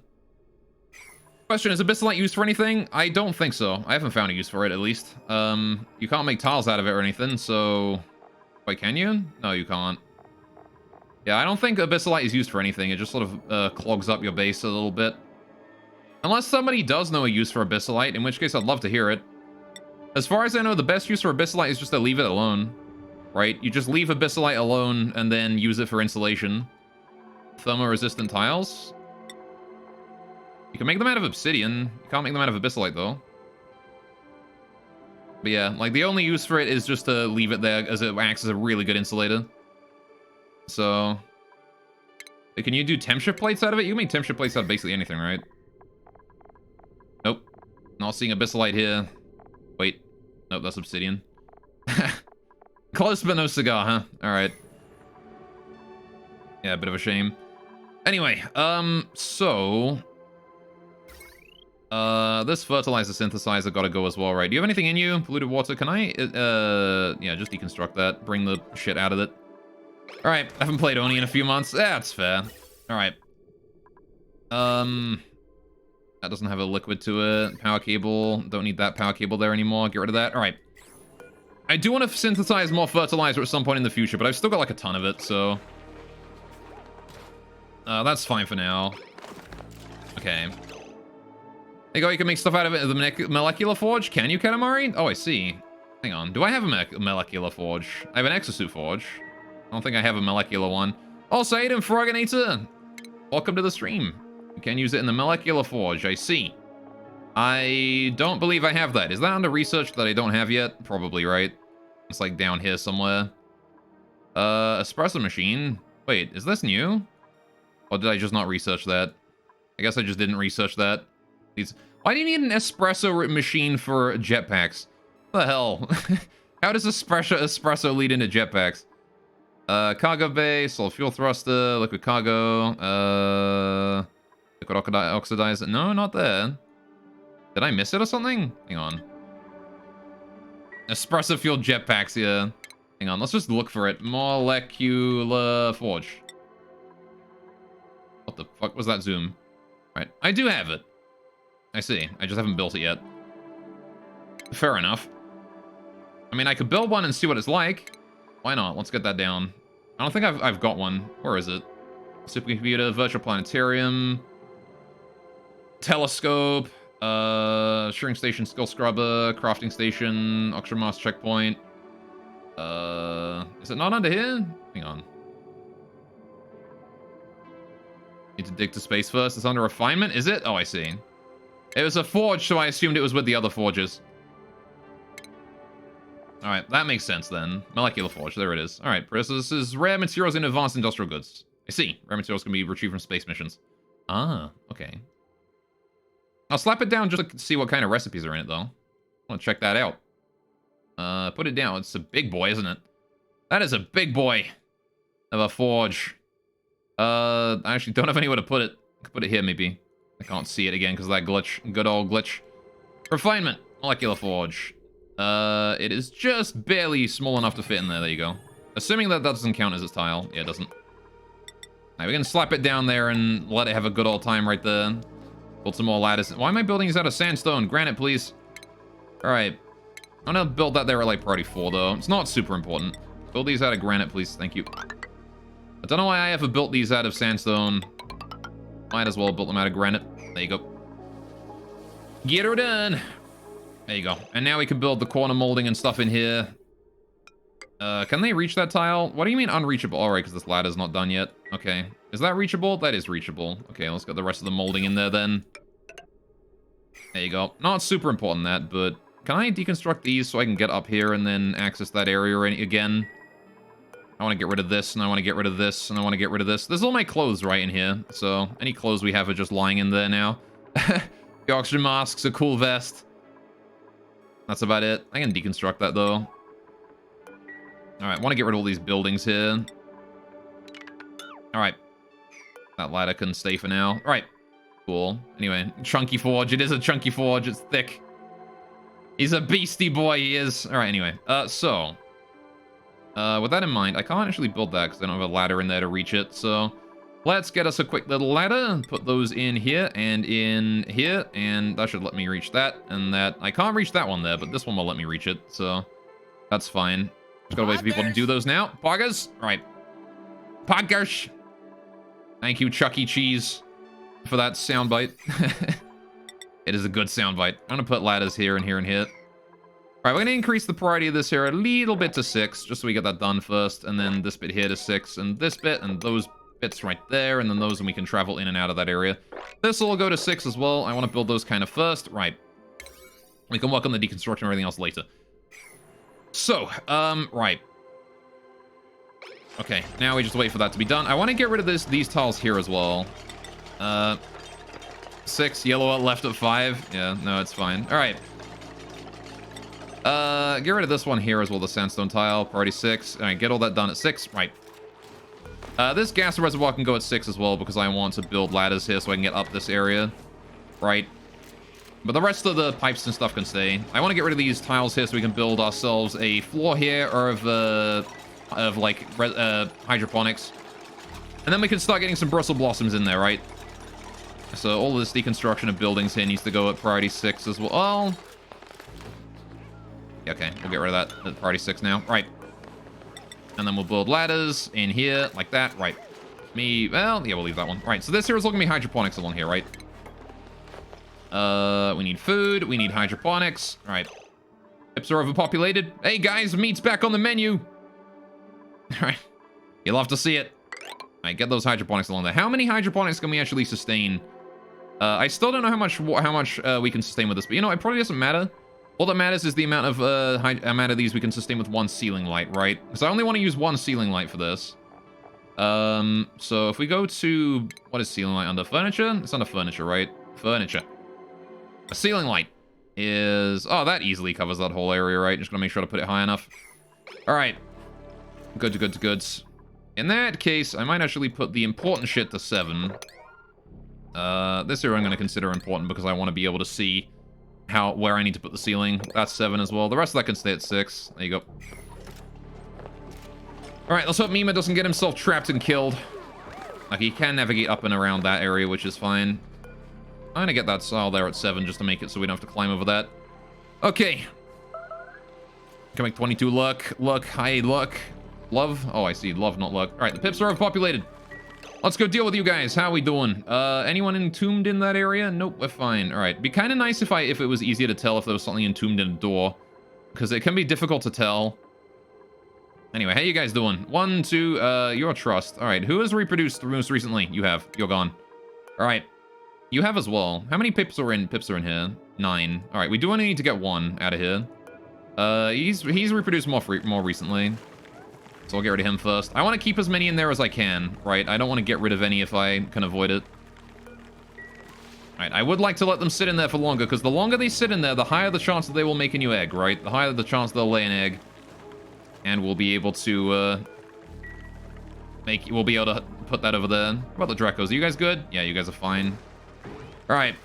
Speaker 1: Question, is Abyssalite used for anything? I don't think so. I haven't found a use for it, at least. You can't make tiles out of it or anything, so... wait, can you? No, you can't. Yeah, I don't think Abyssalite is used for anything. It just sort of clogs up your base a little bit. Unless somebody does know a use for Abyssalite, in which case I'd love to hear it. As far as I know, the best use for Abyssalite is just to leave it alone. Right? You just leave Abyssalite alone and then use it for insulation. Thermo-resistant tiles? You can make them out of obsidian. You can't make them out of Abyssalite, though. But yeah, like, the only use for it is just to leave it there as it acts as a really good insulator. So... can you do temp shift plates out of it? You can make temp shift plates out of basically anything, right? Nope. Not seeing Abyssalite here. Wait. Nope, that's obsidian. Close but no cigar, huh? Alright. Yeah, a bit of a shame. Anyway, so... this fertilizer synthesizer gotta go as well, right? Do you have anything in you? Polluted water, can I, yeah, just deconstruct that. Bring the shit out of it. Alright, I haven't played Oni in a few months. That's fair. Alright. That doesn't have a liquid to it. Power cable. Don't need that power cable there anymore. Get rid of that. Alright. I do want to synthesize more fertilizer at some point in the future, but I've still got like a ton of it, so... that's fine for now. Okay. There you go, you can make stuff out of it. The molecular forge? Can you, Katamari? Oh, I see. Hang on. Do I have a molecular forge? I have an exosuit forge. I don't think I have a molecular one. Oh, Said and Froganator! Welcome to the stream. You can use it in the molecular forge, I see. I don't believe I have that. Is that under research that I don't have yet? Probably, right? It's like down here somewhere. Espresso machine. Wait, is this new? Or did I just not research that? I guess I just didn't research that. Why do you need an espresso machine for jetpacks? What the hell? How does espresso lead into jetpacks? Cargo bay, solid fuel thruster, liquid cargo, liquid oxidizer. No, not there. Did I miss it or something? Hang on. Espresso fuel jetpacks, yeah. Hang on, let's just look for it. Molecular forge. What the fuck was that zoom? Right, I do have it. I see. I just haven't built it yet. Fair enough. I mean, I could build one and see what it's like. Why not? Let's get that down. I don't think I've got one. Where is it? Supercomputer, virtual planetarium, telescope, shearing station, skill scrubber, crafting station, oxygen mass checkpoint. Is it not under here? Hang on. Need to dig to space first. It's under refinement. Is it? Oh, I see. It was a forge, so I assumed it was with the other forges. Alright, that makes sense then. Molecular forge, there it is. Alright, so this is rare materials in advanced industrial goods. I see. Rare materials can be retrieved from space missions. Ah, okay. I'll slap it down just to see what kind of recipes are in it, though. I want to check that out. Put it down. It's a big boy, isn't it? That is a big boy of a forge. I actually don't have anywhere to put it. I could put it here, maybe. I can't see it again because of that glitch. Good old glitch. Refinement. Molecular forge. It is just barely small enough to fit in there. There you go. Assuming that doesn't count as a tile. Yeah, it doesn't. Alright, we can slap it down there and let it have a good old time right there. Build some more ladders. Why am I building these out of sandstone? Granite, please. Alright. I'm gonna build that there at like priority 4, though. It's not super important. Build these out of granite, please. Thank you. I don't know why I ever built these out of sandstone. Might as well have built them out of granite. There you go. Get her done. There you go. And now we can build the corner molding and stuff in here. Can they reach that tile? What do you mean unreachable? All right, because this ladder's not done yet. Okay. Is that reachable? That is reachable. Okay, let's get the rest of the molding in there then. There you go. Not super important that, but can I deconstruct these so I can get up here and then access that area again? I want to get rid of this, and I want to get rid of this, and I want to get rid of this. There's all my clothes right in here, so any clothes we have are just lying in there now. The oxygen mask's a cool vest. That's about it. I can deconstruct that, though. Alright, I want to get rid of all these buildings here. Alright. That ladder can stay for now. Alright. Cool. Anyway, chunky forge. It is a chunky forge. It's thick. He's a beastie boy, he is. Alright, anyway. With that in mind, I can't actually build that because I don't have a ladder in there to reach it, so let's get us a quick little ladder, put those in here, and that should let me reach that, and that. I can't reach that one there, but this one will let me reach it, so that's fine. Just gotta wait for people to do those now. Poggers? Alright. Poggers! Thank you, Chuck E. Cheese, for that soundbite. It is a good soundbite. I'm gonna put ladders here and here and here. Alright, we're gonna increase the priority of this here a little bit to 6, just so we get that done first, and then this bit here to 6, and this bit, and those bits right there, and then those, and we can travel in and out of that area. This will go to 6 as well. I want to build those kind of first. Right. We can work on the deconstruction and everything else later. So, right. Okay, now we just wait for that to be done. I want to get rid of these tiles here as well. 6, yellow left at 5. Yeah, no, it's fine. Alright. Get rid of this one here as well, the sandstone tile. Priority 6. Alright, get all that done at 6. Right. This gas reservoir can go at 6 as well because I want to build ladders here so I can get up this area. Right. But the rest of the pipes and stuff can stay. I want to get rid of these tiles here so we can build ourselves a floor here of hydroponics. And then we can start getting some Brussels blossoms in there, right? So all of this deconstruction of buildings here needs to go at priority 6 as well. Oh. Okay, we'll get rid of that at priority 6 now. Right. And then we'll build ladders in here, like that. Right. Well, yeah, we'll leave that one. Right, so this here is all gonna be hydroponics along here, right? We need food. We need hydroponics. All right. Pips are overpopulated. Hey, guys, meat's back on the menu. All right. You'll have to see it. All right, get those hydroponics along there. How many hydroponics can we actually sustain? I still don't know how much we can sustain with this, but you know, it probably doesn't matter. All that matters is the amount of these we can sustain with one ceiling light, right? Because I only want to use one ceiling light for this. So if we go to, what is ceiling light under? Furniture? It's under furniture, right? Furniture. A ceiling light is, oh, that easily covers that whole area, right? Just gonna make sure to put it high enough. All right. Good to good to goods. In that case, I might actually put the important shit to 7. This here I'm gonna consider important because I want to be able to see where I need to put the ceiling. That's 7 as well. The rest of that can stay at 6. There you go. All right, let's hope Mima doesn't get himself trapped and killed. Like, he can navigate up and around that area, which is fine. I'm gonna get that style there at 7 just to make it so we don't have to climb over that. Okay. Can make 22 luck. Luck. High luck. Love. Oh, I see. Love, not luck. All right, the pips are overpopulated. Let's go deal with you guys. How are we doing? Anyone entombed in that area? Nope, we're fine. All right. Be kind of nice if it was easier to tell if there was something entombed in a door, because it can be difficult to tell. Anyway, how you guys doing? 1, 2, your trust. All right, who has reproduced most recently? You have. You're gone. All right. You have as well. How many pips are in here? 9. All right, we do only need to get 1 out of here. He's reproduced more recently. So I'll get rid of him first. I want to keep as many in there as I can, right? I don't want to get rid of any if I can avoid it. Alright, I would like to let them sit in there for longer, because the longer they sit in there, the higher the chance that they will make a new egg, right? The higher the chance they'll lay an egg. And we'll be able to, we'll be able to put that over there. What about the Drecos? Are you guys good? Yeah, you guys are fine. All right.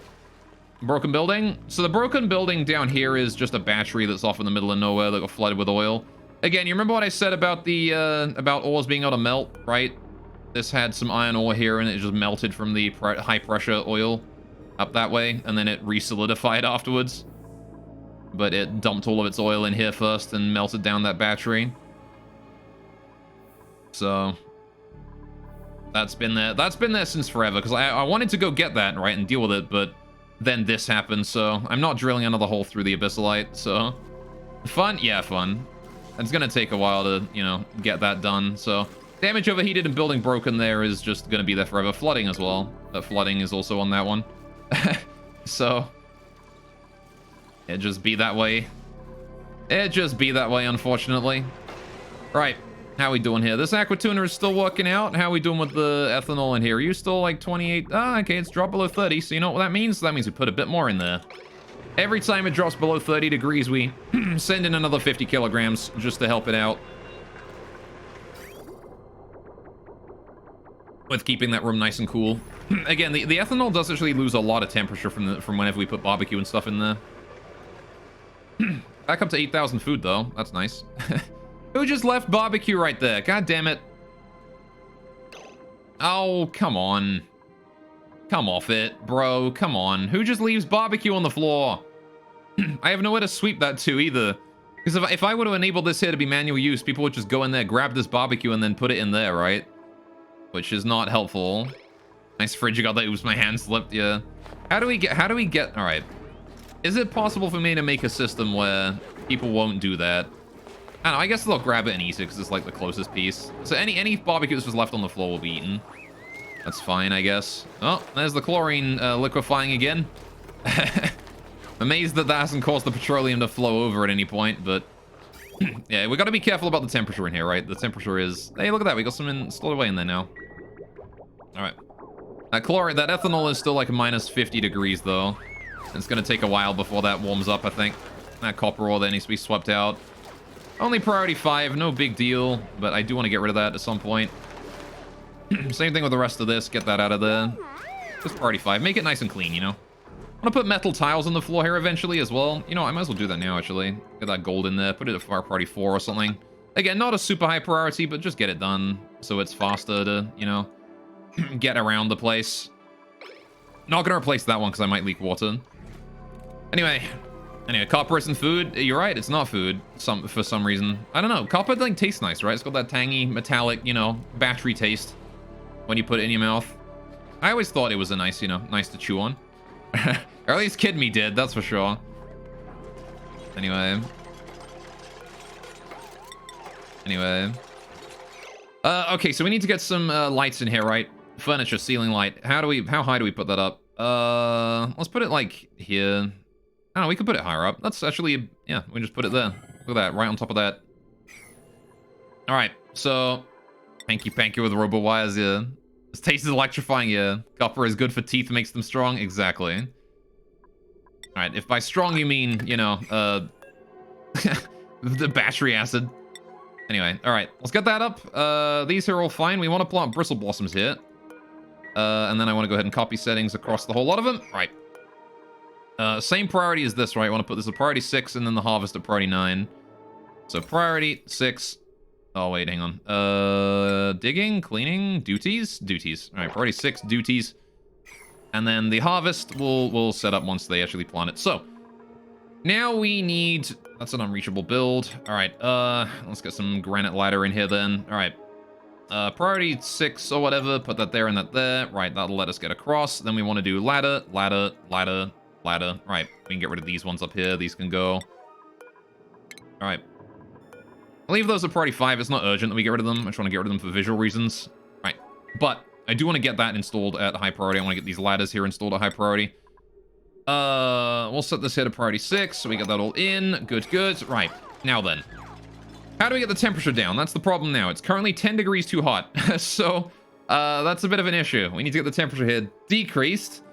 Speaker 1: Broken building. So the broken building down here is just a battery that's off in the middle of nowhere that got flooded with oil. Again, you remember what I said about the, about ores being able to melt, right? This had some iron ore here and it just melted from the high pressure oil up that way. And then it re-solidified afterwards. But it dumped all of its oil in here first and melted down that battery. So that's been there. That's been there since forever, because I wanted to go get that, right, and deal with it, but then this happened, so I'm not drilling another hole through the abyssalite, so... Fun? Yeah, fun. It's gonna take a while to, you know, get that done, so... Damage overheated and building broken there is just gonna be there forever. Flooding as well. Flooding is also on that one. So... It just be that way. It just be that way, unfortunately. Right. How we doing here? This aqua tuner is still working out. How we doing with the ethanol in here? Are you still like 28? Ah, okay, it's dropped below 30. So you know what that means? That means we put a bit more in there. Every time it drops below 30 degrees, we send in another 50 kilograms just to help it out. With keeping that room nice and cool. Again, the ethanol does actually lose a lot of temperature from whenever we put barbecue and stuff in there. Back up to 8,000 food, though. That's nice. Who just left barbecue right there? God damn it. Oh, come on. Come off it, bro. Come on. Who just leaves barbecue on the floor? I have nowhere to sweep that to, either. Because if I were to enable this here to be manual use, people would just go in there, grab this barbecue, and then put it in there, right? Which is not helpful. Nice fridge you got that. Oops, my hand slipped, yeah. How do we get... All right. Is it possible for me to make a system where people won't do that? I don't know, I guess they'll grab it and eat it because it's like the closest piece. So any barbecue that's just left on the floor will be eaten. That's fine, I guess. Oh, there's the chlorine liquefying again. Amazed that hasn't caused the petroleum to flow over at any point, but... yeah, we got to be careful about the temperature in here, right? The temperature is... Hey, look at that, we got some stored away in there now. Alright. That ethanol is still like minus 50 degrees, though. It's going to take a while before that warms up, I think. That copper ore that needs to be swept out. Only priority 5, no big deal, but I do want to get rid of that at some point. Same thing with the rest of this, get that out of there. Just priority 5, make it nice and clean, you know? I want to put metal tiles on the floor here eventually as well. You know, I might as well do that now, actually. Get that gold in there, put it at priority 4 or something. Again, not a super high priority, but just get it done so it's faster to, you know, get around the place. Not going to replace that one because I might leak water. Anyway, copper isn't food. You're right, it's not food for some reason. I don't know. Copper, like, tastes nice, right? It's got that tangy, metallic, you know, battery taste when you put it in your mouth. I always thought it was a nice, you know, nice to chew on. Or at least Kid Me did, that's for sure. Anyway. Okay, so we need to get some lights in here, right? Furniture, ceiling light. How high do we put that up? Let's put it, like, here. I don't know, we could put it higher up. That's actually, yeah, we just put it there. Look at that, right on top of that. All right, so hanky-panky with robo wires, yeah. This taste is electrifying, yeah. Copper is good for teeth, makes them strong, exactly. All right, if by strong you mean, you know, the battery acid. Anyway, all right, let's get that up. These here are all fine. We want to plant bristle blossoms here. And then I want to go ahead and copy settings across the whole lot of them. Right. Same priority as this, right? I want to put this at priority 6 and then the harvest at priority 9. So priority 6. Oh, wait, hang on. Digging, cleaning, duties? Duties. All right, priority 6, duties. And then the harvest we'll set up once they actually plant it. So, now we need... That's an unreachable build. All right, let's get some granite ladder in here then. All right. Priority 6 or whatever, put that there and that there. Right, that'll let us get across. Then we want to do ladder, ladder, ladder, ladder. Right, we can get rid of these ones up here. These can go. All right. I'll leave those at priority 5. It's not urgent that we get rid of them. I just want to get rid of them for visual reasons. Right, but I do want to get that installed at high priority. I want to get these ladders here installed at high priority. We'll set this here to priority 6, so we get that all in. Good, good. Right, now then. How do we get the temperature down? That's the problem now. It's currently 10 degrees too hot. So, that's a bit of an issue. We need to get the temperature here decreased,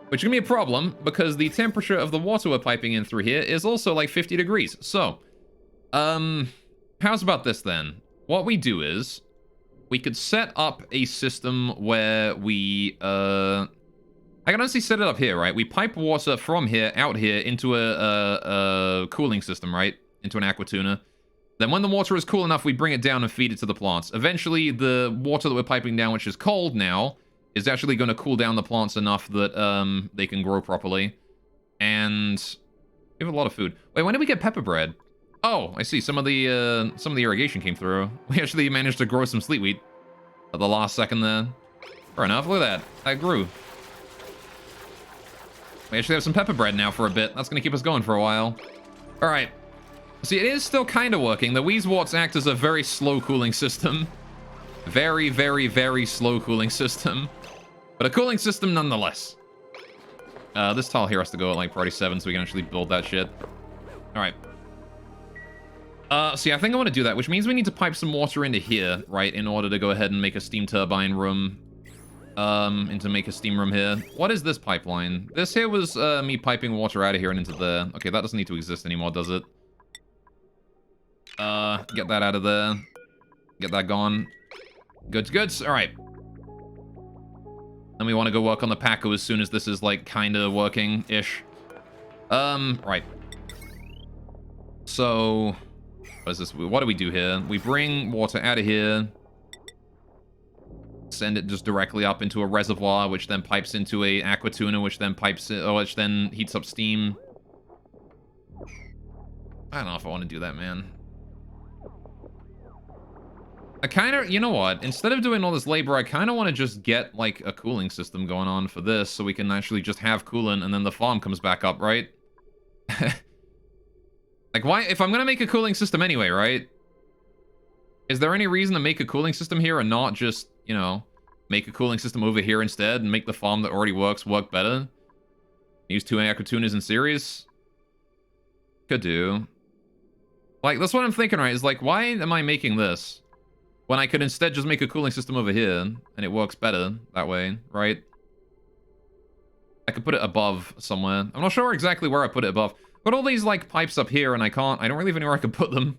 Speaker 1: which is going to be a problem because the temperature of the water we're piping in through here is also like 50 degrees. So, how how's about this then? What we do is we could set up a system where we I can honestly set it up here, right? We pipe water from here out here into a cooling system, right? Into an aqua tuna. Then when the water is cool enough, we bring it down and feed it to the plants. Eventually, the water that we're piping down, which is cold now, is actually going to cool down the plants enough that they can grow properly. And we have a lot of food. Wait, when did we get pepper bread? Oh, I see. Some of the irrigation came through. We actually managed to grow some sleet wheat at the last second there. Fair enough. Look at that. That grew. We actually have some pepper bread now for a bit. That's going to keep us going for a while. All right. See, it is still kind of working. The Wheezeworts act as a very slow cooling system. Very, very, very slow cooling system. But a cooling system nonetheless. This tile here has to go at like priority 7 so we can actually build that shit. All right. See, I think I want to do that, which means we need to pipe some water into here, right, in order to go ahead and make a steam turbine room. And to make a steam room here. What is this pipeline? This here was me piping water out of here and into there. Okay, that doesn't need to exist anymore, does it? Get that out of there. Get that gone. Goods, goods. All right. Then we want to go work on the Paco as soon as this is, like, kind of working-ish. Right. So, what is this? What do we do here? We bring water out of here. Send it just directly up into a reservoir, which then pipes into a aqua tuna, which then which then heats up steam. I don't know if I want to do that, man. I kind of, you know what? Instead of doing all this labor, I kind of want to just get, like, a cooling system going on for this, so we can actually just have coolant, and then the farm comes back up, right? Like, why? If I'm going to make a cooling system anyway, right? Is there any reason to make a cooling system here and not just, you know, make a cooling system over here instead and make the farm that already work better? Use 2 aqua tunas in series? Could do. Like, that's what I'm thinking, right? Is like, why am I making this when I could instead just make a cooling system over here and it works better that way, right? I could put it above somewhere. I'm not sure exactly where I put it above. Got all these, like, pipes up here and I don't really have anywhere I can put them.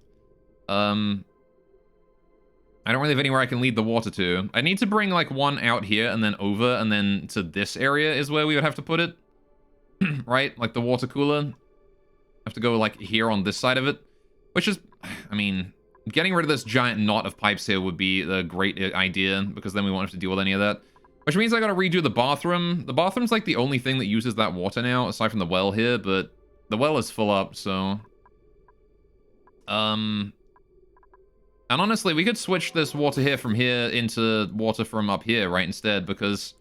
Speaker 1: I don't really have anywhere I can lead the water to. I need to bring, like, one out here and then over and then to this area is where we would have to put it. Right? Like the water cooler. Have to go, like, here on this side of it. Which is, I mean, getting rid of this giant knot of pipes here would be a great idea because then we won't have to deal with any of that. Which means I gotta redo the bathroom. The bathroom's, like, the only thing that uses that water now, aside from the well here, but the well is full up, so... And honestly, we could switch this water here from here into water from up here, right, instead, because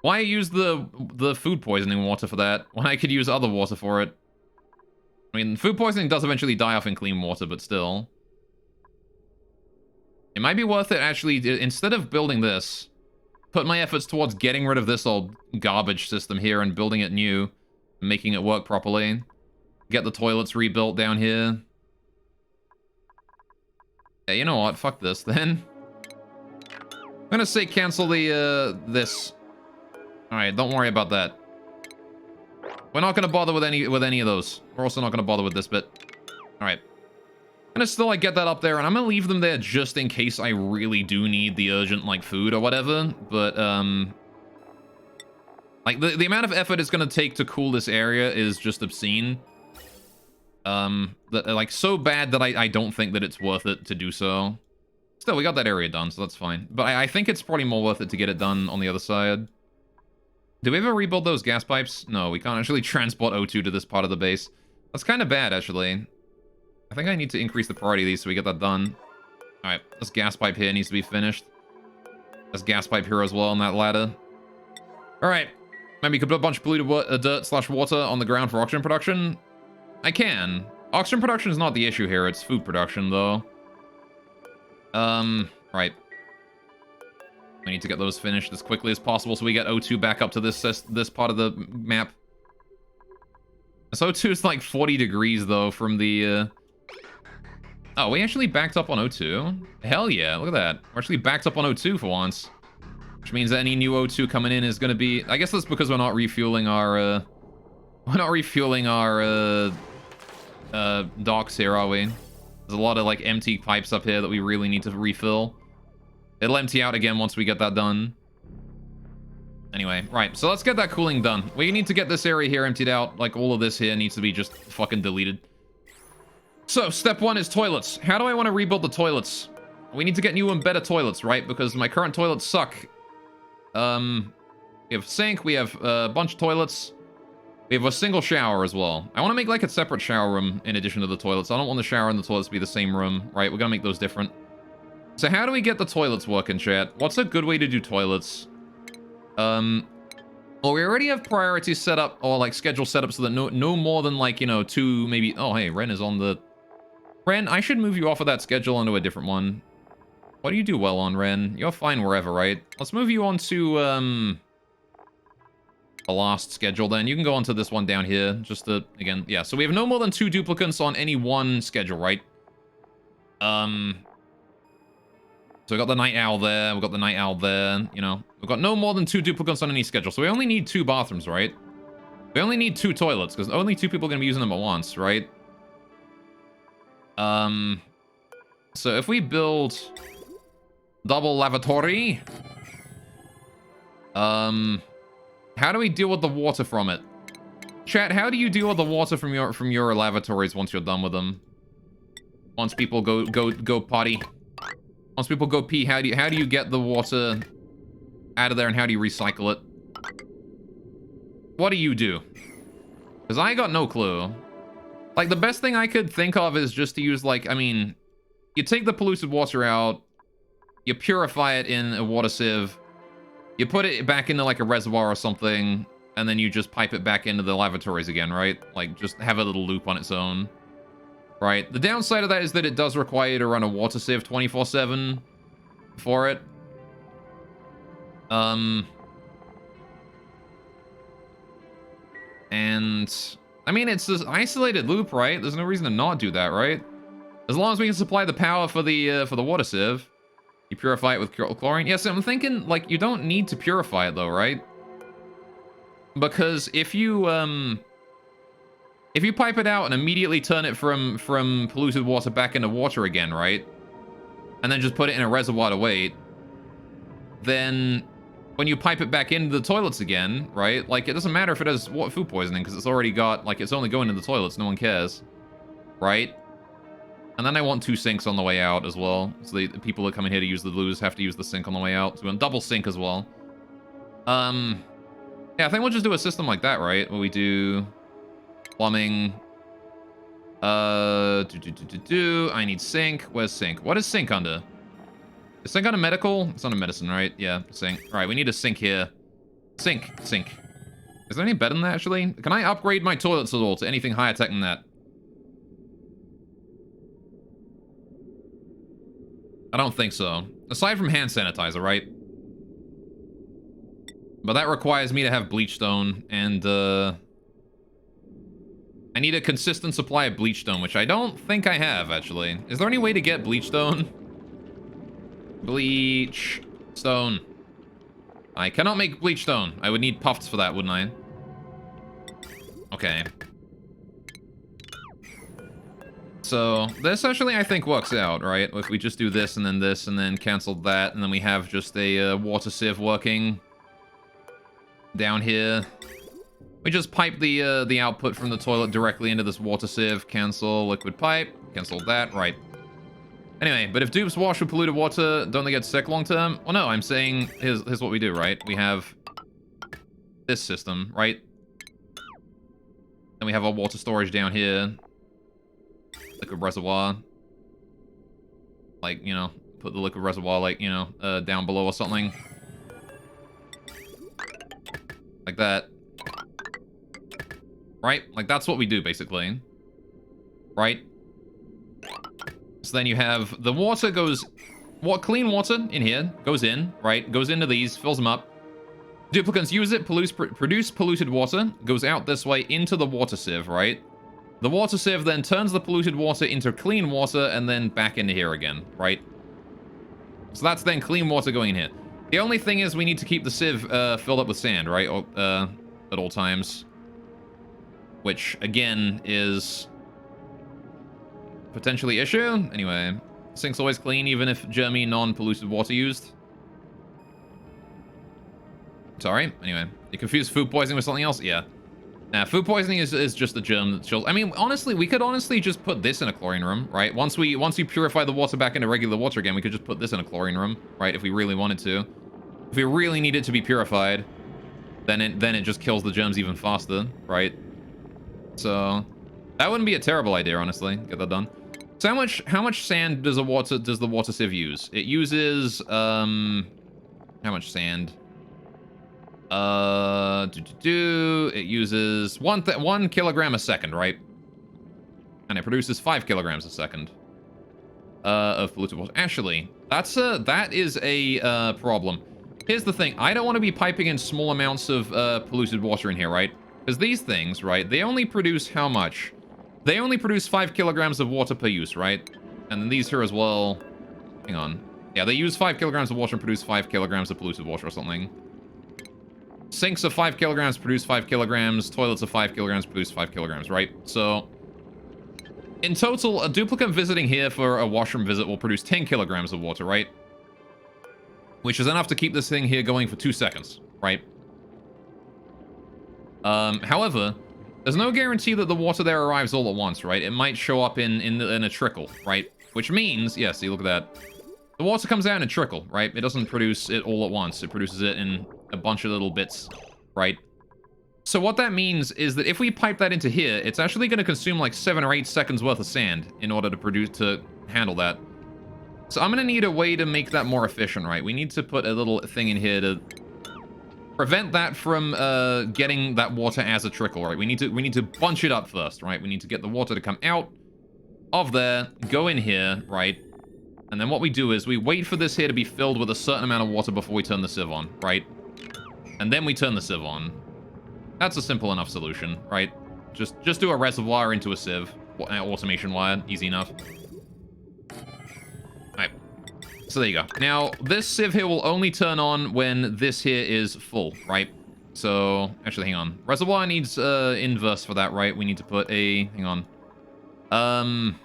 Speaker 1: why use the food poisoning water for that when I could use other water for it? I mean, food poisoning does eventually die off in clean water, but still. It might be worth it, actually, instead of building this, put my efforts towards getting rid of this old garbage system here and building it new, making it work properly. Get the toilets rebuilt down here. Yeah, you know what? Fuck this, then. I'm gonna say cancel the, this. Alright, don't worry about that. We're not gonna bother with any of those. We're also not gonna bother with this bit. Alright. I'm gonna still, like, get that up there, and I'm gonna leave them there just in case I really do need the urgent, like, food or whatever. But, like, the amount of effort it's gonna take to cool this area is just obscene. Like, so bad that I don't think that it's worth it to do so. Still, we got that area done, so that's fine. But I think it's probably more worth it to get it done on the other side. Do we ever rebuild those gas pipes? No, we can't actually transport O2 to this part of the base. That's kind of bad, actually. I think I need to increase the priority of these so we get that done. Alright, this gas pipe here needs to be finished. This gas pipe here as well on that ladder. Alright. Maybe you could put a bunch of polluted dirt/water on the ground for oxygen production. I can. Oxygen production is not the issue here, it's food production, though. Right. We need to get those finished as quickly as possible so we get O2 back up to this part of the map. This O2 is like 40 degrees, though, from the, Oh, we actually backed up on O2? Hell yeah, look at that. We're actually backed up on O2 for once. Which means that any new O2 coming in is going to be... I guess that's because we're not refueling our, docks here, are we? There's a lot of, like, empty pipes up here that we really need to refill. It'll empty out again once we get that done. Anyway, right, so let's get that cooling done. We need to get this area here emptied out. Like, all of this here needs to be just fucking deleted. So, step 1 is toilets. How do I want to rebuild the toilets? We need to get new and better toilets, right? Because my current toilets suck. We have sink, we have a bunch of toilets. We have a single shower as well. I want to make, like, a separate shower room in addition to the toilets. I don't want the shower and the toilets to be the same room, right? We're gonna make those different. So how do we get the toilets working, chat? What's a good way to do toilets? Well, we already have priorities set up, or, like, schedule set up so that no more than, like, you know, 2, maybe... Oh, hey, Ren is on the... Ren, I should move you off of that schedule onto a different one. What do you do well on, Ren? You're fine wherever, right? Let's move you on to, the last schedule, then. You can go onto this one down here, just to, again, yeah. So we have no more than 2 duplicates on any one schedule, right? So we got the night owl there, we got the night owl there, you know. We've got no more than 2 duplicates on any schedule, so we only need 2 bathrooms, right? We only need 2 toilets, because only 2 people are going to be using them at once, right? So if we build double lavatory, how do we deal with the water from it? Chat, how do you deal with the water from your lavatories once you're done with them? Once people go potty. Once people go pee, how do you get the water out of there and how do you recycle it? What do you do? Because I got no clue. Like, the best thing I could think of is just to use, like, I mean, you take the polluted water out, you purify it in a water sieve, you put it back into, like, a reservoir or something, and then you just pipe it back into the lavatories again, right? Like, just have a little loop on its own. Right? The downside of that is that it does require you to run a water sieve 24/7 for it. And I mean, it's this isolated loop, right? There's no reason to not do that, right? As long as we can supply the power for the water sieve, you purify it with chlorine. Yes, I'm thinking like you don't need to purify it though, right? Because if you pipe it out and immediately turn it from polluted water back into water again, right? And then just put it in a reservoir to wait, then when you pipe it back into the toilets again, right? Like, it doesn't matter if it has food poisoning, because it's already got, like, it's only going to the toilets, no one cares. Right? And then I want 2 sinks on the way out as well. So the people that come in here to use the loos have to use the sink on the way out. So we want double sink as well. Yeah, I think we'll just do a system like that, right? Where we do plumbing. I need sink. Where's sink? What is sink under? Is sink under medical? It's under medicine, right? Yeah, sink. All right, we need a sink here. Sink. Is there any better than that, actually? Can I upgrade my toilets at all to anything higher tech than that? I don't think so. Aside from hand sanitizer, right? But that requires me to have bleachstone, and, I need a consistent supply of bleachstone, which I don't think I have, actually. Is there any way to get bleachstone? Bleachstone. I cannot make bleachstone. I would need puffs for that, wouldn't I? Okay. So, this actually, I think, works out, right? If we just do this, and then cancel that, and then we have just a water sieve working down here. We just pipe the output from the toilet directly into this water sieve. Cancel liquid pipe. Cancel that. Right. Anyway, but if dupes wash with polluted water, don't they get sick long term? Well, no, I'm saying here's what we do, right? We have this system, right? Then we have our water storage down here. Liquid reservoir. Like, you know, put the liquid reservoir, like, you know, down below or something. Like that. Right? Like, that's what we do, basically. Right? So then you have the water goes... clean water in here goes in, right? Goes into these, fills them up. Duplicants use it, produce polluted water, goes out this way into the water sieve, right? The water sieve then turns the polluted water into clean water and then back into here again, right? So that's then clean water going in here. The only thing is we need to keep the sieve filled up with sand, right? Or, at all times. Which, again, is potentially issue. Anyway, sink's always clean, even if germy, non-polluted water used. Sorry. Anyway, you confuse food poisoning with something else? Yeah. Nah, food poisoning is just a germ that chills. I mean, honestly, we could honestly just put this in a chlorine room, right? Once we purify the water back into regular water again, we could just put this in a chlorine room, right? If we really wanted to. If we really need it to be purified, then it just kills the germs even faster, right? So that wouldn't be a terrible idea, honestly. Get that done. So how much sand does the water sieve use? It uses how much sand? It uses 1 kilogram a second, right? And it produces 5 kilograms a second of polluted water. Actually, that is a problem. Here's the thing. I don't want to be piping in small amounts of polluted water in here, right? Because these things, right, they only produce how much? They only produce 5 kilograms of water per use, right? And then these here as well. Hang on. Yeah, they use 5 kilograms of water and produce 5 kilograms of polluted water or something. Sinks of 5 kilograms produce 5 kilograms. Toilets of 5 kilograms produce 5 kilograms, right? So, in total, a duplicate visiting here for a washroom visit will produce 10 kilograms of water, right? Which is enough to keep this thing here going for 2 seconds, right? However, there's no guarantee that the water there arrives all at once, right? It might show up in a trickle, right? Which means, yeah, see, look at that. The water comes out in a trickle, right? It doesn't produce it all at once. It produces it in a bunch of little bits, right? So what that means is that if we pipe that into here, it's actually going to consume like 7 or 8 seconds worth of sand in order to handle that. So I'm going to need a way to make that more efficient, right? We need to put a little thing in here to prevent that from getting that water as a trickle, right? We need to bunch it up first, right? We need to get the water to come out of there, go in here, right? And then what we do is we wait for this here to be filled with a certain amount of water before we turn the sieve on, right? And then we turn the sieve on. That's a simple enough solution, right? Just do a reservoir into a sieve. Automation wire, easy enough. Alright. So there you go. Now, this sieve here will only turn on when this here is full, right? So, actually, hang on. Reservoir needs inverse for that, right? We need to put a... Hang on.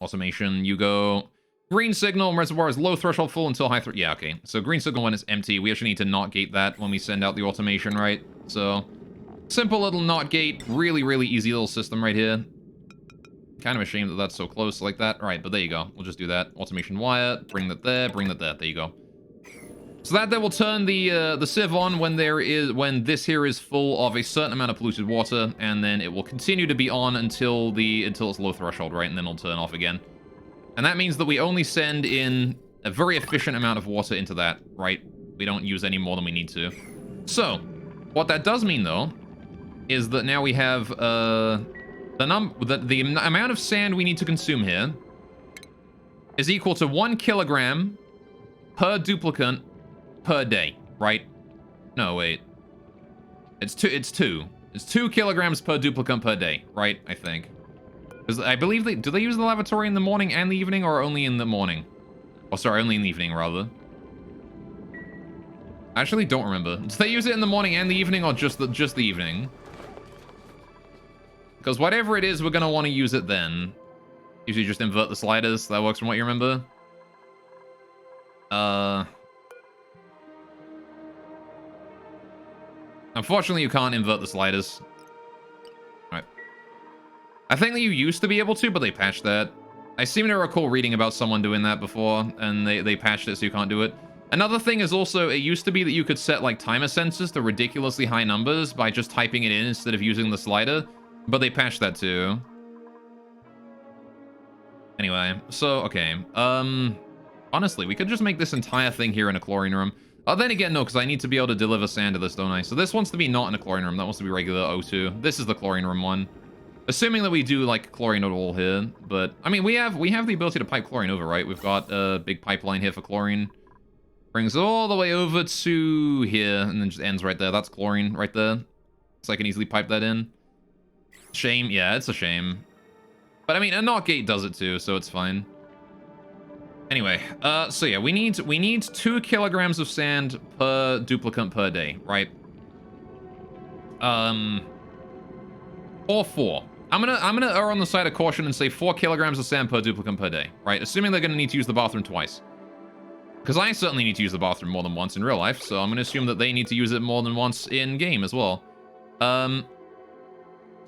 Speaker 1: Automation, you go... Green signal, reservoir is low threshold full until high threshold. Yeah, okay. So green signal when it's empty. We actually need to not gate that when we send out the automation, right? So, simple little not gate. Really, really easy little system right here. Kind of a shame that that's so close like that. All right, but there you go. We'll just do that. Automation wire. Bring that there. Bring that there. There you go. So that there will turn the sieve on when this here is full of a certain amount of polluted water, and then it will continue to be on until it's low threshold, right? And then it'll turn off again. And that means that we only send in a very efficient amount of water into that, right? We don't use any more than we need to. So, what that does mean, though, is that now we have the amount of sand we need to consume here is equal to 1 kilogram per duplicant per day, right? No, wait. It's 2. It's 2 kilograms per duplicant per day, right? I think. Because I believe do they use the lavatory in the morning and the evening, or only in the morning? Oh, sorry, only in the evening, rather. I actually don't remember. Do they use it in the morning and the evening, or just the evening? Because whatever it is, we're going to want to use it then. Usually just invert the sliders. That works from what you remember. Unfortunately, you can't invert the sliders. I think that you used to be able to, but they patched that. I seem to recall reading about someone doing that before, and they patched it so you can't do it. Another thing is also, it used to be that you could set, like, timer sensors to ridiculously high numbers by just typing it in instead of using the slider, but they patched that too. Anyway, so, okay. Honestly, we could just make this entire thing here in a chlorine room. Then again, no, because I need to be able to deliver sand to this, don't I? So this wants to be not in a chlorine room. That wants to be regular O2. This is the chlorine room one. Assuming that we do, like, chlorine at all here. But, I mean, we have the ability to pipe chlorine over, right? We've got a big pipeline here for chlorine. Brings it all the way over to here, and then just ends right there. That's chlorine right there. So I can easily pipe that in. Shame. Yeah, it's a shame. But, I mean, a NOT gate does it too, so it's fine. Anyway, so yeah, we need 2 kilograms of sand per duplicant per day, right? Or 4. I'm gonna err on the side of caution and say 4 kilograms of sand per duplicant per day, right? Assuming they're gonna need to use the bathroom twice. Because I certainly need to use the bathroom more than once in real life, so I'm gonna assume that they need to use it more than once in game as well. Oh,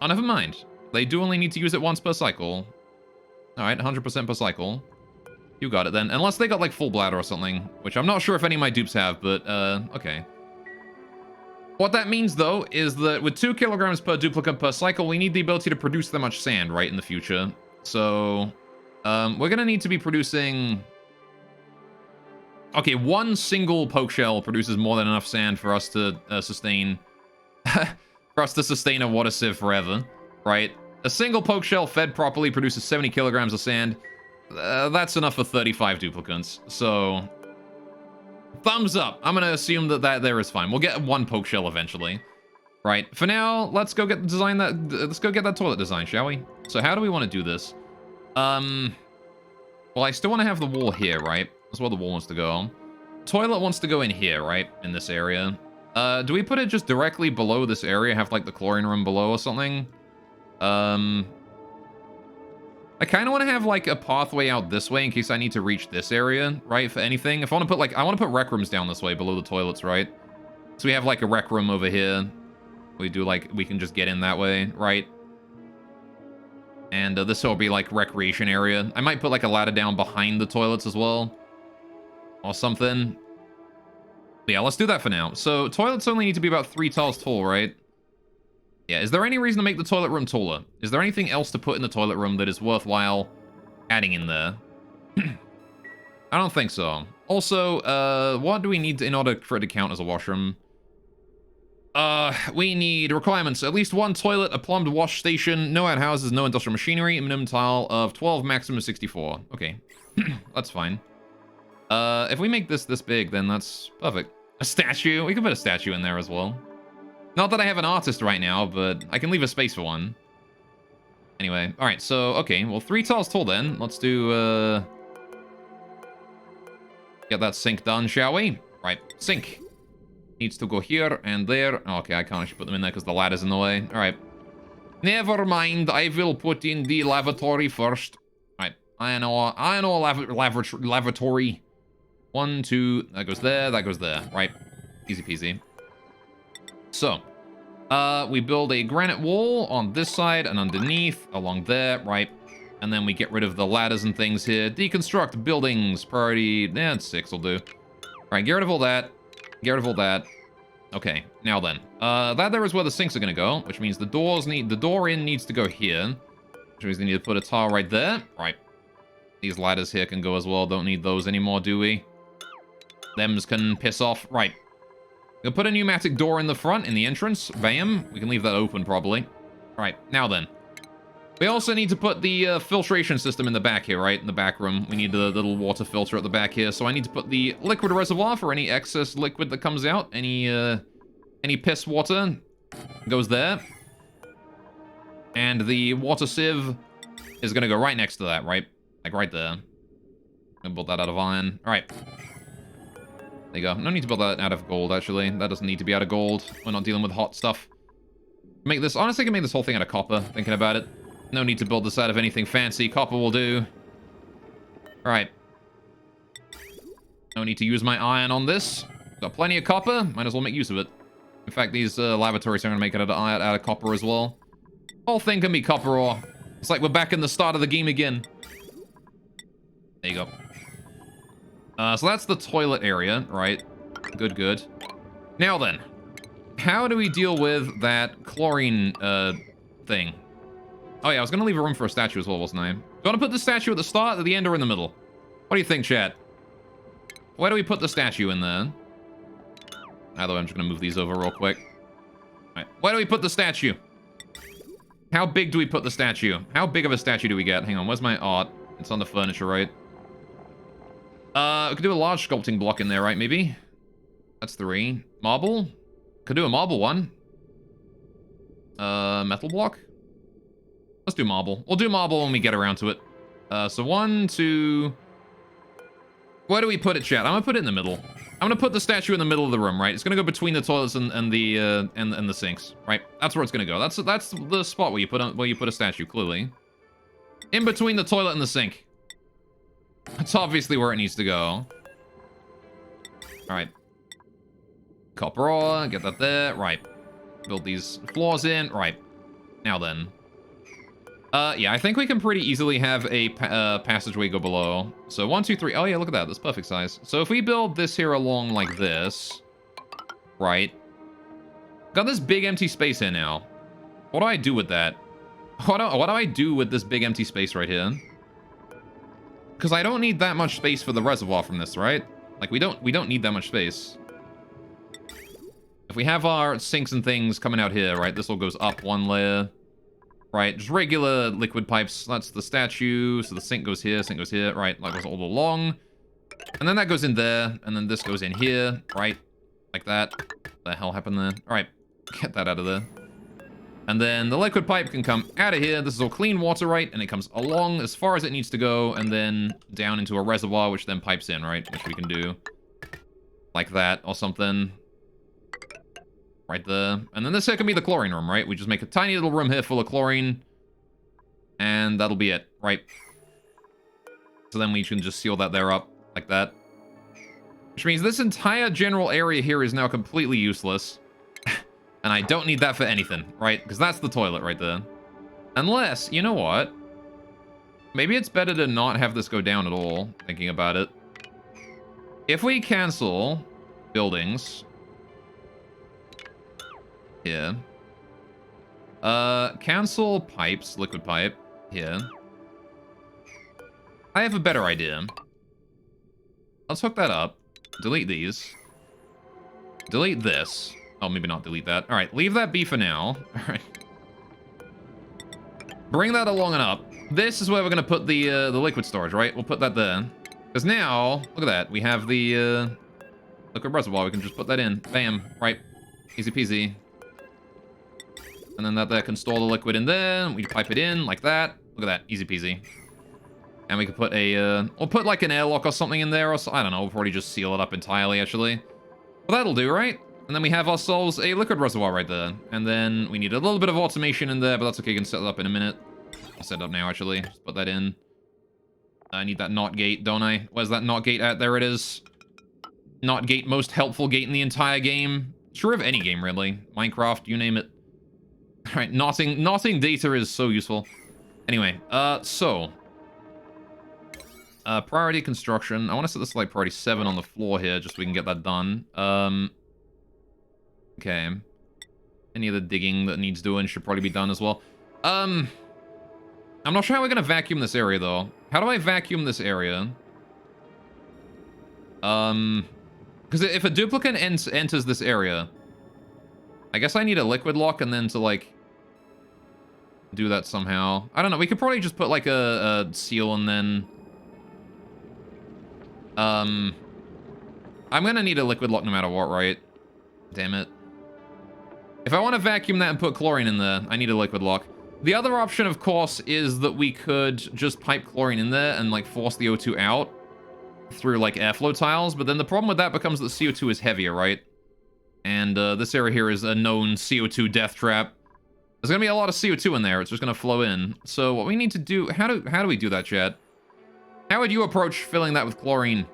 Speaker 1: never mind. They do only need to use it once per cycle. Alright, 100% per cycle. You got it then. Unless they got like full bladder or something, which I'm not sure if any of my dupes have, but okay. What that means though is that with 2 kilograms per duplicate per cycle, we need the ability to produce that much sand, right, in the future. So we're gonna need to be producing... Okay, one single poke shell produces more than enough sand for us to sustain... for us to sustain a water sieve forever, right? A single poke shell fed properly produces 70 kilograms of sand. That's enough for 35 duplicates, so... Thumbs up. I'm gonna assume that there is fine. We'll get one poke shell eventually. Right. For now, let's go get let's go get that toilet design, shall we? So how do we want to do this? Well, I still want to have the wall here, right? That's where the wall wants to go. Toilet wants to go in here, right? In this area. Do we put it just directly below this area? Have like the chlorine room below or something? I kind of want to have like a pathway out this way in case I need to reach this area, right? For anything. If I want to put like, I want to put rec rooms down this way below the toilets, right? So we have like a rec room over here. We do like, we can just get in that way, right? And this will be like recreation area. I might put like a ladder down behind the toilets as well. Or something. But yeah, let's do that for now. So toilets only need to be about 3 tiles tall, right? Yeah, is there any reason to make the toilet room taller? Is there anything else to put in the toilet room that is worthwhile adding in there? I don't think so. Also, what do we need in order for it to count as a washroom? We need requirements. At least 1 toilet, a plumbed wash station, no outhouses, no industrial machinery, a minimum tile of 12, maximum 64. Okay, that's fine. If we make this big, then that's perfect. A statue? We can put a statue in there as well. Not that I have an artist right now, but I can leave a space for one. Anyway, alright, so, okay, well, 3 tiles tall then. Let's do, get that sink done, shall we? Right, sink. Needs to go here and there. Okay, I can't actually put them in there because the ladder's in the way. Alright. Never mind, I will put in the lavatory first. Alright, I know lavatory. 1, 2, that goes there, that goes there. Right, easy peasy. So, we build a granite wall on this side and underneath, along there, right? And then we get rid of the ladders and things here. Deconstruct buildings, priority, 6 will do. Alright, get rid of all that. Get rid of all that. Okay, now then. That there is where the sinks are gonna go, which means the door in needs to go here. Which means they need to put a tile right there. Right. These ladders here can go as well. Don't need those anymore, do we? Thems can piss off. Right. We'll put a pneumatic door in the front, in the entrance. Bam. We can leave that open, probably. Right, now then. We also need to put the filtration system in the back here, right? In the back room. We need the little water filter at the back here. So I need to put the liquid reservoir for any excess liquid that comes out. Any piss water goes there. And the water sieve is going to go right next to that, right? Like right there. Gonna build that out of iron. All right. There you go. No need to build that out of gold, actually. That doesn't need to be out of gold. We're not dealing with hot stuff. Make this... Honestly, I can make this whole thing out of copper, thinking about it. No need to build this out of anything fancy. Copper will do. Alright. No need to use my iron on this. Got plenty of copper. Might as well make use of it. In fact, these lavatories are going to make it out of copper as well. Whole thing can be copper ore. It's like we're back in the start of the game again. There you go. So that's the toilet area, right? Good, good. Now then, how do we deal with that chlorine thing? Oh yeah, I was gonna leave a room for a statue as well, wasn't I? Do you want to put the statue at the start, at the end, or in the middle? What do you think, chat? Where do we put the statue in there? Either way, I'm just gonna move these over real quick. All right, where do we put the statue? How big do we put the statue? How big of a statue do we get? Hang on, where's my art? It's on the furniture, right? We could do a large sculpting block in there, right, maybe? That's 3. Marble? Could do a marble one. Metal block? Let's do marble. We'll do marble when we get around to it. So 1, 2... Where do we put it, chat? I'm gonna put it in the middle. I'm gonna put the statue in the middle of the room, right? It's gonna go between the toilets and the sinks, right? That's where it's gonna go. That's the spot where you put a statue, clearly. In between the toilet and the sink. That's obviously where it needs to go. Alright. Copper ore, get that there. Right. Build these floors in. Right. Now then. Yeah, I think we can pretty easily have a passageway go below. So 1, 2, 3. Oh yeah, look at that. That's perfect size. So if we build this here along like this, right? Got this big empty space here now. What do I do with that? What do I do with this big empty space right here? Because I don't need that much space for the reservoir from this, right? Like we don't need that much space. If we have our sinks and things coming out here, right? This all goes up one layer. Right, just regular liquid pipes. That's the statue. So the sink goes here, right? Like goes all along. And then that goes in there, and then this goes in here, right? Like that. What the hell happened there? All right, get that out of there. And then the liquid pipe can come out of here. This is all clean water, right? And it comes along as far as it needs to go, and then down into a reservoir, which then pipes in, right? Which we can do like that or something. Right there. And then this here can be the chlorine room, right? We just make a tiny little room here full of chlorine. And that'll be it, right? So then we can just seal that there up, like that. Which means this entire general area here is now completely useless. And I don't need that for anything, right? Because that's the toilet right there. Unless, you know what? Maybe it's better to not have this go down at all, thinking about it. If we cancel buildings... here. Cancel pipes, liquid pipe, here. I have a better idea. Let's hook that up. Delete these. Delete this. Oh, maybe not delete that. Alright, leave that be for now. Alright. Bring that along and up. This is where we're gonna put the liquid storage, right? We'll put that there. Because now, look at that. We have the liquid reservoir. We can just put that in. Bam. Right. Easy peasy. And then that can store the liquid in there. We pipe it in like that. Look at that. Easy peasy. And we could put a... we'll put like an airlock or something in there. Or so, I don't know. We'll probably just seal it up entirely, actually. Well, that'll do, right? And then we have ourselves a liquid reservoir right there. And then we need a little bit of automation in there, but that's okay. You can set it up in a minute. I'll set it up now, actually. Just put that in. I need that NOT gate, don't I? Where's that NOT gate at? There it is. NOT gate, most helpful gate in the entire game. Sure, of any game, really. Minecraft, you name it. Alright, knotting data is so useful. Anyway, priority construction. I want to set this like priority 7 on the floor here, just so we can get that done. Okay. Any of the digging that needs doing should probably be done as well. I'm not sure how we're gonna vacuum this area, though. How do I vacuum this area? Because if a duplicate enters this area, I guess I need a liquid lock and then to, like, do that somehow. I don't know. We could probably just put, like, a seal and then... I'm gonna need a liquid lock no matter what, right? Damn it. If I want to vacuum that and put chlorine in there, I need a liquid lock. The other option, of course, is that we could just pipe chlorine in there and, like, force the O2 out through, like, airflow tiles. But then the problem with that becomes that CO2 is heavier, right? And this area here is a known CO2 death trap. There's gonna be a lot of CO2 in there. It's just gonna flow in. So what we need to do... How do we do that, chat? How would you approach filling that with chlorine?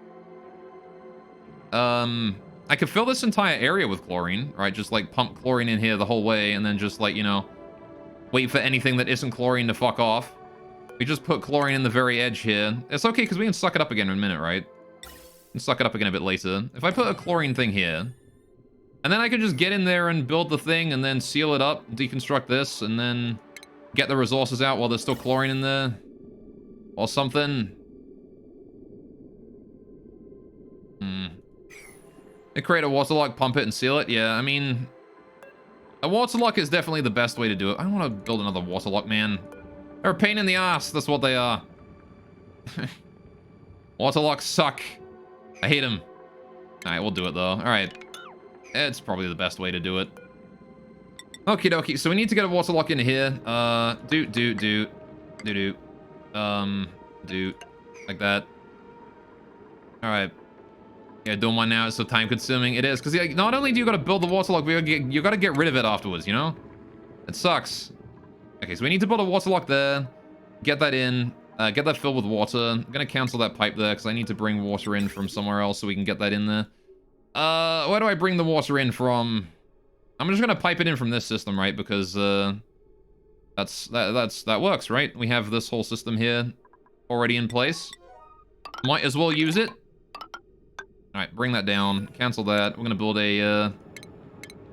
Speaker 1: I could fill this entire area with chlorine, right? Just, like, pump chlorine in here the whole way, and then just, like, you know, wait for anything that isn't chlorine to fuck off. We just put chlorine in the very edge here. It's okay, because we can suck it up again in a minute, right? We can suck it up again a bit later. If I put a chlorine thing here, and then I could just get in there and build the thing, and then seal it up, deconstruct this, and then get the resources out while there's still chlorine in there. Or something. Create a water lock, pump it, and seal it. Yeah, I mean, a water lock is definitely the best way to do it. I don't want to build another water lock, man. They're a pain in the ass. That's what they are. Water locks suck. I hate them. All right, we'll do it though. All right, it's probably the best way to do it. Okie dokie. So we need to get a water lock in here. Do like that. All right. Yeah, doing one now is so time consuming. It is, because not only do you got to build the waterlock, but you got to get rid of it afterwards, you know? It sucks. Okay, so we need to build a waterlock there. Get that in. Get that filled with water. I'm going to cancel that pipe there, because I need to bring water in from somewhere else so we can get that in there. Where do I bring the water in from? I'm just going to pipe it in from this system, right? Because that works, right? We have this whole system here already in place. Might as well use it. All right, bring that down. Cancel that. We're going to build a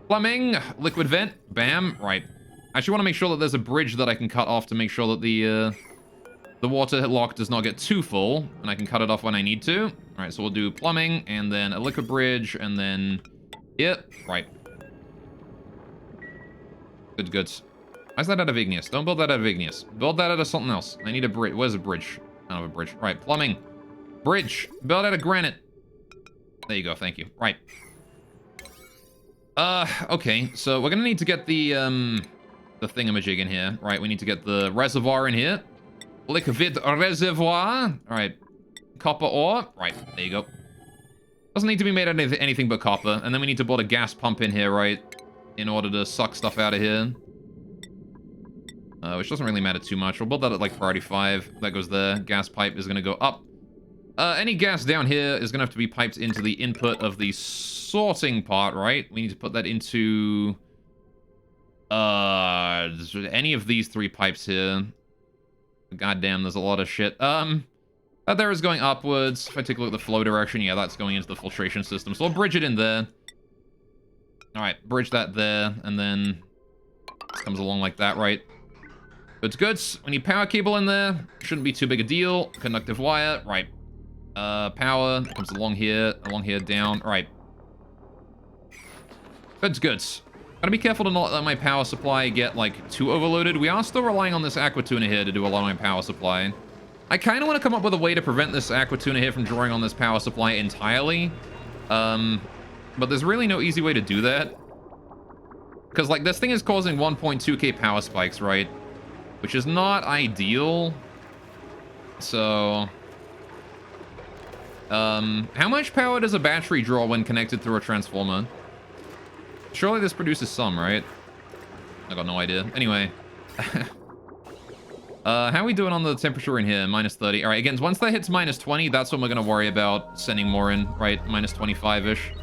Speaker 1: plumbing liquid vent. Bam. Right. I actually want to make sure that there's a bridge that I can cut off to make sure that the water lock does not get too full, and I can cut it off when I need to. All right, so we'll do plumbing, and then a liquid bridge, and then... Yep. Right. Good, good. Why is that out of igneous? Don't build that out of igneous. Build that out of something else. I need a bridge. Where's a bridge? I don't have a bridge. Right, plumbing. Bridge. Build out of granite. There you go, thank you. Right. Okay, so we're gonna need to get the thingamajig in here. Right, we need to get the reservoir in here. Liquid reservoir. Alright. Copper ore. Right, there you go. Doesn't need to be made out of anything but copper. And then we need to build a gas pump in here, right? In order to suck stuff out of here. Which doesn't really matter too much. We'll build that at like priority 5. That goes there. Gas pipe is gonna go up. Any gas down here is going to have to be piped into the input of the sorting part, right? We need to put that into... any of these 3 pipes here. God damn, there's a lot of shit. That there is going upwards. If I take a look at the flow direction, yeah, that's going into the filtration system. So we'll bridge it in there. Alright, bridge that there, and then... This comes along like that, right? Goods, goods. We need power cable in there. Shouldn't be too big a deal. Conductive wire, right. Power comes along here, down. All right. Goods, goods. Gotta be careful to not let my power supply get, like, too overloaded. We are still relying on this aqua tuna here to do a lot of my power supply. I kind of want to come up with a way to prevent this aqua tuna here from drawing on this power supply entirely. But there's really no easy way to do that. Because, like, this thing is causing 1.2k power spikes, right? Which is not ideal. So... how much power does a battery draw when connected through a transformer? Surely this produces some, right? I got no idea. Anyway. How are we doing on the temperature in here? Minus 30. Alright, again, once that hits minus 20, that's when we're gonna worry about sending more in, right? Minus 25-ish.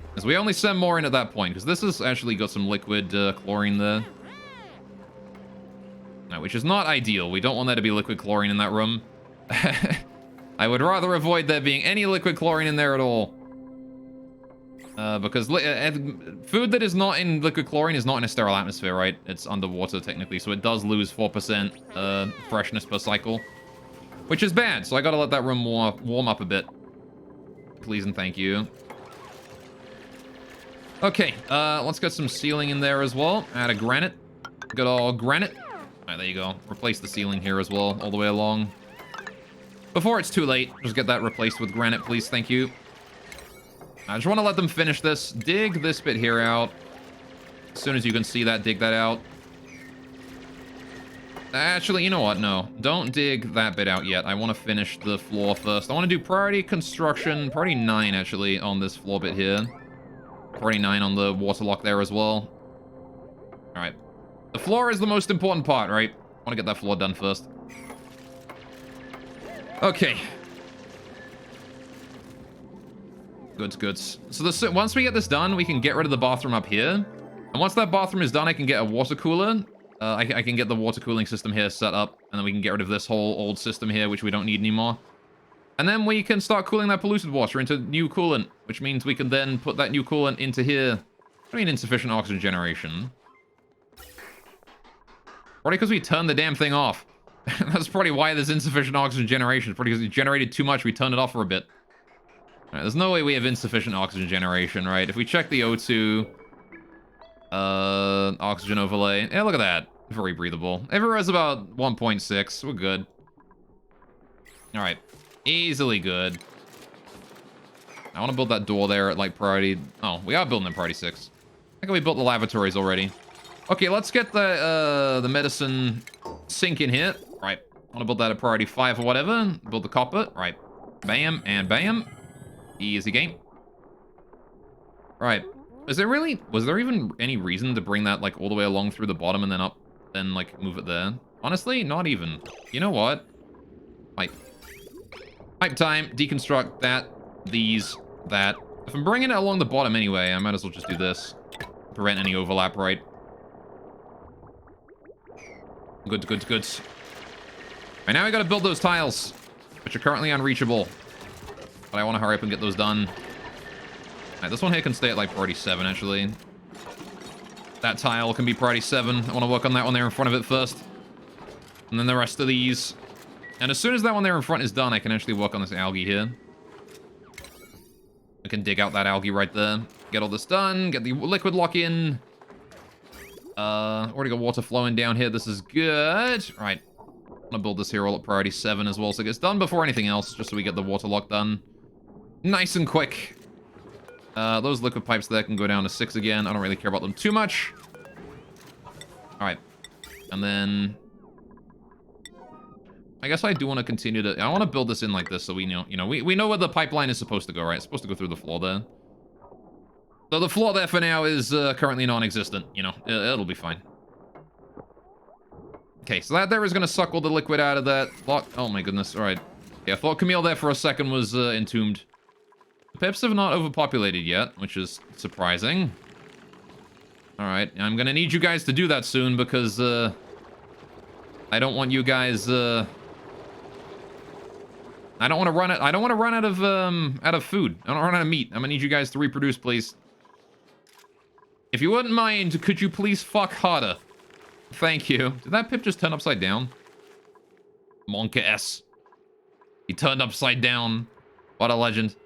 Speaker 1: Because we only send more in at that point, because this has actually got some liquid chlorine there. No, which is not ideal. We don't want there to be liquid chlorine in that room. I would rather avoid there being any liquid chlorine in there at all. Because food that is not in liquid chlorine is not in a sterile atmosphere, right? It's underwater, technically, so it does lose 4% freshness per cycle. Which is bad, so I gotta let that room warm up a bit. Please and thank you. Okay, let's get some ceiling in there as well. Add a granite. Good old granite. Alright, there you go. Replace the ceiling here as well, all the way along. Before it's too late, just get that replaced with granite, please. Thank you. I just want to let them finish this. Dig this bit here out. As soon as you can see that, dig that out. Actually, you know what? No. Don't dig that bit out yet. I want to finish the floor first. I want to do priority construction. Priority 9, actually, on this floor bit here. Priority 9 on the water lock there as well. Alright. The floor is the most important part, right? I want to get that floor done first. Okay. Goods, goods. So once we get this done, we can get rid of the bathroom up here. And once that bathroom is done, I can get a water cooler. I can get the water cooling system here set up. And then we can get rid of this whole old system here, which we don't need anymore. And then we can start cooling that polluted water into new coolant. Which means we can then put that new coolant into here. I mean, insufficient oxygen generation. Probably because we turned the damn thing off. That's probably why there's insufficient oxygen generation. It's probably because we generated too much, we turned it off for a bit. All right, there's no way we have insufficient oxygen generation, right? If we check the O2... oxygen overlay. Yeah, look at that. Very breathable. Everywhere's about 1.6. We're good. Alright. Easily good. I want to build that door there at, like, priority... Oh, we are building at priority 6. I think we built the lavatories already. Okay, let's get the medicine sink in here. Right. I want to build that at priority 5 or whatever. Build the copper. Right. Bam and bam. Easy game. Right. Was there even any reason to bring that, like, all the way along through the bottom and then up, then, like, move it there? Honestly, not even. You know what? Pipe. Pipe time. Deconstruct that, these, that. If I'm bringing it along the bottom anyway, I might as well just do this. Prevent any overlap, right? Good, good, good. Right, now we gotta build those tiles, which are currently unreachable. But I want to hurry up and get those done. Alright, this one here can stay at, like, priority 7, actually. That tile can be priority 7. I want to work on that one there in front of it first. And then the rest of these. And as soon as that one there in front is done, I can actually work on this algae here. I can dig out that algae right there. Get all this done. Get the liquid lock in. Already got water flowing down here. This is good. Right. I'm gonna build this here all at priority 7 as well, so it gets done before anything else, just so we get the water lock done. Nice and quick. Those liquid pipes there can go down to 6 again. I don't really care about them too much. Alright. And then... I guess I do want to continue to... I want to build this in like this so we know... we know where the pipeline is supposed to go, right? It's supposed to go through the floor there. So the floor there for now is currently non-existent. It'll be fine. Okay, so that there is going to suck all the liquid out of that block. Oh my goodness, alright. Yeah, I thought Camille there for a second was entombed. The pips have not overpopulated yet, which is surprising. Alright, I'm going to need you guys to do that soon because I don't want you guys... I don't want to run it. I don't want to run out of food. I don't run out of meat. I'm gonna need you guys to reproduce, please. If you wouldn't mind, could you please fuck harder? Thank you. Did that pip just turn upside down? Monka S. He turned upside down. What a legend.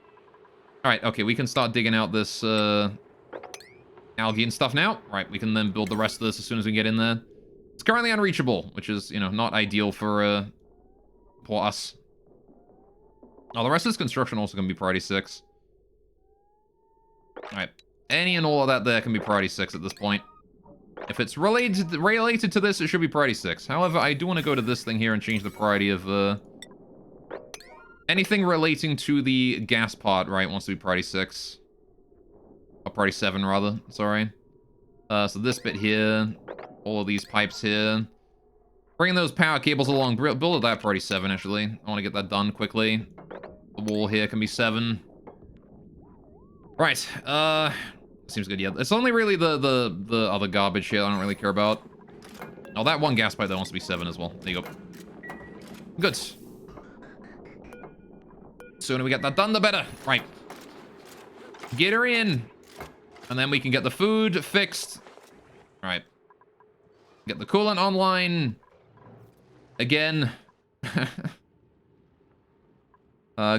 Speaker 1: Alright, okay, we can start digging out this algae and stuff now. Right, we can then build the rest of this as soon as we get in there. It's currently unreachable, which is, not ideal for us. Oh, the rest of this construction also going to be priority 6. Alright. Any and all of that there can be priority 6 at this point. If it's related to this, it should be priority 6. However, I do want to go to this thing here and change the priority of... anything relating to the gas pod, right, wants to be priority 6. Or priority 7, rather. Sorry. So this bit here. All of these pipes here. Bringing those power cables along. Build at that priority 7, actually. I want to get that done quickly. The wall here can be 7. Right. Seems good, yeah. It's only really the other garbage here I don't really care about. Oh, that one gas pipe that wants to be 7 as well. There you go. Good. Sooner we get that done, the better. Right. Get her in. And then we can get the food fixed. Right. Get the coolant online. Again.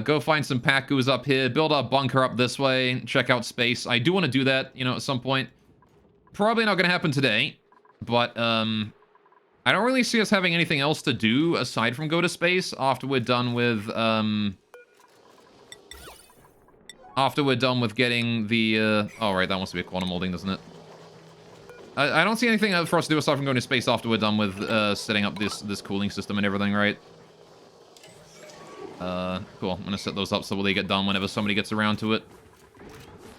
Speaker 1: Go find some Pacus up here. Build our bunker up this way. Check out space. I do want to do that, at some point. Probably not going to happen today. But, I don't really see us having anything else to do aside from go to space after we're done with, getting the, oh, right, that wants to be a quantum molding, doesn't it? I don't see anything for us to do aside from going to space after we're done with, setting up this cooling system and everything, right? Cool. I'm gonna set those up so they get done whenever somebody gets around to it.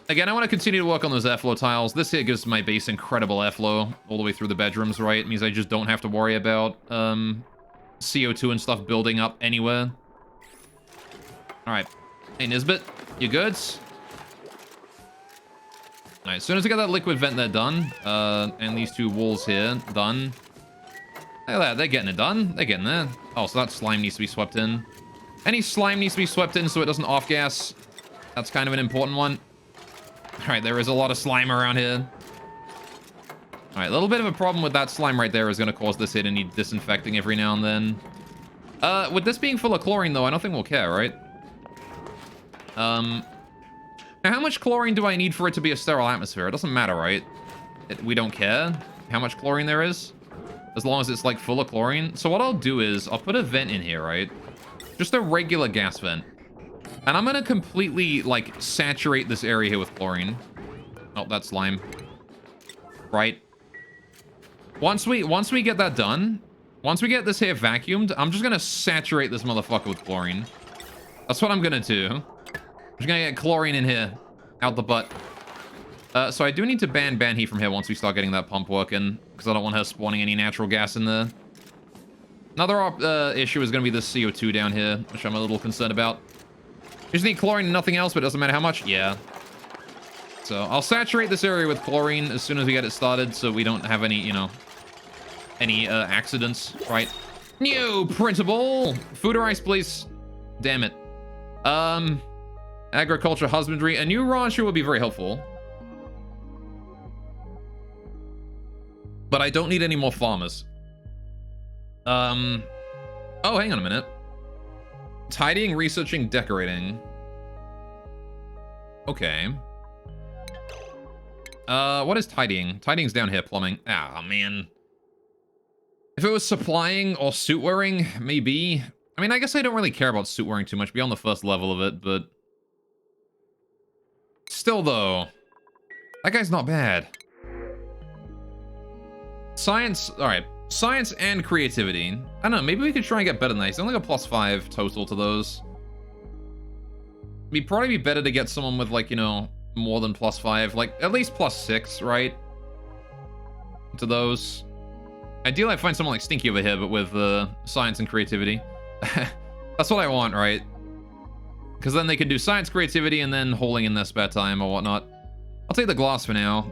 Speaker 1: Again, I want to continue to work on those airflow tiles. This here gives my base incredible airflow all the way through the bedrooms, right? It means I just don't have to worry about, CO2 and stuff building up anywhere. Alright. Hey, Nisbet, you good? Alright, as soon as I get that liquid vent there done, and these 2 walls here done. Look at that, they're getting it done. They're getting there. Oh, so that slime needs to be swept in. Any slime needs to be swept in so it doesn't off-gas. That's kind of an important one. Alright, there is a lot of slime around here. Alright, a little bit of a problem with that slime right there is going to cause this here to need disinfecting every now and then. With this being full of chlorine, though, I don't think we'll care, right? Now, how much chlorine do I need for it to be a sterile atmosphere? It doesn't matter, right? We don't care how much chlorine there is. As long as it's, like, full of chlorine. So what I'll do is, I'll put a vent in here, right? Just a regular gas vent. And I'm gonna completely, like, saturate this area here with chlorine. Oh, that's slime. Right. Once we get that done, once we get this here vacuumed, I'm just gonna saturate this motherfucker with chlorine. That's what I'm gonna do. Just gonna get chlorine in here. Out the butt. So I do need to ban heat from here once we start getting that pump working, because I don't want her spawning any natural gas in there. Another issue is going to be the CO2 down here, which I'm a little concerned about. Just need chlorine and nothing else, but it doesn't matter how much. Yeah. So I'll saturate this area with chlorine as soon as we get it started, so we don't have any, you know, any accidents, right? New printable! Food or ice, please. Damn it. Agriculture, husbandry. A new rancher would be very helpful. But I don't need any more farmers. Oh, hang on a minute. Tidying, researching, decorating. Okay. What is tidying? Tidying's down here, plumbing. Ah, man. If it was supplying or suit wearing, maybe. I mean, I guess I don't really care about suit wearing too much beyond the first level of it, but... Still, though. That guy's not bad. Science, alright. Science and creativity. I don't know, maybe we could try and get better than that. He's only got +5 total to those. It'd probably be better to get someone with, like, you know, more than +5. Like, at least +6, right? To those. Ideally, I find someone like Stinky over here, but with science and creativity. That's what I want, right? Because then they can do science, creativity, and then holding in their spare time or whatnot. I'll take the glass for now.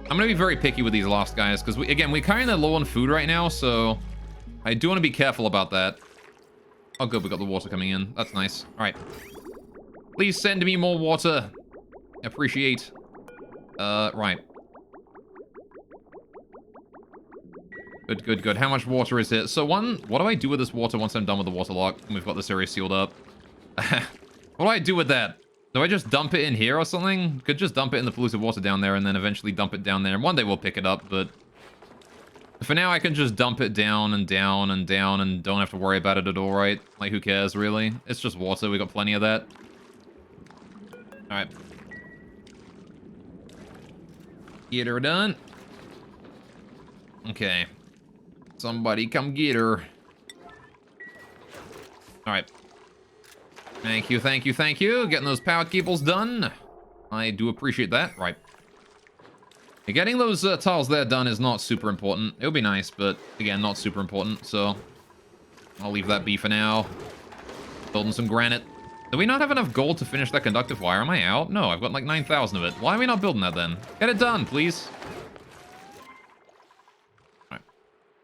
Speaker 1: I'm going to be very picky with these last guys, because, again, we're kind of low on food right now, so I do want to be careful about that. Oh, good, we got the water coming in. That's nice. All right. Please send me more water. Appreciate. Right. Good, good, good. How much water is it? So, what do I do with this water once I'm done with the water lock? And we've got this area sealed up. What do I do with that? Do I just dump it in here or something? Could just dump it in the polluted water down there and then eventually dump it down there. And one day we'll pick it up, but... For now, I can just dump it down and down and down and don't have to worry about it at all, right? Like, who cares, really? It's just water. We got plenty of that. Alright. Get her done. Okay. Somebody come get her. Alright. Thank you, thank you, thank you. Getting those power cables done. I do appreciate that. Right. Getting those tiles there done is not super important. It would be nice, but again, not super important. So I'll leave that be for now. Building some granite. Do we not have enough gold to finish that conductive wire? Am I out? No, I've got like 9,000 of it. Why are we not building that then? Get it done, please.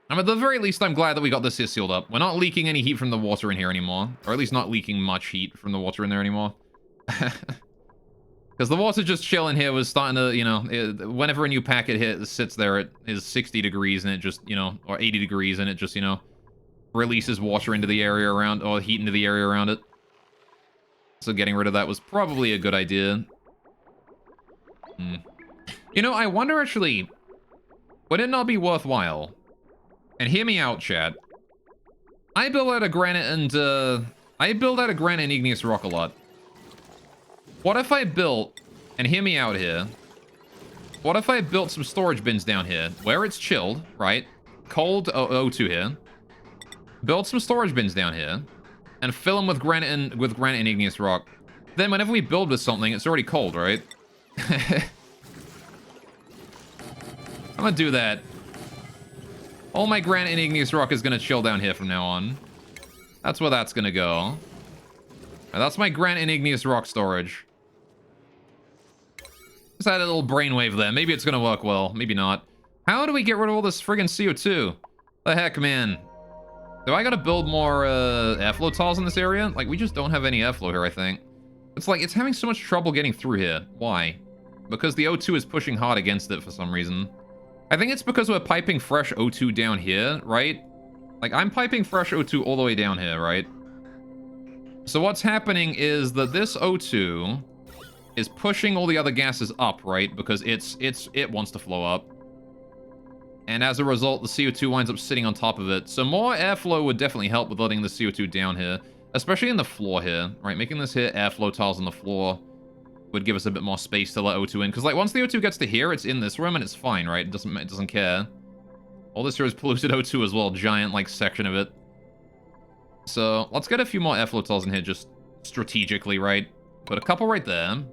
Speaker 1: At the very least, I'm glad that we got this here sealed up. We're not leaking any heat from the water in here anymore. Or at least not leaking much heat from the water in there anymore. Because the water just chilling here was starting to, you know, whenever a new packet sits there, it is 60 degrees and it just, you know, or 80 degrees and it just, you know, releases water into the area around, or heat into the area around it. So getting rid of that was probably a good idea. You know, I wonder actually, would it not be worthwhile? And hear me out, chat. I build out of granite and igneous rock a lot. What if I built, and hear me out here, what if I built some storage bins down here, where it's chilled, right? Cold O2 here. Build some storage bins down here, and fill them with granite and igneous rock. Then whenever we build with something, it's already cold, right? I'm gonna do that. All my granite and igneous rock is gonna chill down here from now on. That's where that's gonna go. And that's my granite and igneous rock storage. Just had a little brainwave there. Maybe it's gonna work well. Maybe not. How do we get rid of all this friggin' CO2? The heck, man. Do I gotta build more airflow tiles in this area? Like, we just don't have any airflow here, I think. It's like, it's having so much trouble getting through here. Why? Because the O2 is pushing hard against it for some reason. I think it's because we're piping fresh O2 down here, right? Like, I'm piping fresh O2 all the way down here, right? So what's happening is that this O2 is pushing all the other gases up, right? Because it wants to flow up. And as a result, the CO2 winds up sitting on top of it. So more airflow would definitely help with letting the CO2 down here. Especially in the floor here, right? Making this here airflow tiles on the floor would give us a bit more space to let O2 in. Because, like, once the O2 gets to here, it's in this room and it's fine, right? It doesn't care. All this here is polluted O2 as well. Giant, like, section of it. So, let's get a few more airflow tiles in here just strategically, right? Put a couple right there.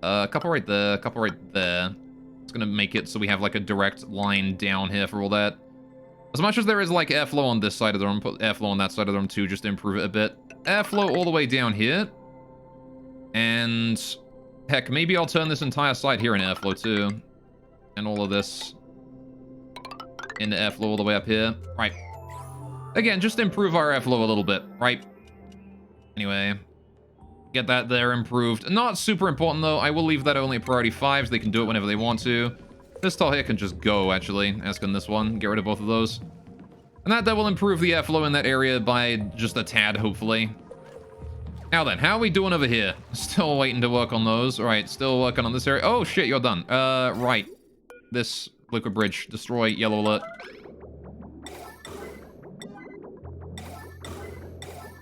Speaker 1: A couple right there, a couple right there. It's gonna make it so we have like a direct line down here for all that. As much as there is like airflow on this side of the room, put airflow on that side of the room too, just to improve it a bit. Airflow all the way down here. And heck, maybe I'll turn this entire side here in airflow too. And all of this into airflow all the way up here. Right. Again, just improve our airflow a little bit, right? Anyway, get that there improved. Not super important though. I will leave that only at priority 5s. They can do it whenever they want to. This tile here can just go, actually. Ask on this one. Get rid of both of those. And that will improve the airflow in that area by just a tad, hopefully. Now then, how are we doing over here? Still waiting to work on those. All right, still working on this area. Oh, shit, you're done. Right. This liquid bridge. Destroy. Yellow alert.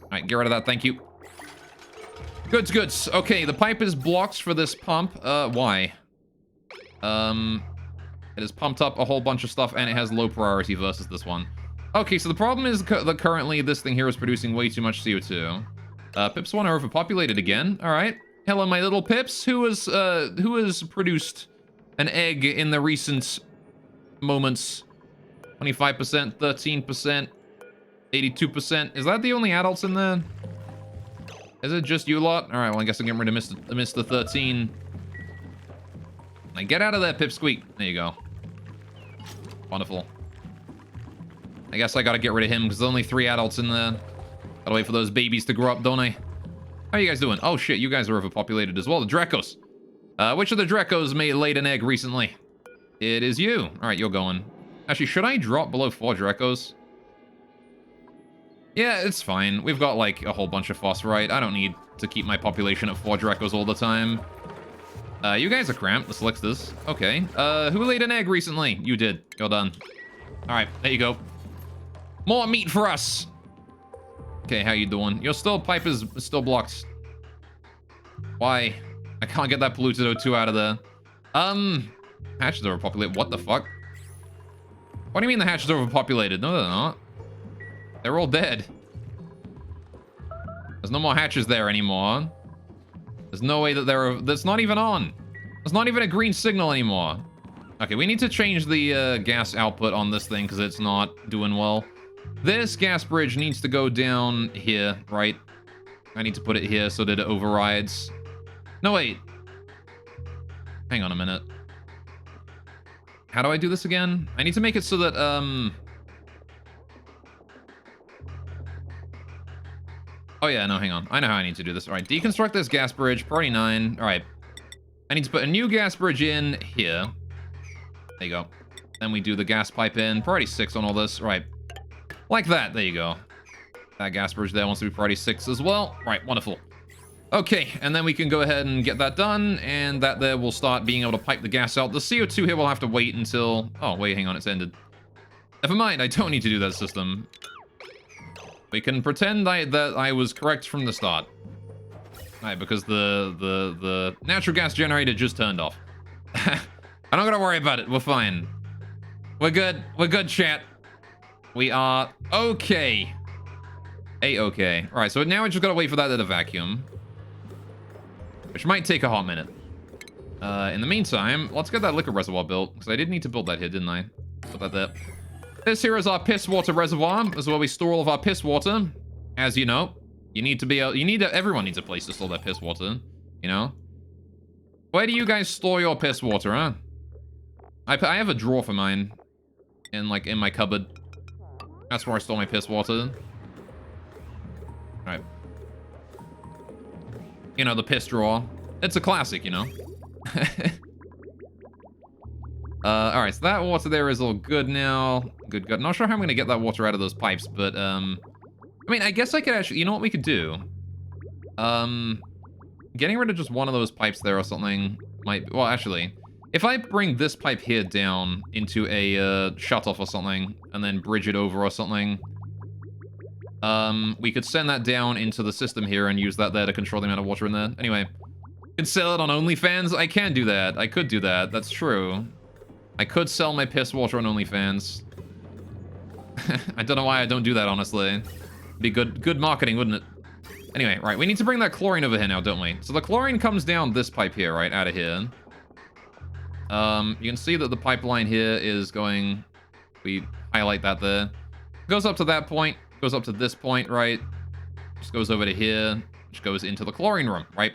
Speaker 1: All right, get rid of that. Thank you. Goods, goods. Okay, the pipe is blocked for this pump. Why? It has pumped up a whole bunch of stuff, and it has low priority versus this one. Okay, so the problem is that currently this thing here is producing way too much CO2. Pips 1 are overpopulated again. All right. Hello, my little pips. Who has produced an egg in the recent moments? 25%, 13%, 82%. Is that the only adults in there? Is it just you lot? All right, well, I guess I'm getting rid of Mr. 13. Now get out of there, Pipsqueak. There you go. Wonderful. I guess I gotta get rid of him because there's only 3 adults in there. Gotta wait for those babies to grow up, don't I? How are you guys doing? Oh shit, you guys are overpopulated as well. The Dracos. Which of the Dracos laid an egg recently? It is you. All right, you're going. Actually, should I drop below 4 Dracos? Yeah, it's fine. We've got like a whole bunch of phosphorite. I don't need to keep my population at 4 Dracos all the time. You guys are cramped. Let's select this. Okay. Who laid an egg recently? You did. You're done. All right, there you go. More meat for us. Okay, how you doing? Your pipe is still blocked. Why? I can't get that polluted O2 out of there. Hatches are overpopulated. What the fuck? What do you mean the hatches are overpopulated? No, they're not. They're all dead. There's no more hatches there anymore. There's no way that that's not even on. There's not even a green signal anymore. Okay, we need to change the gas output on this thing because it's not doing well. This gas bridge needs to go down here, right? I need to put it here so that it overrides. No, wait. Hang on a minute. How do I do this again? I need to make it so that, Oh yeah, no, hang on. I know how I need to do this. All right, deconstruct this gas bridge, priority 9. All right. I need to put a new gas bridge in here. There you go. Then we do the gas pipe in, priority 6 on all this. All right. Like that, there you go. That gas bridge there wants to be priority 6 as well. Right, wonderful. Okay, and then we can go ahead and get that done, and that there will start being able to pipe the gas out. The CO2 here will have to wait until... Oh, wait, hang on, it's ended. Never mind, I don't need to do that system. We can pretend that I was correct from the start. Alright, because the natural gas generator just turned off. I'm not gonna worry about it, we're fine. We're good, chat. We are okay. A-okay. Alright, so now we just gotta wait for that to vacuum. Which might take a hot minute. In the meantime, let's get that liquor reservoir built. Because I did need to build that here, didn't I? Put that there. This here is our piss water reservoir. This is where we store all of our piss water. As you know, everyone needs a place to store their piss water. You know? Where do you guys store your piss water, huh? I have a drawer for mine. In my cupboard. That's where I store my piss water. Alright. You know, the piss drawer. It's a classic, you know? Alright, so that water there is all good now. Good. Not sure how I'm gonna get that water out of those pipes, but, I mean, I guess I could actually... You know what we could do? Getting rid of just one of those pipes there or something might... Well, actually, if I bring this pipe here down into a, shutoff or something, and then bridge it over or something, we could send that down into the system here and use that there to control the amount of water in there. Anyway, could sell it on OnlyFans? I can do that. I could do that. That's true. I could sell my piss water on OnlyFans. I don't know why I don't do that, honestly. Be good marketing, wouldn't it? Anyway, right, we need to bring that chlorine over here now, don't we? So the chlorine comes down this pipe here, right, out of here. You can see that the pipeline here is going... We highlight that there. Goes up to that point, goes up to this point, right? Just goes over to here, which goes into the chlorine room, right?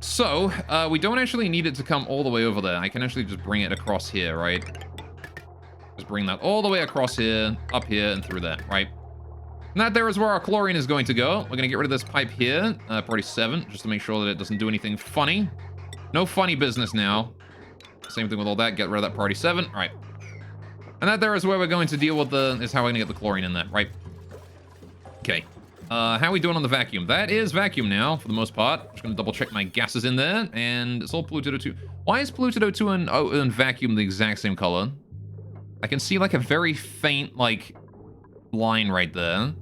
Speaker 1: So, we don't actually need it to come all the way over there. I can actually just bring it across here, right? Just bring that all the way across here, up here, and through there, right? And that there is where our chlorine is going to go. We're going to get rid of this pipe here, priority 7, just to make sure that it doesn't do anything funny. No funny business now. Same thing with all that. Get rid of that priority 7. All right. And that there is where we're going to deal with is how we're going to get the chlorine in there, right? Okay. How are we doing on the vacuum? That is vacuum now, for the most part. Just going to double check my gases in there, and it's all polluted O2. Why is polluted O2 and vacuum the exact same color? I can see, like, a very faint, like, line right there.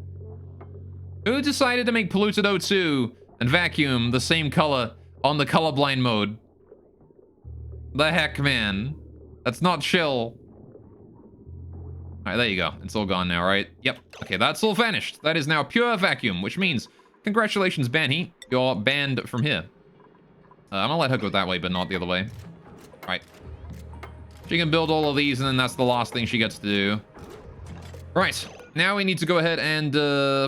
Speaker 1: Who decided to make polluted O2 and vacuum the same color on the colorblind mode? The heck, man. That's not chill. Alright, there you go. It's all gone now, right? Yep. Okay, that's all vanished. That is now pure vacuum, which means, congratulations, Banny. You're banned from here. I'm gonna let her go that way, but not the other way. Alright. She can build all of these, and then that's the last thing she gets to do. Right. Now we need to go ahead and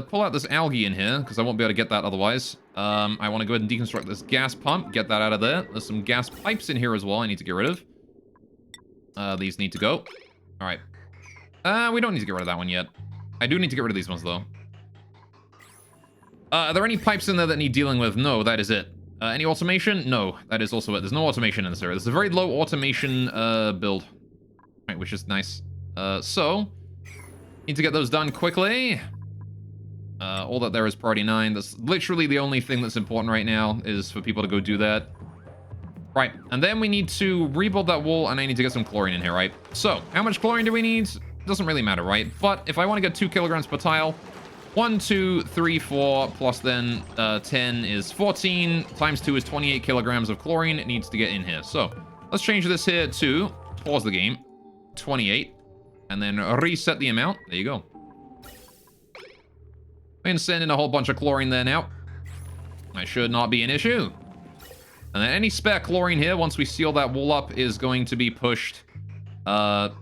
Speaker 1: pull out this algae in here, because I won't be able to get that otherwise. I want to go ahead and deconstruct this gas pump, get that out of there. There's some gas pipes in here as well I need to get rid of. These need to go. Alright. We don't need to get rid of that one yet. I do need to get rid of these ones, though. Are there any pipes in there that need dealing with? No, that is it. Any automation? No, that is also it. There's no automation in this area. There's a very low automation build. Alright, which is nice. So... Need to get those done quickly. All that there is priority 9. That's literally the only thing that's important right now is for people to go do that. Right, and then we need to rebuild that wall, and I need to get some chlorine in here, right? So, how much chlorine do we need? Doesn't really matter, right? But if I want to get 2 kilograms per tile, 1, 2, 3, 4, plus then 10 is 14, times 2 is 28 kilograms of chlorine. It needs to get in here. So, let's change this here to, pause the game, 28. And then reset the amount. There you go. We can send in a whole bunch of chlorine there now. That should not be an issue. And then any spare chlorine here, once we seal that wall up, is going to be pushed out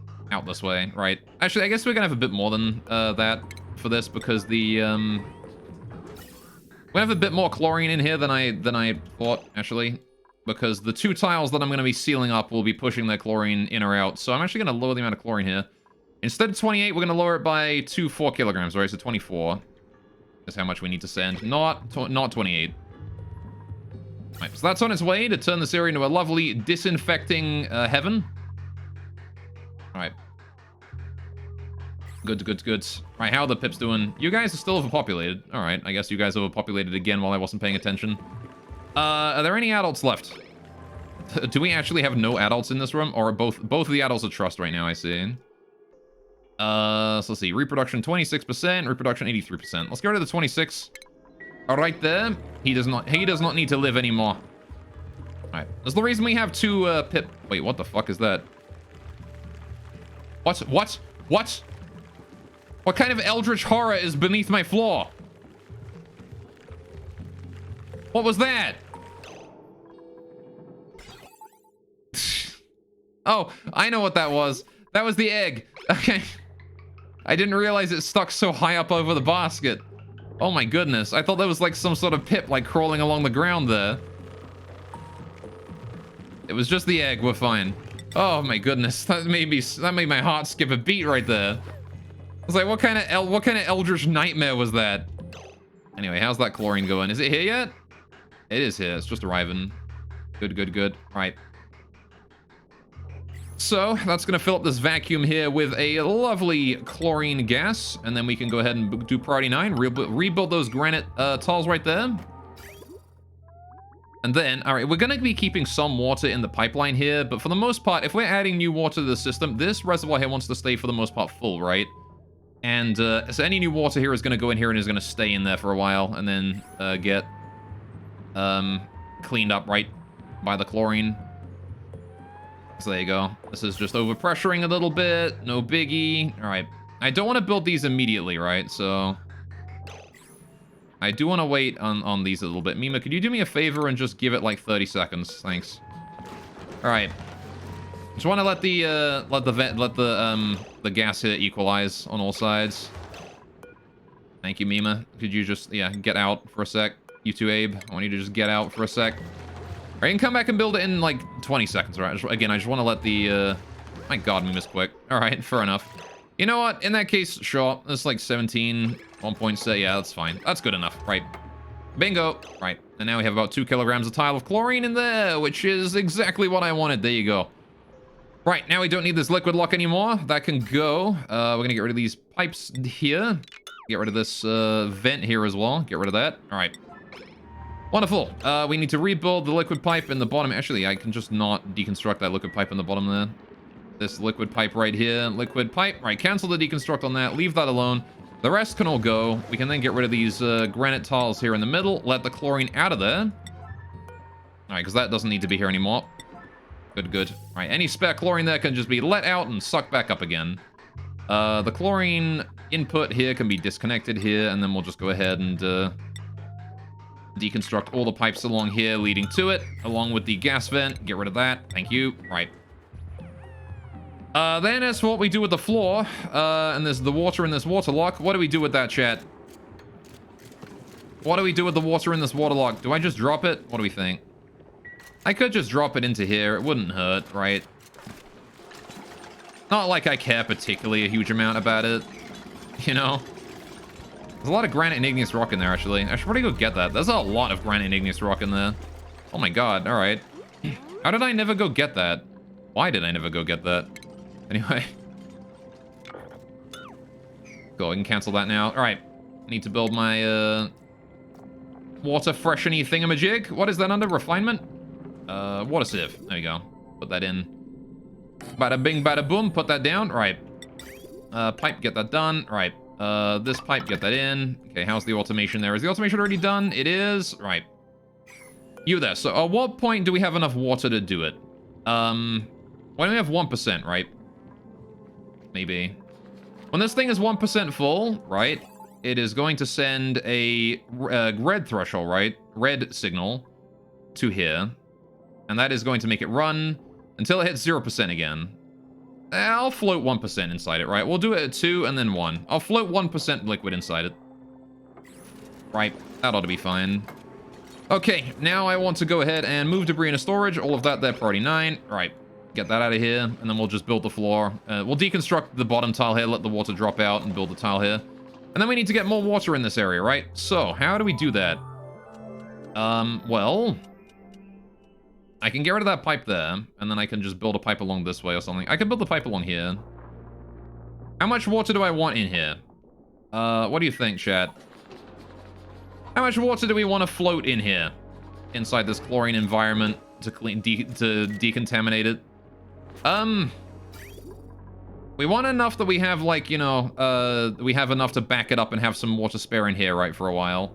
Speaker 1: this way, right? Actually, I guess we're going to have a bit more than that for this, because the... we have a bit more chlorine in here than I thought, actually. Because the 2 tiles that I'm going to be sealing up will be pushing their chlorine in or out. So I'm actually going to lower the amount of chlorine here. Instead of 28, we're going to lower it by 4 kilograms, right? So 24 is how much we need to send. Not 28. Right, so that's on its way to turn this area into a lovely disinfecting heaven. Alright. Good, good, good. Alright, how are the pips doing? You guys are still overpopulated. Alright, I guess you guys overpopulated again while I wasn't paying attention. Are there any adults left? Do we actually have no adults in this room? Or both of the adults are trust right now, I see. So let's see. Reproduction 26%, reproduction 83%. Let's get rid of the 26. Right there. He does not need to live anymore. Alright. That's the reason we have 2 pip. Wait, what the fuck is that? What? What? What? What kind of eldritch horror is beneath my floor? What was that? Oh, I know what that was. That was the egg. Okay. I didn't realize it stuck so high up over the basket. Oh my goodness. I thought that was like some sort of pip like crawling along the ground there. It was just the egg. We're fine. Oh my goodness. That made my heart skip a beat right there. I was like, what kind of eldritch nightmare was that? Anyway, how's that chlorine going? Is it here yet? It is here. It's just arriving. Good, good, good. Right. So, that's going to fill up this vacuum here with a lovely chlorine gas. And then we can go ahead and do priority 9. Rebuild those granite tiles right there. And then, all right, we're going to be keeping some water in the pipeline here. But for the most part, if we're adding new water to the system, this reservoir here wants to stay for the most part full, right? And so any new water here is going to go in here and is going to stay in there for a while. And then get cleaned up right by the chlorine. So there you go. This is just overpressuring a little bit. No biggie. All right. I don't want to build these immediately, right? So I do want to wait on these a little bit. Mima, could you do me a favor and just give it like 30 seconds? Thanks. All right. Just want to let the gas here equalize on all sides. Thank you, Mima. Could you just, yeah, get out for a sec? You too, Abe. I want you to just get out for a sec. All right, you can come back and build it in like 20 seconds, right? Again, I just want to let the, my God, Mima's quick. All right, fair enough. You know what? In that case, sure. That's like 17, 1.6. Yeah, that's fine. That's good enough, right? Bingo. Right, and now we have about 2 kilograms of tile of chlorine in there, which is exactly what I wanted. There you go. Right, now we don't need this liquid lock anymore. That can go. We're going to get rid of these pipes here. Get rid of this vent here as well. Get rid of that. All right. Wonderful. We need to rebuild the liquid pipe in the bottom. Actually, I can just not deconstruct that liquid pipe in the bottom there. This liquid pipe right here. Liquid pipe. Right, cancel the deconstruct on that. Leave that alone. The rest can all go. We can then get rid of these granite tiles here in the middle. Let the chlorine out of there. All right, because that doesn't need to be here anymore. Good, good. All right, any spare chlorine there can just be let out and sucked back up again. The chlorine input here can be disconnected here, and then we'll just go ahead and deconstruct all the pipes along here leading to it, along with the gas vent. Get rid of that. Thank you. Right. Then as for what we do with the floor, and there's the water in this water lock. What do we do with that, chat? What do we do with the water in this water lock? Do I just drop it? What do we think? I could just drop it into here. It wouldn't hurt, right? Not like I care particularly a huge amount about it, you know? There's a lot of granite and igneous rock in there, actually. I should probably go get that. There's a lot of granite and igneous rock in there. Oh my god, alright. How did I never go get that? Why did I never go get that? Anyway. Go, I can cancel that now. Alright. Need to build my, water freshen-y thingamajig. What is that under? Refinement? Water sieve. There you go. Put that in. Bada bing, bada boom. Put that down. Right. Pipe, get that done. Right. This pipe, get that in. Okay, how's the automation there? Is the automation already done? It is. Right. You there. So at what point do we have enough water to do it? When we have 1%, right? Maybe. When this thing is 1% full, right? It is going to send a red threshold, right? Red signal to here. And that is going to make it run until it hits 0% again. I'll float 1% inside it, right? We'll do it at 2 and then 1. I'll float 1% liquid inside it. Right, that ought to be fine. Okay, now I want to go ahead and move debris into storage. All of that there, priority 9. Right, get that out of here, and then we'll just build the floor. We'll deconstruct the bottom tile here, let the water drop out, and build the tile here. And then we need to get more water in this area, right? So, how do we do that? Well... I can get rid of that pipe there, and then I can just build a pipe along this way or something. I can build the pipe along here. How much water do I want in here? What do you think, chat? How much water do we want to float in here? Inside this chlorine environment to decontaminate it? We want enough that we have, like, you know, we have enough to back it up and have some water spare in here, right, for a while.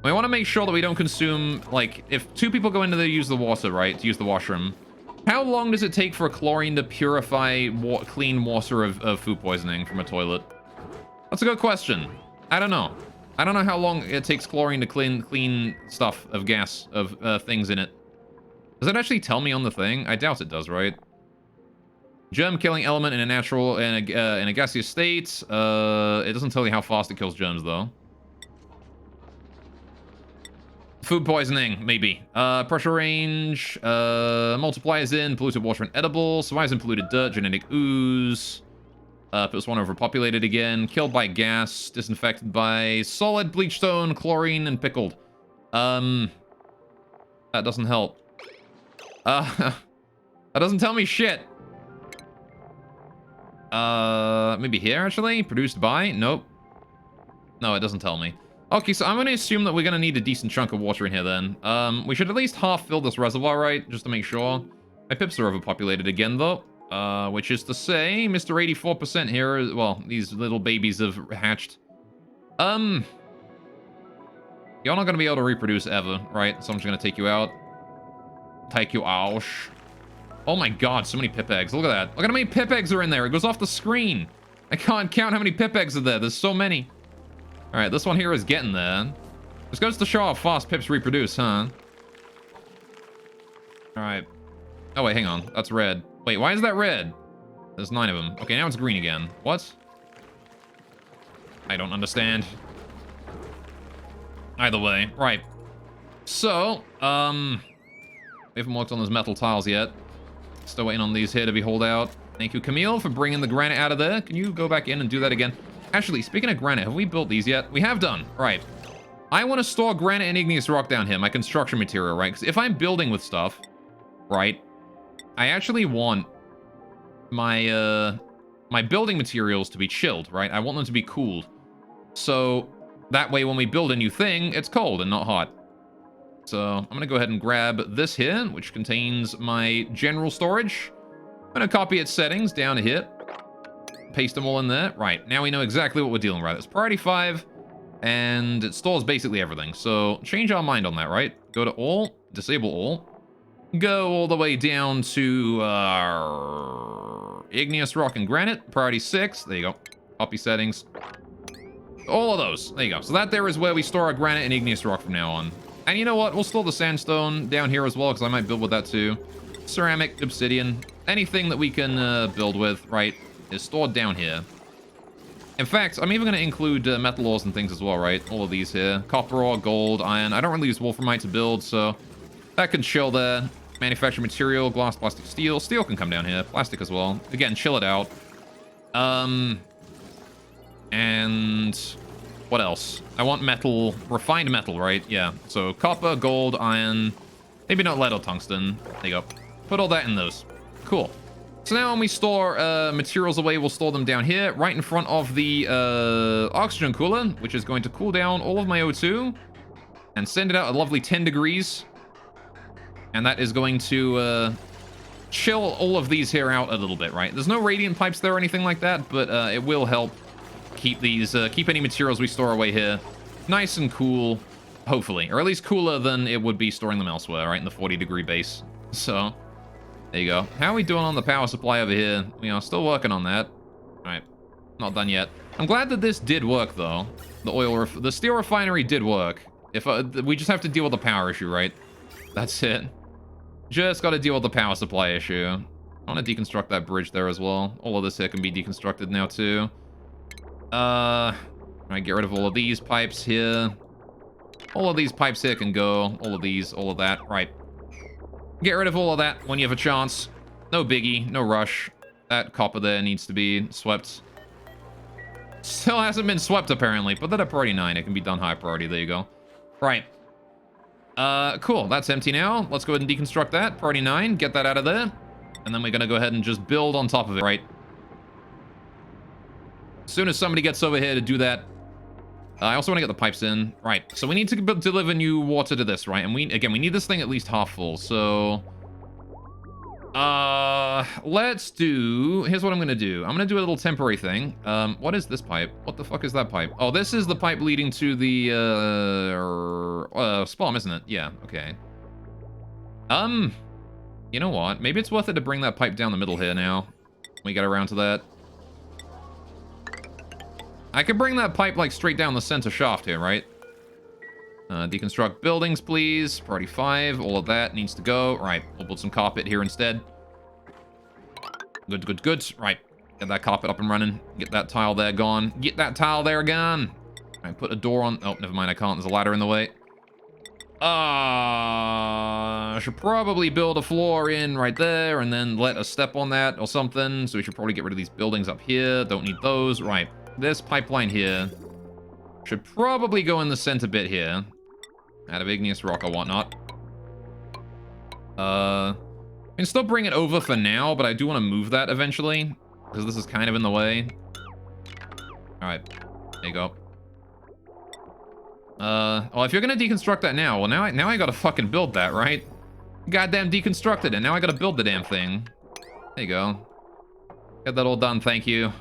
Speaker 1: We want to make sure that we don't consume, like, if 2 people go into there to use the water, right, to use the washroom, how long does it take for chlorine to purify clean water of food poisoning from a toilet? That's a good question. I don't know. I don't know how long it takes chlorine to clean stuff of gas, of things in it. Does it actually tell me on the thing? I doubt it does, right? Germ-killing element in a natural, in a gaseous state. It doesn't tell you how fast it kills germs, though. Food poisoning, maybe. Pressure range, multipliers in, polluted water and edible, survives in polluted dirt, genetic ooze, puts one overpopulated again, killed by gas, disinfected by solid, bleach stone, chlorine, and pickled. That doesn't help. That doesn't tell me shit. Maybe here, actually? Produced by? Nope. No, it doesn't tell me. Okay, so I'm going to assume that we're going to need a decent chunk of water in here then. We should at least half fill this reservoir, right? Just to make sure. My pips are overpopulated again, though. Which is to say, Mr. 84% here, well, these little babies have hatched. You're not going to be able to reproduce ever, right? So I'm just going to take you out. Take you out. Oh my god, so many pip eggs. Look at that. Look at how many pip eggs are in there. It goes off the screen. I can't count how many pip eggs are there. There's so many. All right, this one here is getting there. This goes to show how fast pips reproduce, huh? Alright. Oh, wait, hang on. That's red. Wait, why is that red? There's 9 of them. Okay, now it's green again. What? I don't understand. Either way. Right. So, we haven't worked on those metal tiles yet. Still waiting on these here to be hauled out. Thank you, Camille, for bringing the granite out of there. Can you go back in and do that again? Actually, speaking of granite, have we built these yet? We have done. Right. I want to store granite and igneous rock down here, my construction material, right? Because if I'm building with stuff, right, I actually want my my building materials to be chilled, right? I want them to be cooled. So that way when we build a new thing, it's cold and not hot. So I'm going to go ahead and grab this here, which contains my general storage. I'm going to copy its settings down here. Paste them all in there. Right, now we know exactly what we're dealing with. It's priority 5, and it stores basically everything. So change our mind on that, right? Go to all, disable all. Go all the way down to igneous rock and granite, priority 6. There you go. Copy settings. All of those. There you go. So that there is where we store our granite and igneous rock from now on. And you know what? We'll store the sandstone down here as well, because I might build with that too. Ceramic, obsidian, anything that we can build with, right, is stored down here. In fact, I'm even going to include metal ores and things as well, right? All of these here. Copper ore, gold, iron. I don't really use wolframite to build, so that can chill there. Manufactured material, glass, plastic, steel. Steel can come down here. Plastic as well. Again, chill it out. And what else? I want metal, refined metal, right? Yeah. So copper, gold, iron, maybe not lead or tungsten. There you go. Put all that in those. Cool. So now when we store materials away, we'll store them down here, right in front of the oxygen cooler, which is going to cool down all of my O2 and send it out a lovely 10 degrees. And that is going to chill all of these here out a little bit, right? There's no radiant pipes there or anything like that, but it will help keep these, keep any materials we store away here nice and cool, hopefully. Or at least cooler than it would be storing them elsewhere, right? In the 40-degree base. So, there you go. How are we doing on the power supply over here? We are still working on that. All right. Not done yet. I'm glad that this did work, though. The steel refinery did work. If we just have to deal with the power issue, right? That's it. Just got to deal with the power supply issue. I want to deconstruct that bridge there as well. All of this here can be deconstructed now, too. Alright, get rid of all of these pipes here. All of these pipes here can go. All of these, all of that. Right. Get rid of all of that when you have a chance. No biggie, no rush. That copper there needs to be swept. Still hasn't been swept, apparently. Put that at priority 9. It can be done high priority. There you go. Right. Cool. That's empty now. Let's go ahead and deconstruct that. Priority 9. Get that out of there. And then we're going to go ahead and just build on top of it, right? As soon as somebody gets over here to do that, I also want to get the pipes in. Right. So we need to deliver new water to this, right? And we need this thing at least half full. So, let's do... Here's what I'm going to do. I'm going to do a little temporary thing. What is this pipe? What the fuck is that pipe? Oh, this is the pipe leading to the, spawn, isn't it? Yeah, okay. You know what? Maybe it's worth it to bring that pipe down the middle here now. We get around to that. I could bring that pipe, like, straight down the center shaft here, right? Deconstruct buildings, please. Priority 5. All of that needs to go. Right. We'll build some carpet here instead. Good, good, good. Right. Get that carpet up and running. Get that tile there gone. Get that tile there gone. Right, put a door on. Oh, never mind. I can't. There's a ladder in the way. I should probably build a floor in right there and then let a step on that or something. So we should probably get rid of these buildings up here. Don't need those. Right. This pipeline here should probably go in the center bit here. Out of igneous rock or whatnot. I can still bring it over for now, but I do want to move that eventually. Because this is kind of in the way. Alright. There you go. Well, if you're gonna deconstruct that now, well, now I gotta fucking build that, right? Goddamn deconstructed, and now I gotta build the damn thing. There you go. Get that all done, thank you.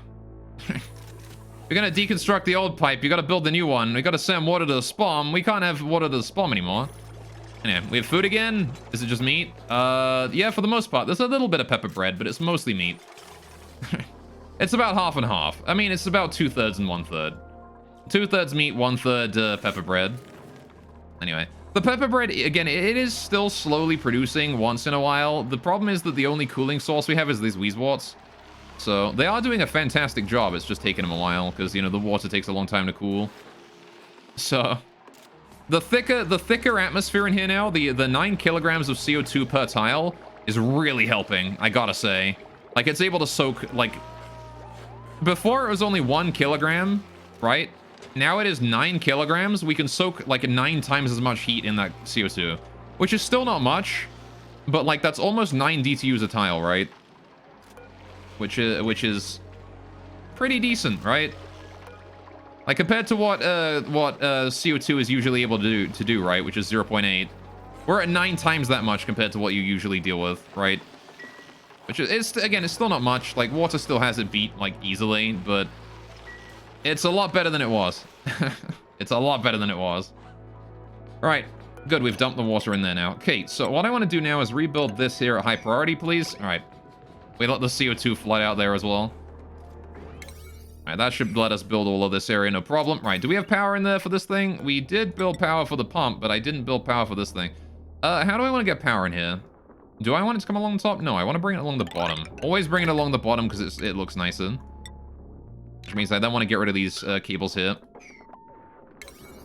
Speaker 1: You're gonna deconstruct the old pipe, you gotta build the new one. We gotta send water to the spawn. We can't have water to the spawn anymore. Anyway, we have food again? Is it just meat? Yeah, for the most part. There's a little bit of pepper bread, but it's mostly meat. It's about half and half. I mean, it's about 2/3 and 1/3. 2/3 meat, 1/3 pepper bread. Anyway, the pepper bread, again, it is still slowly producing once in a while. The problem is that the only cooling source we have is these Wheezeworts. So they are doing a fantastic job. It's just taking them a while because, you know, the water takes a long time to cool. So the thicker atmosphere in here now, the 9 kilograms of CO2 per tile is really helping, I gotta say. Like, it's able to soak, like, before it was only 1 kilogram, right? Now it is 9 kilograms. We can soak like 9 times as much heat in that CO2, which is still not much, but like that's almost 9 DTUs a tile, right? Which is pretty decent, right? Like compared to what CO2 is usually able to do, right? Which is 0.8. We're at 9 times that much compared to what you usually deal with, right? Which is, again, it's still not much. Like water still has it beat like easily, but it's a lot better than it was. It's a lot better than it was. Right. Good, we've dumped the water in there now. Okay, so what I want to do now is rebuild this here at high priority, please. All right. We let the CO2 flood out there as well. All right, that should let us build all of this area, no problem. Right, do we have power in there for this thing? We did build power for the pump, but I didn't build power for this thing. How do I want to get power in here? Do I want it to come along the top? No, I want to bring it along the bottom. Always bring it along the bottom because it looks nicer. Which means I then want to get rid of these cables here.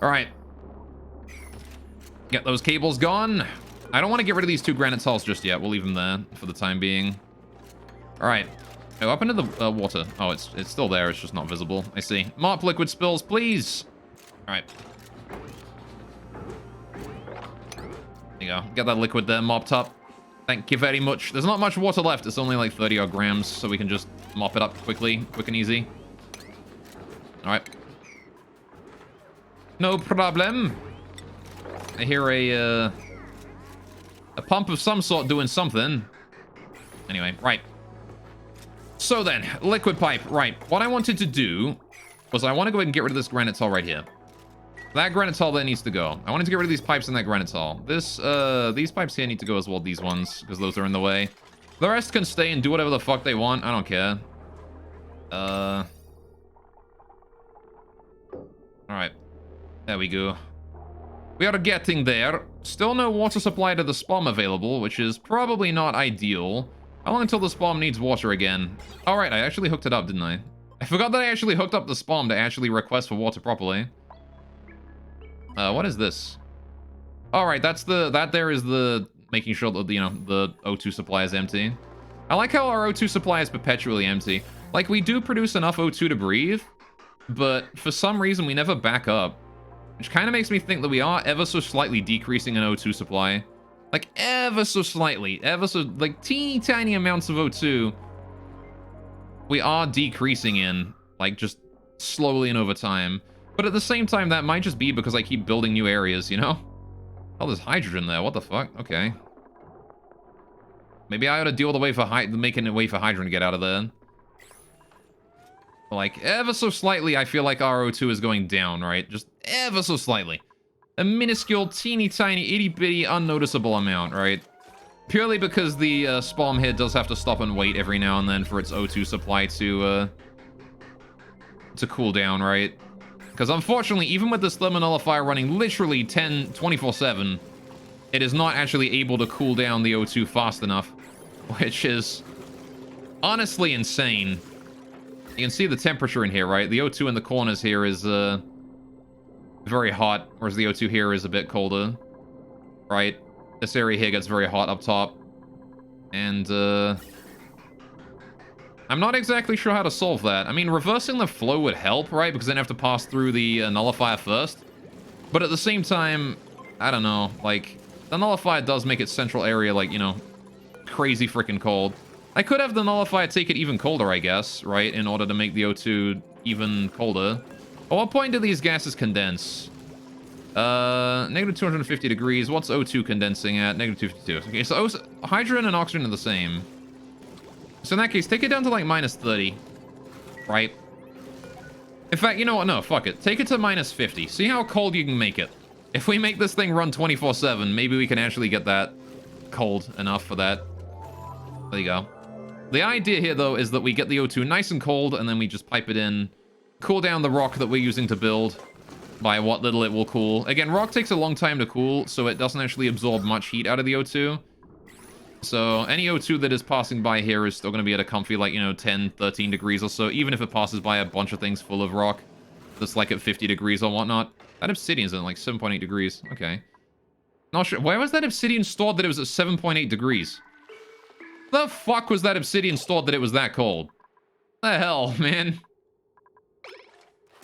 Speaker 1: All right. Get those cables gone. I don't want to get rid of these 2 granite tiles just yet. We'll leave them there for the time being. All right. Oh, up into the water. Oh, it's still there. It's just not visible. I see. Mop liquid spills, please. All right. There you go. Get that liquid there mopped up. Thank you very much. There's not much water left. It's only like 30 odd grams, so we can just mop it up quickly, quick and easy. All right. No problem. I hear a pump of some sort doing something. Anyway, right. So then, liquid pipe. Right. What I wanted to do was I want to go ahead and get rid of this granite tile right here. That granite tile there needs to go. I wanted to get rid of these pipes in that granite tile. These pipes here need to go as well, these ones, because those are in the way. The rest can stay and do whatever the fuck they want. I don't care. Alright. There we go. We are getting there. Still no water supply to the spawn available, which is probably not ideal. How long until the spawn needs water again? Alright, I actually hooked it up, didn't I? I forgot that I actually hooked up the spawn to actually request for water properly. What is this? Alright, that there is the making sure that, you know, the O2 supply is empty. I like how our O2 supply is perpetually empty. Like, we do produce enough O2 to breathe, but for some reason we never back up. Which kind of makes me think that we are ever so slightly decreasing in O2 supply. Like, ever so slightly. Ever so, like, teeny tiny amounts of O2. We are decreasing in, like, just slowly and over time. But at the same time, that might just be because I keep building new areas, you know? Oh, there's hydrogen there. What the fuck? Okay. Maybe I ought to deal with a way for making a way for hydrogen to get out of there. Like, ever so slightly, I feel like our O2 is going down, right? Just ever so slightly. A minuscule, teeny tiny, itty-bitty, unnoticeable amount, right? Purely because the spawn here does have to stop and wait every now and then for its O2 supply to cool down, right? Because unfortunately, even with this thermonullifier running literally 24/7, it is not actually able to cool down the O2 fast enough, which is honestly insane. You can see the temperature in here, right? The O2 in the corners here is very hot, whereas the O2 here is a bit colder, right? This area here gets very hot up top, and I'm not exactly sure how to solve that. I mean, reversing the flow would help, right? Because then I have to pass through the nullifier first. But at the same time, I don't know. Like, the nullifier does make its central area, like, you know, crazy freaking cold. I could have the nullifier take it even colder, I guess, right? In order to make the O2 even colder. At what point do these gases condense? Negative 250 degrees. What's O2 condensing at? Negative 252. Okay, so hydrogen and oxygen are the same. So in that case, take it down to like minus 30, right? In fact, you know what? No, fuck it. Take it to minus 50. See how cold you can make it. If we make this thing run 24/7, maybe we can actually get that cold enough for that. There you go. The idea here, though, is that we get the O2 nice and cold, and then we just pipe it in, cool down the rock that we're using to build, by what little it will cool. Again, rock takes a long time to cool, so it doesn't actually absorb much heat out of the O2. So any O2 that is passing by here is still going to be at a comfy, like, you know, 10, 13 degrees or so, even if it passes by a bunch of things full of rock that's like at 50 degrees or whatnot. That obsidian's at like 7.8 degrees. Okay. Not sure. Where was that obsidian stored that it was at 7.8 degrees? The fuck was that obsidian stored that it was that cold? The hell, man?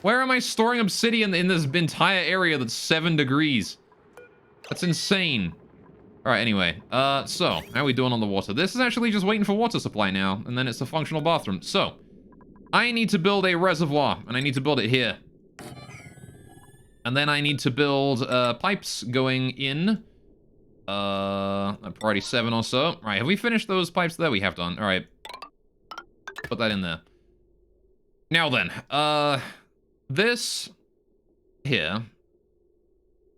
Speaker 1: Where am I storing obsidian in this entire area that's 7 degrees? That's insane. Alright, anyway. So, how are we doing on the water? This is actually just waiting for water supply now, and then it's a functional bathroom. So, I need to build a reservoir, and I need to build it here. And then I need to build pipes going in. Priority 7 or so. Alright, have we finished those pipes there? We have done. Alright. Put that in there. Now then, this here,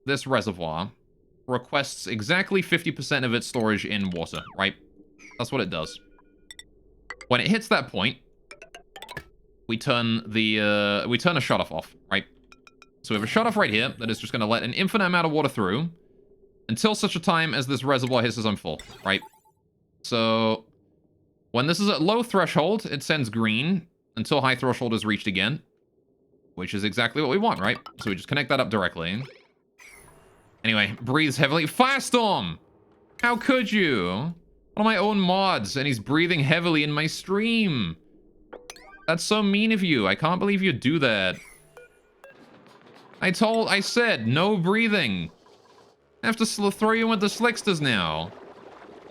Speaker 1: this reservoir requests exactly 50% of its storage in water, right? That's what it does. When it hits that point, we turn the a shutoff off, right? So we have a shutoff right here that is just going to let an infinite amount of water through until such a time as this reservoir hisses on full, right? So when this is at low threshold, it sends green until high threshold is reached again, which is exactly what we want, right? So we just connect that up directly. Anyway, breathes heavily. Firestorm! How could you? One of my own mods, and he's breathing heavily in my stream. That's so mean of you. I can't believe you do that. I said, no breathing. I have to throw you in with the slicksters now.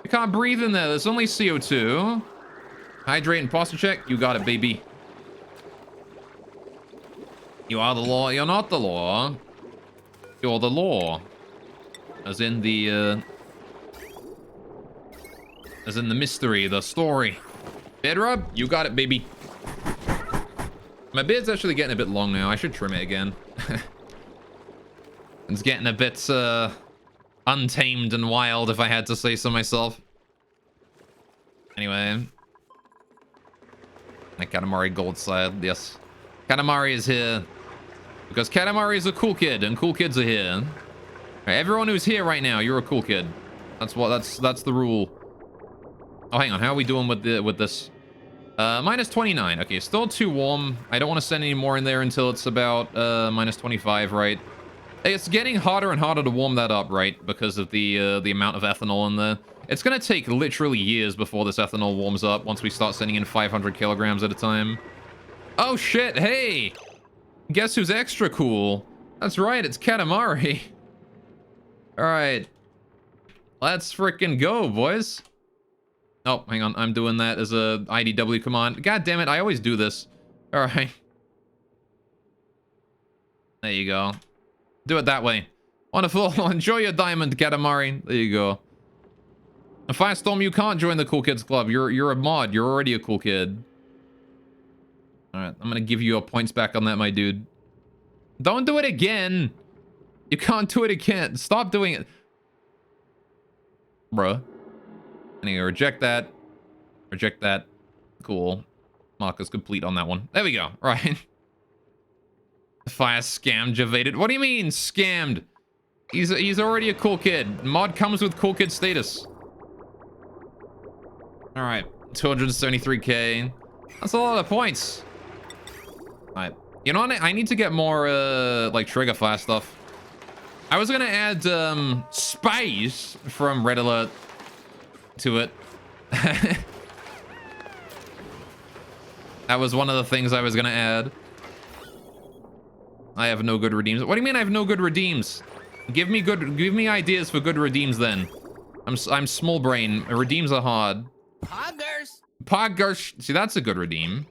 Speaker 1: You can't breathe in there. There's only CO2. Hydrate and posture check. You got it, baby. You are the law. You're not the law. You're the law. As in the mystery, the story. Beard rub? You got it, baby. My beard's actually getting a bit long now. I should trim it again. It's getting a bit, untamed and wild, if I had to say so myself. Anyway. My Katamari gold side, yes. Katamari is here. Because Katamari is a cool kid, and cool kids are here. Right, everyone who's here right now, you're a cool kid. That's the rule. Oh, hang on. How are we doing with this? Minus 29. Okay, still too warm. I don't want to send any more in there until it's about minus 25, right? It's getting harder and harder to warm that up, right? Because of the amount of ethanol in there. It's gonna take literally years before this ethanol warms up once we start sending in 500 kilograms at a time. Oh shit! Hey, guess who's extra cool? That's right, it's Katamari. All right, let's freaking go, boys. Oh, hang on, I'm doing that as a IDW command. God damn it, I always do this. All right, there you go. Do it that way. Wonderful. Enjoy your diamond, Katamari. There you go. And Firestorm, you can't join the Cool Kids Club. You're a mod. You're already a cool kid. Alright, I'm gonna give you your points back on that, my dude. Don't do it again! You can't do it again. Stop doing it. Bruh. Anyway, reject that. Reject that. Cool. Mark is complete on that one. There we go. Right. Fire scammed Javated. What do you mean, scammed? He's already a cool kid. Mod comes with cool kid status. Alright. 273k. That's a lot of points. Alright. You know what? I need to get more, like, trigger fire stuff. I was gonna add, spice from Red Alert to it. That was one of the things I was gonna add. I have no good redeems. What do you mean I have no good redeems? Give me ideas for good redeems then. I'm small brain. Redeems are hard. Poggers. See, that's a good redeem.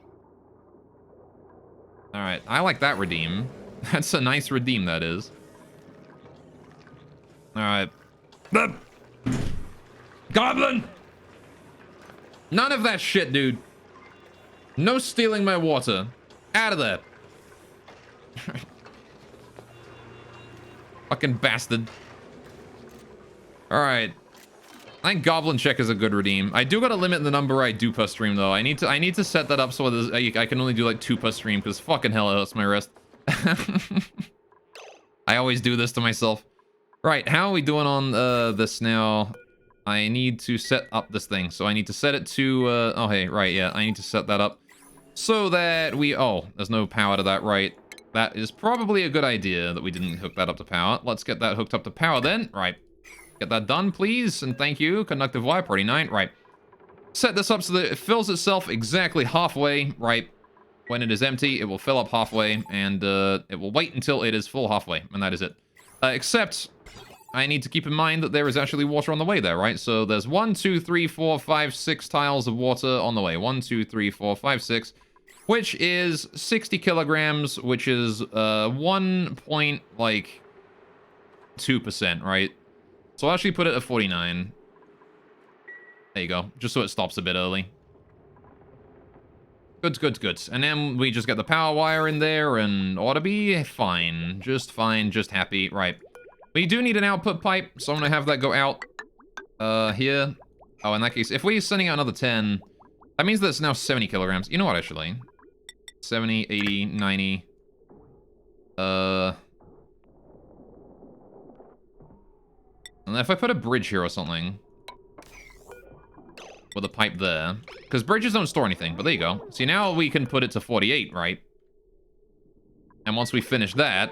Speaker 1: All right, I like that redeem. That's a nice redeem, that is. All right. Goblin! None of that shit, dude. No stealing my water. Out of there. Fucking bastard. Alright. I think Goblin Check is a good redeem. I do gotta limit the number I do per stream, though. I need to set that up so I can only do like 2 per stream, because fucking hell, it hurts my wrist. I always do this to myself. Right, how are we doing on this now? I need to set up this thing. So I need to set it to... oh, hey, right, yeah. I need to set that up so that we... Oh, there's no power to that, right. That is probably a good idea that we didn't hook that up to power. Let's get that hooked up to power then. Right. Get that done, please. And thank you. Conductive wire, priority 9. Right. Set this up so that it fills itself exactly halfway. Right. When it is empty, it will fill up halfway. And it will wait until it is full halfway. And that is it. Except, I need to keep in mind that there is actually water on the way there, right? So there's 1, 2, 3, 4, 5, 6 tiles of water on the way. 1, 2, 3, 4, 5, 6. Which is 60 kilograms, which is 1.2%, right? So I'll actually put it at 49. There you go, just so it stops a bit early. Good, good, good. And then we just get the power wire in there and ought to be fine. Just fine, just happy, right. We do need an output pipe, so I'm gonna have that go out here. Oh, in that case, if we're sending out another 10, that means that it's now 70 kilograms. You know what, actually? 70, 80, 90. And if I put a bridge here or something with a pipe there, because bridges don't store anything, but there you go. See, now we can put it to 48, right? And once we finish that,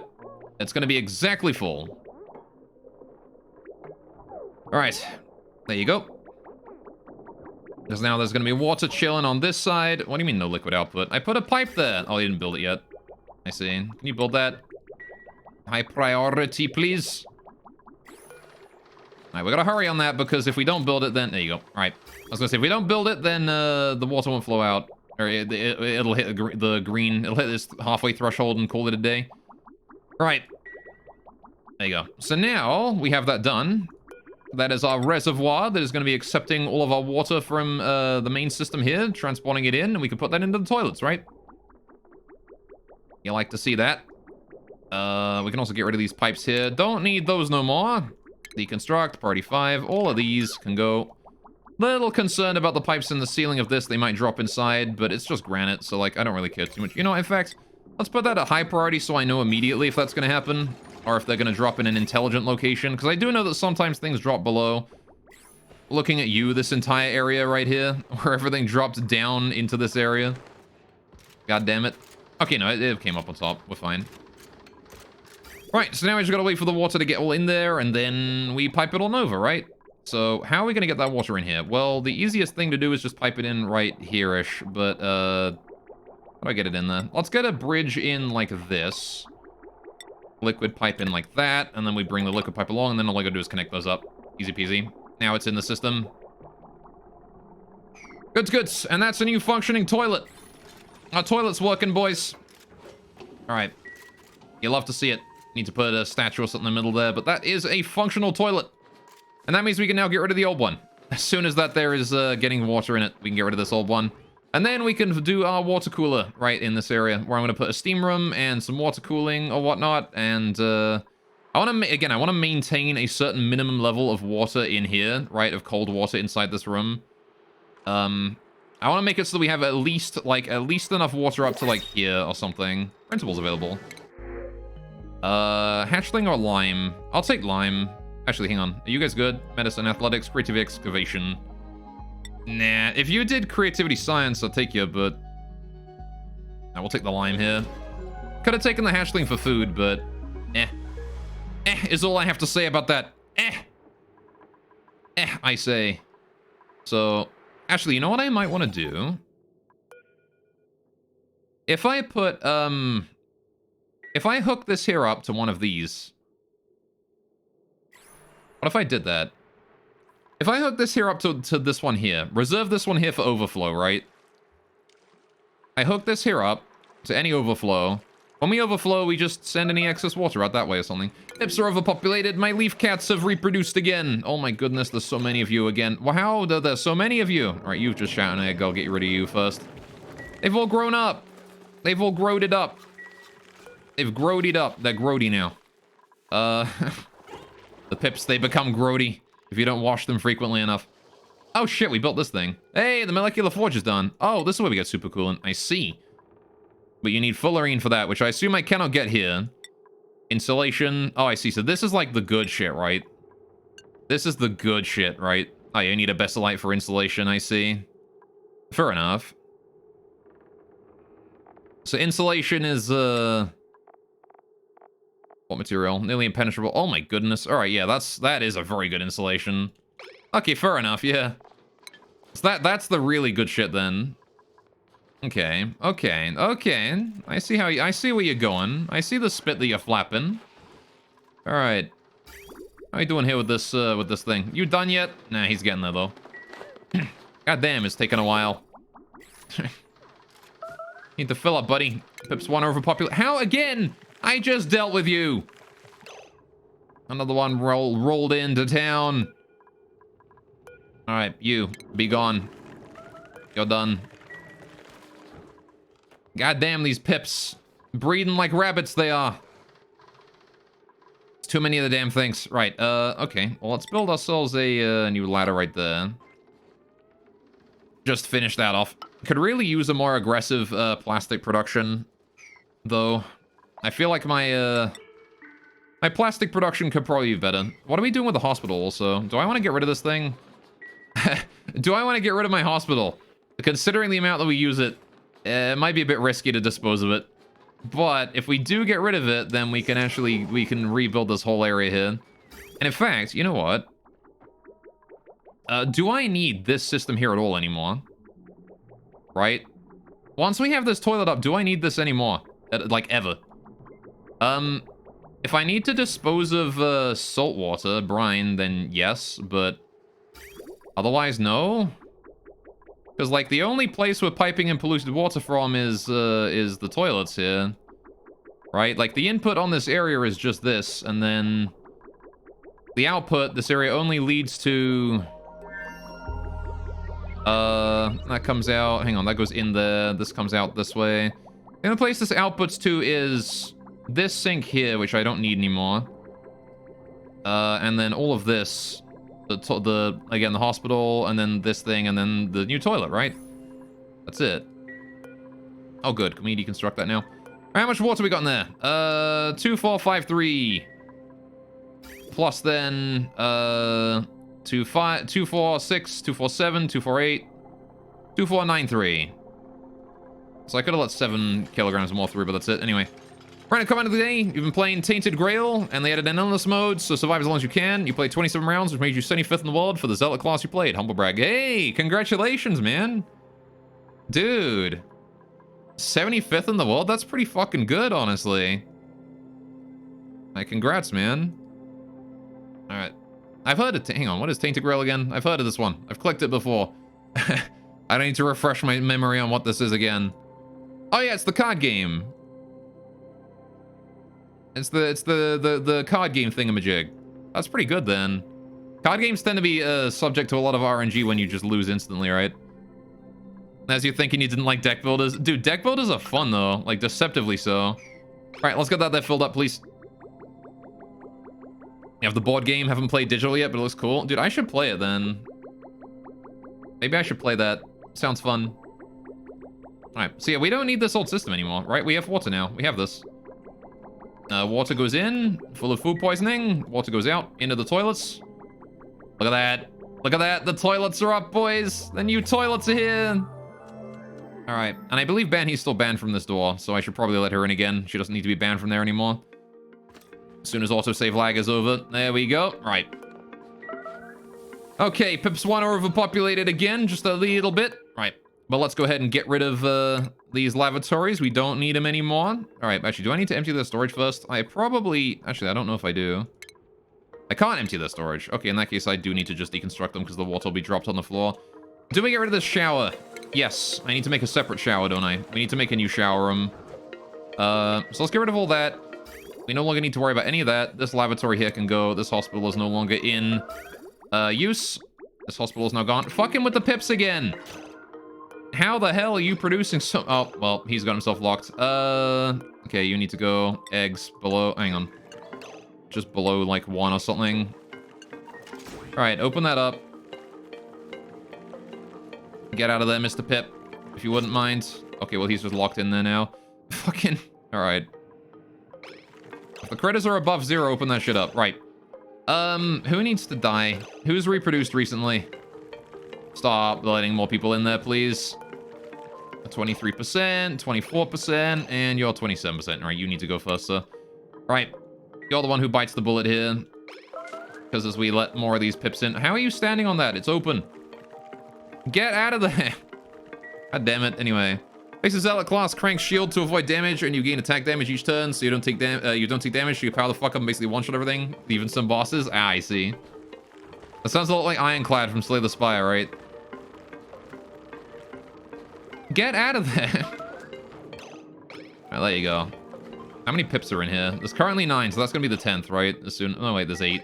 Speaker 1: it's going to be exactly full. All right, there you go. Because now there's going to be water chilling on this side. What do you mean no liquid output? I put a pipe there. Oh, you didn't build it yet. I see. Can you build that? High priority, please. Alright, we gotta hurry on that because if we don't build it, then... There you go. Alright. I was gonna say, if we don't build it, then the water won't flow out. Or it'll hit the green. It'll hit this halfway threshold and call it a day. Right. There you go. So now we have that done. That is our reservoir that is going to be accepting all of our water from the main system here, transporting it in, and we can put that into the toilets, right? You like to see that? We can also get rid of these pipes here. Don't need those no more. Deconstruct, priority 5, all of these can go. Little concerned about the pipes in the ceiling of this. They might drop inside, but it's just granite, so, like, I don't really care too much. You know, in fact, let's put that at high priority so I know immediately if that's going to happen. Or if they're going to drop in an intelligent location. Because I do know that sometimes things drop below. Looking at you, this entire area right here. Where everything dropped down into this area. God damn it. Okay, no, it came up on top. We're fine. Right, so now we just got to wait for the water to get all in there. And then we pipe it on over, right? So how are we going to get that water in here? Well, the easiest thing to do is just pipe it in right here-ish. But, how do I get it in there? Let's get a bridge in like this. Liquid pipe in like that, and then we bring the liquid pipe along, and then all I gotta do is connect those up. Easy peasy. Now it's in the system. Goods, goods. And that's a new functioning toilet. Our toilet's working, boys. Alright. You love to see it. Need to put a statue or something in the middle there, but that is a functional toilet. And that means we can now get rid of the old one. As soon as that there is getting water in it, we can get rid of this old one. And then we can do our water cooler right in this area, where I'm going to put a steam room and some water cooling or whatnot. And I want to maintain a certain minimum level of water in here, right, of cold water inside this room. I want to make it so that we have at least enough water up to like here or something. Printables available. Hatchling or lime? I'll take lime. Actually, hang on. Are you guys good? Medicine, athletics, creative excavation. Nah, if you did creativity science, I'll take you, but... I will take the lime here. Could have taken the hatchling for food, but... Eh is all I have to say about that. I say. So, actually, you know what I might want to do? If I put, if I hook this here up to one of these... What if I did that? If I hook this here up to this one here, reserve this one here for overflow, right? I hook this here up to any overflow. When we overflow, we just send any excess water out that way or something. Hips are overpopulated. My leaf cats have reproduced again. Oh my goodness, there's so many of you again. Wow, there's so many of you. All right, you've just shot an egg. I'll get rid of you first. They've all grown up. They've all growed up. They've growed up. They're grody now. The pips, they become grody if you don't wash them frequently enough. Oh shit, we built this thing. Hey, the molecular forge is done. Oh, this is where we get super coolant. I see. But you need fullerene for that, which I assume I cannot get here. Insulation. Oh, I see. So this is like the good shit, right? This is the good shit, right? Oh, you need a Besselite for insulation, I see. Fair enough. So insulation is, what material? Nearly impenetrable. Oh my goodness. Alright, yeah, that is a very good insulation. Okay, fair enough, yeah. So that's the really good shit then. Okay, okay, okay. I see I see where you're going. I see the spit that you're flapping. Alright. How you doing here with this thing? You done yet? Nah, he's getting there though. God damn, it's taking a while. Need to fill up, buddy. Pip's one overpopulated. How again? I just dealt with you. Another one rolled into town. All right, you be gone. You're done. God damn these pips, breeding like rabbits they are. It's too many of the damn things. Right. Okay. Well, let's build ourselves a new ladder right there. Just finish that off. Could really use a more aggressive plastic production, though. I feel like my my plastic production could probably be better. What are we doing with the hospital also? Do I want to get rid of this thing? Do I want to get rid of my hospital? Considering the amount that we use it, it might be a bit risky to dispose of it. But if we do get rid of it, then we can rebuild this whole area here. And in fact, you know what? Do I need this system here at all anymore? Right? Once we have this toilet up, do I need this anymore? Like, ever? If I need to dispose of salt water, brine, then yes, but otherwise, no? Because, like, the only place we're piping in polluted water from is the toilets here. Right? Like, the input on this area is just this, and then the output, this area only leads to... that comes out... Hang on, that goes in there. This comes out this way. The only place this outputs to is this sink here, which I don't need anymore. And then all of this. Again, the hospital, and then this thing, and then the new toilet, right? That's it. Oh, good. Can we deconstruct that now? How much water we got in there? 2453. Plus then, 246, 247, 248, 2493. So I could have let 7 kilograms more through, but that's it. Anyway. Random comment of the day. You've been playing Tainted Grail, and they added an endless mode, so survive as long as you can. You played 27 rounds, which made you 75th in the world for the Zealot class you played. Humble brag. Hey, congratulations, man. Dude. 75th in the world? That's pretty fucking good, honestly. Like, congrats, man. Alright. I've heard it. Hang on, what is Tainted Grail again? I've heard of this one. I've clicked it before. I don't need to refresh my memory on what this is again. Oh yeah, it's the card game. It's the card game thingamajig. That's pretty good then. Card games tend to be subject to a lot of RNG when you just lose instantly, right? As you're thinking you didn't like deck builders. Dude, deck builders are fun though. Like, deceptively so. Alright, let's get that filled up, please. You have the board game. Haven't played digital yet, but it looks cool. Dude, I should play it then. Maybe I should play that. Sounds fun. Alright, so yeah, we don't need this old system anymore, right? We have water now. We have this. Water goes in, full of food poisoning. Water goes out, into the toilets. Look at that. Look at that. The toilets are up, boys. The new toilets are here. All right. And I believe Banhi's still banned from this door, so I should probably let her in again. She doesn't need to be banned from there anymore. As soon as autosave lag is over. There we go. Right. Okay, Pips 1 are overpopulated again, just a little bit. Right. But let's go ahead and get rid of these lavatories. We don't need them anymore. All right, actually, do I need to empty the storage first? I probably... Actually, I don't know if I do. I can't empty the storage. Okay, in that case, I do need to just deconstruct them because the water will be dropped on the floor. Do we get rid of this shower? Yes, I need to make a separate shower, don't I? We need to make a new shower room. So let's get rid of all that. We no longer need to worry about any of that. This lavatory here can go. This hospital is no longer in use. This hospital is now gone. Fucking with the pips again. How the hell are you producing so... Oh, well, he's got himself locked. Okay, you need to go eggs below... Hang on. Just below, like, 1 or something. Alright, open that up. Get out of there, Mr. Pip, if you wouldn't mind. Okay, well, he's just locked in there now. Fucking... Alright. The critters are above 0. Open that shit up. Right. Who needs to die? Who's reproduced recently? Stop letting more people in there, please. 23%, 24%, and you're 27%. All right, you need to go first, sir. All right, you're the one who bites the bullet here. Because as we let more of these pips in... How are you standing on that? It's open. Get out of there. God damn it. Anyway. Makes a Zealot class cranks shield to avoid damage, and you gain attack damage each turn, so you don't take damage, so you power the fuck up and basically one-shot everything, even some bosses. Ah, I see. That sounds a lot like Ironclad from Slay the Spire, right? Get out of there. Alright, there you go. How many pips are in here? There's currently 9, so that's gonna be the 10th, right? As soon... Oh, wait, there's 8.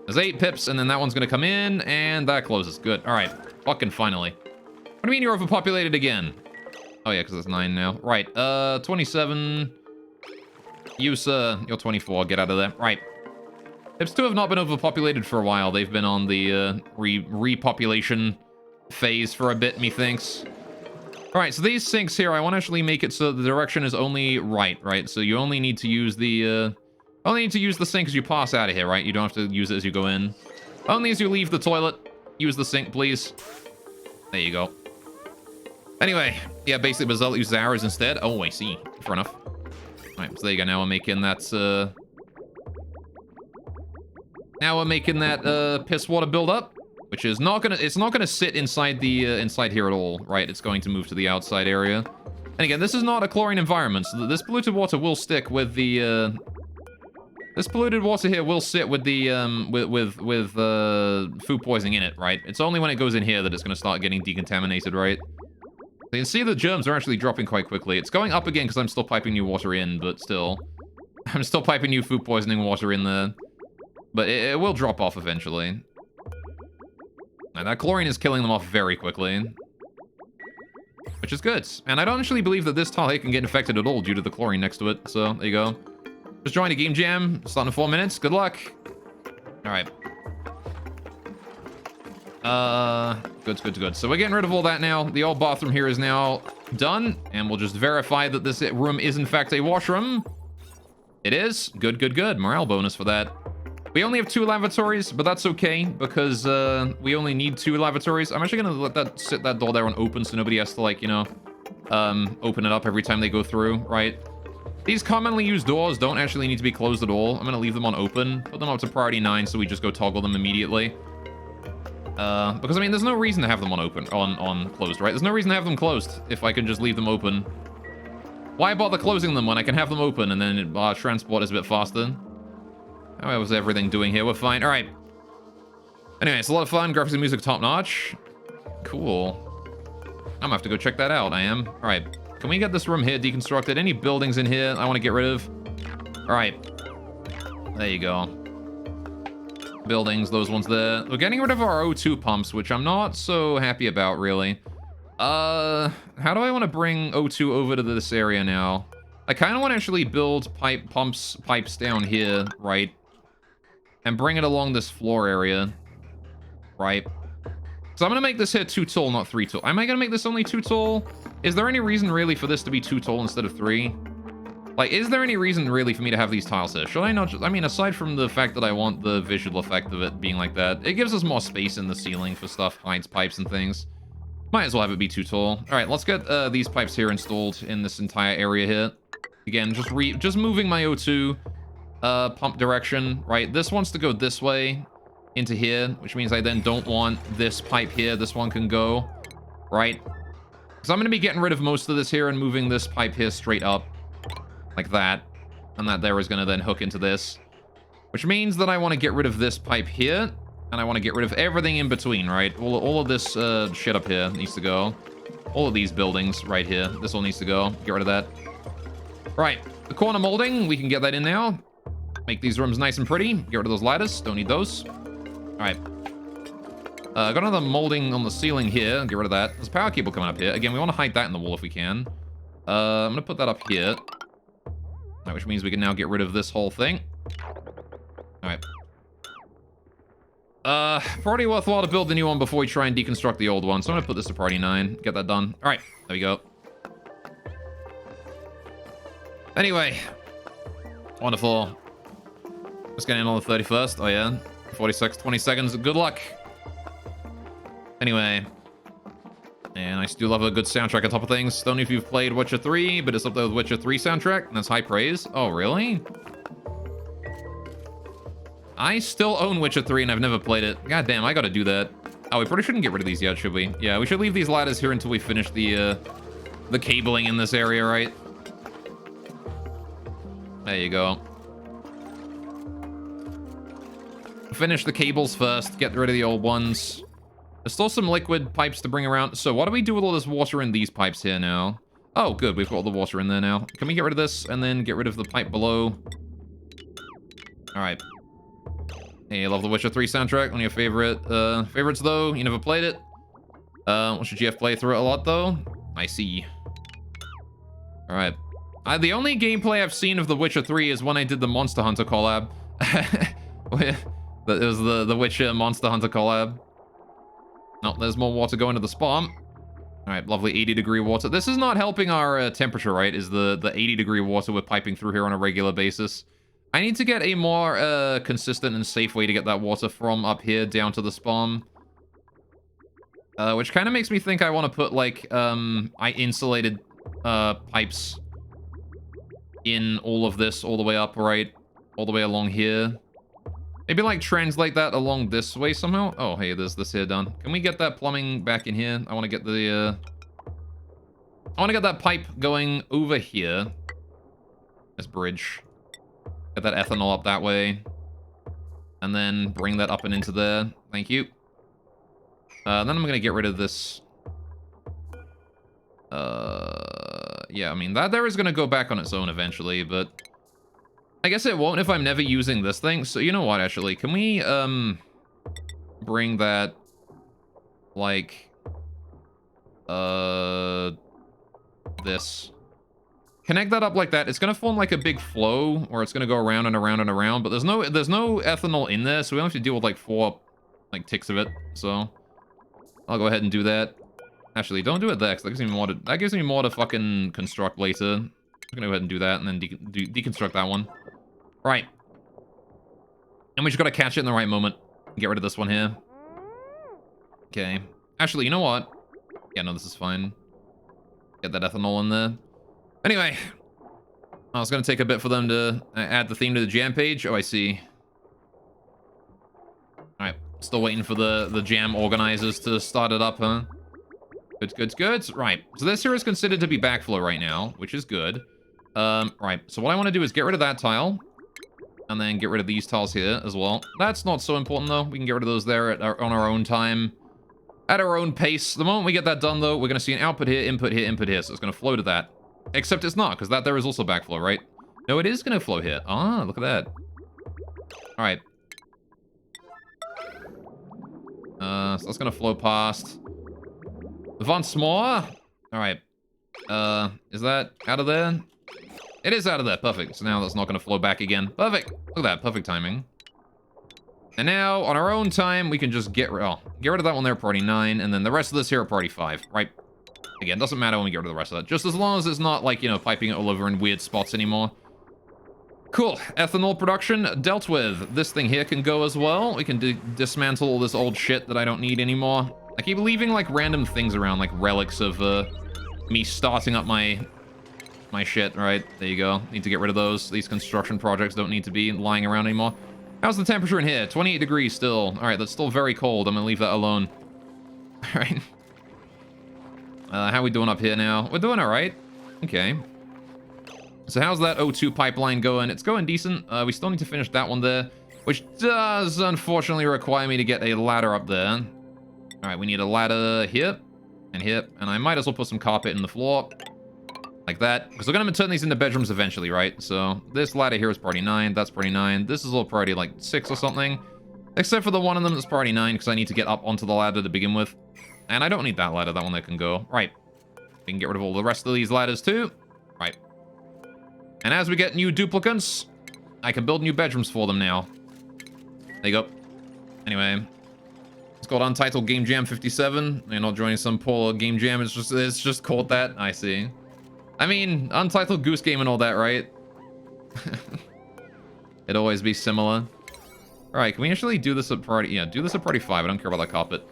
Speaker 1: There's 8 pips, and then that one's gonna come in, and that closes. Good. Alright. Fucking finally. What do you mean you're overpopulated again? Oh, yeah, because it's 9 now. Right. 27. You, sir. You're 24. Get out of there. Right. Pips 2 have not been overpopulated for a while. They've been on the repopulation phase for a bit, methinks. Alright, so these sinks here, I want to actually make it so the direction is only right? So you only need to use the, sink as you pass out of here, right? You don't have to use it as you go in. Only as you leave the toilet, use the sink, please. There you go. Anyway, yeah, basically Bazella uses arrows instead. Oh, I see. Fair enough. Alright, so there you go. Now we're making that, piss water build up. Which is not gonna, it's not gonna sit inside the, inside here at all, right? It's going to move to the outside area. And again, this is not a chlorine environment, so this polluted water will stick with the, this polluted water here will sit with the, food poisoning in it, right? It's only when it goes in here that it's gonna start getting decontaminated, right? So you can see the germs are actually dropping quite quickly. It's going up again because I'm still piping new water in, but still. I'm still piping new food poisoning water in there. But it will drop off eventually. Now, that chlorine is killing them off very quickly. Which is good. And I don't actually believe that this tile here can get infected at all due to the chlorine next to it. So, there you go. Just joined a game jam. Starting in 4 minutes. Good luck. Alright. Good. So we're getting rid of all that now. The old bathroom here is now done. And we'll just verify that this room is in fact a washroom. It is. Good. Morale bonus for that. We only have 2 lavatories, but that's okay, because we only need 2 lavatories. I'm actually gonna let that door there on open so nobody has to, like, you know, open it up every time they go through, right? These commonly used doors don't actually need to be closed at all. I'm gonna leave them on open, put them up to priority 9 so we just go toggle them immediately. Because, I mean, there's no reason to have them on closed, right? There's no reason to have them closed if I can just leave them open. Why bother closing them when I can have them open and then transport is a bit faster? How was everything doing here? We're fine. All right. Anyway, it's a lot of fun. Graphics and music top-notch. Cool. I'm gonna have to go check that out. I am. All right. Can we get this room here deconstructed? Any buildings in here I want to get rid of? All right. There you go. Buildings, those ones there. We're getting rid of our O2 pumps, which I'm not so happy about, really. How do I want to bring O2 over to this area now? I kind of want to actually build pipes down here, right? And bring it along this floor area, right? So I'm going to make this here 2 tall, not 3 tall. Am I going to make this only 2 tall? Is there any reason really for this to be 2 tall instead of 3? Like, is there any reason really for me to have these tiles here? Should I not just... I mean, aside from the fact that I want the visual effect of it being like that, it gives us more space in the ceiling for stuff, hides pipes and things. Might as well have it be 2 tall. All right, let's get these pipes here installed in this entire area here. Again, just moving my O2 pump direction, right? This wants to go this way into here, which means I then don't want this pipe here. This one can go, right? So I'm going to be getting rid of most of this here and moving this pipe here straight up like that. And that there is going to then hook into this, which means that I want to get rid of this pipe here. And I want to get rid of everything in between, right? All of this shit up here needs to go. All of these buildings right here. This all needs to go. Get rid of that. Right, the corner molding, we can get that in now. Make these rooms nice and pretty. Get rid of those ladders, don't need those. All right. Got another molding on the ceiling here. Get rid of that. There's a power cable coming up here. Again, we want to hide that in the wall if we can. I'm going to put that up here. Right, which means we can now get rid of this whole thing. All right. Probably worthwhile to build the new one before we try and deconstruct the old one. So I'm going to put this to priority 9. Get that done. All right, there we go. Anyway, Wonderful. Let's get in on the 31st. Oh, yeah. 46, 20 seconds. Good luck. Anyway. And I still love a good soundtrack on top of things. Don't know if you've played Witcher 3, but it's up there with Witcher 3 soundtrack. And that's high praise. Oh, really? I still own Witcher 3 and I've never played it. God damn, I gotta do that. Oh, we probably shouldn't get rid of these yet, should we? Yeah, we should leave these ladders here until we finish the cabling in this area, right? There you go. Finish the cables first, get rid of the old ones. There's still some liquid pipes to bring around. So what do we do with all this water in these pipes here now? Oh, good, we've got all the water in there now. Can we get rid of this and then get rid of the pipe below? All right. Hey, I love the Witcher 3 soundtrack. One of your favorites, though. You never played it. What's your GF playthrough a lot, though? I see. All right. The only gameplay I've seen of The Witcher 3 is when I did the Monster Hunter collab. It was the Witcher Monster Hunter collab. Oh, there's more water going to the spawn. All right, lovely 80-degree water. This is not helping our temperature, right? Is the 80-degree water we're piping through here on a regular basis. I need to get a more consistent and safe way to get that water from up here down to the spawn. Which kind of makes me think I want to put, like, insulated pipes in all of this all the way up, right? All the way along here. Maybe, like, translate that along this way somehow. Oh, hey, there's this here done. Can we get that plumbing back in here? I want to get the, I want to get that pipe going over here. This bridge. Get that ethanol up that way. And then bring that up and into there. Thank you. Then I'm going to get rid of this. Yeah, I mean, that there is going to go back on its own eventually, but I guess it won't if I'm never using this thing. So you know what, actually? Can we, bring that, like, this. Connect that up like that. It's going to form like a big flow, or it's going to go around and around and around, but there's no ethanol in there, so we don't have to deal with like 4, like, ticks of it. So I'll go ahead and do that. Actually, don't do it there, because that gives me more to fucking construct later. I'm gonna go ahead and do that, and then deconstruct that one. Right. And we just gotta catch it in the right moment. Get rid of this one here. Okay. Actually, you know what? Yeah, no, this is fine. Get that ethanol in there. Anyway. I was gonna take a bit for them to add the theme to the jam page. Oh, I see. Alright. Still waiting for the jam organizers to start it up, huh? Good. Right. So this here is considered to be backflow right now, which is good. Right. So what I want to do is get rid of that tile. And then get rid of these tiles here as well. That's not so important, though. We can get rid of those there on our own time. At our own pace. The moment we get that done, though, we're going to see an output here, input here, input here. So it's going to flow to that. Except it's not, because that there is also backflow, right? No, it is going to flow here. Ah, look at that. All right. So that's going to flow past. Once more. All right. Is that out of there? It is out of there. Perfect. So now that's not going to flow back again. Perfect. Look at that. Perfect timing. And now, on our own time, we can just get rid of that one there, priority 9, and then the rest of this here at priority 5, right? Again, doesn't matter when we get rid of the rest of that. Just as long as it's not, like, you know, piping it all over in weird spots anymore. Cool. Ethanol production dealt with. This thing here can go as well. We can dismantle all this old shit that I don't need anymore. I keep leaving, like, random things around, like relics of me starting up my shit, right? There you go. Need to get rid of those. These construction projects don't need to be lying around anymore. How's the temperature in here? 28 degrees still. All right, that's still very cold. I'm gonna leave that alone. All right. How we doing up here now? We're doing all right. Okay. So how's that O2 pipeline going? It's going decent. We still need to finish that one there, which does unfortunately require me to get a ladder up there. All right, we need a ladder here and here, and I might as well put some carpet in the floor. Like that, because we're going to turn these into bedrooms eventually, right? So this ladder here is priority 9, that's priority 9. This is all priority like 6 or something. Except for the one of them that's priority 9, because I need to get up onto the ladder to begin with. And I don't need that ladder, that one that can go. Right. We can get rid of all the rest of these ladders too. Right. And as we get new duplicates, I can build new bedrooms for them now. There you go. Anyway. It's called Untitled Game Jam 57. You're not joining some poor game jam, it's just called that. I see. I mean, Untitled Goose Game and all that, right? It'd always be similar. Alright, can we actually do this at priority? Yeah, do this at priority 5. I don't care about that carpet.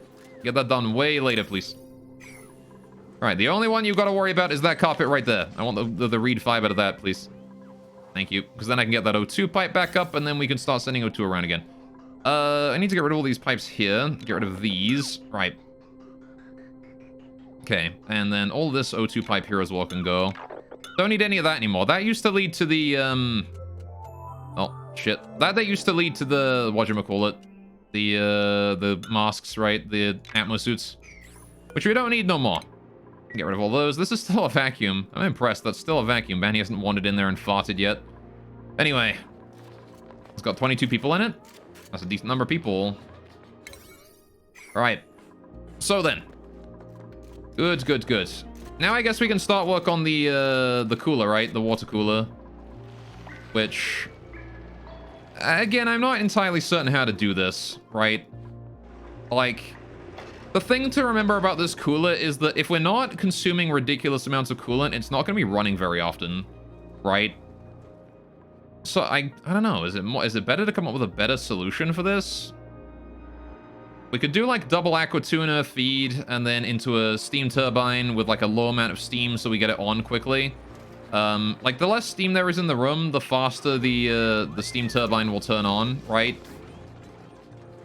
Speaker 1: Get that done way later, please. Alright, the only one you've got to worry about is that carpet right there. I want the read 5 out of that, please. Thank you. Because then I can get that O2 pipe back up, and then we can start sending O2 around again. I need to get rid of all these pipes here. Get rid of these. Right. Okay, and then all this O2 pipe here as well can go. Don't need any of that anymore. That used to lead to the, oh, shit. That used to lead to the, whatchamacallit? The masks, right? The Atmo suits. Which we don't need no more. Get rid of all those. This is still a vacuum. I'm impressed. That's still a vacuum. Manny hasn't wandered in there and farted yet. Anyway. It's got 22 people in it. That's a decent number of people. Alright. So then. Good, good, good. Now I guess we can start work on the cooler, right? The water cooler. Which... Again, I'm not entirely certain how to do this, right? Like... The thing to remember about this cooler is that if we're not consuming ridiculous amounts of coolant, it's not going to be running very often, right? So I don't know. Is it better to come up with a better solution for this? We could do like double aqua tuna feed and then into a steam turbine with like a low amount of steam so we get it on quickly. Like the less steam there is in the room, the faster the steam turbine will turn on, right?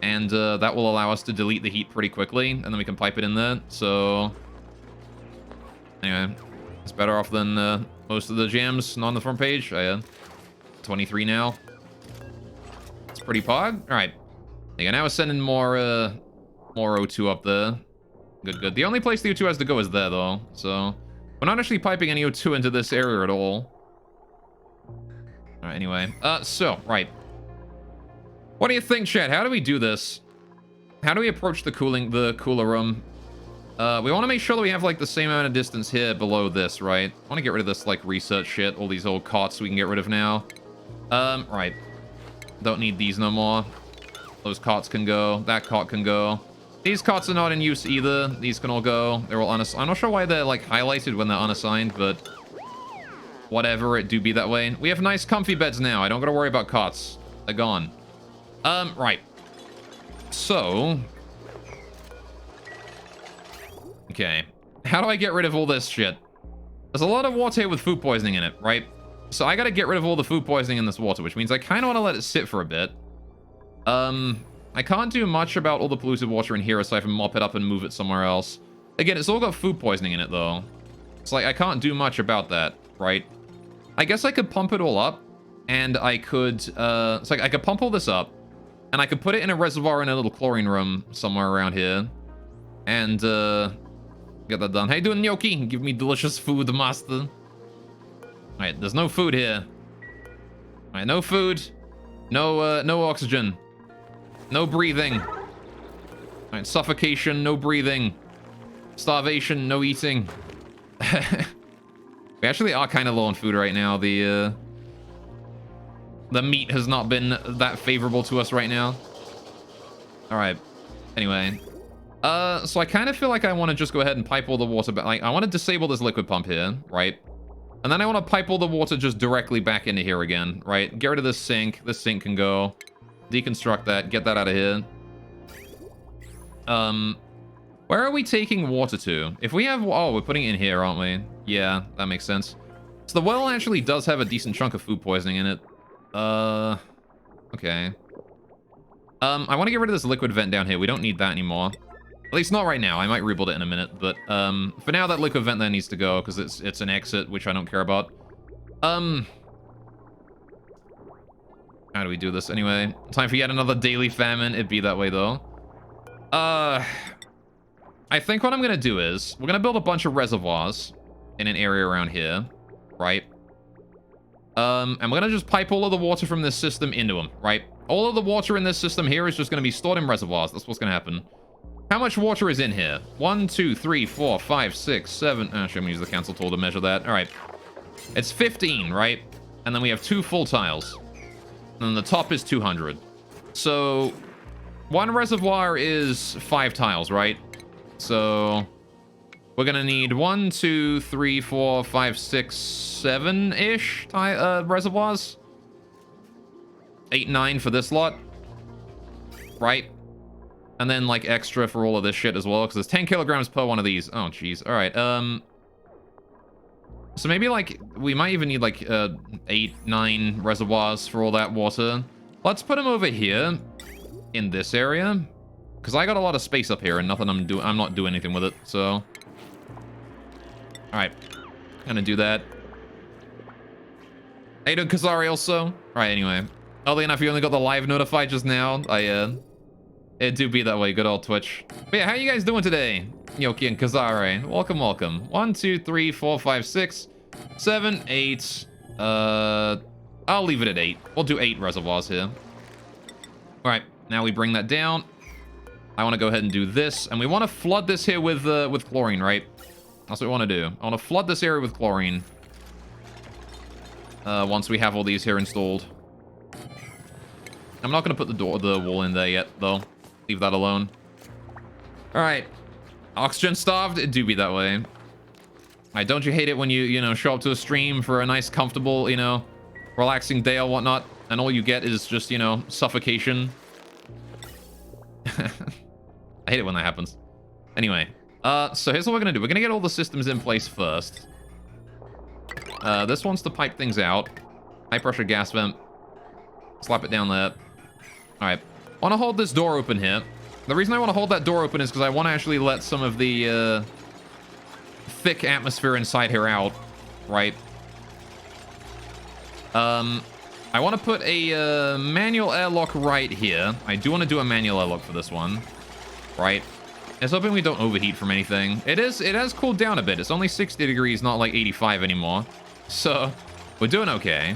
Speaker 1: And that will allow us to delete the heat pretty quickly, and then we can pipe it in there. So, anyway, it's better off than most of the jams not on the front page. 23 now. It's pretty pog. All right. Yeah, now we're sending more O2 up there. Good, good. The only place the O2 has to go is there, though. So, we're not actually piping any O2 into this area at all. All right, anyway. Right. What do you think, chat? How do we do this? How do we approach the cooler room? We want to make sure that we have, like, the same amount of distance here below this, right? I want to get rid of this, like, research shit. All these old cots we can get rid of now. Right. Don't need these no more. Those cots can go. That cot can go. These cots are not in use either. These can all go. They're all unassigned. I'm not sure why they're, like, highlighted when they're unassigned, but... Whatever, it do be that way. We have nice comfy beds now. I don't gotta worry about cots. They're gone. Right. So... Okay. How do I get rid of all this shit? There's a lot of water here with food poisoning in it, right? So I gotta get rid of all the food poisoning in this water, which means I kind of want to let it sit for a bit. I can't do much about all the polluted water in here aside from mop it up and move it somewhere else. Again, it's all got food poisoning in it, though. It's like, I can't do much about that, right? I guess I could pump it all up, and I could, it's like, I could pump all this up, and I could put it in a reservoir in a little chlorine room somewhere around here, and, get that done. How you doing, gnocchi? Give me delicious food, master. Alright, there's no food here. Alright, no food. No oxygen. No breathing. Alright, suffocation, no breathing. Starvation, no eating. We actually are kind of low on food right now. The meat has not been that favorable to us right now. Alright. Anyway. So I kind of feel like I want to just go ahead and pipe all the water back. Like, I want to disable this liquid pump here, right? And then I want to pipe all the water just directly back into here again, right? Get rid of this sink. This sink can go. Deconstruct that. Get that out of here. Where are we taking water to? If we have... Oh, we're putting it in here, aren't we? Yeah, that makes sense. So the well actually does have a decent chunk of food poisoning in it. Okay. I want to get rid of this liquid vent down here. We don't need that anymore. At least not right now. I might rebuild it in a minute. But, for now, that liquid vent there needs to go because it's an exit, which I don't care about. How do we do this anyway? Time for yet another daily famine. It'd be that way, though. I think what I'm going to do is we're going to build a bunch of reservoirs in an area around here, right? And we're going to just pipe all of the water from this system into them, right? All of the water in this system here is just going to be stored in reservoirs. That's what's going to happen. How much water is in here? 1, 2, 3, 4, 5, 6, 7. Actually, I'm going to use the cancel tool to measure that. All right. It's 15, right? And then we have 2 full tiles. And then the top is 200. So, 1 reservoir is 5 tiles, right? So, we're going to need 1, 2, 3, 4, 5, 6, 7-ish reservoirs. 8, 9 for this lot. Right? And then, like, extra for all of this shit as well, because there's 10 kilograms per one of these. Oh, jeez. All right, so maybe, like, we might even need, like, 8, 9 reservoirs for all that water. Let's put them over here in this area, because I got a lot of space up here and nothing I'm not doing anything with it, so. All right, gonna do that. How you doing, Kazari, also? All right, anyway. Oddly enough, you only got the live notify just now. It do be that way, good old Twitch. But yeah, how you guys doing today? Yoki and Kazare. Welcome, welcome. 1, 2, 3, 4, 5, 6, 7, 8. I'll leave it at 8. We'll do 8 reservoirs here. Alright, now we bring that down. I want to go ahead and do this. And we want to flood this here with chlorine, right? That's what we want to do. I want to flood this area with chlorine. Once we have all these here installed. I'm not going to put the wall in there yet, though. Leave that alone. Alright. Oxygen starved? It do be that way. Alright, don't you hate it when you know, show up to a stream for a nice, comfortable, you know, relaxing day or whatnot, and all you get is just, you know, suffocation? I hate it when that happens. Anyway, so here's what we're gonna do. We're gonna get all the systems in place first. This one's to pipe things out. High pressure gas vent. Slap it down there. Alright. I want to hold this door open here. The reason I want to hold that door open is because I want to actually let some of the thick atmosphere inside here out, right? I want to put a manual airlock right here. I do want to do a manual airlock for this one, right? It's hoping we don't overheat from anything. It has cooled down a bit. It's only 60 degrees, not like 85 anymore. So we're doing okay.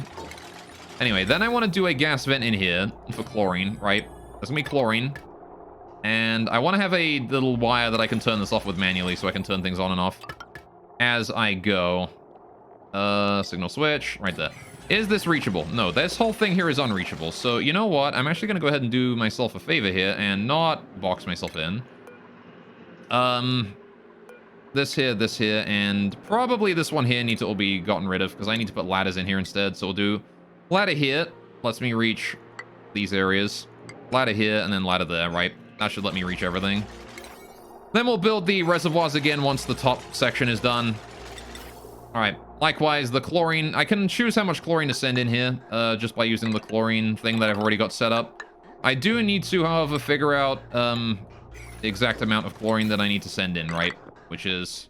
Speaker 1: Anyway, then I want to do a gas vent in here for chlorine, right? There's gonna be chlorine. And I want to have a little wire that I can turn this off with manually so I can turn things on and off as I go. Signal switch, right there. Is this reachable? No, this whole thing here is unreachable. So, you know what? I'm actually gonna go ahead and do myself a favor here and not box myself in. This here, and probably this one here needs to all be gotten rid of because I need to put ladders in here instead. So we'll do ladder here. Lets me reach these areas. Ladder here, and then ladder there, right? That should let me reach everything. Then we'll build the reservoirs again once the top section is done. Alright, likewise, the chlorine. I can choose how much chlorine to send in here, just by using the chlorine thing that I've already got set up. I do need to, however, figure out the exact amount of chlorine that I need to send in, right? Which is...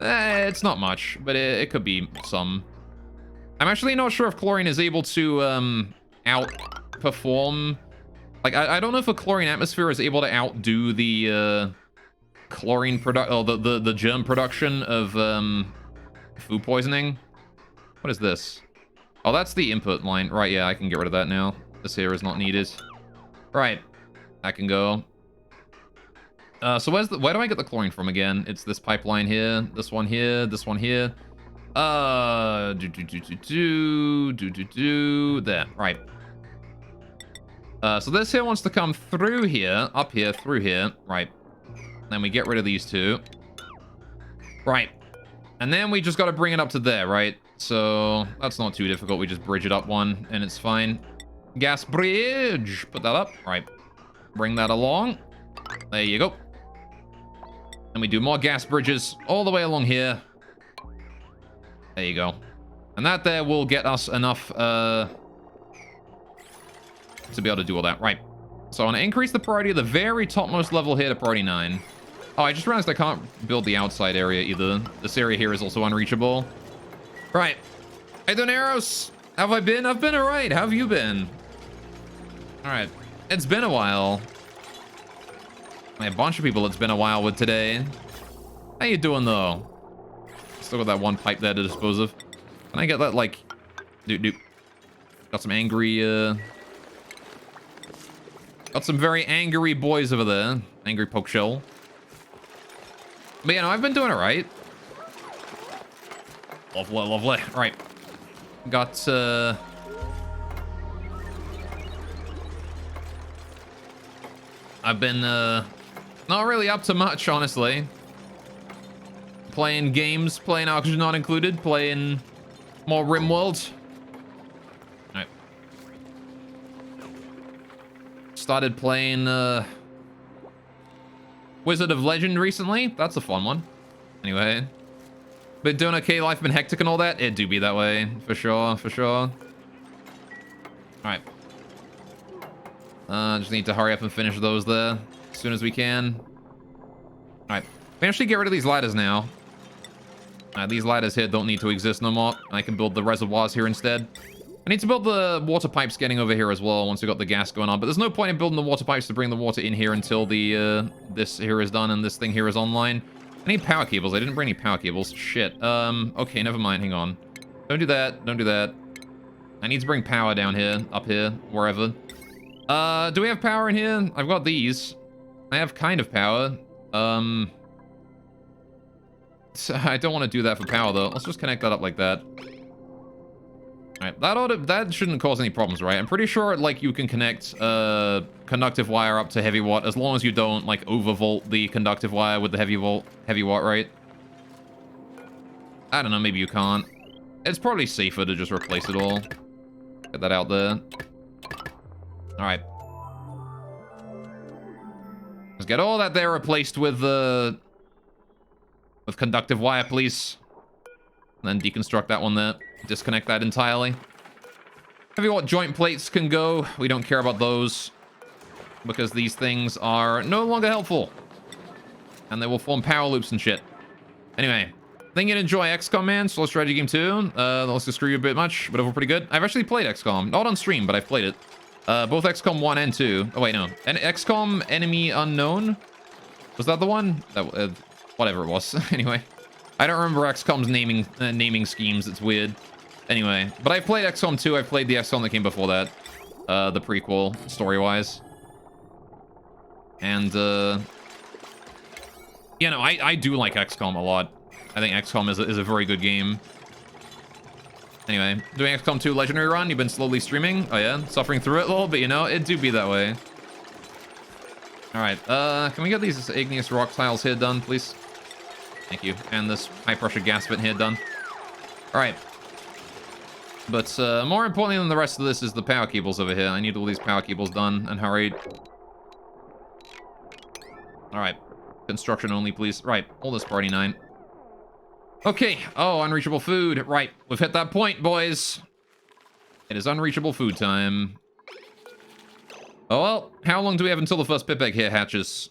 Speaker 1: it's not much, but it could be some. I'm actually not sure if chlorine is able to outperform... Like, I don't know if a chlorine atmosphere is able to outdo the chlorine the germ production of food poisoning. What is this? Oh, that's the input line. Right, yeah, I can get rid of that now. This here is not needed. Right, that can go. So where do I get the chlorine from again? It's this pipeline here, this one here, this one here. There, right. So this here wants to come through here, up here, through here. Right. Then we get rid of these two. Right. And then we just got to bring it up to there, right? So that's not too difficult. We just bridge it up one, and it's fine. Gas bridge. Put that up. Right. Bring that along. There you go. And we do more gas bridges all the way along here. There you go. And that there will get us enough... to be able to do all that. Right. So I want to increase the priority of the very topmost level here to priority 9. Oh, I just realized I can't build the outside area either. This area here is also unreachable. Right. Hey, Doneros. How have I been? I've been alright. How have you been? Alright. It's been a while. A bunch of people it's been a while with today. How you doing, though? Still got that one pipe there to dispose of. Can I get that, like... Doop. Got some angry, Got some very angry boys over there. Angry poke shell. But yeah, no, I've been doing it right. Lovely, lovely. Right. Got, I've been, not really up to much, honestly. Playing games, playing Oxygen Not Included, playing more RimWorld. Alright. started playing Wizard of Legend recently. That's a fun one. Anyway. But doing okay, life been hectic and all that? It do be that way. For sure, for sure. Alright. Just need to hurry up and finish those there as soon as we can. Alright. We can actually get rid of these ladders now. These ladders here don't need to exist no more. I can build the reservoirs here instead. I need to build the water pipes getting over here as well once we got the gas going on. But there's no point in building the water pipes to bring the water in here until the this here is done and this thing here is online. I need power cables. I didn't bring any power cables. Shit. Okay, never mind. Hang on. Don't do that. Don't do that. I need to bring power down here, up here, wherever. Do we have power in here? I've got these. I have kind of power. I don't want to do that for power, though. Let's just connect that up like that. Alright, that shouldn't cause any problems, right? I'm pretty sure, like, you can connect conductive wire up to heavy watt as long as you don't, like, overvolt the conductive wire with the heavy watt, right? I don't know, maybe you can't. It's probably safer to just replace it all. Get that out there. Alright. Let's get all that there replaced with conductive wire, please. And then deconstruct that one there. Disconnect that entirely. Heavy watt joint plates can go. We don't care about those because these things are no longer helpful. And they will form power loops and shit. Anyway, I think you'd enjoy XCOM, man. Slow strategy game 2. Let's just screw you a bit much, but overall pretty good. I've actually played XCOM. Not on stream, but I've played it. Both XCOM 1 and 2. Oh, wait, no. And XCOM Enemy Unknown? Was that the one? That, whatever it was. Anyway. I don't remember XCOM's naming schemes. It's weird. Anyway, but I've played XCOM 2. I've played the XCOM that came before that. The prequel, story-wise. And, you know, I do like XCOM a lot. I think XCOM is a very good game. Anyway, doing XCOM 2 Legendary Run. You've been slowly streaming. Oh, yeah? Suffering through it a little bit, you know? It do be that way. Alright, can we get these igneous rock tiles here done, please? Thank you. And this high-pressure gas vent here done. Alright. But more importantly than the rest of this is the power cables over here. I need all these power cables done and hurried. Alright. Construction only, please. Right. All this party 9. Okay. Oh, unreachable food. Right. We've hit that point, boys. It is unreachable food time. Oh, well. How long do we have until the first pip egg here hatches?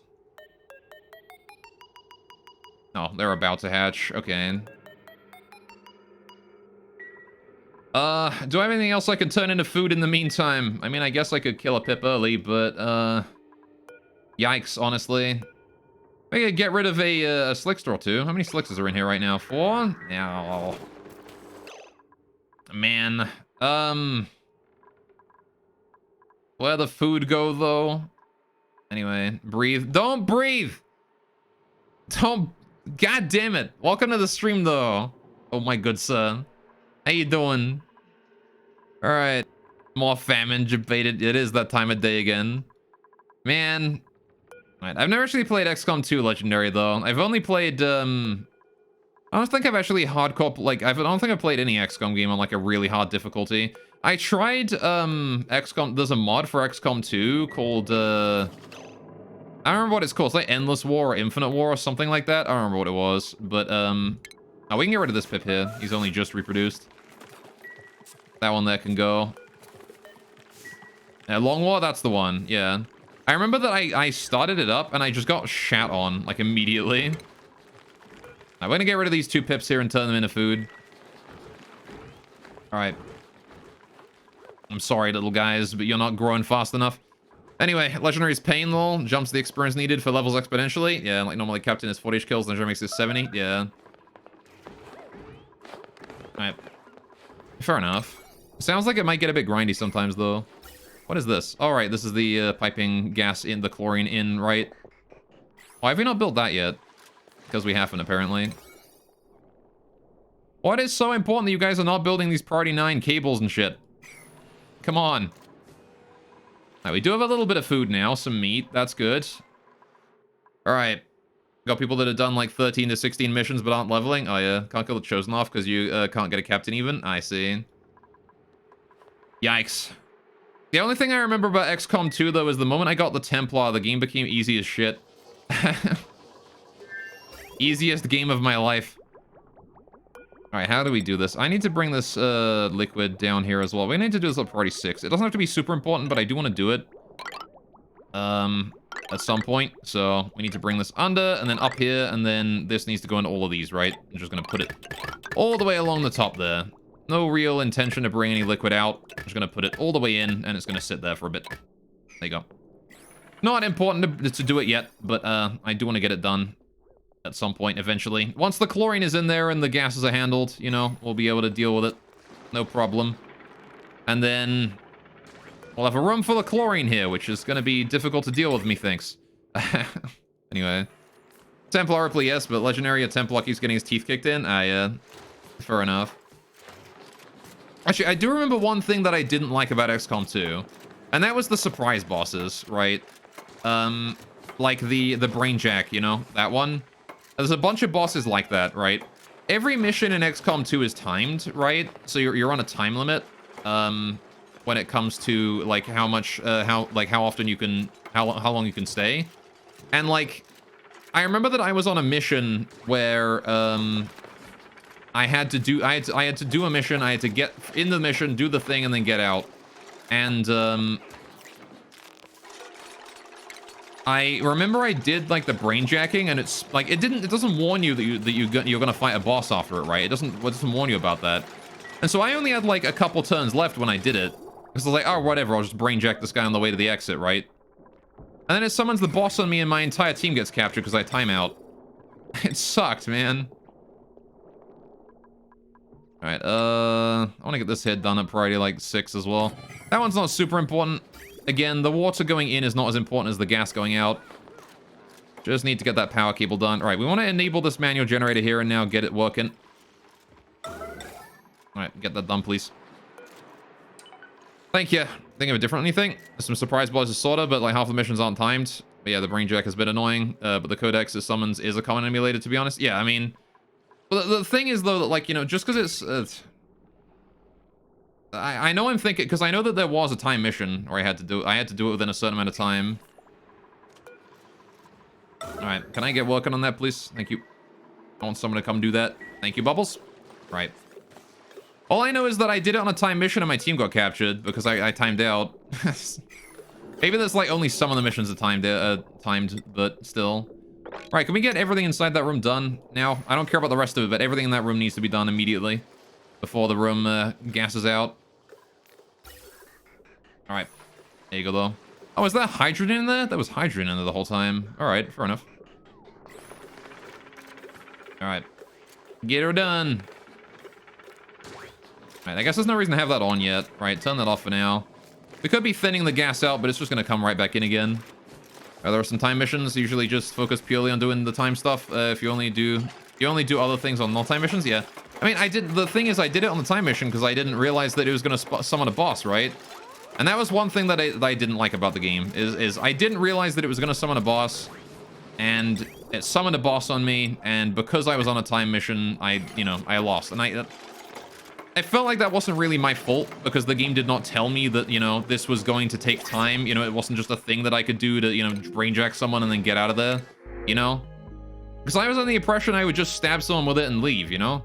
Speaker 1: Oh, they're about to hatch. Okay. Do I have anything else I can turn into food in the meantime? I mean, I guess I could kill a pip early, but, yikes, honestly. I could get rid of a slickster or two. How many slicksters are in here right now? 4? No. Man. Where'd the food go, though? Anyway, breathe. Don't breathe! Don't... God damn it. Welcome to the stream, though. Oh, my good sir. How you doing? Alright. More famine debated. It is that time of day again. Man. Alright, I've never actually played XCOM 2 Legendary, though. I've only played, I don't think I've actually hardcore, like, I don't think I've played any XCOM game on, like, a really hard difficulty. I tried, XCOM, there's a mod for XCOM 2 called, I don't remember what it's called. It's like Endless War or Infinite War or something like that. I don't remember what it was. But, oh, we can get rid of this pip here. He's only just reproduced. That one there can go. Yeah, Long War, that's the one. Yeah. I remember that I started it up and I just got shat on, like, immediately. I'm gonna get rid of these 2 pips here and turn them into food. Alright. I'm sorry, little guys, but you're not growing fast enough. Anyway, Legendary's Pain, lol. Jumps the experience needed for levels exponentially. Yeah, like normally Captain is 40 kills, Legendary makes it 70. Yeah. Alright. Fair enough. Sounds like it might get a bit grindy sometimes, though. What is this? Alright, this is the piping gas in, the chlorine in, right? Why have we not built that yet? Because we haven't, apparently. What is so important that you guys are not building these Priority 9 cables and shit? Come on. Now, we do have a little bit of food now, some meat. That's good. Alright. Got people that have done like 13 to 16 missions but aren't leveling. Oh yeah, can't kill the Chosen off because you can't get a captain even. I see. Yikes. The only thing I remember about XCOM 2, though, is the moment I got the Templar, the game became easy as shit. Easiest game of my life. Alright, how do we do this? I need to bring this liquid down here as well. We need to do this at priority 6. It doesn't have to be super important, but I do want to do it. At some point. So we need to bring this under, and then up here, and then this needs to go into all of these, right? I'm just going to put it all the way along the top there. No real intention to bring any liquid out. I'm just going to put it all the way in, and it's going to sit there for a bit. There you go. Not important to do it yet, but I do want to get it done at some point eventually. Once the chlorine is in there and the gases are handled, you know, we'll be able to deal with it. No problem. And then we'll have a room full of chlorine here, which is going to be difficult to deal with, methinks. Anyway. Templar Ripley, yes, but Legendary Templar keeps getting his teeth kicked in. Fair enough. Actually, I do remember one thing that I didn't like about XCOM 2, and that was the surprise bosses, right? Like the Brainjack, you know, that one. There's a bunch of bosses like that, right? Every mission in XCOM 2 is timed, right? So you're on a time limit, when it comes to like how much, how often you can, how long you can stay, and like, I remember that I was on a mission where I had to do a mission. I had to get in the mission, do the thing, and then get out. And I remember I did like the brainjacking, and it's like it doesn't warn you that you're gonna fight a boss after it, right? It doesn't warn you about that. And so I only had like a couple turns left when I did it, because I was like, oh whatever, I'll just brainjack this guy on the way to the exit, right? And then it summons the boss on me, and my entire team gets captured because I time out. It sucked, man. Alright, I want to get this hit done at priority, like, 6 as well. That one's not super important. Again, the water going in is not as important as the gas going out. Just need to get that power cable done. Alright, we want to enable this manual generator here and now get it working. Alright, get that done, please. Thank you. Think of a different anything? Some surprise bosses, sorta, but like half the missions aren't timed. But yeah, the Brainjack has been annoying, but the Codex is summons is a common emulator, to be honest. Yeah, I mean, the thing is though that, like, you know, just because it's I know I'm thinking, because I know that there was a time mission where I had to do it within a certain amount of time. All right, can I get working on that, please? Thank you. I want someone to come do that. Thank you, Bubbles. Right. All I know is that I did it on a time mission and my team got captured because I timed out. Maybe there's like only some of the missions are timed, but still. Right, can we get everything inside that room done now? I don't care about the rest of it, but everything in that room needs to be done immediately before the room gasses out. All right, there you go though. Oh, is that hydrogen in there? That was hydrogen in there the whole time. All right, fair enough. All right, get her done. Right, I guess there's no reason to have that on yet. Right, turn that off for now. We could be thinning the gas out, but it's just going to come right back in again. There are some time missions. Usually just focus purely on doing the time stuff. If you only do other things on non-time missions, yeah. I mean, the thing is, I did it on the time mission because I didn't realize that it was going to summon a boss, right? And that was one thing that I didn't like about the game, is I didn't realize that it was going to summon a boss, and it summoned a boss on me, and because I was on a time mission, I lost. And I felt like that wasn't really my fault, because the game did not tell me that, you know, this was going to take time. You know, it wasn't just a thing that I could do to, you know, brainjack someone and then get out of there, you know? Because I was under the impression I would just stab someone with it and leave, you know?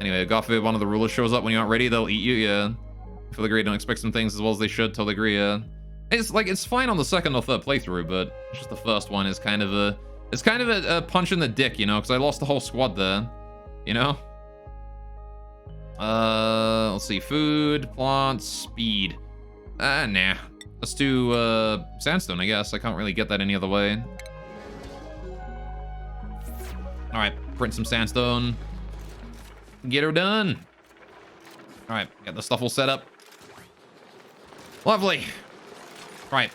Speaker 1: Anyway, God forbid one of the rulers shows up when you aren't ready, they'll eat you, yeah. Fully agree, don't expect some things as well as they should, totally agree, yeah. It's like, it's fine on the second or third playthrough, but just the first one is kind of a punch in the dick, you know, because I lost the whole squad there, you know? Let's see, food, plants, speed. Nah. Let's do, sandstone, I guess. I can't really get that any other way. Alright, print some sandstone. Get her done. Alright, got the stuff all set up. Lovely. Right.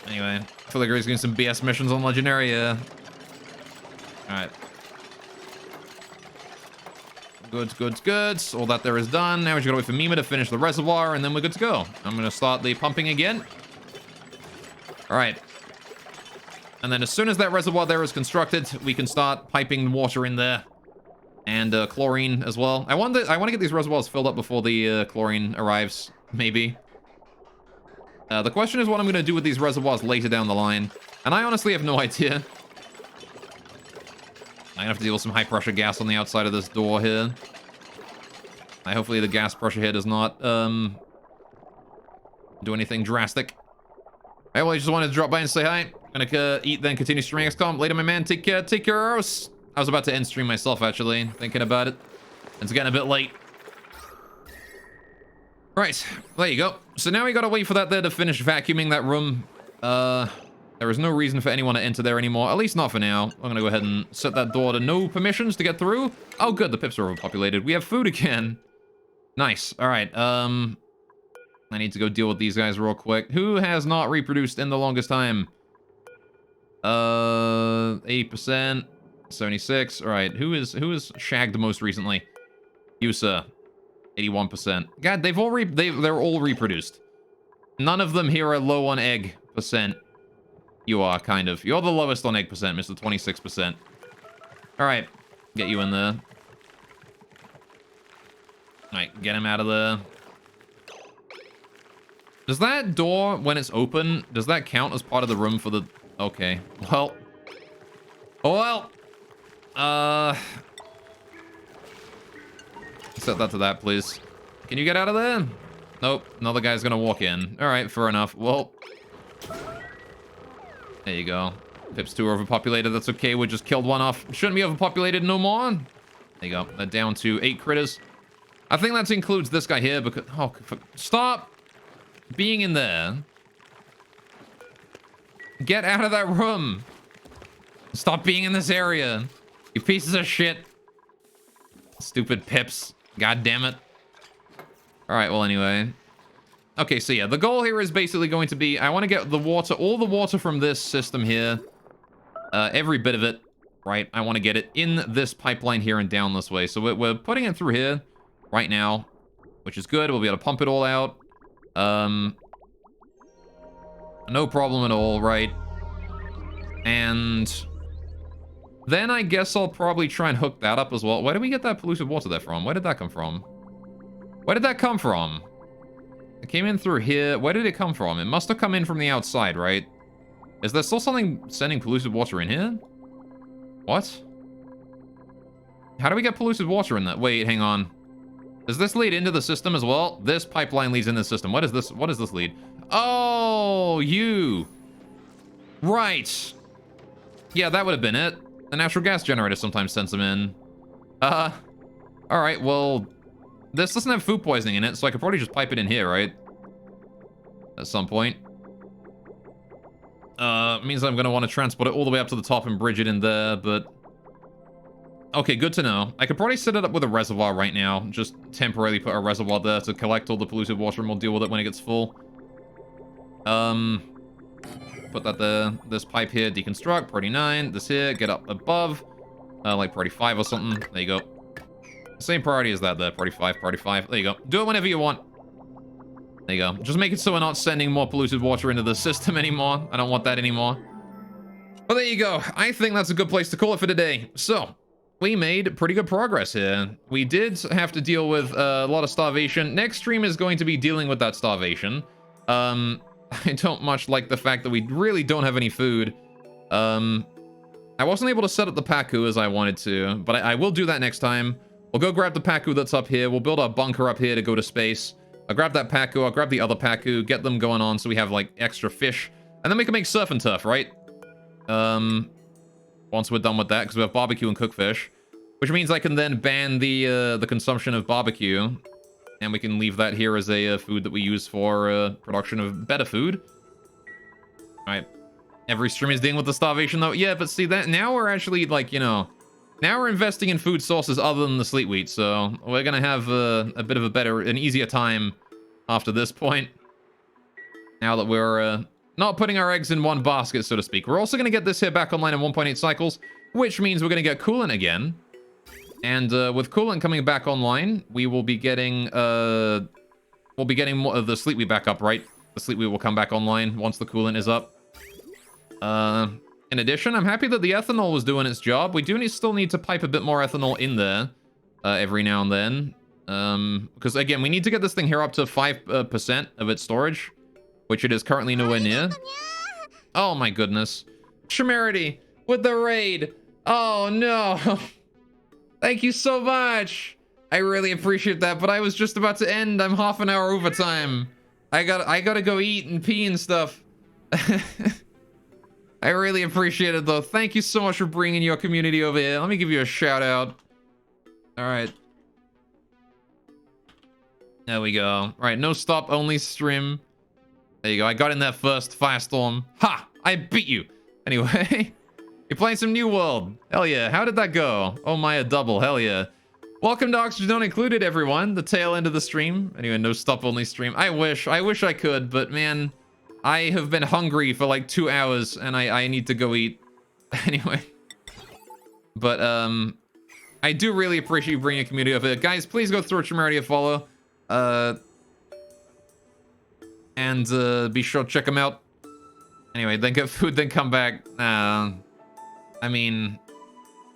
Speaker 1: Anyway, I feel like we're getting some BS missions on Legendary, Alright. Good. All that there is done. Now we just gotta wait for Mima to finish the reservoir, and then we're good to go. I'm gonna start the pumping again. All right. And then as soon as that reservoir there is constructed, we can start piping water in there. And chlorine as well. I want to get these reservoirs filled up before the chlorine arrives, maybe. The question is what I'm going to do with these reservoirs later down the line. And I honestly have no idea. I'm going to have to deal with some high-pressure gas on the outside of this door here. Hopefully the gas pressure here does not do anything drastic. Alright, well, I just wanted to drop by and say hi. Gonna eat, then continue streaming XCOM. Later, my man. Take care. Take care. I was about to end stream myself, actually, thinking about it. It's getting a bit late. Right, there you go. So now we gotta wait for that there to finish vacuuming that room. There is no reason for anyone to enter there anymore, at least not for now. I'm gonna go ahead and set that door to no permissions to get through. Oh, good, the pips are overpopulated. We have food again. Nice. All right, I need to go deal with these guys real quick. Who has not reproduced in the longest time? 80%, 76. All right, who is shagged most recently? You, sir. 81%. God, they're all reproduced. None of them here are low on egg percent. You are, kind of. You're the lowest on egg percent, Mr. 26%. All right, get you in there. All right, get him out of there. Does that door, when it's open, does that count as part of the room for the... Okay. Well. Set that to that, please. Can you get out of there? Nope. Another guy's gonna walk in. Alright, fair enough. Well. There you go. Pip's too overpopulated. That's okay. We just killed one off. Shouldn't be overpopulated no more. There you go. They're down to 8 critters. I think that includes this guy here because... Oh, stop being in there. Get out of that room. Stop being in this area. You pieces of shit. Stupid pips. God damn it. Alright, well, anyway. Okay, so yeah, the goal here is basically going to be... I want to get the water, all the water from this system here. Every bit of it, right? I want to get it in this pipeline here and down this way. So we're putting it through here right now, which is good. We'll be able to pump it all out. No problem at all, right? And then I guess I'll probably try and hook that up as well. Where did we get that polluted water there from? Where did that come from? Where did that come from? It came in through here. Where did it come from? It must have come in from the outside, right? Is there still something sending polluted water in here? What? How do we get polluted water in that? Wait, hang on. Does this lead into the system as well? This pipeline leads into the system. What is this? What does this lead? Oh, you. Right. Yeah, that would have been it. The natural gas generator sometimes sends them in. All right, well, this doesn't have food poisoning in it, so I could probably just pipe it in here, right? At some point. Means I'm gonna want to transport it all the way up to the top and bridge it in there, but... Okay, good to know. I could probably set it up with a reservoir right now. Just temporarily put a reservoir there to collect all the polluted water, and we'll deal with it when it gets full. Put that there. This pipe here, deconstruct, priority 9. This here, get up above. Like priority 5 or something. There you go. Same priority as that there, priority 5, priority 5. There you go. Do it whenever you want. There you go. Just make it so we're not sending more polluted water into the system anymore. I don't want that anymore. But there you go. I think that's a good place to call it for today. So, we made pretty good progress here. We did have to deal with a lot of starvation. Next stream is going to be dealing with that starvation. I don't much like the fact that we really don't have any food. I wasn't able to set up the Pacu as I wanted to, but I will do that next time. We'll go grab the Pacu that's up here. We'll build our bunker up here to go to space. I'll grab that Pacu. I'll grab the other Pacu, get them going on so we have, like, extra fish. And then we can make surf and turf, right? Once we're done with that, because we have barbecue and cook fish. Which means I can then ban the consumption of barbecue. And we can leave that here as a food that we use for production of better food. Alright. Every stream is dealing with the starvation, though. Yeah, but see, that now we're actually, like, you know... Now we're investing in food sources other than the sleet wheat, so we're gonna have a bit of an easier time after this point. Now that we're not putting our eggs in one basket, so to speak. We're also gonna get this here back online in 1.8 cycles, which means we're gonna get coolant again. And with coolant coming back online, we will be getting more of the sleet wheat back up, right? The sleet wheat will come back online once the coolant is up. In addition, I'm happy that the ethanol was doing its job. We do still need to pipe a bit more ethanol in there every now and then. Because, again, we need to get this thing here up to 5% of its storage. which it is currently nowhere near. Oh my goodness. Tremerity with the raid. Oh no. Thank you so much. I really appreciate that, but I was just about to end. I'm half an hour overtime. I gotta go eat and pee and stuff. I really appreciate it though. Thank you so much for bringing your community over here. Let me give you a shout out. All right. There we go. All right, no stop, only stream. There you go. I got in that first firestorm. Ha! I beat you. Anyway, you're playing some New World. Hell yeah. How did that go? Oh my, a double. Hell yeah. Welcome to Oxygen Not Included, everyone. The tail end of the stream. Anyway, no stop, only stream. I wish I could, but man, I have been hungry for like 2 hours and I need to go eat. Anyway. But, I do really appreciate you bringing a community over here. Guys, please go through Tremerity a follow. And be sure to check them out. Anyway, then get food, then come back. I mean,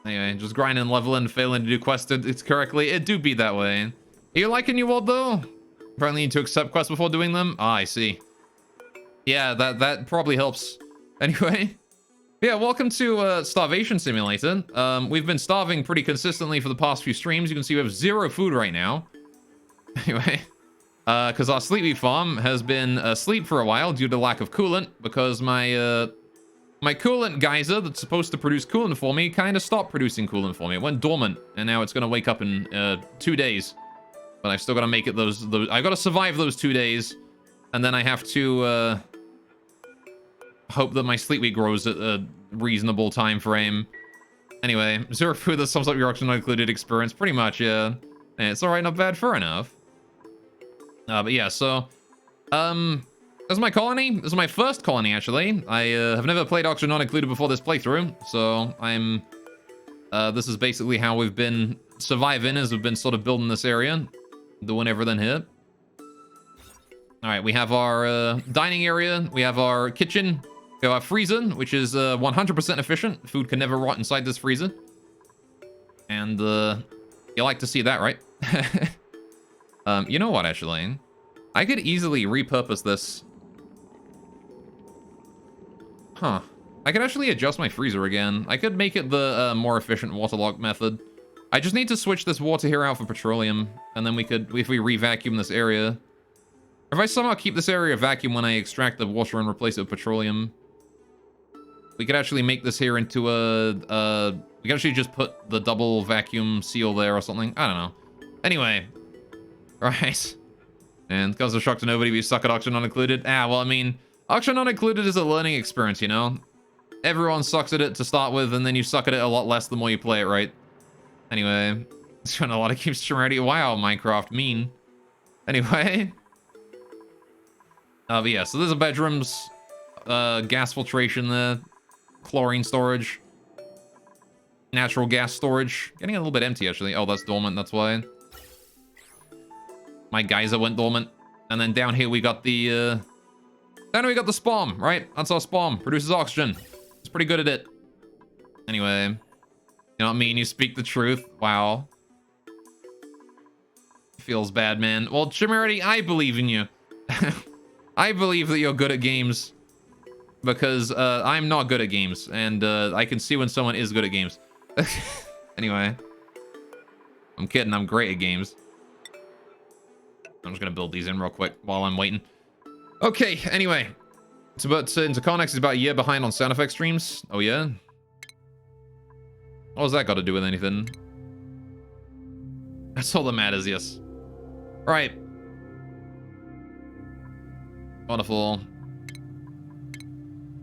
Speaker 1: anyway, just grind and level and failing to do quests it's correctly. It do be that way. Are you liking New World though? Apparently you need to accept quests before doing them. Ah, I see. Yeah, that probably helps. Anyway, yeah, welcome to Starvation Simulator. We've been starving pretty consistently for the past few streams. You can see we have 0 food right now. Anyway, because our sleepy farm has been asleep for a while due to lack of coolant, because my coolant geyser that's supposed to produce coolant for me kind of stopped producing coolant for me. It went dormant, and now it's going to wake up in 2 days. But I've still got to make it those I got to survive those 2 days, and then I have to hope that my sleep week grows at a reasonable time frame. Anyway, 0 food, that sums up your Oxygen Not Included experience. Pretty much, yeah. And it's alright, not bad, fair enough. But yeah, so, this is my colony. This is my first colony, actually. I have never played Oxygen Not Included before this playthrough, so I'm, this is basically how we've been surviving, as we've been sort of building this area, doing everything here. Alright, we have our, dining area, we have our kitchen, we have our freezer, which is, 100% efficient. Food can never rot inside this freezer. And, you like to see that, right? You know what, actually? I could easily repurpose this. Huh. I could actually adjust my freezer again. I could make it the more efficient waterlock method. I just need to switch this water here out for petroleum, and then we could, if we re-vacuum this area. If I somehow keep this area vacuum when I extract the water and replace it with petroleum, we could actually make this here into we could actually just put the double vacuum seal there or something. I don't know. Anyway. Right. And cause of shock to nobody, we suck at Oxygen Not Included. Ah, well, I mean, Oxygen Not Included is a learning experience, you know? Everyone sucks at it to start with, and then you suck at it a lot less the more you play it, right? Anyway. It's doing a lot of keeps Tremerity. Wow, Minecraft, mean. Anyway. But yeah, so there's a bedrooms, gas filtration there, chlorine storage, natural gas storage. Getting a little bit empty, actually. Oh, that's dormant, that's why. My geyser went dormant. And then down here we got the, spawn, right? That's our spawn. Produces oxygen. It's pretty good at it. Anyway. You know what I mean? You speak the truth. Wow. Feels bad, man. Well, Tremerity, I believe in you. I believe that you're good at games. Because, I'm not good at games. And, I can see when someone is good at games. Anyway. I'm kidding. I'm great at games. I'm just gonna build these in real quick while I'm waiting. Okay, anyway. It's about Interconnex is about a year behind on sound effect streams. Oh yeah? What has that got to do with anything? That's all that matters, yes. Right. Wonderful.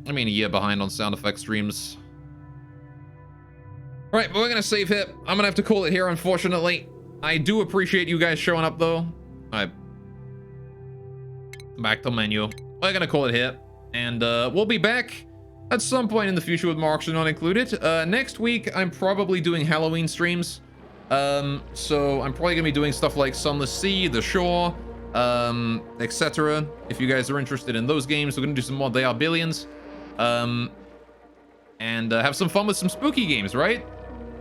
Speaker 1: I mean, a year behind on sound effect streams. Right, but we're gonna save here. I'm gonna have to call it here, unfortunately. I do appreciate you guys showing up, though. Alright. Back to menu. We're gonna call it here. And we'll be back at some point in the future with more Oxygen Not Included. Next week, I'm probably doing Halloween streams. So I'm probably gonna be doing stuff like Sunless Sea, The Shore, etc. If you guys are interested in those games, we're gonna do some more They Are Billions. And have some fun with some spooky games, right?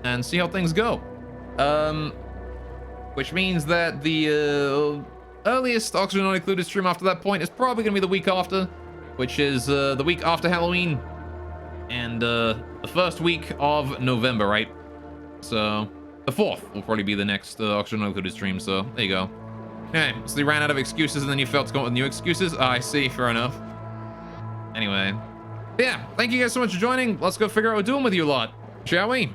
Speaker 1: And see how things go. Which means that the earliest Oxygen Not Included stream after that point is probably going to be the week after, which is the week after Halloween, and the first week of November, right? So the 4th will probably be the next Oxygen Not Included stream, so there you go. Okay, so you ran out of excuses and then you felt to come up with new excuses? I see, fair enough. Anyway, yeah, thank you guys so much for joining. Let's go figure out what we're doing with you lot, shall we?